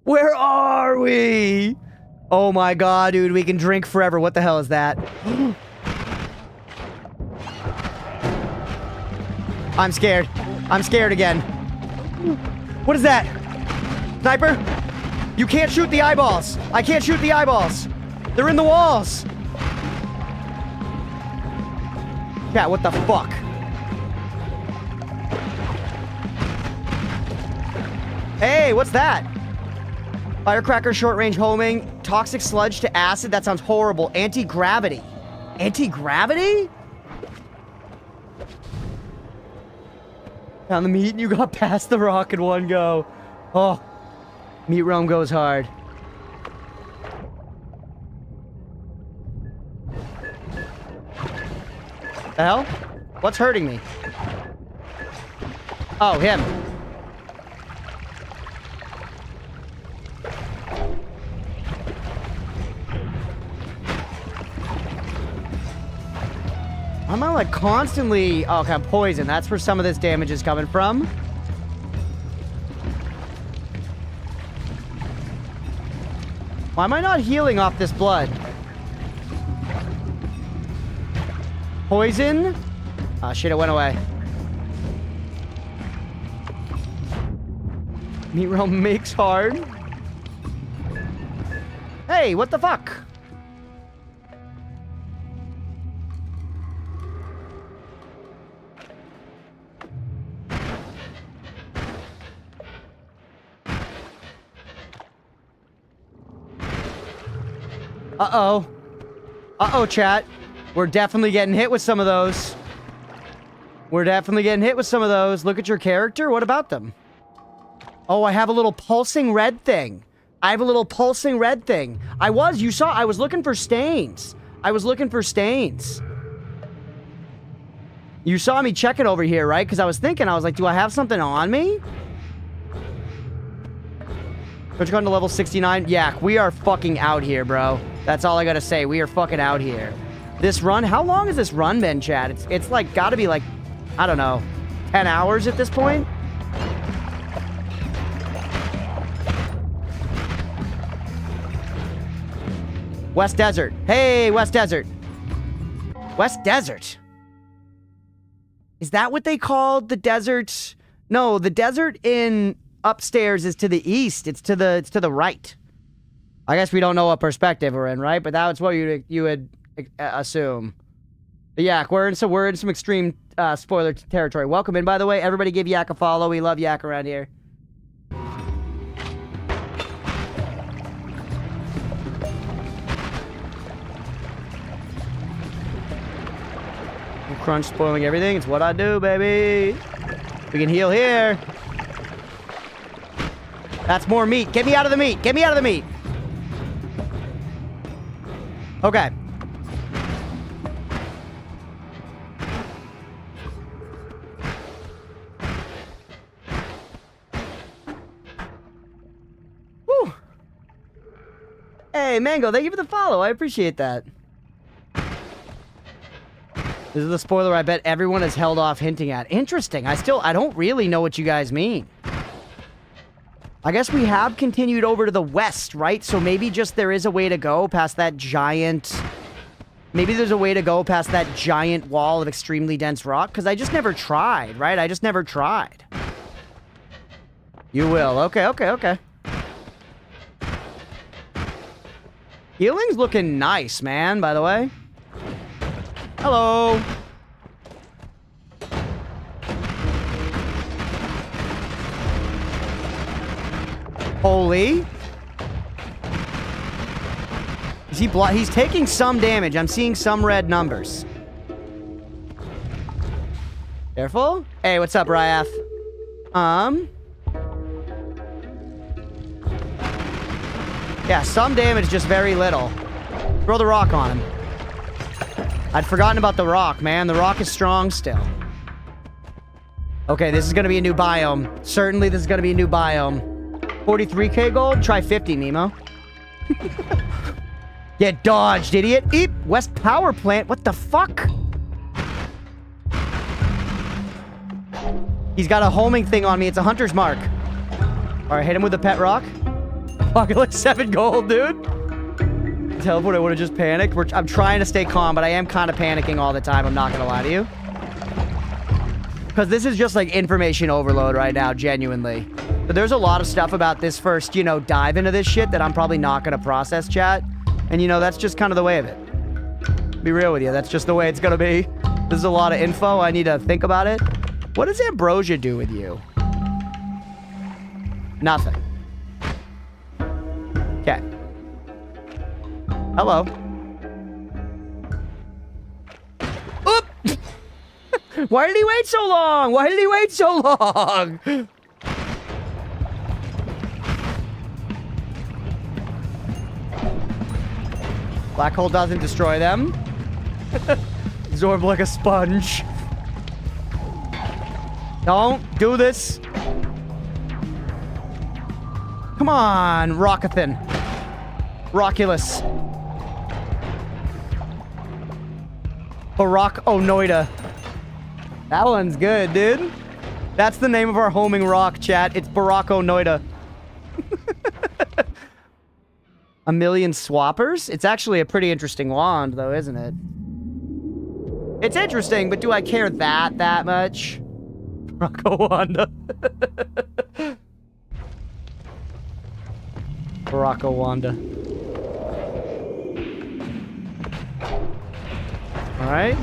Where are we? Oh my god, dude, we can drink forever. What the hell is that? I'm scared. I'm scared again. What is that? Sniper? You can't shoot the eyeballs. I can't shoot the eyeballs. They're in the walls. Chat, what the fuck? Hey, what's that? Firecracker, short-range homing, toxic sludge to acid. That sounds horrible. Anti-gravity. Anti-gravity? Found the meat and you got past the rock in one go. Oh, Meat Realm goes hard. The hell? What's hurting me? Oh, him. Am I like constantly... Oh, okay, I'm poisoned. That's where some of this damage is coming from. Why am I not healing off this blood? Poison? Oh shit, it went away. Meat Realm makes hard. Hey, what the fuck? Uh-oh. Uh-oh, chat. We're definitely getting hit with some of those. We're definitely getting hit with some of those. Look at your character. What about them? Oh, I have a little pulsing red thing. I have a little pulsing red thing. You saw, I was looking for stains. I was looking for stains. You saw me checking over here, right? Because I was like, do I have something on me? Which gone to level 69? Yeah, we are fucking out here, bro. That's all I gotta say. We are fucking out here. This run, how long has this run been, Chad? It's like, gotta be like, I don't know, 10 hours at this point? West Desert. Hey, West Desert. West Desert. Is that what they called the desert? No, the desert in upstairs is to the east. It's to the right. I guess we don't know what perspective we're in, right? But that's what you would assume. But yeah, we're in some extreme spoiler territory. Welcome in, by the way. Everybody give Yak a follow. We love Yak around here. Crunch spoiling everything. It's what I do, baby. We can heal here. That's more meat. Get me out of the meat. Get me out of the meat. Okay. Whew. Hey, Mango, thank you for the follow. I appreciate that. This is the spoiler I bet everyone has held off hinting at. Interesting. I don't really know what you guys mean. I guess we have continued over to the west, right? So maybe just there is a way to go past that giant... Maybe there's a way to go past that giant wall of extremely dense rock, because I just never tried, right? I just never tried. You will. Okay, okay, okay. Healing's looking nice, man, by the way. Hello. Holy. Is he he's taking some damage. I'm seeing some red numbers. Careful. Hey, what's up, Ryath? Yeah, some damage, just very little. Throw the rock on him. I'd forgotten about the rock, man. The rock is strong still. Okay, this is gonna be a new biome. Certainly this is gonna be a new biome. 43k gold? Try 50, Nemo. Get dodged, idiot. Eep! West Power Plant? What the fuck? He's got a homing thing on me. It's a hunter's mark. Alright, hit him with the pet rock. Fucking like 7 gold, dude. Teleport, I would have just panicked. I'm trying to stay calm, but I am kind of panicking all the time. I'm not going to lie to you. Because this is just like information overload right now, genuinely. But there's a lot of stuff about this first, you know, dive into this shit that I'm probably not going to process, chat. And, you know, that's just kind of the way of it. Be real with you. That's just the way it's going to be. This is a lot of info. I need to think about it. What does ambrosia do with you? Nothing. Okay. Hello. Oop! Why did he wait so long? Why did he wait so long? Black hole doesn't destroy them. Absorb like a sponge. Don't do this. Come on, Rockathan. Rockulus. Barack Noita. That one's good, dude. That's the name of our homing rock, chat. It's Barack Noita. A million swappers? It's actually a pretty interesting wand, though, isn't it? It's interesting, but do I care that much? Barack Wanda. Barack Wanda. Alright.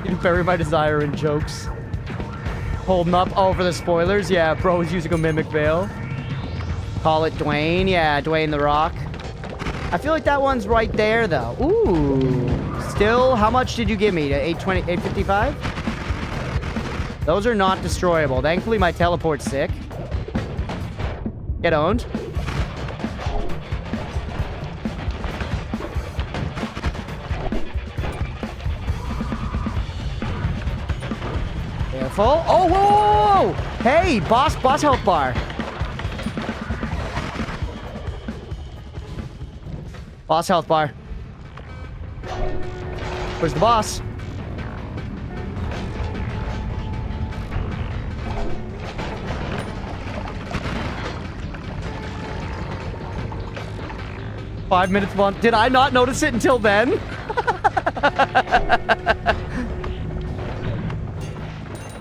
You bury my desire in jokes. Holding up. Oh, for the spoilers? Yeah, bro is using a mimic veil. Call it Dwayne. Yeah, Dwayne the Rock. I feel like that one's right there, though. Ooh. Still, how much did you give me? 820, 855? Those are not destroyable. Thankfully, my teleport's sick. Get owned. Careful. Oh, whoa, whoa, whoa! Hey, boss health bar. Boss health bar. Where's the boss? 5 minutes one. Did I not notice it until then?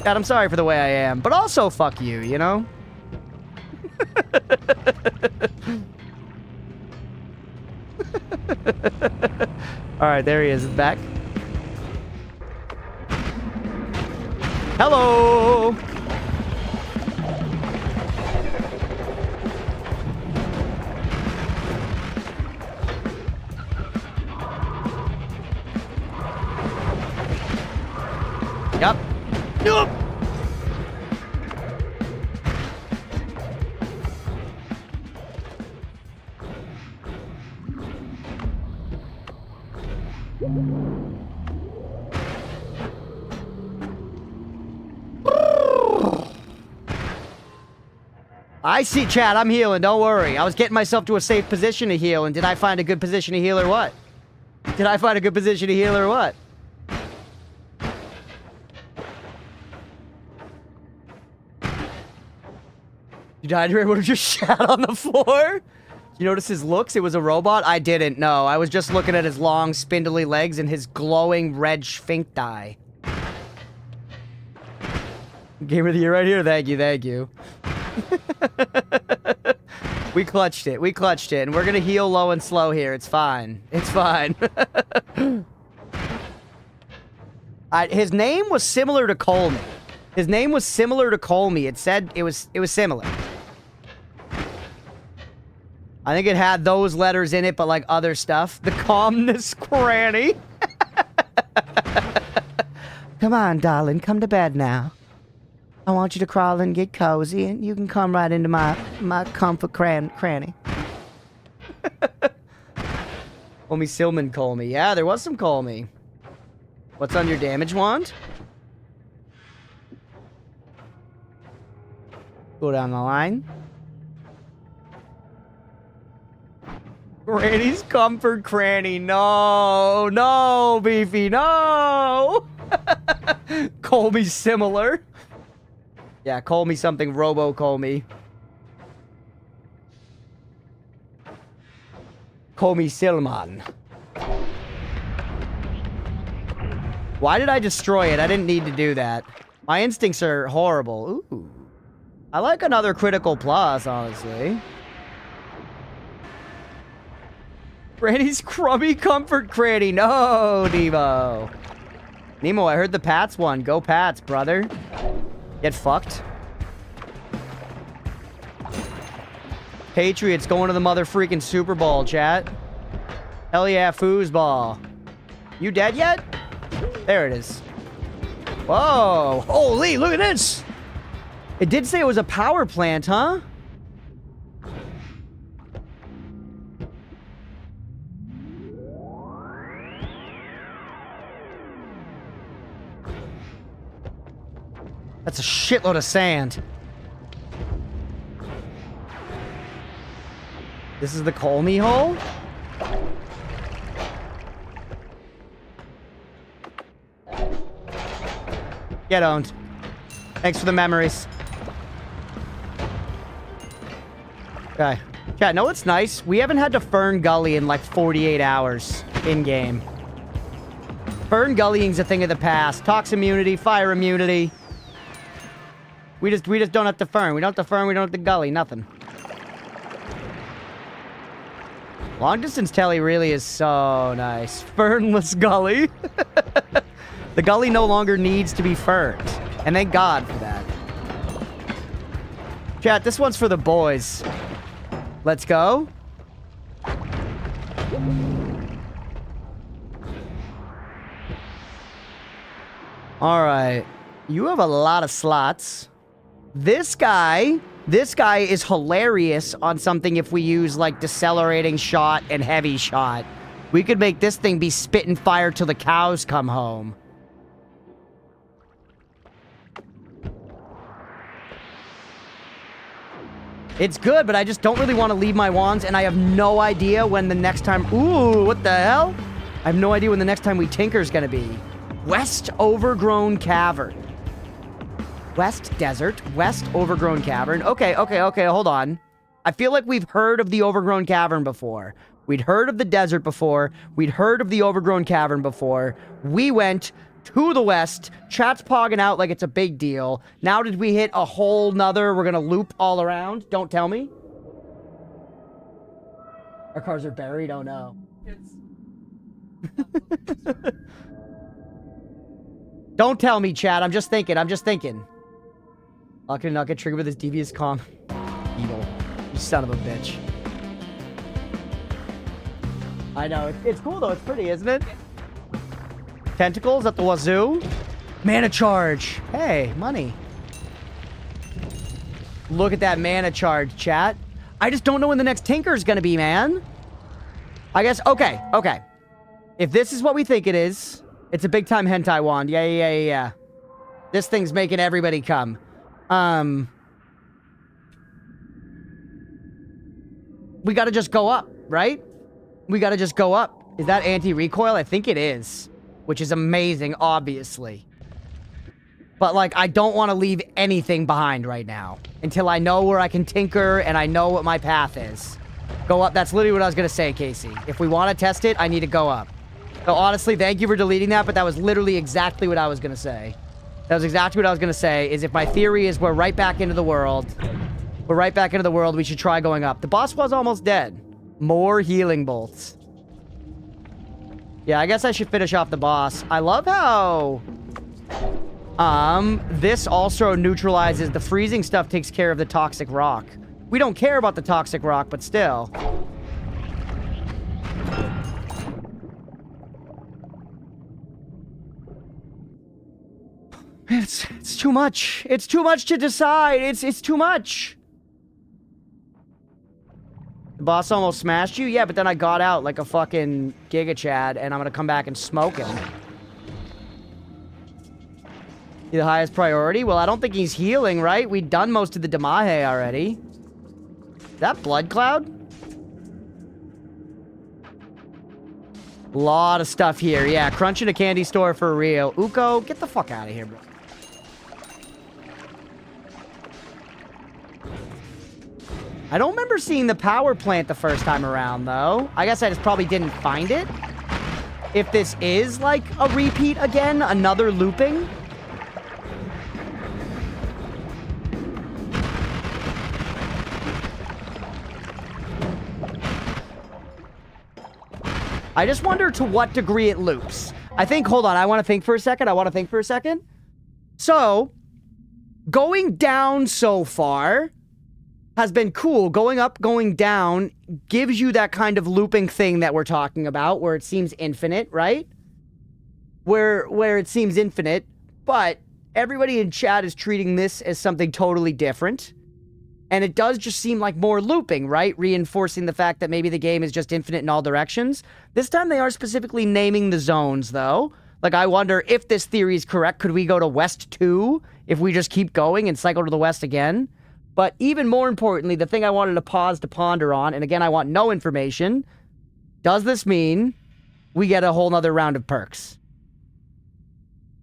God, I'm sorry for the way I am. But also, fuck you, you know? Alright, there he is. Back. Hello! Yep. Nope. I see, Chad. I'm healing. Don't worry. I was getting myself to a safe position to heal, and did I find a good position to heal or what? Did I find a good position to heal or what? Dehydrator would have just shat on the floor? You notice his looks? It was a robot? I didn't, no. I was just looking at his long, spindly legs and his glowing red sphincti. Game of the year right here. Thank you, thank you. We clutched it. We clutched it. And we're going to heal low and slow here. It's fine. It's fine. His name was similar to Colmy. His name was similar to Colmy. It said it was similar. I think it had those letters in it, but like other stuff. The calmness cranny. Come on, darling. Come to bed now. I want you to crawl and get cozy, and you can come right into my comfort cranny. Colmy Silman Colmy. Yeah, there was some Colmy. What's on your damage wand? Go down the line. Granny's comfort cranny. No, no, Beefy, no. Call me similar. Yeah, call me something robo-call me. Call me Silman. Why did I destroy it? I didn't need to do that. My instincts are horrible. Ooh. I like another critical plus, honestly. Granny's crummy comfort cranny. No, Nemo. Nemo, I heard the Pats one. Go Pats, brother. Get fucked. Patriots going to the mother freaking Super Bowl, chat. Hell yeah, foosball. You dead yet? There it is. Whoa. Holy, look at this. It did say it was a power plant, huh? That's a shitload of sand. This is the Colmy hole? Get owned. Thanks for the memories. Okay. Yeah, no, it's nice. We haven't had to Fern Gully in like 48 hours in-game. Fern Gullying's a thing of the past. Tox immunity, fire immunity. We just don't have to Fern. We don't have to Fern, we don't have to Gully, nothing. Long distance telly really is so nice. Fernless Gully. The Gully no longer needs to be ferned. And thank God for that. Chat, this one's for the boys. Let's go. Alright. You have a lot of slots. This guy is hilarious on something if we use, like, decelerating shot and heavy shot. We could make this thing be spitting fire till the cows come home. It's good, but I just don't really want to leave my wands, and I have no idea when the next time... Ooh, what the hell? I have no idea when the next time we tinker's gonna be. West Overgrown Cavern. West Desert, West Overgrown Cavern. Okay, hold on. I feel like we've heard of the Overgrown Cavern before. We'd heard of the desert before. We'd heard of the overgrown cavern before. We went to the west. Chat's pogging out like it's a big deal. Now did we hit a whole nother? We're gonna loop all around? Don't tell me. Our cars are buried? Oh no. Don't tell me, chat. I'm just thinking. I'm just thinking. Lock and not get triggered with his devious con. Evil. You son of a bitch. I know. It's cool, though. It's pretty, isn't it? Tentacles at the wazoo. Mana charge. Hey, money. Look at that mana charge, chat. I just don't know when the next Tinker's gonna be, man. I guess, okay. If this is what we think it is, it's a big-time hentai wand. Yeah. This thing's making everybody come. We gotta just go up, right? We gotta just go up. Is that anti-recoil? I think it is. Which is amazing, obviously. But, like, I don't want to leave anything behind right now. Until I know where I can tinker and I know what my path is. Go up. That's literally what I was gonna say, Casey. If we want to test it, I need to go up. So, honestly, thank you for deleting that, but that was literally exactly what I was gonna say. That was exactly what I was gonna say, is if my theory is we're right back into the world, we should try going up. The boss was almost dead. More healing bolts. Yeah, I guess I should finish off the boss. I love how... this also neutralizes the freezing stuff, takes care of the toxic rock. We don't care about the toxic rock, but still. It's too much. It's too much to decide. It's too much. The boss almost smashed you? Yeah, but then I got out like a fucking Giga Chad, and I'm gonna come back and smoke him. The highest priority? Well, I don't think he's healing, right? We've done most of the Damahe already. Is that Blood Cloud? Lot of stuff here. Yeah, crunch in a candy store for real. Uko, get the fuck out of here, bro. I don't remember seeing the power plant the first time around, though. I guess I just probably didn't find it. If this is, like, a repeat again, another looping. I just wonder to what degree it loops. I think, hold on, I want to think for a second. So, going down so far has been cool. Going up, going down gives you that kind of looping thing that we're talking about, where it seems infinite, right? Where it seems infinite, but everybody in chat is treating this as something totally different. And it does just seem like more looping, right? Reinforcing the fact that maybe the game is just infinite in all directions. This time they are specifically naming the zones, though. Like, I wonder if this theory is correct. Could we go to West 2 if we just keep going and cycle to the West again? But even more importantly, the thing I wanted to pause to ponder on, and again, I want no information. Does this mean we get a whole nother round of perks?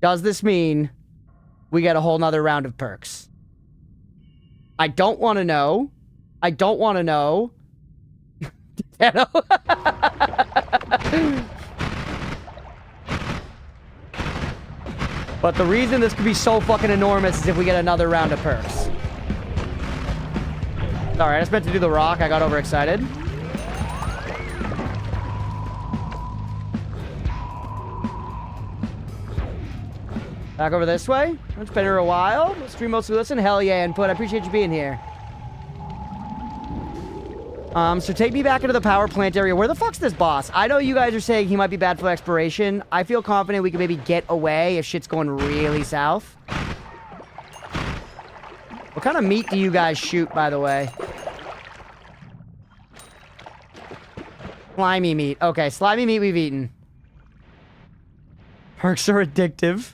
Does this mean we get a whole nother round of perks? I don't want to know. I don't want to know. But the reason this could be so fucking enormous is if we get another round of perks. Sorry, I just meant to do the rock. I got overexcited. Back over this way. It's been here a while. Stream mostly listen. Hell yeah, input. I appreciate you being here. So take me back into the power plant area. Where the fuck's this boss? I know you guys are saying he might be bad for exploration. I feel confident we can maybe get away if shit's going really south. What kind of meat do you guys shoot, by the way? Slimy meat. Okay, slimy meat we've eaten. Perks are addictive.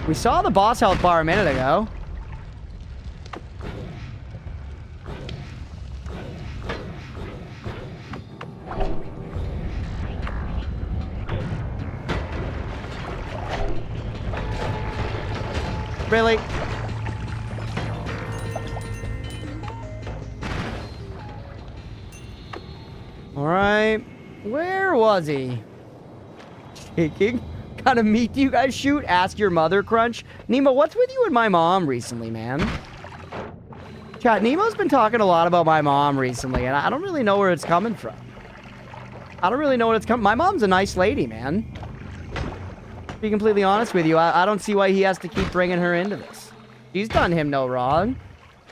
We saw the boss health bar a minute ago. Really? Alright. Where was he? Shaking. Kind of meat do you guys shoot? Ask your mother, Crunch. Nemo, what's with you and my mom recently, man? Chat, Nemo's been talking a lot about my mom recently, and I don't really know where it's coming from. I don't really know what it's coming. My mom's a nice lady, man. To be completely honest with you, I don't see why he has to keep bringing her into this. She's done him no wrong.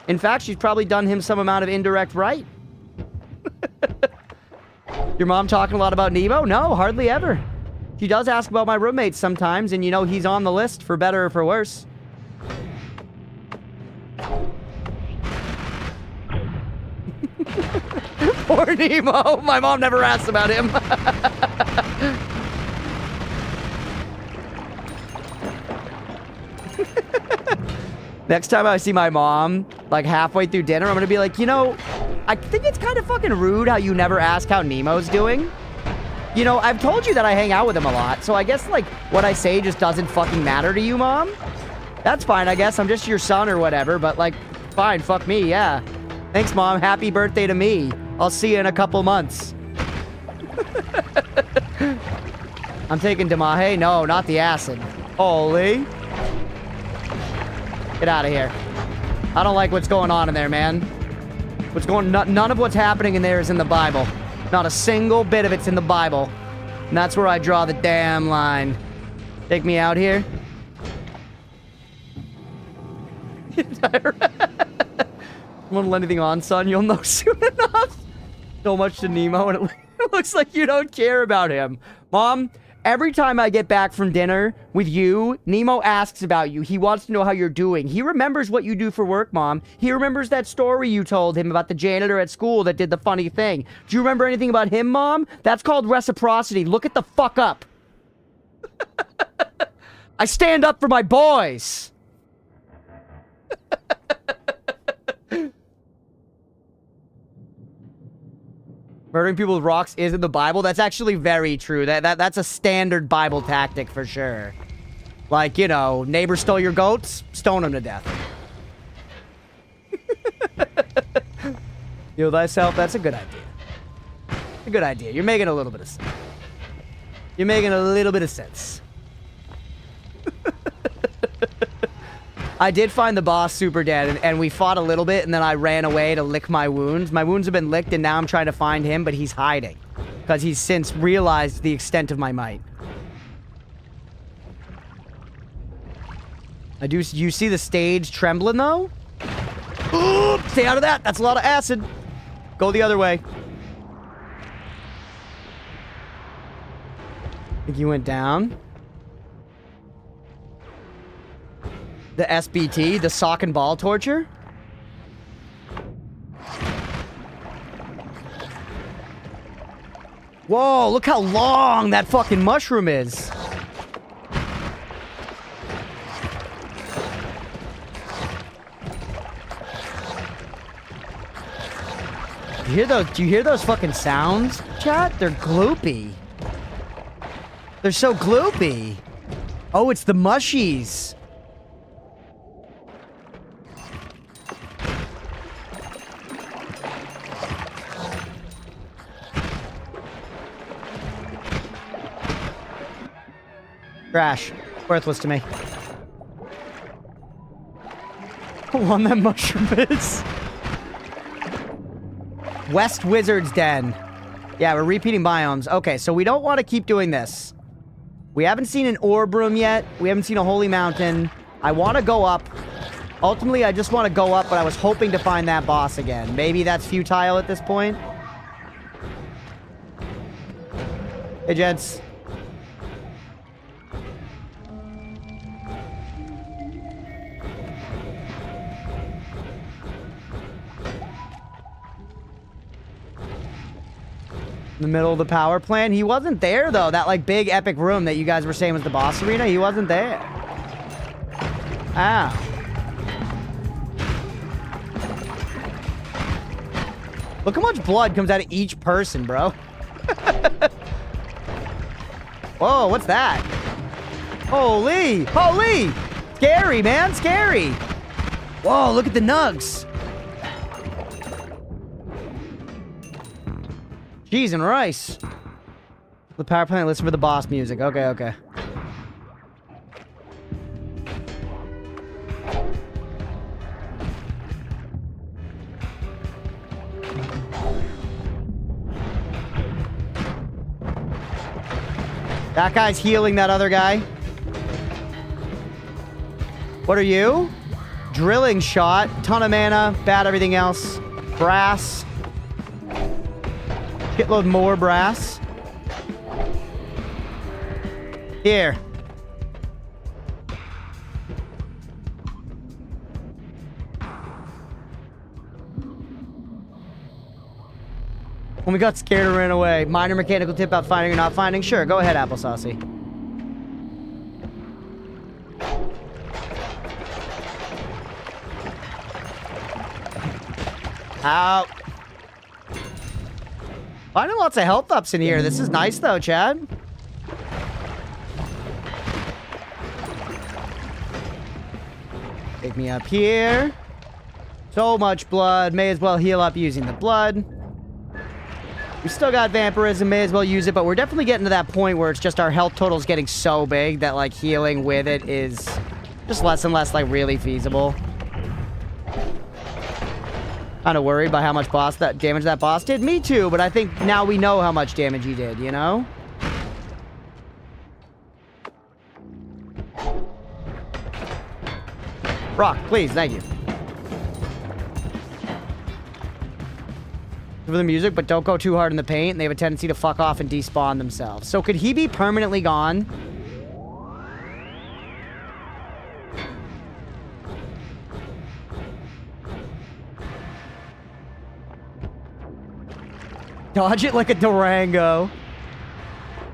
In fact, she's probably done him some amount of indirect right. Your mom talking a lot about Nemo? No, hardly ever. She does ask about my roommates sometimes, and you know he's on the list for better or for worse. Poor Nemo. My mom never asked about him. Next time I see my mom, like halfway through dinner, I'm gonna be like, you know, I think it's kind of fucking rude how you never ask how Nemo's doing. You know, I've told you that I hang out with him a lot, so I guess, like, what I say just doesn't fucking matter to you, Mom? That's fine, I guess. I'm just your son or whatever, but, like, fine, fuck me, yeah. Thanks, Mom. Happy birthday to me. I'll see you in a couple months. I'm taking Demahe? No, not the acid. Holy. Get out of here. I don't like what's going on in there, man. None of what's happening in there is in the Bible. Not a single bit of it's in the Bible. And that's where I draw the damn line. Take me out here. Won't let anything on, son. You'll know soon enough. So much to Nemo, and it looks like you don't care about him. Mom, every time I get back from dinner with you, Nemo asks about you. He wants to know how you're doing. He remembers what you do for work, Mom. He remembers that story you told him about the janitor at school that did the funny thing. Do you remember anything about him, Mom? That's called reciprocity. Look it the fuck up. I stand up for my boys. Murdering people with rocks is in the Bible. That's actually very true. That's a standard Bible tactic for sure. Like, you know, neighbor stole your goats, stone him to death. Heal thyself. That's a good idea. A good idea. You're making a little bit of sense. You're making a little bit of sense. I did find the boss super dead, and we fought a little bit, and then I ran away to lick my wounds. My wounds have been licked, and now I'm trying to find him, but he's hiding. Because he's since realized the extent of my might. You see the stage trembling, though? Ooh, stay out of that! That's a lot of acid! Go the other way. I think you went down. The SBT, the sock and ball torture? Whoa, look how long that fucking mushroom is. Do you hear those fucking sounds, chat? They're gloopy. They're so gloopy. Oh, it's the mushies. Trash. Worthless to me. One that mushroom is. West Wizard's Den. Yeah, we're repeating biomes. Okay, so we don't want to keep doing this. We haven't seen an orb room yet. We haven't seen a holy mountain. I want to go up. Ultimately, I just want to go up, but I was hoping to find that boss again. Maybe that's futile at this point. Hey, gents. In the middle of the power plant. He wasn't there, though. That, like, big epic room that you guys were saying was the boss arena. He wasn't there. Ow. Look how much blood comes out of each person, bro. Whoa, what's that? Holy! Holy! Scary, man. Scary. Whoa, look at the nugs. Cheese and rice. The power plant, listen for the boss music. Okay, okay. That guy's healing that other guy. What are you? Drilling shot. Ton of mana. Bad everything else. Brass. Shitload more brass. Here. When we got scared and ran away. Minor mechanical tip about finding or not finding? Sure, go ahead, Apple Saucy. Out. Finding lots of health ups in here. This is nice though, Chad. Take me up here. So much blood. May as well heal up using the blood. We still got vampirism, may as well use it, but we're definitely getting to that point where it's just our health total is getting so big that, like, healing with it is just less and less, like, really feasible. Kind of worried by how much damage that boss did. Me too, but I think now we know how much damage he did, you know? Rock, please, thank you. For the music, but don't go too hard in the paint. They have a tendency to fuck off and despawn themselves. So could he be permanently gone? Dodge it like a Durango.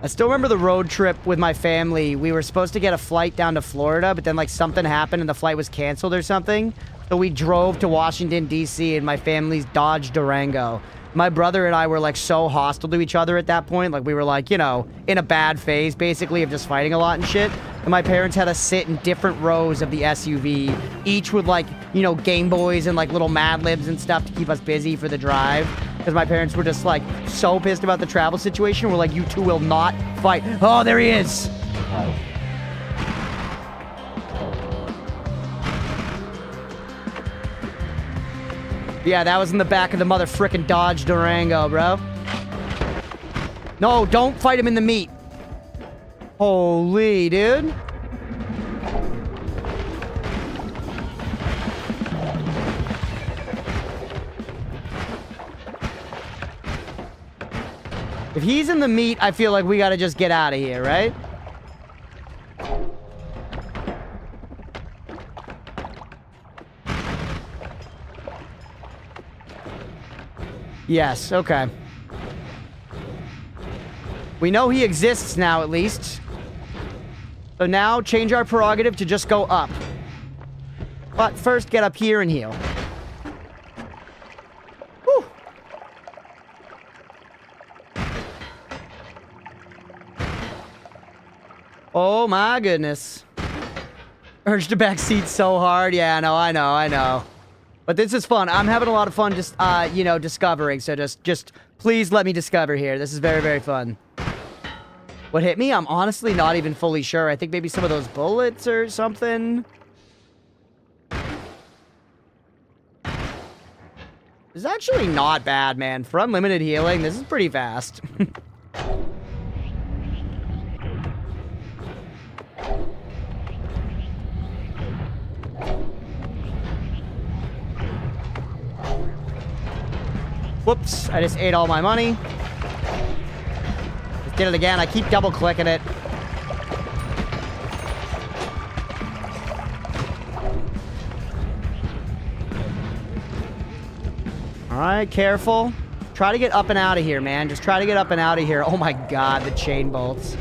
I still remember the road trip with my family. We were supposed to get a flight down to Florida, but then like something happened and the flight was canceled or something. So we drove to Washington, D.C. in my family's Dodge Durango. My brother and I were, like, so hostile to each other at that point. Like, we were, like, you know, in a bad phase, basically, of just fighting a lot and shit. And my parents had us sit in different rows of the SUV, each with, like, you know, Game Boys and, like, little Mad Libs and stuff to keep us busy for the drive. Because my parents were just, like, so pissed about the travel situation. We're like, you two will not fight. Oh, there he is! Yeah, that was in the back of the motherfucking Dodge Durango, bro. No, don't fight him in the meat. Holy, dude. If he's in the meat, I feel like we gotta just get out of here, right? Yes, okay. We know he exists now, at least. So now, change our prerogative to just go up. But first, get up here and heal. Whew. Oh my goodness. Urged to backseat so hard. Yeah, I know. But this is fun. I'm having a lot of fun just, you know, discovering. So just please let me discover here. This is very, very fun. What hit me? I'm honestly not even fully sure. I think maybe some of those bullets or something. This is actually not bad, man. For unlimited healing, this is pretty fast. Whoops, I just ate all my money. Just did it again. I keep double clicking it. Alright, careful. Try to get up and out of here, man. Just try to get up and out of here. Oh my god, the chain bolts.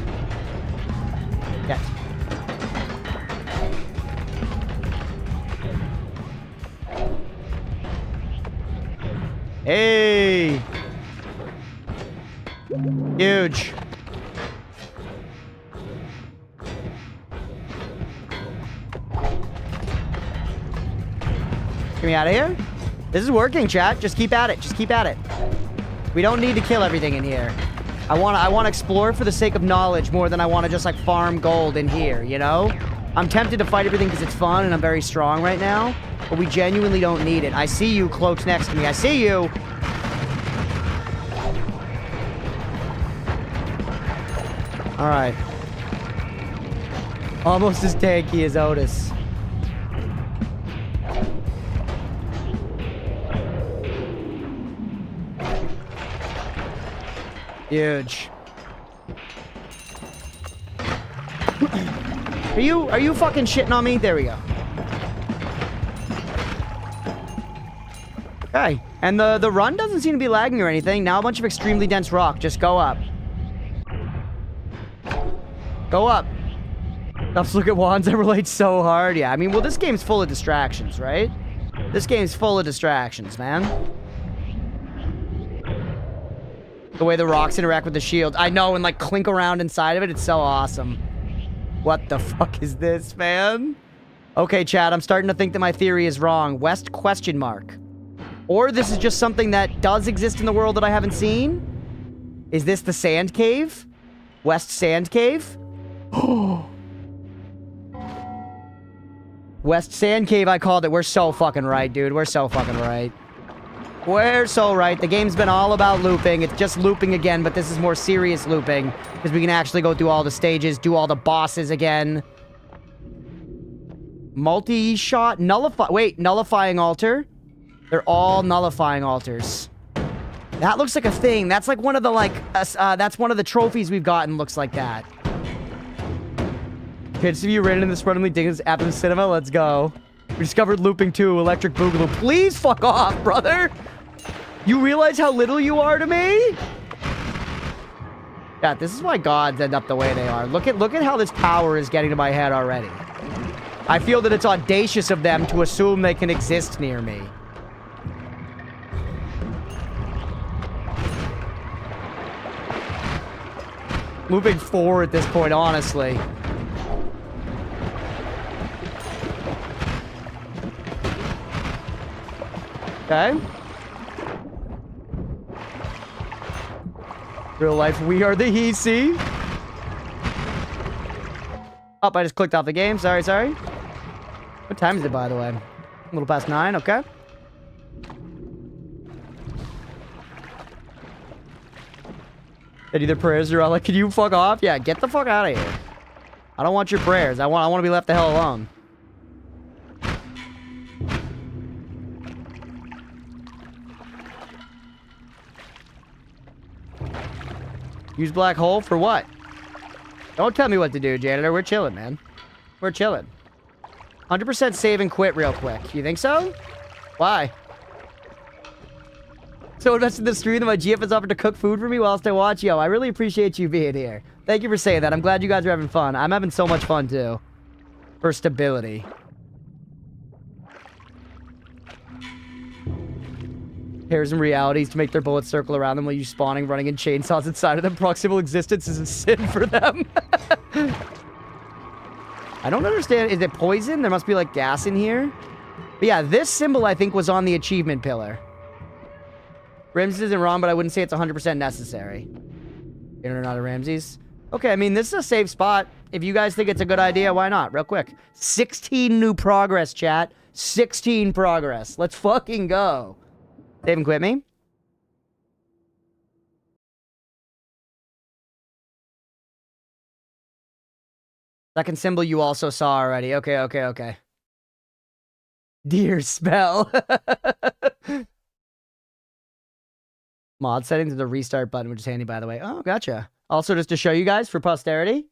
Yes. Hey! Huge. Get me out of here. This is working, chat. Just keep at it. Just keep at it. We don't need to kill everything in here. I want to explore for the sake of knowledge more than I want to just, like, farm gold in here, you know? I'm tempted to fight everything because it's fun and I'm very strong right now, but we genuinely don't need it. I see you, cloaked next to me. I see you! Alright. Almost as tanky as Otis. Huge. Are you fucking shitting on me? There we go. Okay. And the run doesn't seem to be lagging or anything. Now a bunch of extremely dense rock. Just go up. Go up. Let's look at wands that relate so hard. Yeah, I mean, well, this game's full of distractions, right? This game's full of distractions, man. The way the rocks interact with the shield. I know, and like clink around inside of it. It's so awesome. What the fuck is this, man? Okay, Chad, I'm starting to think that my theory is wrong. West question mark. Or this is just something that does exist in the world that I haven't seen? Is this the sand cave? West sand cave? West sand cave, I called it. We're so fucking right, dude. We're so fucking right. We're so right. The game's been all about looping. It's just looping again, but this is more serious looping. Because we can actually go through all the stages, do all the bosses again. Multi-shot? Nullify... Wait, nullifying altar? They're all nullifying altars. That looks like a thing. That's like one of the, like... that's one of the trophies we've gotten looks like that. Kids, have you ran into this randomly digging app in the cinema? Let's go. We discovered looping 2, electric boogaloo. Please fuck off, brother! You realize how little you are to me? Yeah, this is why gods end up the way they are. Look at how this power is getting to my head already. I feel that it's audacious of them to assume they can exist near me. Looping 4 at this point, honestly. Okay. Real life, we are the he-see. Oh, I just clicked off the game. Sorry. What time is it, by the way? A little past 9, okay. Eddie, the prayers are all like, can you fuck off? Yeah, get the fuck out of here. I don't want your prayers. I want to be left the hell alone. Use black hole for what? Don't tell me what to do, janitor. We're chilling, man. We're chilling. 100% save and quit real quick. You think so? Why? So invested in the stream that my GF has offered to cook food for me whilst I watch. Yo, I really appreciate you being here. Thank you for saying that. I'm glad you guys are having fun. I'm having so much fun, too. For stability. Pairs and realities to make their bullets circle around them while you spawning, running in chainsaws inside of them. Proximal existence is a sin for them. I don't understand. Is it poison? There must be, like, gas in here. But yeah, this symbol, I think, was on the achievement pillar. Ramses isn't wrong, but I wouldn't say it's 100% necessary. You're not a Ramses? Okay, I mean, this is a safe spot. If you guys think it's a good idea, why not? Real quick. 16 new progress, chat. 16 progress. Let's fucking go. Save and quit me. Second symbol you also saw already. Okay. Dear spell. Mod settings and the restart button, which is handy, by the way. Oh, gotcha. Also, just to show you guys for posterity,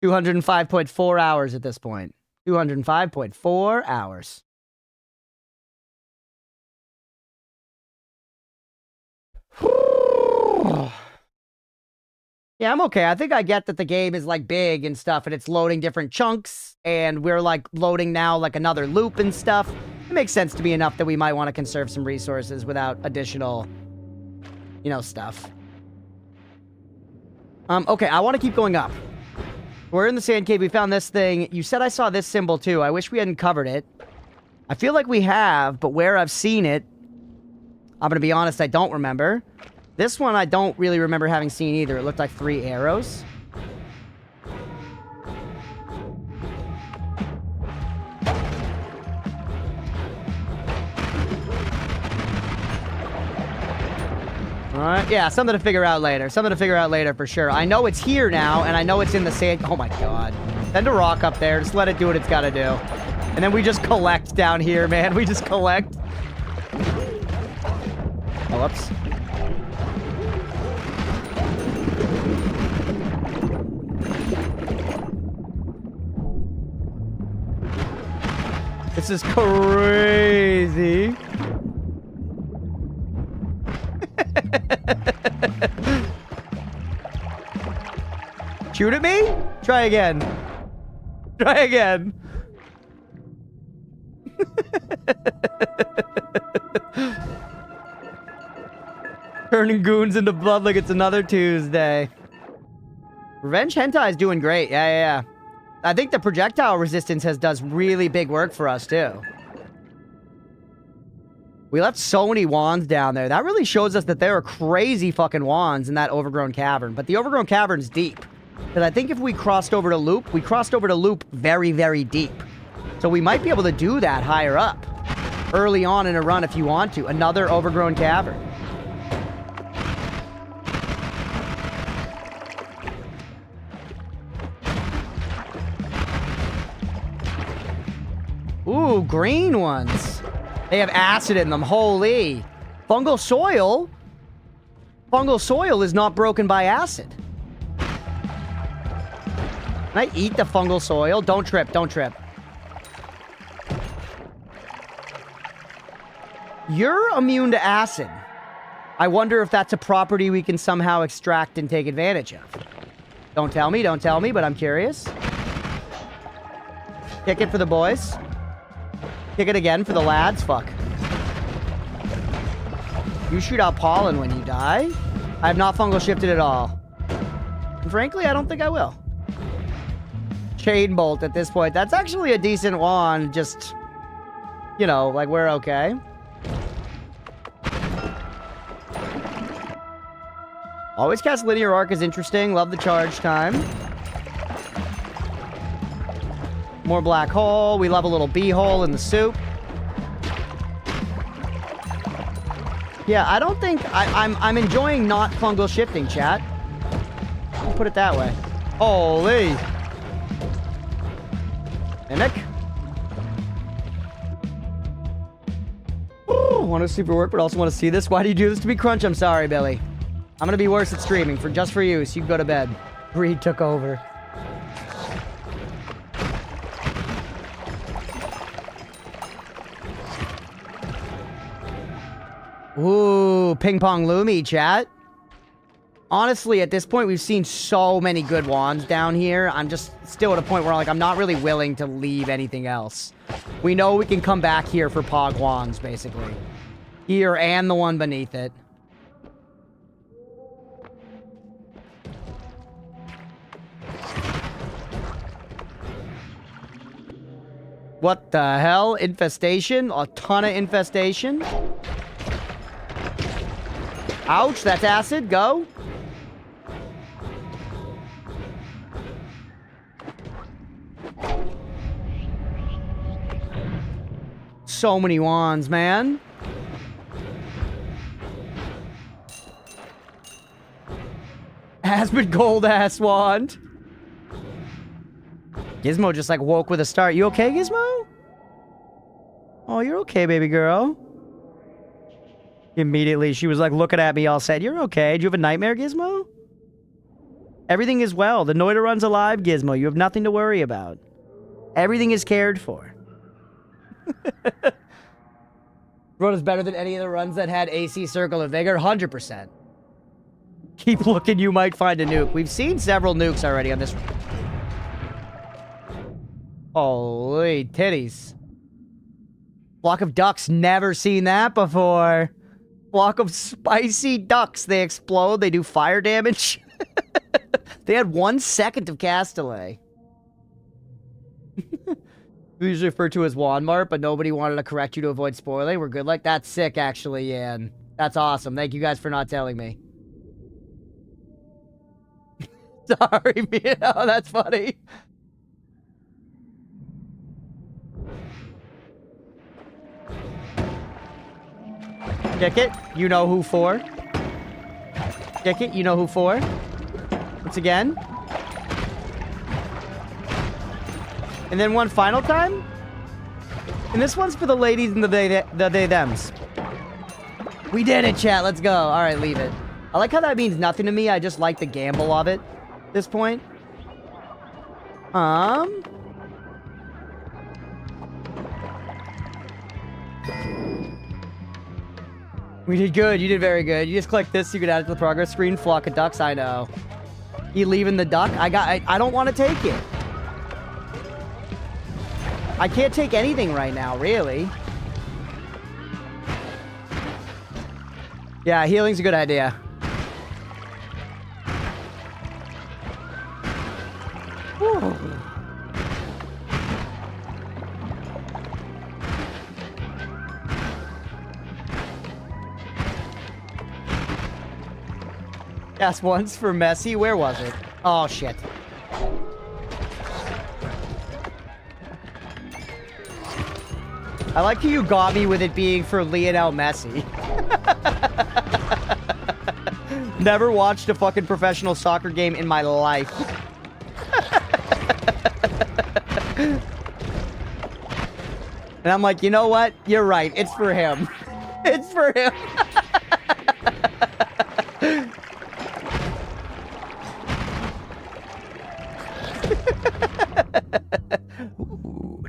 205.4 hours at this point. 205.4 hours. Yeah, I'm okay. I think I get that the game is, like, big and stuff, and it's loading different chunks, and we're, like, loading now, like, another loop and stuff. It makes sense to me enough that we might want to conserve some resources without additional, you know, stuff. Okay, I want to keep going up. We're in the sand cave. We found this thing. You said I saw this symbol, too. I wish we hadn't covered it. I feel like we have, but where I've seen it, I'm gonna be honest, I don't remember. This one I don't really remember having seen either. It looked like 3 arrows. Alright, yeah, something to figure out later. Something to figure out later for sure. I know it's here now, and I know it's in the sand. Oh my god. Send a rock up there. Just let it do what it's gotta do. And then we just collect down here, man. We just collect. Oh, whoops. This is crazy. Shoot at me? Try again. Try again. Turning goons into blood like it's another Tuesday. Revenge Hentai is doing great. Yeah. I think the projectile resistance does really big work for us, too. We left so many wands down there. That really shows us that there are crazy fucking wands in that overgrown cavern. But the overgrown cavern's deep. Because I think if we crossed over to loop, we crossed over to loop very, very deep. So we might be able to do that higher up. Early on in a run if you want to. Another overgrown cavern. Ooh, green ones. They have acid in them. Holy. Fungal soil? Fungal soil is not broken by acid. Can I eat the fungal soil? Don't trip, don't trip. You're immune to acid. I wonder if that's a property we can somehow extract and take advantage of. Don't tell me, but I'm curious. Kick it for the boys. Kick it again for the lads. Fuck. You shoot out pollen when you die. I have not fungal shifted at all. And frankly, I don't think I will. Chain bolt at this point. That's actually a decent wand. Just, you know, like we're okay. Always cast linear arc is interesting. Love the charge time. More black hole. We love a little bee hole in the soup. Yeah, I don't think I'm enjoying not fungal shifting, chat. I'll put it that way. Holy. Mimic. Want to super work, but also want to see this. Why do you do this to me, Crunch? I'm sorry, Billy. I'm gonna be worse at streaming just for you, so you can go to bed. Greed took over. Ooh, ping pong Lumi, chat. Honestly, at this point, we've seen so many good wands down here. I'm just still at a point where I'm not really willing to leave anything else. We know we can come back here for Pog wands, basically. Here and the one beneath it. What the hell? Infestation? A ton of infestation? Ouch, that's acid. Go. So many wands, man. Aspen gold ass wand. Gizmo just like woke with a start. You okay, Gizmo? Oh, you're okay, baby girl. Immediately, she was like looking at me all sad. You're okay. Do you have a nightmare, Gizmo? Everything is well. The Noita run's alive, Gizmo. You have nothing to worry about. Everything is cared for. Run is better than any of the runs that had AC Circle of Vigor. 100%. Keep looking, you might find a nuke. We've seen several nukes already on this. Holy titties. Flock of ducks. Never seen that before. Flock of spicy ducks. They explode. They do fire damage. They had 1 second of cast delay. We usually refer to as Walmart, but nobody wanted to correct you to avoid spoiling. We're good like that. Sick, actually, Yan. That's awesome. Thank you guys for not telling me. Sorry, Mia. Oh, that's funny. Kick it. You know who for. Kick it. You know who for. Once again. And then one final time. And this one's for the ladies and the they-thems. We did it, chat. Let's go. All right, leave it. I like how that means nothing to me. I just like the gamble of it at this point. We did good. You did very good. You just click this. You can add it to the progress screen. Flock of ducks. I know. You leaving the duck? I don't want to take it. I can't take anything right now, really. Yeah, healing's a good idea. Whew. Yes, once for Messi. Where was it? Oh, shit. I like how you got me with it being for Lionel Messi. Never watched a fucking professional soccer game in my life. And I'm like, you know what? You're right. It's for him. It's for him.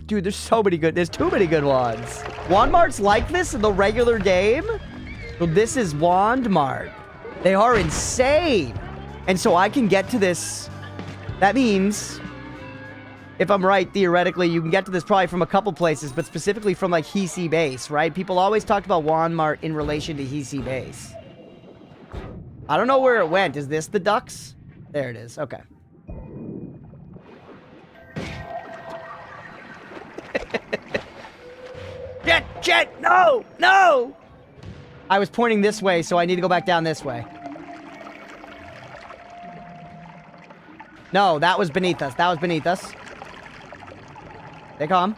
Dude, there's so many good... There's too many good ones. Wand Marts like this in the regular game? So this is Wand Mart. They are insane. And so I can get to this... That means... If I'm right, theoretically, you can get to this probably from a couple places, but specifically from, like, Hisi Base, right? People always talked about Wand Mart in relation to Hisi Base. I don't know where it went. Is this the ducks? There it is. Okay. Jet! No! No! I was pointing this way, so I need to go back down this way. No, that was beneath us. That was beneath us. Stay calm.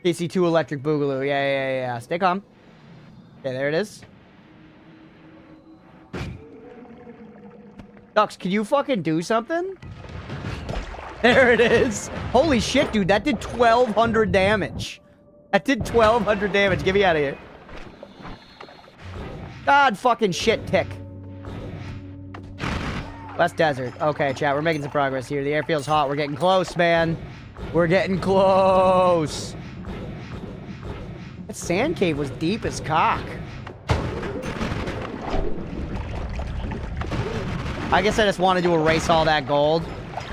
DC2 Electric Boogaloo. Yeah. Stay calm. Okay, there it is. Ducks, can you fucking do something? There it is. Holy shit, dude. That did 1,200 damage. That did 1,200 damage. Get me out of here. God fucking shit tick. West Desert. Okay, chat. We're making some progress here. The air feels hot. We're getting close, man. We're getting close. That sand cave was deep as cock. I guess I just wanted to erase all that gold.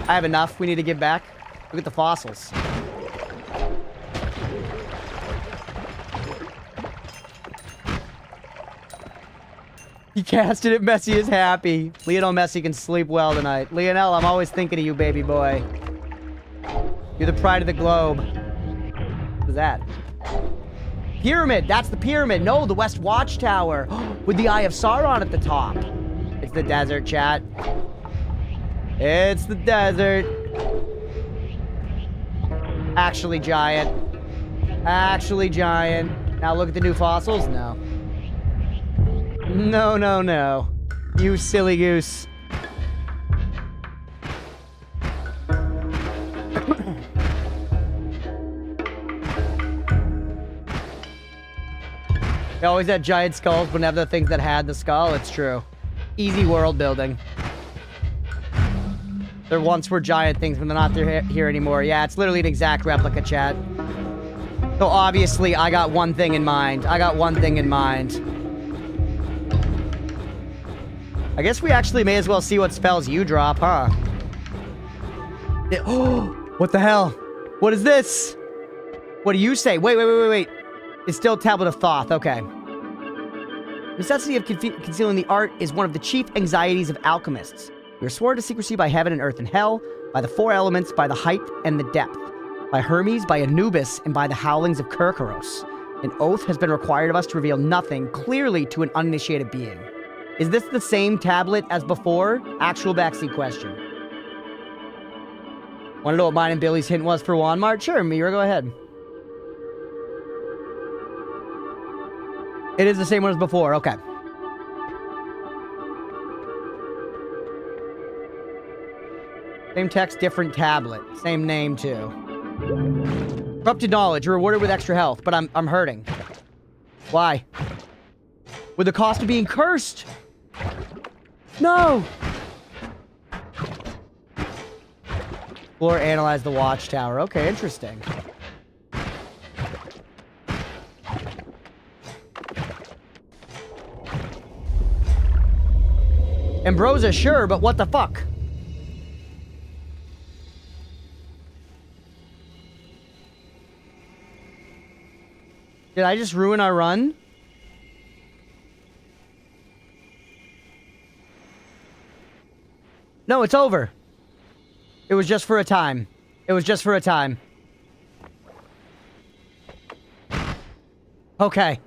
I have enough. We need to give back. Look at the fossils. He casted it. Messi is happy. Lionel Messi can sleep well tonight. Lionel, I'm always thinking of you, baby boy. You're the pride of the globe. What is that? Pyramid. That's the pyramid. No, the West Watchtower. With the Eye of Sauron at the top. It's the desert, chat. It's the desert. Actually giant. Actually giant. Now look at the new fossils. No. No. You silly goose. They always had giant skulls, but never the things that had the skull. It's true. Easy world building. There once were giant things, but they're not here anymore. Yeah, it's literally an exact replica, chat. So obviously, I got one thing in mind. I guess we actually may as well see what spells you drop, huh? Oh, what the hell? What is this? What do you say? Wait. It's still Tablet of Thoth. Okay. Necessity of concealing the art is one of the chief anxieties of alchemists. We are sworn to secrecy by heaven and earth and hell, by the four elements, by the height and the depth, by Hermes, by Anubis, and by the howlings of Kerberos. An oath has been required of us to reveal nothing clearly to an uninitiated being. Is this the same tablet as before? Actual backseat question. Want to know what mine and Billy's hint was for Walmart? Sure, Mira, go ahead. It is the same one as before, okay. Same text, different tablet. Same name, too. Corrupted knowledge. You're rewarded with extra health, but I'm hurting. Why? With the cost of being cursed. No! Explore, analyze the watchtower. Okay, interesting. Ambrosia, sure, but what the fuck? Did I just ruin our run? No, it's over. It was just for a time. It was just for a time. Okay.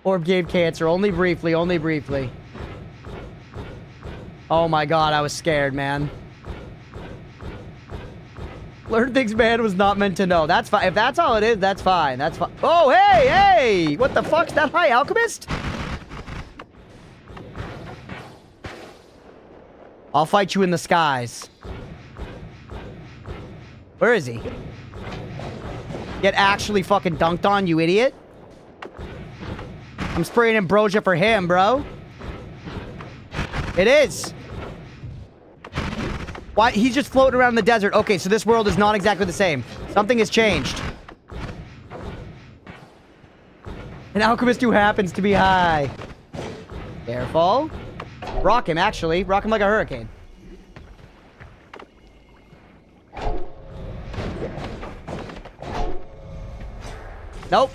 Orb gave cancer. Only briefly, only briefly. Oh my god, I was scared, man. Learn things man was not meant to know. That's fine. If that's all it is, that's fine. That's fine. Oh, hey, hey! What the fuck's that high alchemist? I'll fight you in the skies. Where is he? Get actually fucking dunked on, you idiot. I'm spraying ambrosia for him, bro. It is. Why? He's just floating around in the desert. Okay, so this world is not exactly the same. Something has changed. An alchemist who happens to be high. Careful. Rock him, actually. Rock him like a hurricane. Nope.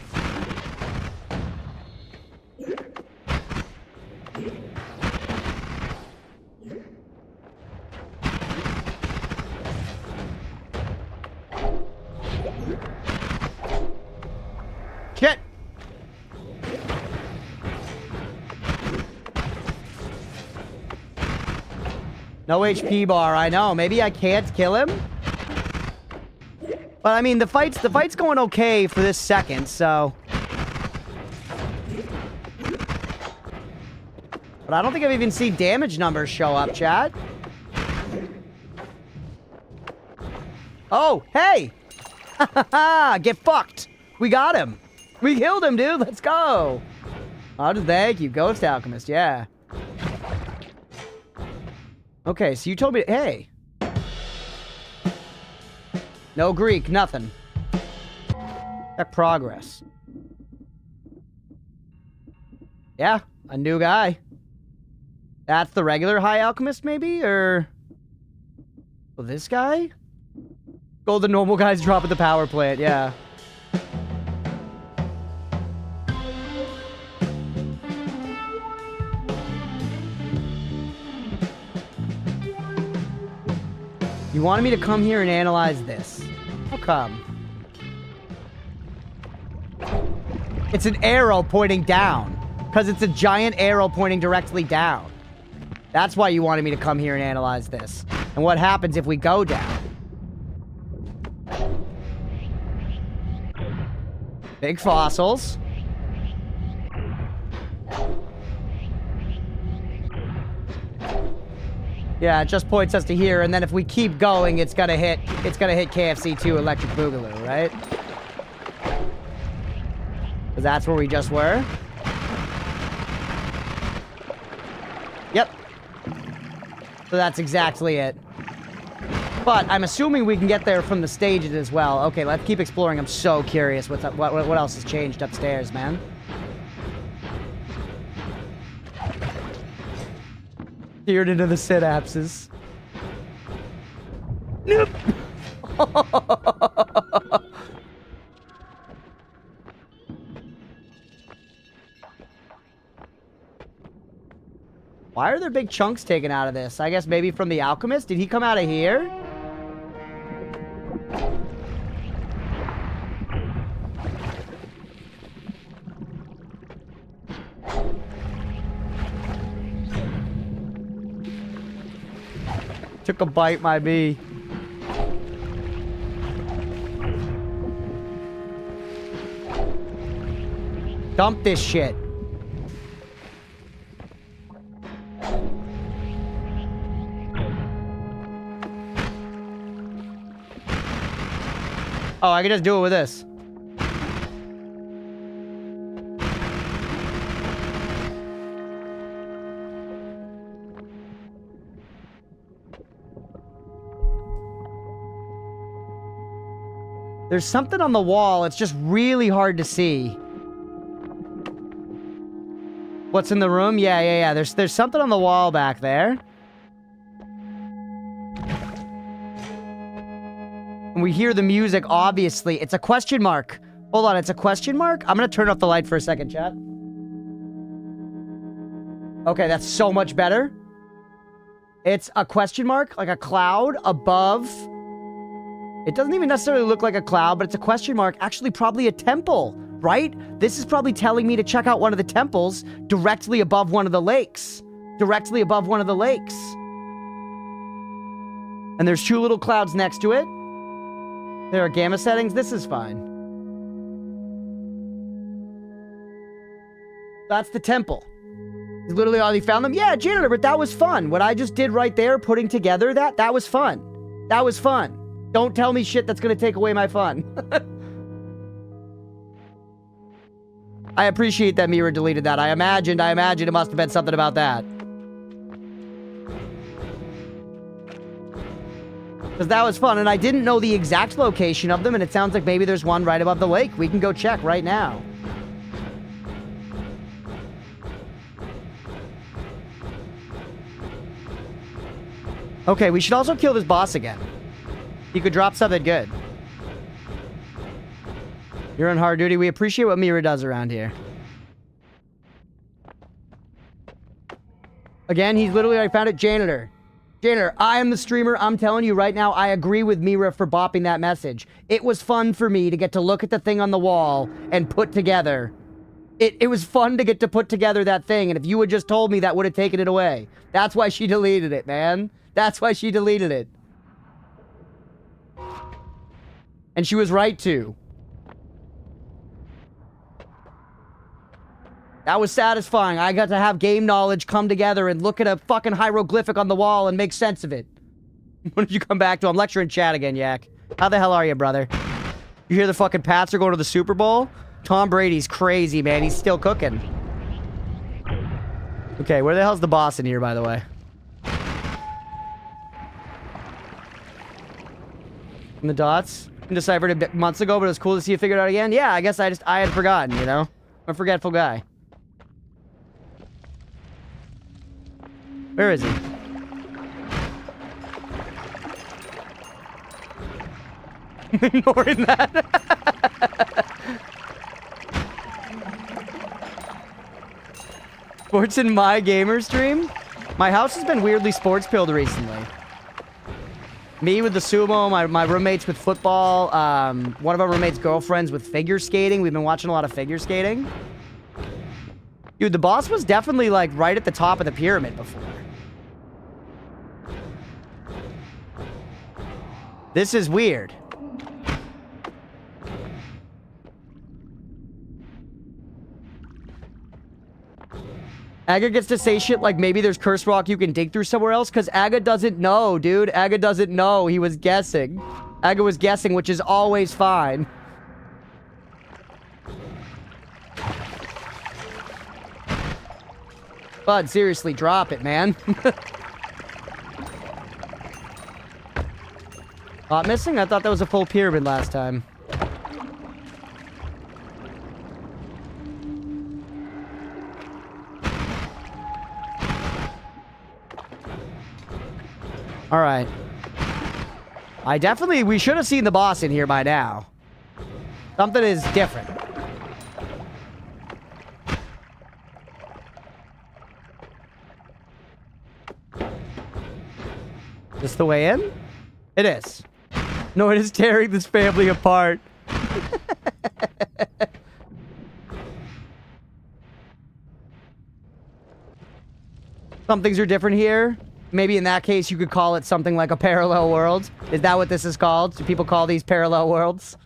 Shit. No HP bar, I know. Maybe I can't kill him? But I mean, the fight's going okay for this second, so. But I don't think I've even seen damage numbers show up, chat. Oh, hey! Get fucked! We got him! We killed him, dude! Let's go! Oh, thank you, Ghost Alchemist, yeah. Okay, so you told me... Hey! No Greek, nothing. Check progress. Yeah, a new guy. That's the regular High Alchemist, maybe? Or... Well, this guy? Go, the normal guys drop at the power plant, yeah. You wanted me to come here and analyze this. How come? It's an arrow pointing down. Because it's a giant arrow pointing directly down. That's why you wanted me to come here and analyze this. And what happens if we go down? Big fossils. Yeah, it just points us to here, and then if we keep going, it's gonna hit KFC 2 Electric Boogaloo, right? Because that's where we just were. Yep. So that's exactly it. But I'm assuming we can get there from the stages as well. Okay, let's keep exploring. I'm so curious what's up, what else has changed upstairs, man. Peered into the synapses. Nope. Why are there big chunks taken out of this? I guess maybe from the alchemist? Did he come out of here? Took a bite, my bee. Dump this shit. Oh, I can just do it with this. There's something on the wall. It's just really hard to see. What's in the room? Yeah. There's something on the wall back there. And we hear the music, obviously. It's a question mark. Hold on, it's a question mark? I'm gonna turn off the light for a second, chat. Okay, that's so much better. It's a question mark, like a cloud above. It doesn't even necessarily look like a cloud, but it's a question mark. Actually, probably a temple, right? This is probably telling me to check out one of the temples directly above one of the lakes. Directly above one of the lakes. And there's two little clouds next to it. There are gamma settings. This is fine. That's the temple. Is literally all he found them? Yeah, janitor, but that was fun. What I just did right there, putting together that was fun. That was fun. Don't tell me shit that's gonna take away my fun. I appreciate that Mira deleted that. I imagined it must have been something about that. Because that was fun, and I didn't know the exact location of them, and it sounds like maybe there's one right above the lake. We can go check right now. Okay, we should also kill this boss again. He could drop something good. You're on hard duty. We appreciate what Mira does around here. Again, he's literally, I found it, janitor. Janitor, I am the streamer. I'm telling you right now, I agree with Mira for bopping that message. It was fun for me to get to look at the thing on the wall and put together. It was fun to get to put together that thing, and if you had just told me, that would have taken it away. That's why she deleted it, man. That's why she deleted it. And she was right to. That was satisfying. I got to have game knowledge come together and look at a fucking hieroglyphic on the wall and make sense of it. When did you come back to? I'm lecturing chat again, Yak. How the hell are you, brother? You hear the fucking Pats are going to the Super Bowl? Tom Brady's crazy, man. He's still cooking. Okay, where the hell's the boss in here, by the way? And the dots? I deciphered it months ago, but it was cool to see you figure it out again. Yeah, I guess I had forgotten, you know? I'm a forgetful guy. Where is he? Ignoring that. Sports in my gamer stream? My house has been weirdly sports pilled recently. Me with the sumo, my roommates with football, one of our roommates' girlfriends with figure skating. We've been watching a lot of figure skating. Dude, the boss was definitely, like, right at the top of the pyramid before. This is weird. Aga gets to say shit like maybe there's curse rock you can dig through somewhere else, because Aga doesn't know, dude. Aga doesn't know. He was guessing. Aga was guessing, which is always fine. Bud, seriously, drop it, man. Pot missing? I thought that was a full pyramid last time. Alright. We should have seen the boss in here by now. Something is different. This the way in? It is. No, it is tearing this family apart. Some things are different here. Maybe in that case, you could call it something like a parallel world. Is that what this is called? Do people call these parallel worlds?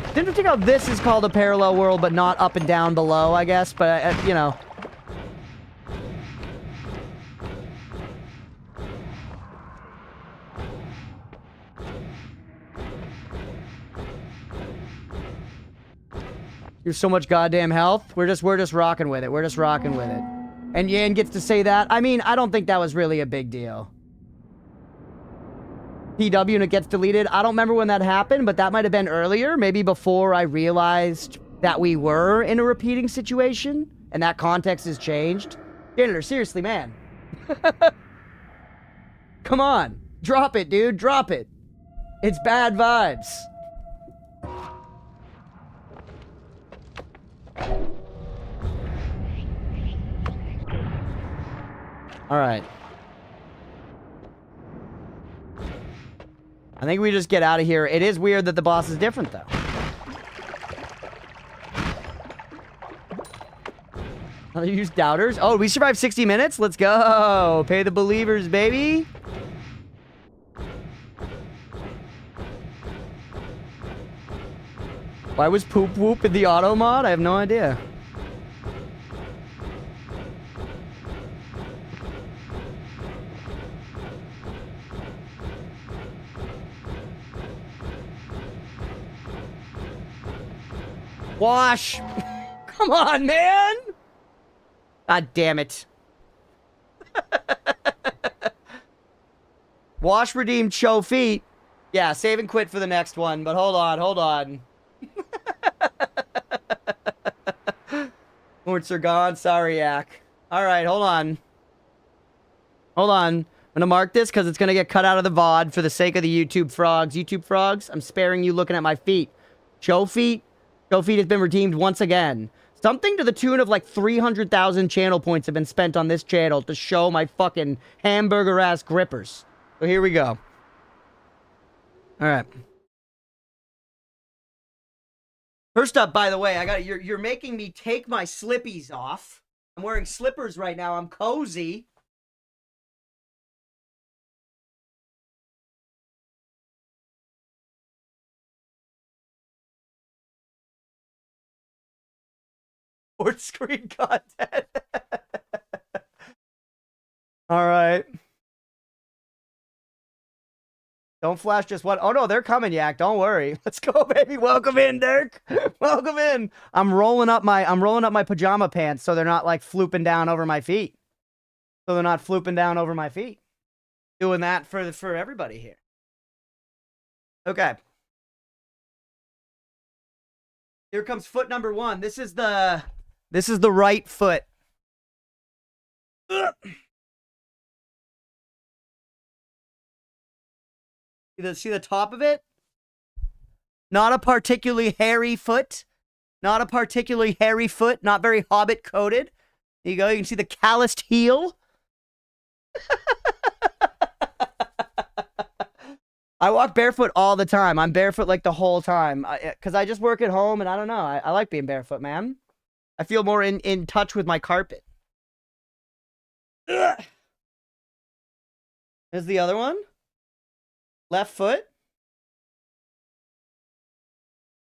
It's interesting how this is called a parallel world, but not up and down below, I guess. But, you know. You're so much goddamn health. We're just rocking with it. We're just rocking with it. And Yan gets to say that. I mean, I don't think that was really a big deal. PW and it gets deleted. I don't remember when that happened, but that might have been earlier. Maybe before I realized that we were in a repeating situation. And that context has changed. Janitor, seriously, man. Come on. Drop it, dude. Drop it. It's bad vibes. All right. I think we just get out of here. It is weird that the boss is different, though. I'll use doubters. Oh, we survived 60 minutes? Let's go. Pay the believers, baby. Why was poop whoop in the auto mod? I have no idea. Wash! Come on, man! God damn it. Wash, redeem, show feet. Yeah, save and quit for the next one, but hold on, hold on. Warts are gone, sorry, Yak. Alright, hold on. Hold on. I'm gonna mark this because it's gonna get cut out of the VOD for the sake of the YouTube frogs. YouTube frogs, I'm sparing you looking at my feet. Show feet. Show feet has been redeemed once again. Something to the tune of like 300,000 channel points have been spent on this channel to show my fucking hamburger-ass grippers. So here we go. Alright. First up, by the way, you're making me take my slippies off. I'm wearing slippers right now. I'm cozy. Or screen content. All right. Don't flash just one. Oh no, they're coming, Yak. Don't worry. Let's go, baby. Welcome in, Dirk. Welcome in. I'm rolling up my pajama pants so they're not like flooping down over my feet. So they're not flooping down over my feet. Doing that for everybody here. Okay. Here comes foot number 1. This is the right foot. Ugh. See the top of it? Not a particularly hairy foot. Not a particularly hairy foot. Not very hobbit coated. There you go. You can see the calloused heel. I walk barefoot all the time. I'm barefoot like the whole time. Because I just work at home and I don't know. I like being barefoot, man. I feel more in touch with my carpet. Ugh. There's the other one. Left foot.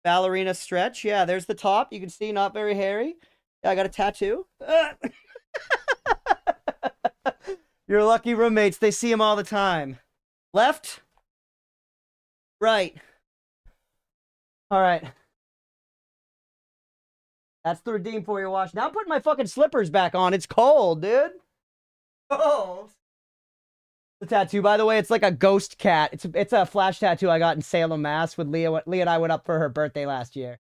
Ballerina stretch. Yeah, there's the top. You can see not very hairy. Yeah, I got a tattoo. Your lucky roommates. They see him all the time. Left. Right. All right. That's the redeem for your wash. Now I'm putting my fucking slippers back on. It's cold, dude. Cold. The tattoo, by the way, it's like a ghost cat. It's a flash tattoo I got in Salem, Mass. With Leah. Leah and I went up for her birthday last year.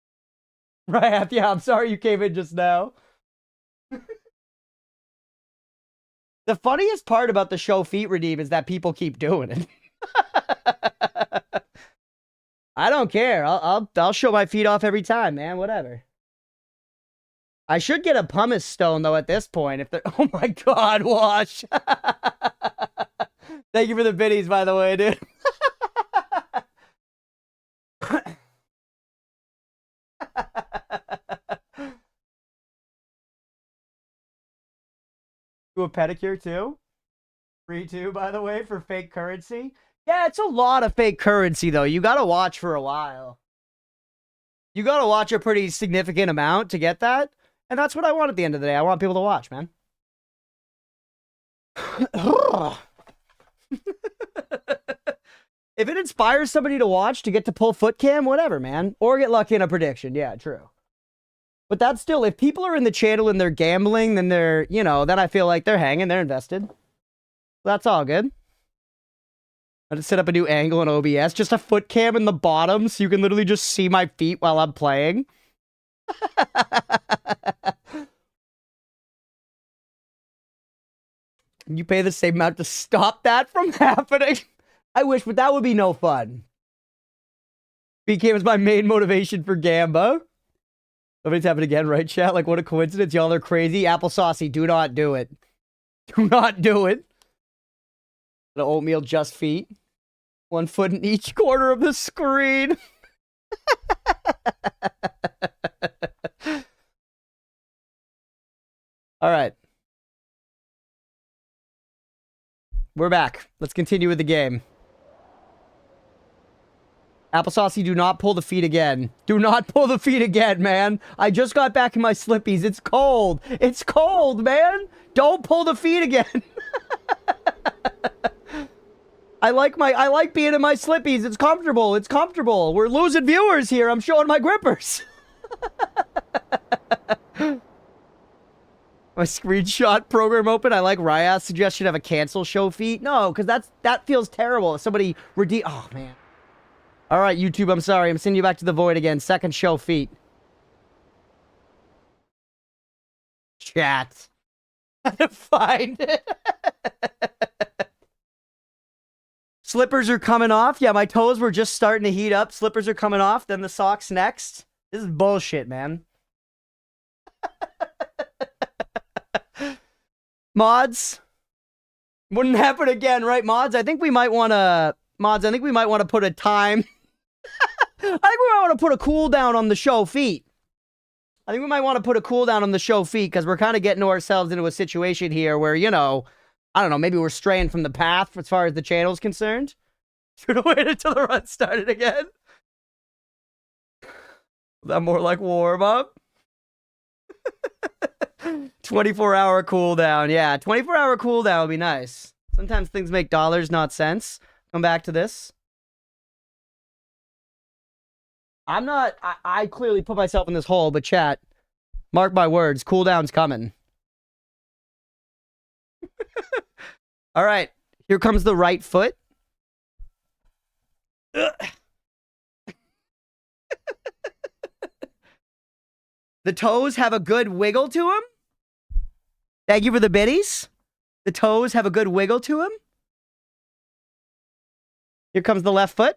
Right? Yeah. I'm sorry you came in just now. The funniest part about the show feet redeem is that people keep doing it. I don't care. I'll show my feet off every time, man. Whatever. I should get a pumice stone though at this point. If they're oh my god, Wash. Thank you for the biddies, by the way, dude. Do a pedicure too. Free too, by the way, for fake currency. Yeah, it's a lot of fake currency though. You gotta watch for a while. You gotta watch a pretty significant amount to get that. And that's what I want at the end of the day. I want people to watch, man. If it inspires somebody to watch to get to pull foot cam, whatever, man. Or get lucky in a prediction. Yeah, true. But that's still, if people are in the channel and they're gambling, then they're, you know, then I feel like they're hanging, they're invested. That's all good. I just set up a new angle in OBS. Just a foot cam in the bottom so you can literally just see my feet while I'm playing. You pay the same amount to stop that from happening. I wish, but that would be no fun. BK was my main motivation for Gamba. Somebody's happened again, right, chat? Like, what a coincidence. Y'all are crazy. Apple Saucy, do not do it. Do not do it. The oatmeal just feet. 1 foot in each corner of the screen. All right. We're back. Let's continue with the game. Applesauce, do not pull the feet again. Do not pull the feet again, man. I just got back in my slippies. It's cold. It's cold, man. Don't pull the feet again. I like being in my slippies. It's comfortable. It's comfortable. We're losing viewers here. I'm showing my grippers. My screenshot program open. I like Rya's suggestion of a cancel show feet. No, because that feels terrible. If somebody redeem. Oh man. All right, YouTube. I'm sorry. I'm sending you back to the void again. Second show feet. Chat. Find it. Slippers are coming off. Yeah, my toes were just starting to heat up. Slippers are coming off. Then the socks next. This is bullshit, man. Mods. Wouldn't happen again, right, mods? I think we might want to... Mods, I think we might want to put a time... I think we might want to put a cooldown on the show feet. I think we might want to put a cooldown on the show feet because we're kind of getting ourselves into a situation here where, you know, I don't know, maybe we're straying from the path as far as the channel's concerned. Should have waited until the run started again. Is that more like warm-up? 24-hour cooldown. Yeah, 24-hour cooldown would be nice. Sometimes things make dollars, not cents. Come back to this. I'm not... I clearly put myself in this hole, but chat, mark my words, cooldown's coming. All right, here comes the right foot. The toes have a good wiggle to them. Thank you for the biddies. The toes have a good wiggle to them. Here comes the left foot.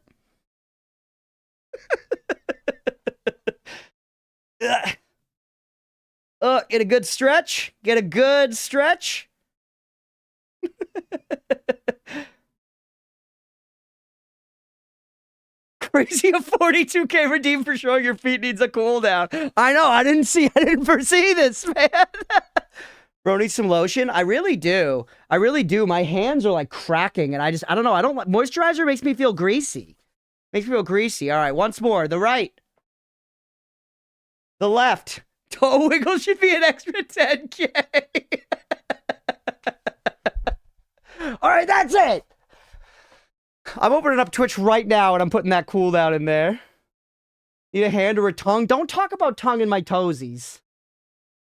Get a good stretch. Get a good stretch. Crazy, a 42k redeem for showing your feet needs a cooldown. I know, I didn't foresee this, man. Bro, need some lotion? I really do. I really do. My hands are like cracking and I don't know. I don't like moisturizer makes me feel greasy. Makes me feel greasy. All right, once more. The right. The left. Toe wiggle should be an extra 10k. All right, that's it. I'm opening up Twitch right now and I'm putting that cooldown in there. Need a hand or a tongue? Don't talk about tongue in my toesies.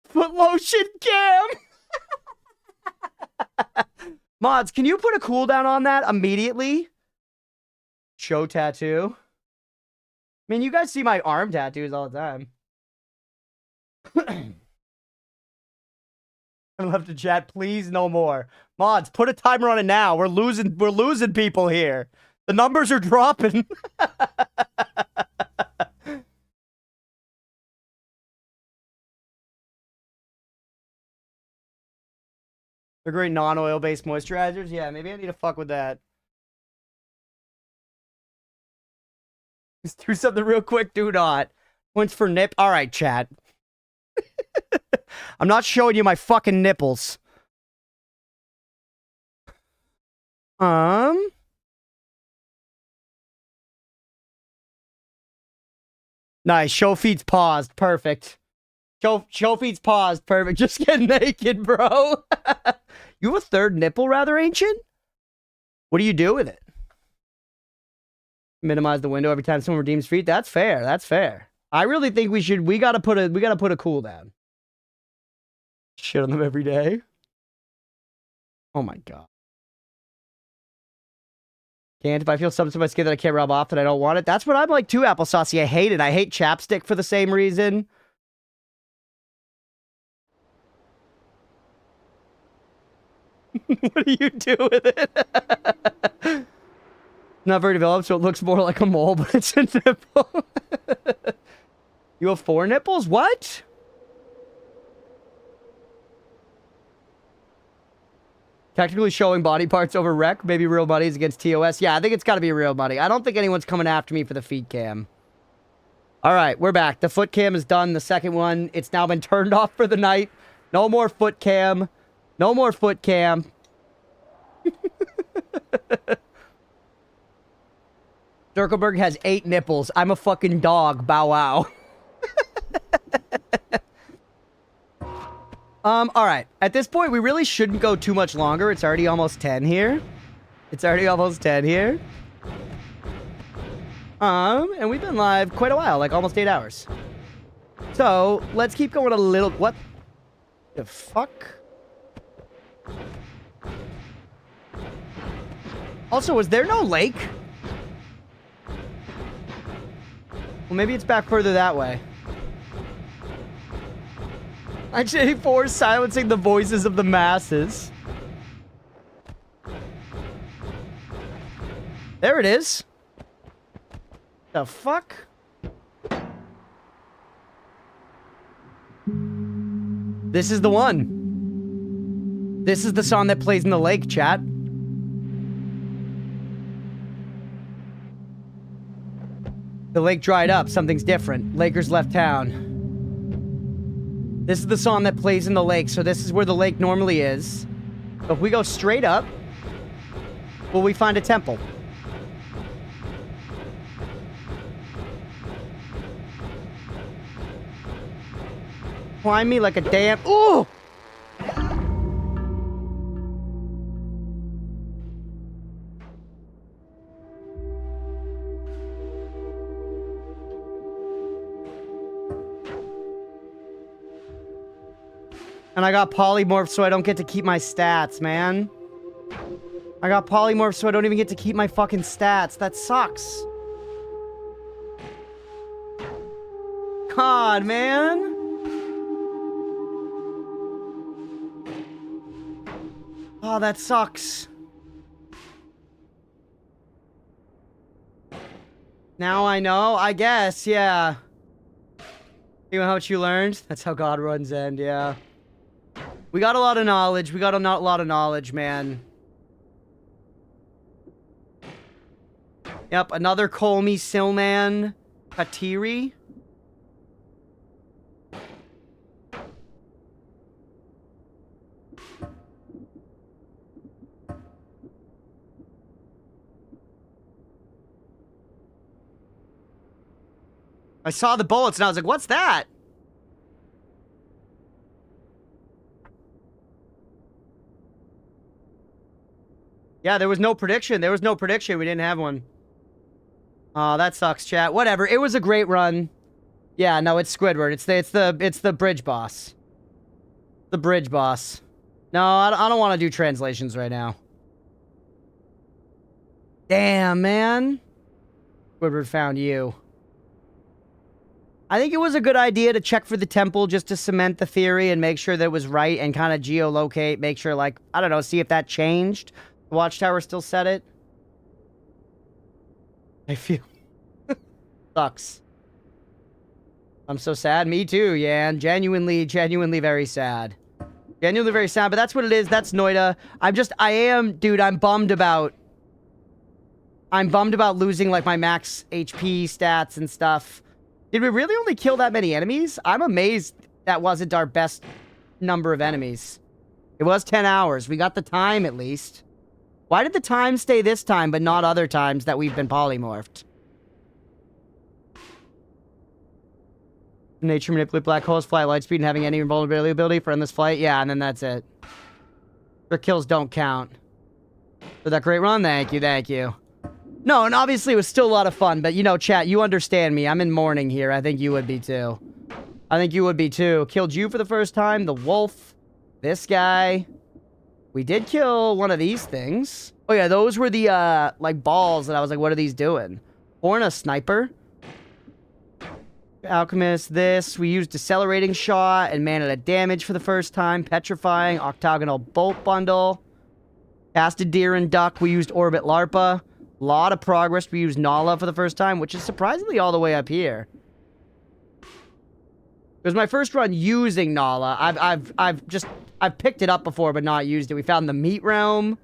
Foot lotion cam. Mods, can you put a cooldown on that immediately? Show tattoo. I mean, you guys see my arm tattoos all the time. I love to chat. Please, no more. Mods, put a timer on it now. We're losing people here. The numbers are dropping. They're great non-oil-based moisturizers. Yeah, maybe I need to fuck with that. Just do something real quick. Do not. Points for nip. All right, chat. I'm not showing you my fucking nipples. Nice. Show feet's paused. Perfect. Show feet's paused. Perfect. Just get naked, bro. You have a third nipple, rather ancient? What do you do with it? Minimize the window every time someone redeems feet. That's fair. That's fair. I really think we gotta put a cooldown. Shit on them every day. Oh my god. Can't. If I feel something to my skin that I can't rub off, that I don't want it. That's what I'm like too, Applesaucy. I hate it. I hate chapstick for the same reason. What do you do with it? Not very developed, so it looks more like a mole, but it's a nipple. You have 4 nipples? What? Technically showing body parts over rec. Maybe real money is against TOS. Yeah, I think it's got to be real money. I don't think anyone's coming after me for the feet cam. All right, we're back. The foot cam is done. The second one, it's now been turned off for the night. No more foot cam. No more foot cam. Dirkelberg has 8 nipples. I'm a fucking dog. Bow wow. All right. At this point, we really shouldn't go too much longer. It's already almost 10 here. And we've been live quite a while, like almost 8 hours. So, let's keep going a little... What the fuck? Also, was there no lake? Well, maybe it's back further that way. 1984 silencing the voices of the masses. There it is. The fuck? This is the one. This is the song that plays in the lake, chat. The lake dried up. Something's different. Lakers left town. This is the song that plays in the lake, so this is where the lake normally is. So if we go straight up, will we find a temple? Climb me like a damn... Ooh! And I got polymorph so I don't get to keep my stats, man. I got polymorph so I don't even get to keep my fucking stats. That sucks. God, man. Oh, that sucks. Now I know, I guess, yeah. See how much you learned? That's how God runs end, yeah. We got a lot of knowledge. We got a lot of knowledge, man. Yep, another Colmy Silman Katiri. I saw the bullets and I was like, what's that? Yeah, there was no prediction. There was no prediction. We didn't have one. Oh, that sucks, chat. Whatever. It was a great run. Yeah, no, it's Squidward. It's the bridge boss. The bridge boss. No, I don't want to do translations right now. Damn, man. Squidward found you. I think it was a good idea to check for the temple just to cement the theory and make sure that it was right and kind of geolocate, make sure, like, I don't know, see if that changed. The watchtower still said it. I feel... Sucks. I'm so sad. Me too, yeah. And genuinely very sad. Genuinely very sad, but that's what it is. That's Noita. I'm bummed about... I'm bummed about losing, like, my max HP stats and stuff. Did we really only kill that many enemies? I'm amazed that wasn't our best number of enemies. It was 10 hours. We got the time, at least. Why did the time stay this time, but not other times that we've been polymorphed? Nature manipulate black holes, fly at light speed, and having any invulnerability ability for endless flight. Yeah, and then that's it. Their kills don't count. For that great run, thank you, thank you. No, and obviously it was still a lot of fun, but you know, chat, you understand me. I'm in mourning here. I think you would be too. I think you would be too. Killed you for the first time, the wolf, this guy. We did kill one of these things. Oh yeah, those were the, like, balls that I was like, what are these doing? Horn a sniper. Alchemist, this. We used Decelerating Shot and Mana Damage for the first time. Petrifying, Octagonal Bolt Bundle. Casted Deer and Duck, we used Orbit Larpa. A lot of progress, we used Nala for the first time, which is surprisingly all the way up here. It was my first run using Nala. I've picked it up before, but not used it. We found the Meat Realm.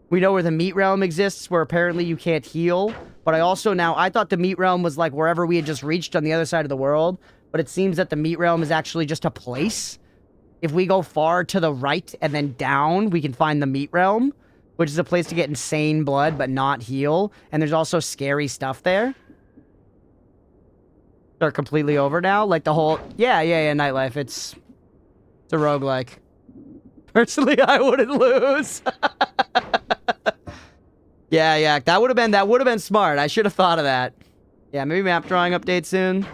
We know where the Meat Realm exists, where apparently you can't heal. But I also now, I thought the Meat Realm was like wherever we had just reached on the other side of the world. But it seems that the Meat Realm is actually just a place. If we go far to the right and then down, we can find the Meat Realm, which is a place to get insane blood but not heal. And there's also scary stuff there. They're completely over now. Like the whole... Yeah, Nightlife. It's a roguelike. Personally, I wouldn't lose. Yeah. That would have been smart. I should have thought of that. Yeah, maybe map drawing update soon.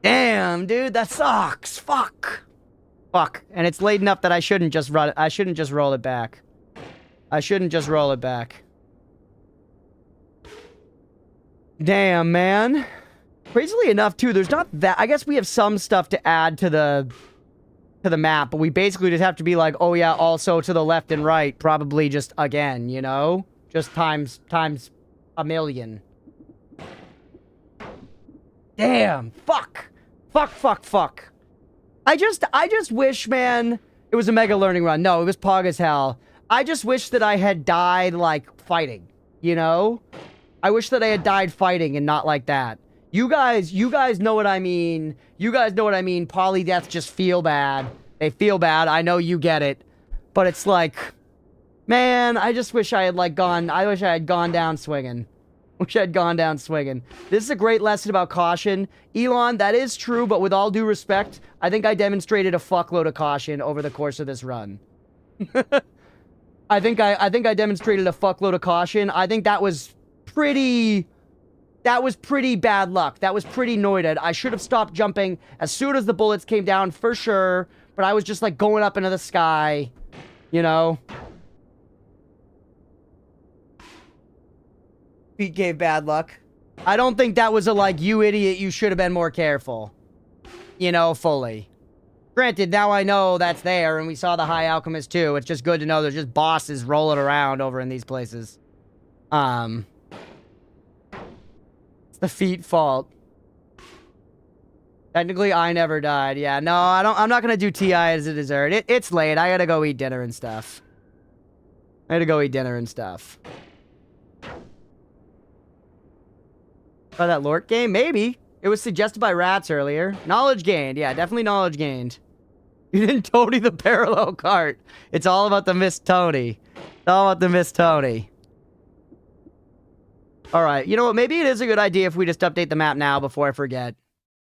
Damn, dude, that sucks. Fuck. And it's late enough that I shouldn't just run it. I shouldn't just roll it back. Damn, man. Crazily enough, too, there's not that... I guess we have some stuff to add to the map, but we basically just have to be like, oh yeah, also to the left and right, probably just again, you know? Just times a million. Damn. Fuck. I just wish, man, it was a mega learning run. No, it was pog as hell. I just wish that I had died, like, fighting, you know? I wish that I had died fighting and not like that. You guys know what I mean. Poly deaths just feel bad. They feel bad. I know you get it. But it's like, man, I just wish I had, like, I wish I had gone down swinging. This is a great lesson about caution. Elon, that is true, but with all due respect, I think I demonstrated a fuckload of caution over the course of this run. I think I demonstrated a fuckload of caution. I think that was pretty bad luck. That was pretty Noita. I should have stopped jumping as soon as the bullets came down, for sure. But I was just, like, going up into the sky. You know? Pete gave bad luck. I don't think that was a, like, you idiot, you should have been more careful. You know, fully. Granted, now I know that's there, and we saw the High Alchemist, too. It's just good to know there's just bosses rolling around over in these places. It's the feet fault. Technically, I never died. Yeah, no, I'm not gonna do TI as a dessert. It's late. I gotta go eat dinner and stuff. Try that Lort game? Maybe. It was suggested by Rats earlier. Knowledge gained. Yeah, definitely knowledge gained. You didn't Tony the parallel cart. It's all about the Miss Tony. Alright, you know what? Maybe it is a good idea if we just update the map now before I forget.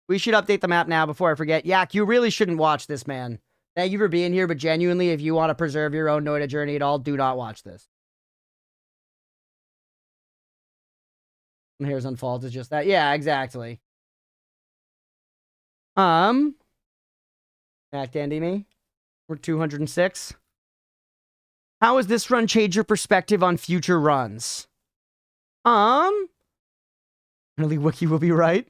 We should update the map now before I forget. Yak, you really shouldn't watch this, man. Thank you for being here, but genuinely, if you want to preserve your own Noita journey at all, do not watch this. Here's Unfault is just that. Yeah, exactly. Back Dandy me. We're 206. How has this run changed your perspective on future runs? Really, Wiki will be right.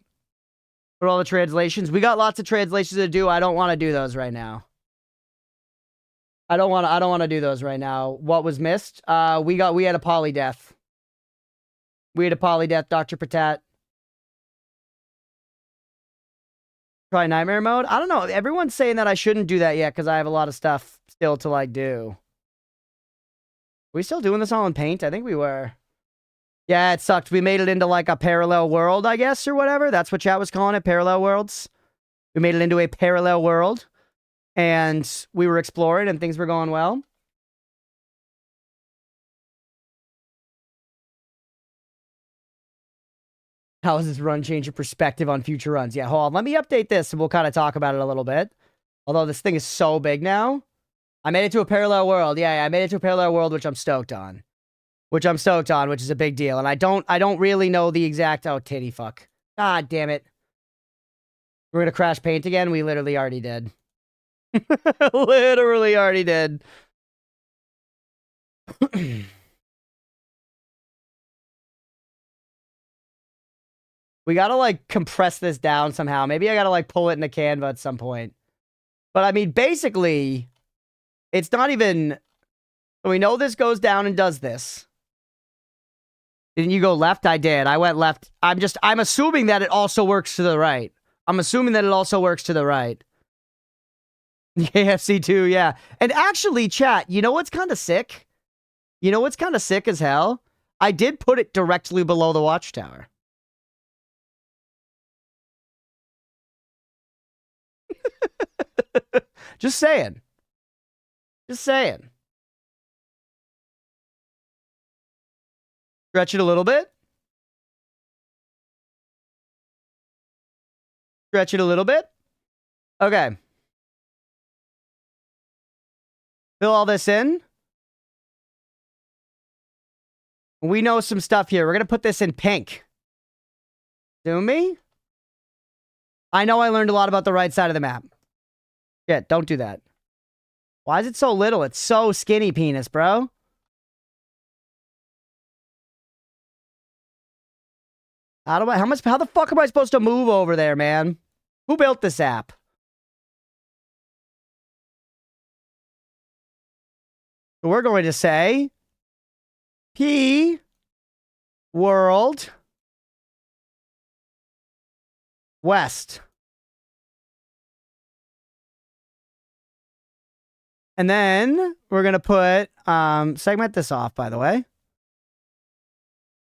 For all the translations. We got lots of translations to do. I don't want to do those right now. I don't want to do those right now. What was missed? We had a poly death. Dr. Patat. Try nightmare mode? I don't know. Everyone's saying that I shouldn't do that yet because I have a lot of stuff still to, like, do. Are we still doing this all in paint? I think we were. Yeah, it sucked. We made it into, like, a parallel world, I guess, or whatever. That's what chat was calling it, parallel worlds. We made it into a parallel world. and we were exploring and things were going well. How does this run change your perspective on future runs? Yeah, hold on. Let me update this and we'll kind of talk about it a little bit. Although this thing is so big now. I made it to a parallel world. Yeah, I made it to a parallel world, which I'm stoked on. Which is a big deal. And I don't really know the exact... Oh, titty fuck. God damn it. We're gonna crash paint again? We literally already did. Literally already did. We gotta, like, compress this down somehow. Maybe I gotta, like, pull it into Canva at some point. But, I mean, basically, it's not even... We know this goes down and does this. Didn't you go left? I did. I went left. I'm assuming that it also works to the right. I'm assuming that it also works to the right. KFC too, yeah. And actually, chat, you know what's kind of sick? You know what's kind of sick as hell? I did put it directly below the watchtower. Just saying. Just saying. Stretch it a little bit. Stretch it a little bit. Okay. Fill all this in. We know some stuff here. We're going to put this in pink. Do me? I know I learned a lot about the right side of the map. Yeah, don't do that. Why is it so little? It's so skinny penis, bro. How the fuck am I supposed to move over there, man? Who built this app? We're going to say P World West. And then we're going to put, segment this off, by the way.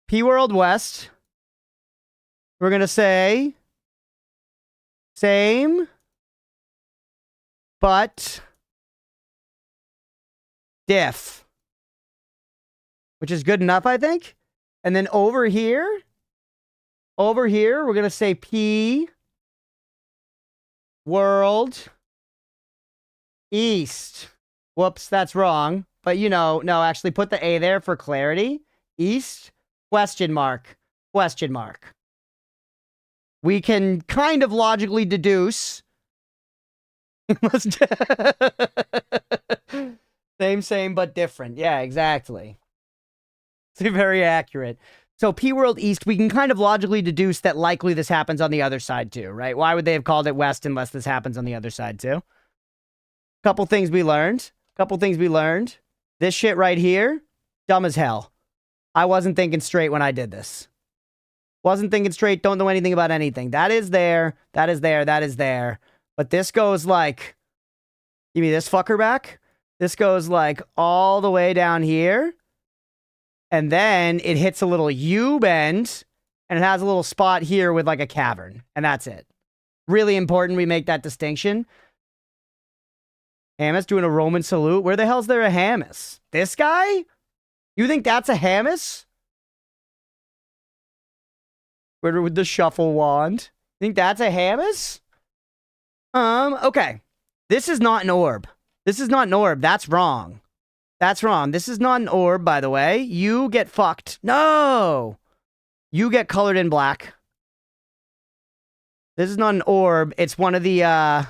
P World West. We're going to say same, but diff, which is good enough, I think. And then over here, we're going to say P World East. Whoops, that's wrong. But, you know, no, actually put the A there for clarity. East, question mark, question mark. We can kind of logically deduce. Same, but different. Yeah, exactly. It's very accurate. So P World East, we can kind of logically deduce that likely this happens on the other side too, right? Why would they have called it West unless this happens on the other side too? Couple things we learned. This shit right here, dumb as hell. I wasn't thinking straight when I did this. Wasn't thinking straight, don't know anything about anything. That is there, that is there, that is there. But this goes like, give me this fucker back. This goes like all the way down here. And then it hits a little U-bend. And it has a little spot here with like a cavern. And that's it. Really important we make that distinction. Hamas doing a Roman salute. Where the hell's there a Hamas? This guy? You think that's a Hamas? With the shuffle wand. Think that's a Hamas? Okay. This is not an orb. This is not an orb. That's wrong. That's wrong. This is not an orb, by the way. You get fucked. No! You get colored in black. This is not an orb. It's one of the,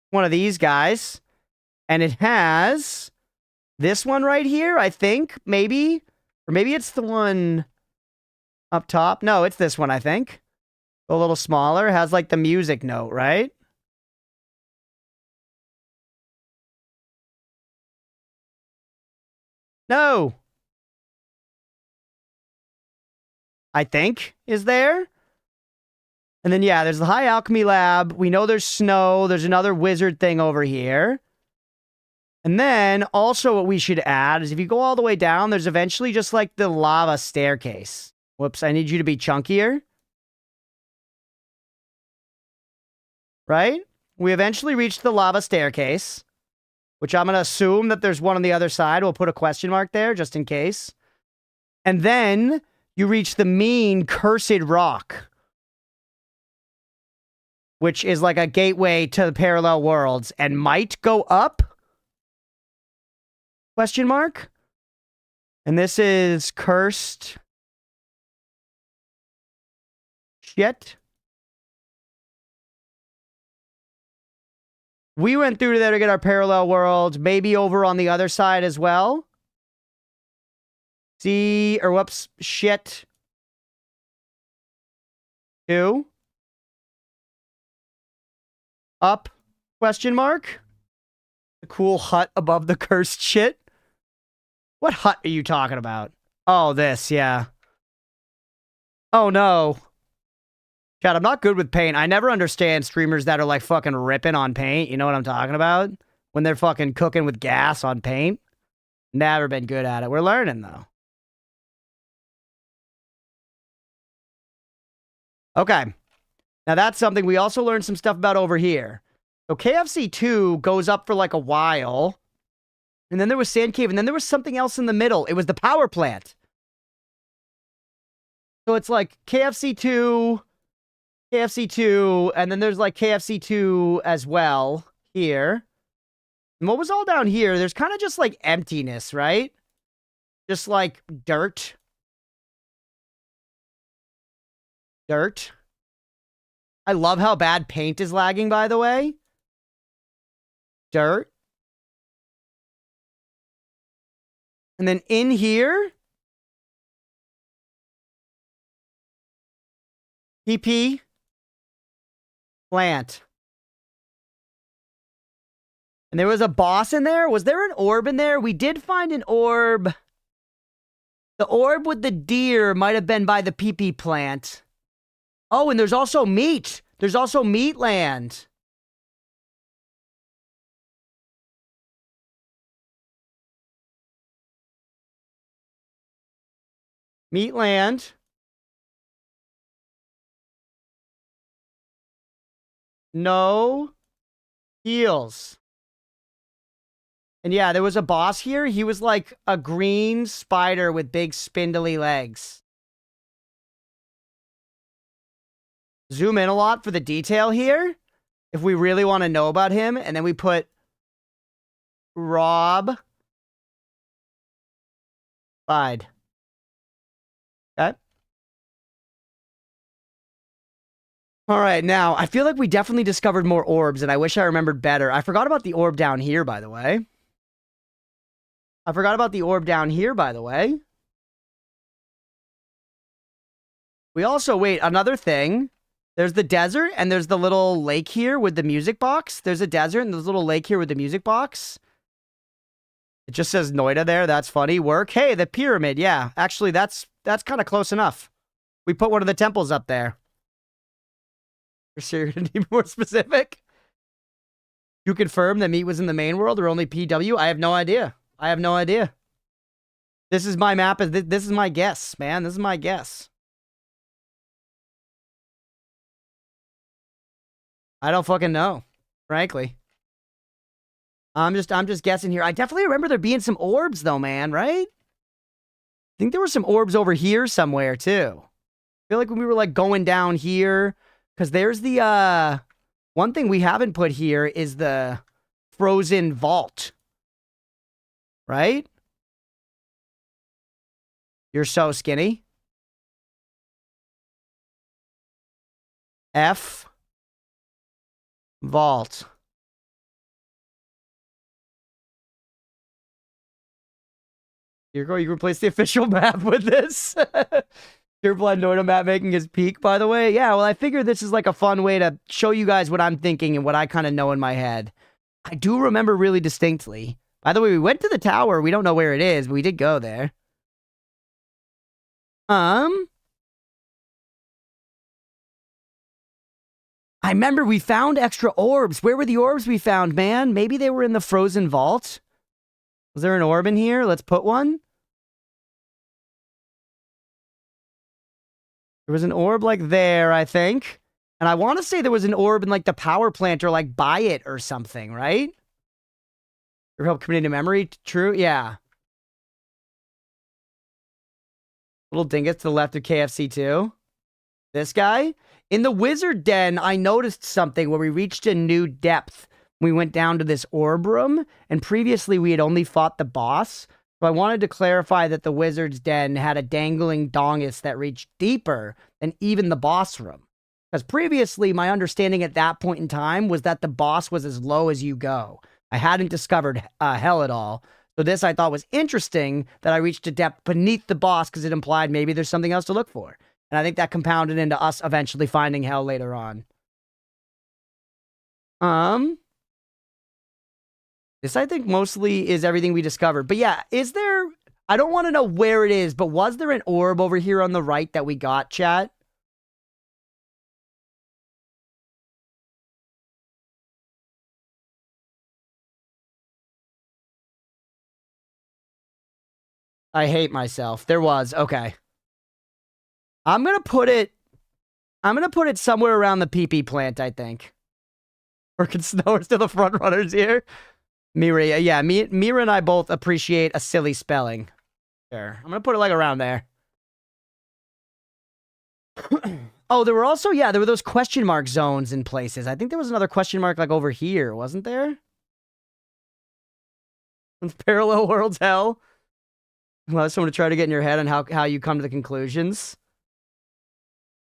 one of these guys. And it has this one right here, I think. Maybe. Or maybe it's the one up top. No, it's this one, I think. A little smaller. It has like the music note, right? No. I think is there. And then, yeah, there's the High Alchemy Lab. We know there's snow. There's another wizard thing over here. And then, also what we should add is if you go all the way down, there's eventually just like the lava staircase. Whoops, I need you to be chunkier. right? We eventually reach the lava staircase, which I'm going to assume that there's one on the other side. We'll put a question mark there just in case. And then you reach the mean cursed rock, which is like a gateway to the parallel worlds and might go up? Question mark. And this is cursed shit. We went through there to get our parallel worlds, maybe over on the other side as well. See, or whoops, shit. 2. Up, question mark. The cool hut above the cursed shit. What hut are you talking about? Oh, this, yeah. Oh, no. Chad, I'm not good with paint. I never understand streamers that are like fucking ripping on paint. You know what I'm talking about? When they're fucking cooking with gas on paint. Never been good at it. We're learning, though. Okay. Now, that's something we also learned some stuff about over here. So, KFC 2 goes up for like a while. And then there was Sand Cave, and then there was something else in the middle. It was the power plant. So it's like KFC 2, and then there's like KFC 2 as well here. And what was all down here? There's kind of just like emptiness, right? Just like dirt. Dirt. I love how bad paint is lagging, by the way. Dirt. And then in here, PP, plant. And there was a boss in there. Was there an orb in there? We did find an orb. The orb with the deer might have been by the PP plant. Oh, and there's also meat. There's also meat land. Meat land. No heals. And yeah, there was a boss here. He was like a green spider with big spindly legs. Zoom in a lot for the detail here. If we really want to know about him. And then we put Rob Bide. Okay. All right, now, I feel like we definitely discovered more orbs, and I wish I remembered better. I forgot about the orb down here, by the way. We also, wait, another thing. There's the desert, and there's the little lake here with the music box. There's a desert, and there's a little lake here with the music box. It just says Noita there. That's funny. Work. Hey, the pyramid. Yeah, actually, that's kind of close enough. We put one of the temples up there. You're sure you're going to be more specific? You confirm that meat was in the main world or only PW? I have no idea. This is my map. This is my guess, man. This is my guess. I don't fucking know, frankly. I'm just guessing here. I definitely remember there being some orbs, though, man, right? I think there were some orbs over here somewhere, too. I feel like when we were, like, going down here, because there's the, one thing we haven't put here is the frozen vault. Right? You're so skinny. F. Vault. Here you go. You replace the official map with this. Pureblood Noita map making his peak, by the way. Yeah, well, I figured this is like a fun way to show you guys what I'm thinking and what I kind of know in my head. I do remember really distinctly. By the way, we went to the tower. We don't know where it is, but we did go there. I remember we found extra orbs. Where were the orbs we found, man? Maybe they were in the frozen vault. Was there an orb in here? Let's put one. There was an orb like there, I think. And I want to say there was an orb in like the power plant or like by it or something, right? Your help committing to memory? True? Yeah. Little dingus to the left of KFC too. This guy? In the wizard den, I noticed something where we reached a new depth. We went down to this orb room, and previously we had only fought the boss. So I wanted to clarify that the wizard's den had a dangling dongus that reached deeper than even the boss room. Because previously, my understanding at that point in time was that the boss was as low as you go. I hadn't discovered hell at all. So this I thought was interesting that I reached a depth beneath the boss because it implied maybe there's something else to look for. And I think that compounded into us eventually finding hell later on. This I think mostly is everything we discovered. But yeah, is there... I don't want to know where it is, but was there an orb over here on the right that we got, chat? I hate myself. There was. Okay. I'm going to put it somewhere around the PP plant, I think. Working Snowers to the front runners here. Mira, yeah, Mira and I both appreciate a silly spelling. Sure. I'm going to put it like around there. Oh, there were also, yeah, there were those question mark zones in places. I think there was another question mark like over here, wasn't there? Parallel worlds hell. Well, someone to try to get in your head on how you come to the conclusions.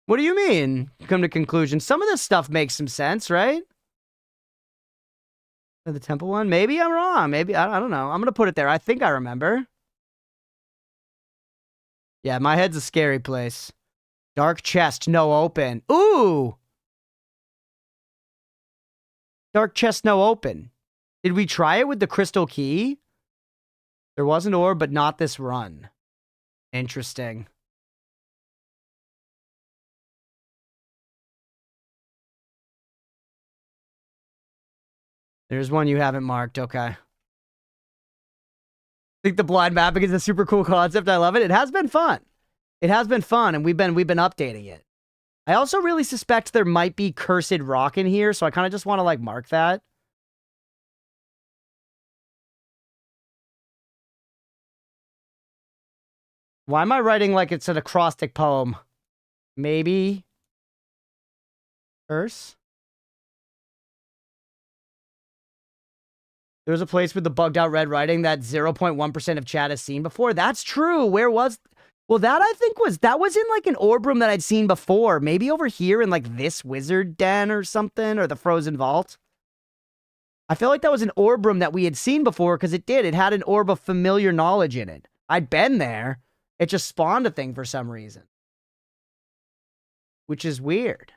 What do you mean, come to conclusions? Some of this stuff makes some sense, right? The temple one? Maybe I'm wrong. Maybe, I don't know. I'm going to put it there. I think I remember. Yeah, my head's a scary place. Dark chest, no open. Ooh! Dark chest, no open. Did we try it with the crystal key? There was an orb, but not this run. Interesting. There's one you haven't marked. Okay. I think the blind mapping is a super cool concept. I love it. It has been fun. It has been fun, and we've been updating it. I also really suspect there might be cursed rock in here, so I kind of just want to like mark that. Why am I writing like it's an acrostic poem? Maybe. Curse? There was a place with the bugged out red writing that 0.1% of chat has seen before. That's true. Where was... Well, that I think was... That was in like an orb room that I'd seen before. Maybe over here in like this wizard den or something. Or the frozen vault. I feel like that was an orb room that we had seen before because it did. It had an orb of familiar knowledge in it. I'd been there. It just spawned a thing for some reason. Which is weird.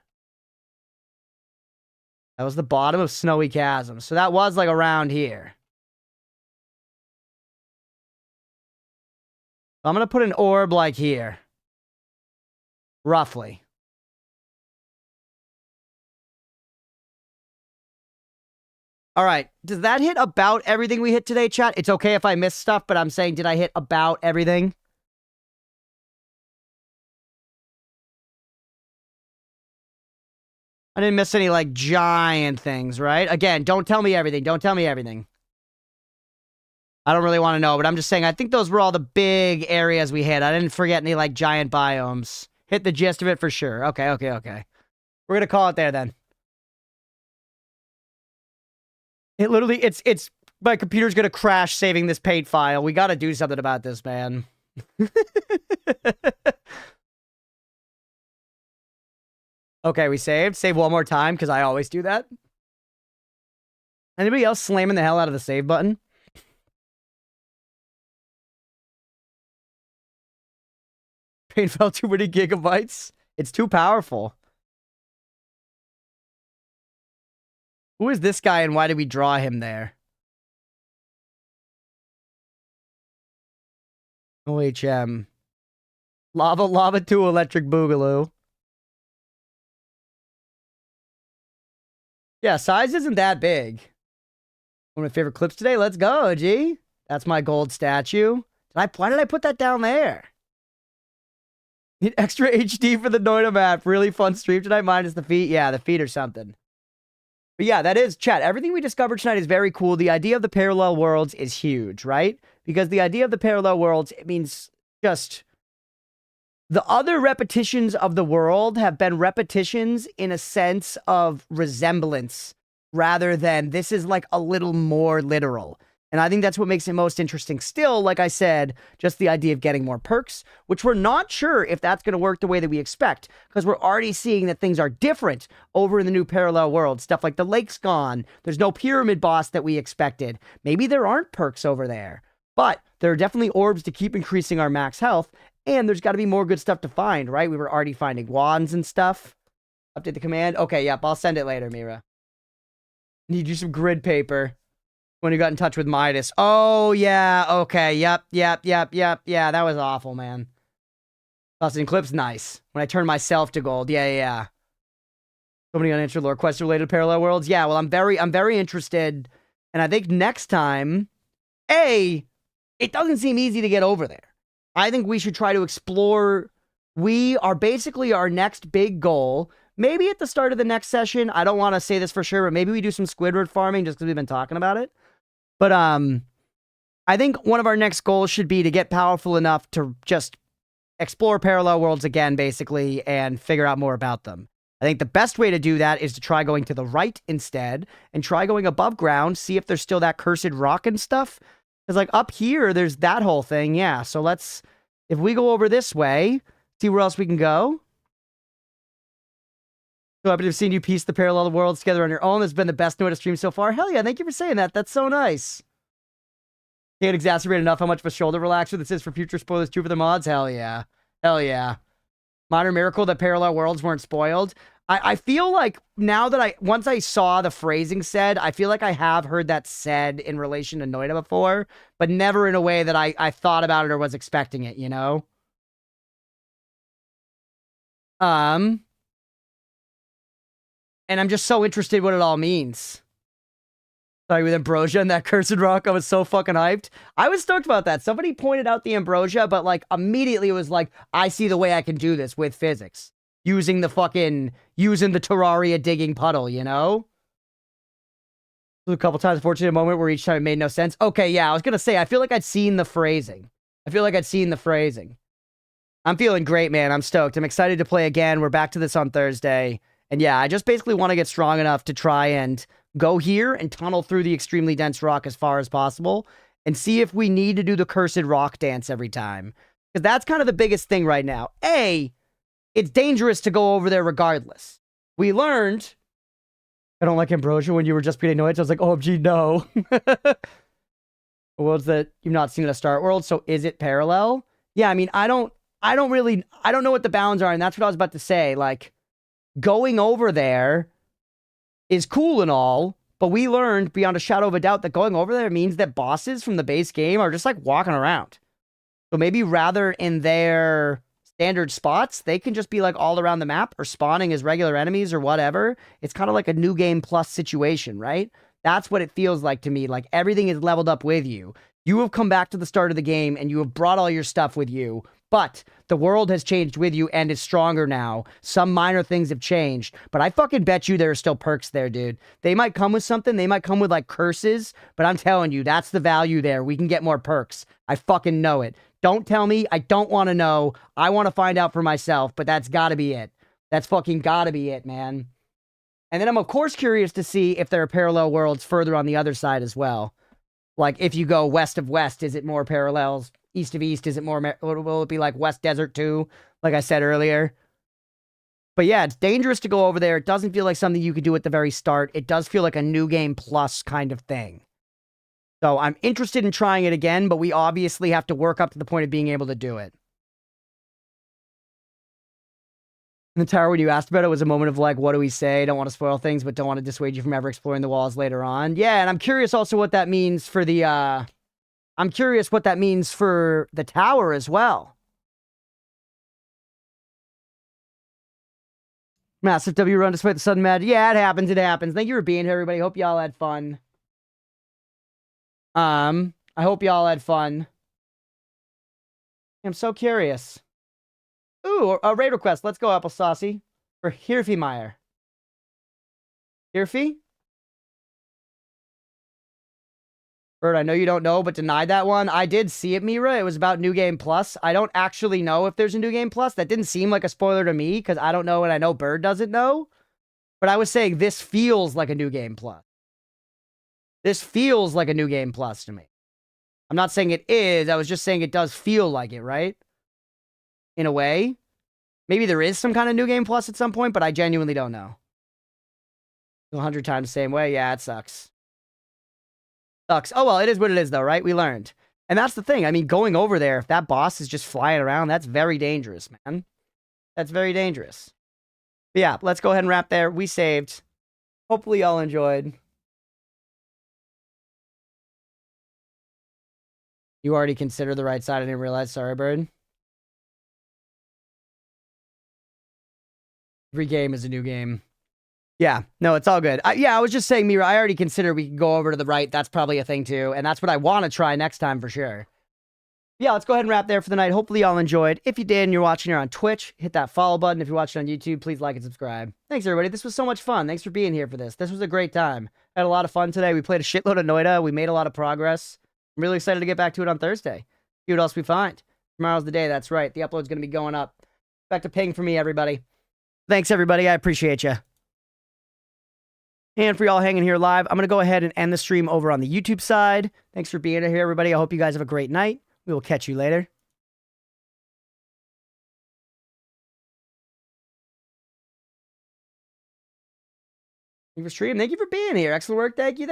That was the bottom of Snowy Chasm. So that was like around here. I'm going to put an orb like here. Roughly. All right. Does that hit about everything we hit today, chat? It's okay if I miss stuff, but I'm saying, did I hit about everything? I didn't miss any, like, giant things, right? Again, don't tell me everything. Don't tell me everything. I don't really want to know, but I'm just saying, I think those were all the big areas we hit. I didn't forget any, like, giant biomes. Hit the gist of it for sure. Okay. We're going to call it there, then. It literally, it's, my computer's going to crash saving this paint file. We got to do something about this, man. Okay, we saved. Save one more time, because I always do that. Anybody else slamming the hell out of the save button? Paint file too many gigabytes. It's too powerful. Who is this guy and why did we draw him there? OHM. Lava 2 Electric Boogaloo. Yeah, size isn't that big. One of my favorite clips today. Let's go, G. That's my gold statue. Why did I put that down there? Need extra HD for the Noita map. Really fun stream tonight, minus the feet. Yeah, the feet or something. But yeah, that is, chat. Everything we discovered tonight is very cool. The idea of the parallel worlds is huge, right? Because the idea of the parallel worlds, it means just the other repetitions of the world have been repetitions in a sense of resemblance rather than this is like a little more literal. And I think that's what makes it most interesting. Still, like I said, just the idea of getting more perks, which we're not sure if that's going to work the way that we expect, because we're already seeing that things are different over in the new parallel world. Stuff like the lake's gone. There's no pyramid boss that we expected. Maybe there aren't perks over there, but there are definitely orbs to keep increasing our max health, and there's got to be more good stuff to find, right? We were already finding wands and stuff. Update the command. Okay, yep, I'll send it later, Mira. Need you some grid paper. When you got in touch with Midas. Oh, yeah. Okay. Yep. Yeah, that was awful, man. Busting clips, nice. When I turned myself to gold. Yeah. So many unanswered lore quests related to parallel worlds. Yeah, well, I'm very interested. And I think next time, it doesn't seem easy to get over there. I think we should try to explore. We are basically our next big goal. Maybe at the start of the next session. I don't want to say this for sure, but maybe we do some Squidward farming just because we've been talking about it. But I think one of our next goals should be to get powerful enough to just explore parallel worlds again, basically, and figure out more about them. I think the best way to do that is to try going to the right instead and try going above ground, see if there's still that cursed rock and stuff. Because, like, up here, there's that whole thing, yeah. So let's, if we go over this way, see where else we can go. So happy to have seen you piece the parallel worlds together on your own. This has been the best Noita stream so far. Hell yeah, thank you for saying that. That's so nice. Can't exacerbate enough how much of a shoulder relaxer this is for future spoilers too for the mods. Hell yeah. Minor miracle that parallel worlds weren't spoiled. I feel like now that once I saw the phrasing said, I feel like I have heard that said in relation to Noita before, but never in a way that I thought about it or was expecting it, you know? And I'm just so interested what it all means. Sorry, with Ambrosia and that cursed rock, I was so fucking hyped. I was stoked about that. Somebody pointed out the Ambrosia, but like immediately it was like, I see the way I can do this with physics. Using the Terraria digging puddle, you know? A couple times, fortunate moment where each time it made no sense. Okay, yeah, I was gonna say, I feel like I'd seen the phrasing. I'm feeling great, man. I'm stoked. I'm excited to play again. We're back to this on Thursday. And yeah, I just basically want to get strong enough to try and go here and tunnel through the extremely dense rock as far as possible and see if we need to do the cursed rock dance every time. Because that's kind of the biggest thing right now. It's dangerous to go over there regardless. We learned, I don't like Ambrosia when you were just beating Noita. I was like, OMG, no. Worlds that you've not seen at a start world, so is it parallel? Yeah, I mean, I don't know what the bounds are, and that's what I was about to say. Like, going over there is cool and all, but we learned beyond a shadow of a doubt that going over there means that bosses from the base game are just like walking around. So maybe rather in their standard spots, they can just be like all around the map or spawning as regular enemies or whatever. It's kind of like a new game plus situation, right? That's what it feels like to me. Like everything is leveled up with you. You have come back to the start of the game and you have brought all your stuff with you. But the world has changed with you and is stronger now. Some minor things have changed. But I fucking bet you there are still perks there, dude. They might come with something. They might come with, like, curses. But I'm telling you, that's the value there. We can get more perks. I fucking know it. Don't tell me. I don't want to know. I want to find out for myself. But that's gotta be it. That's fucking gotta be it, man. And then I'm, of course, curious to see if there are parallel worlds further on the other side as well. Like, if you go west of west, is it more parallels? East of east, is it more, will it be like West Desert too, like I said earlier? But yeah, it's dangerous to go over there. It doesn't feel like something you could do at the very start. It does feel like a new game plus kind of thing. So I'm interested in trying it again, but we obviously have to work up to the point of being able to do it. In the tower, when you asked about it, was a moment of like, what do we say? Don't want to spoil things, but don't want to dissuade you from ever exploring the walls later on. Yeah, and I'm curious also what that means for the, I'm curious what that means for the tower as well. Massive W run despite the sudden mad. Yeah, it happens. It happens. Thank you for being here, everybody. Hope y'all had fun. I hope y'all had fun. I'm so curious. Ooh, a raid request. Let's go, Apple Saucy. For Hirfi Meyer. Hirfi? Bird, I know you don't know, but denied that one. I did see it, Mira. It was about New Game Plus. I don't actually know if there's a New Game Plus. That didn't seem like a spoiler to me, because I don't know and I know Bird doesn't know. But I was saying this feels like a New Game Plus. This feels like a New Game Plus to me. I'm not saying it is. I was just saying it does feel like it, right? In a way. Maybe there is some kind of New Game Plus at some point, but I genuinely don't know. 100 times the same way? Yeah, it sucks. Sucks. Oh, well, it is what it is, though, right? We learned. And that's the thing. I mean, going over there, if that boss is just flying around, that's very dangerous, man. That's very dangerous. But yeah, let's go ahead and wrap there. We saved. Hopefully y'all enjoyed. You already considered the right side. I didn't realize. Sorry, Bird. Every game is a new game. Yeah, no, it's all good. I was just saying, Mira, I already considered we can go over to the right. That's probably a thing, too. And that's what I want to try next time for sure. Yeah, let's go ahead and wrap there for the night. Hopefully y'all enjoyed. If you did and you're watching here on Twitch, hit that follow button. If you're watching on YouTube, please like and subscribe. Thanks, everybody. This was so much fun. Thanks for being here for this. This was a great time. I had a lot of fun today. We played a shitload of Noita. We made a lot of progress. I'm really excited to get back to it on Thursday. See what else we find. Tomorrow's the day. That's right. The upload's going to be going up. Back to ping for me, everybody. Thanks, everybody. I appreciate you. And for y'all hanging here live, I'm going to go ahead and end the stream over on the YouTube side. Thanks for being here, everybody. I hope you guys have a great night. We will catch you later. Thank you for streaming. Thank you for being here. Excellent work. Thank you.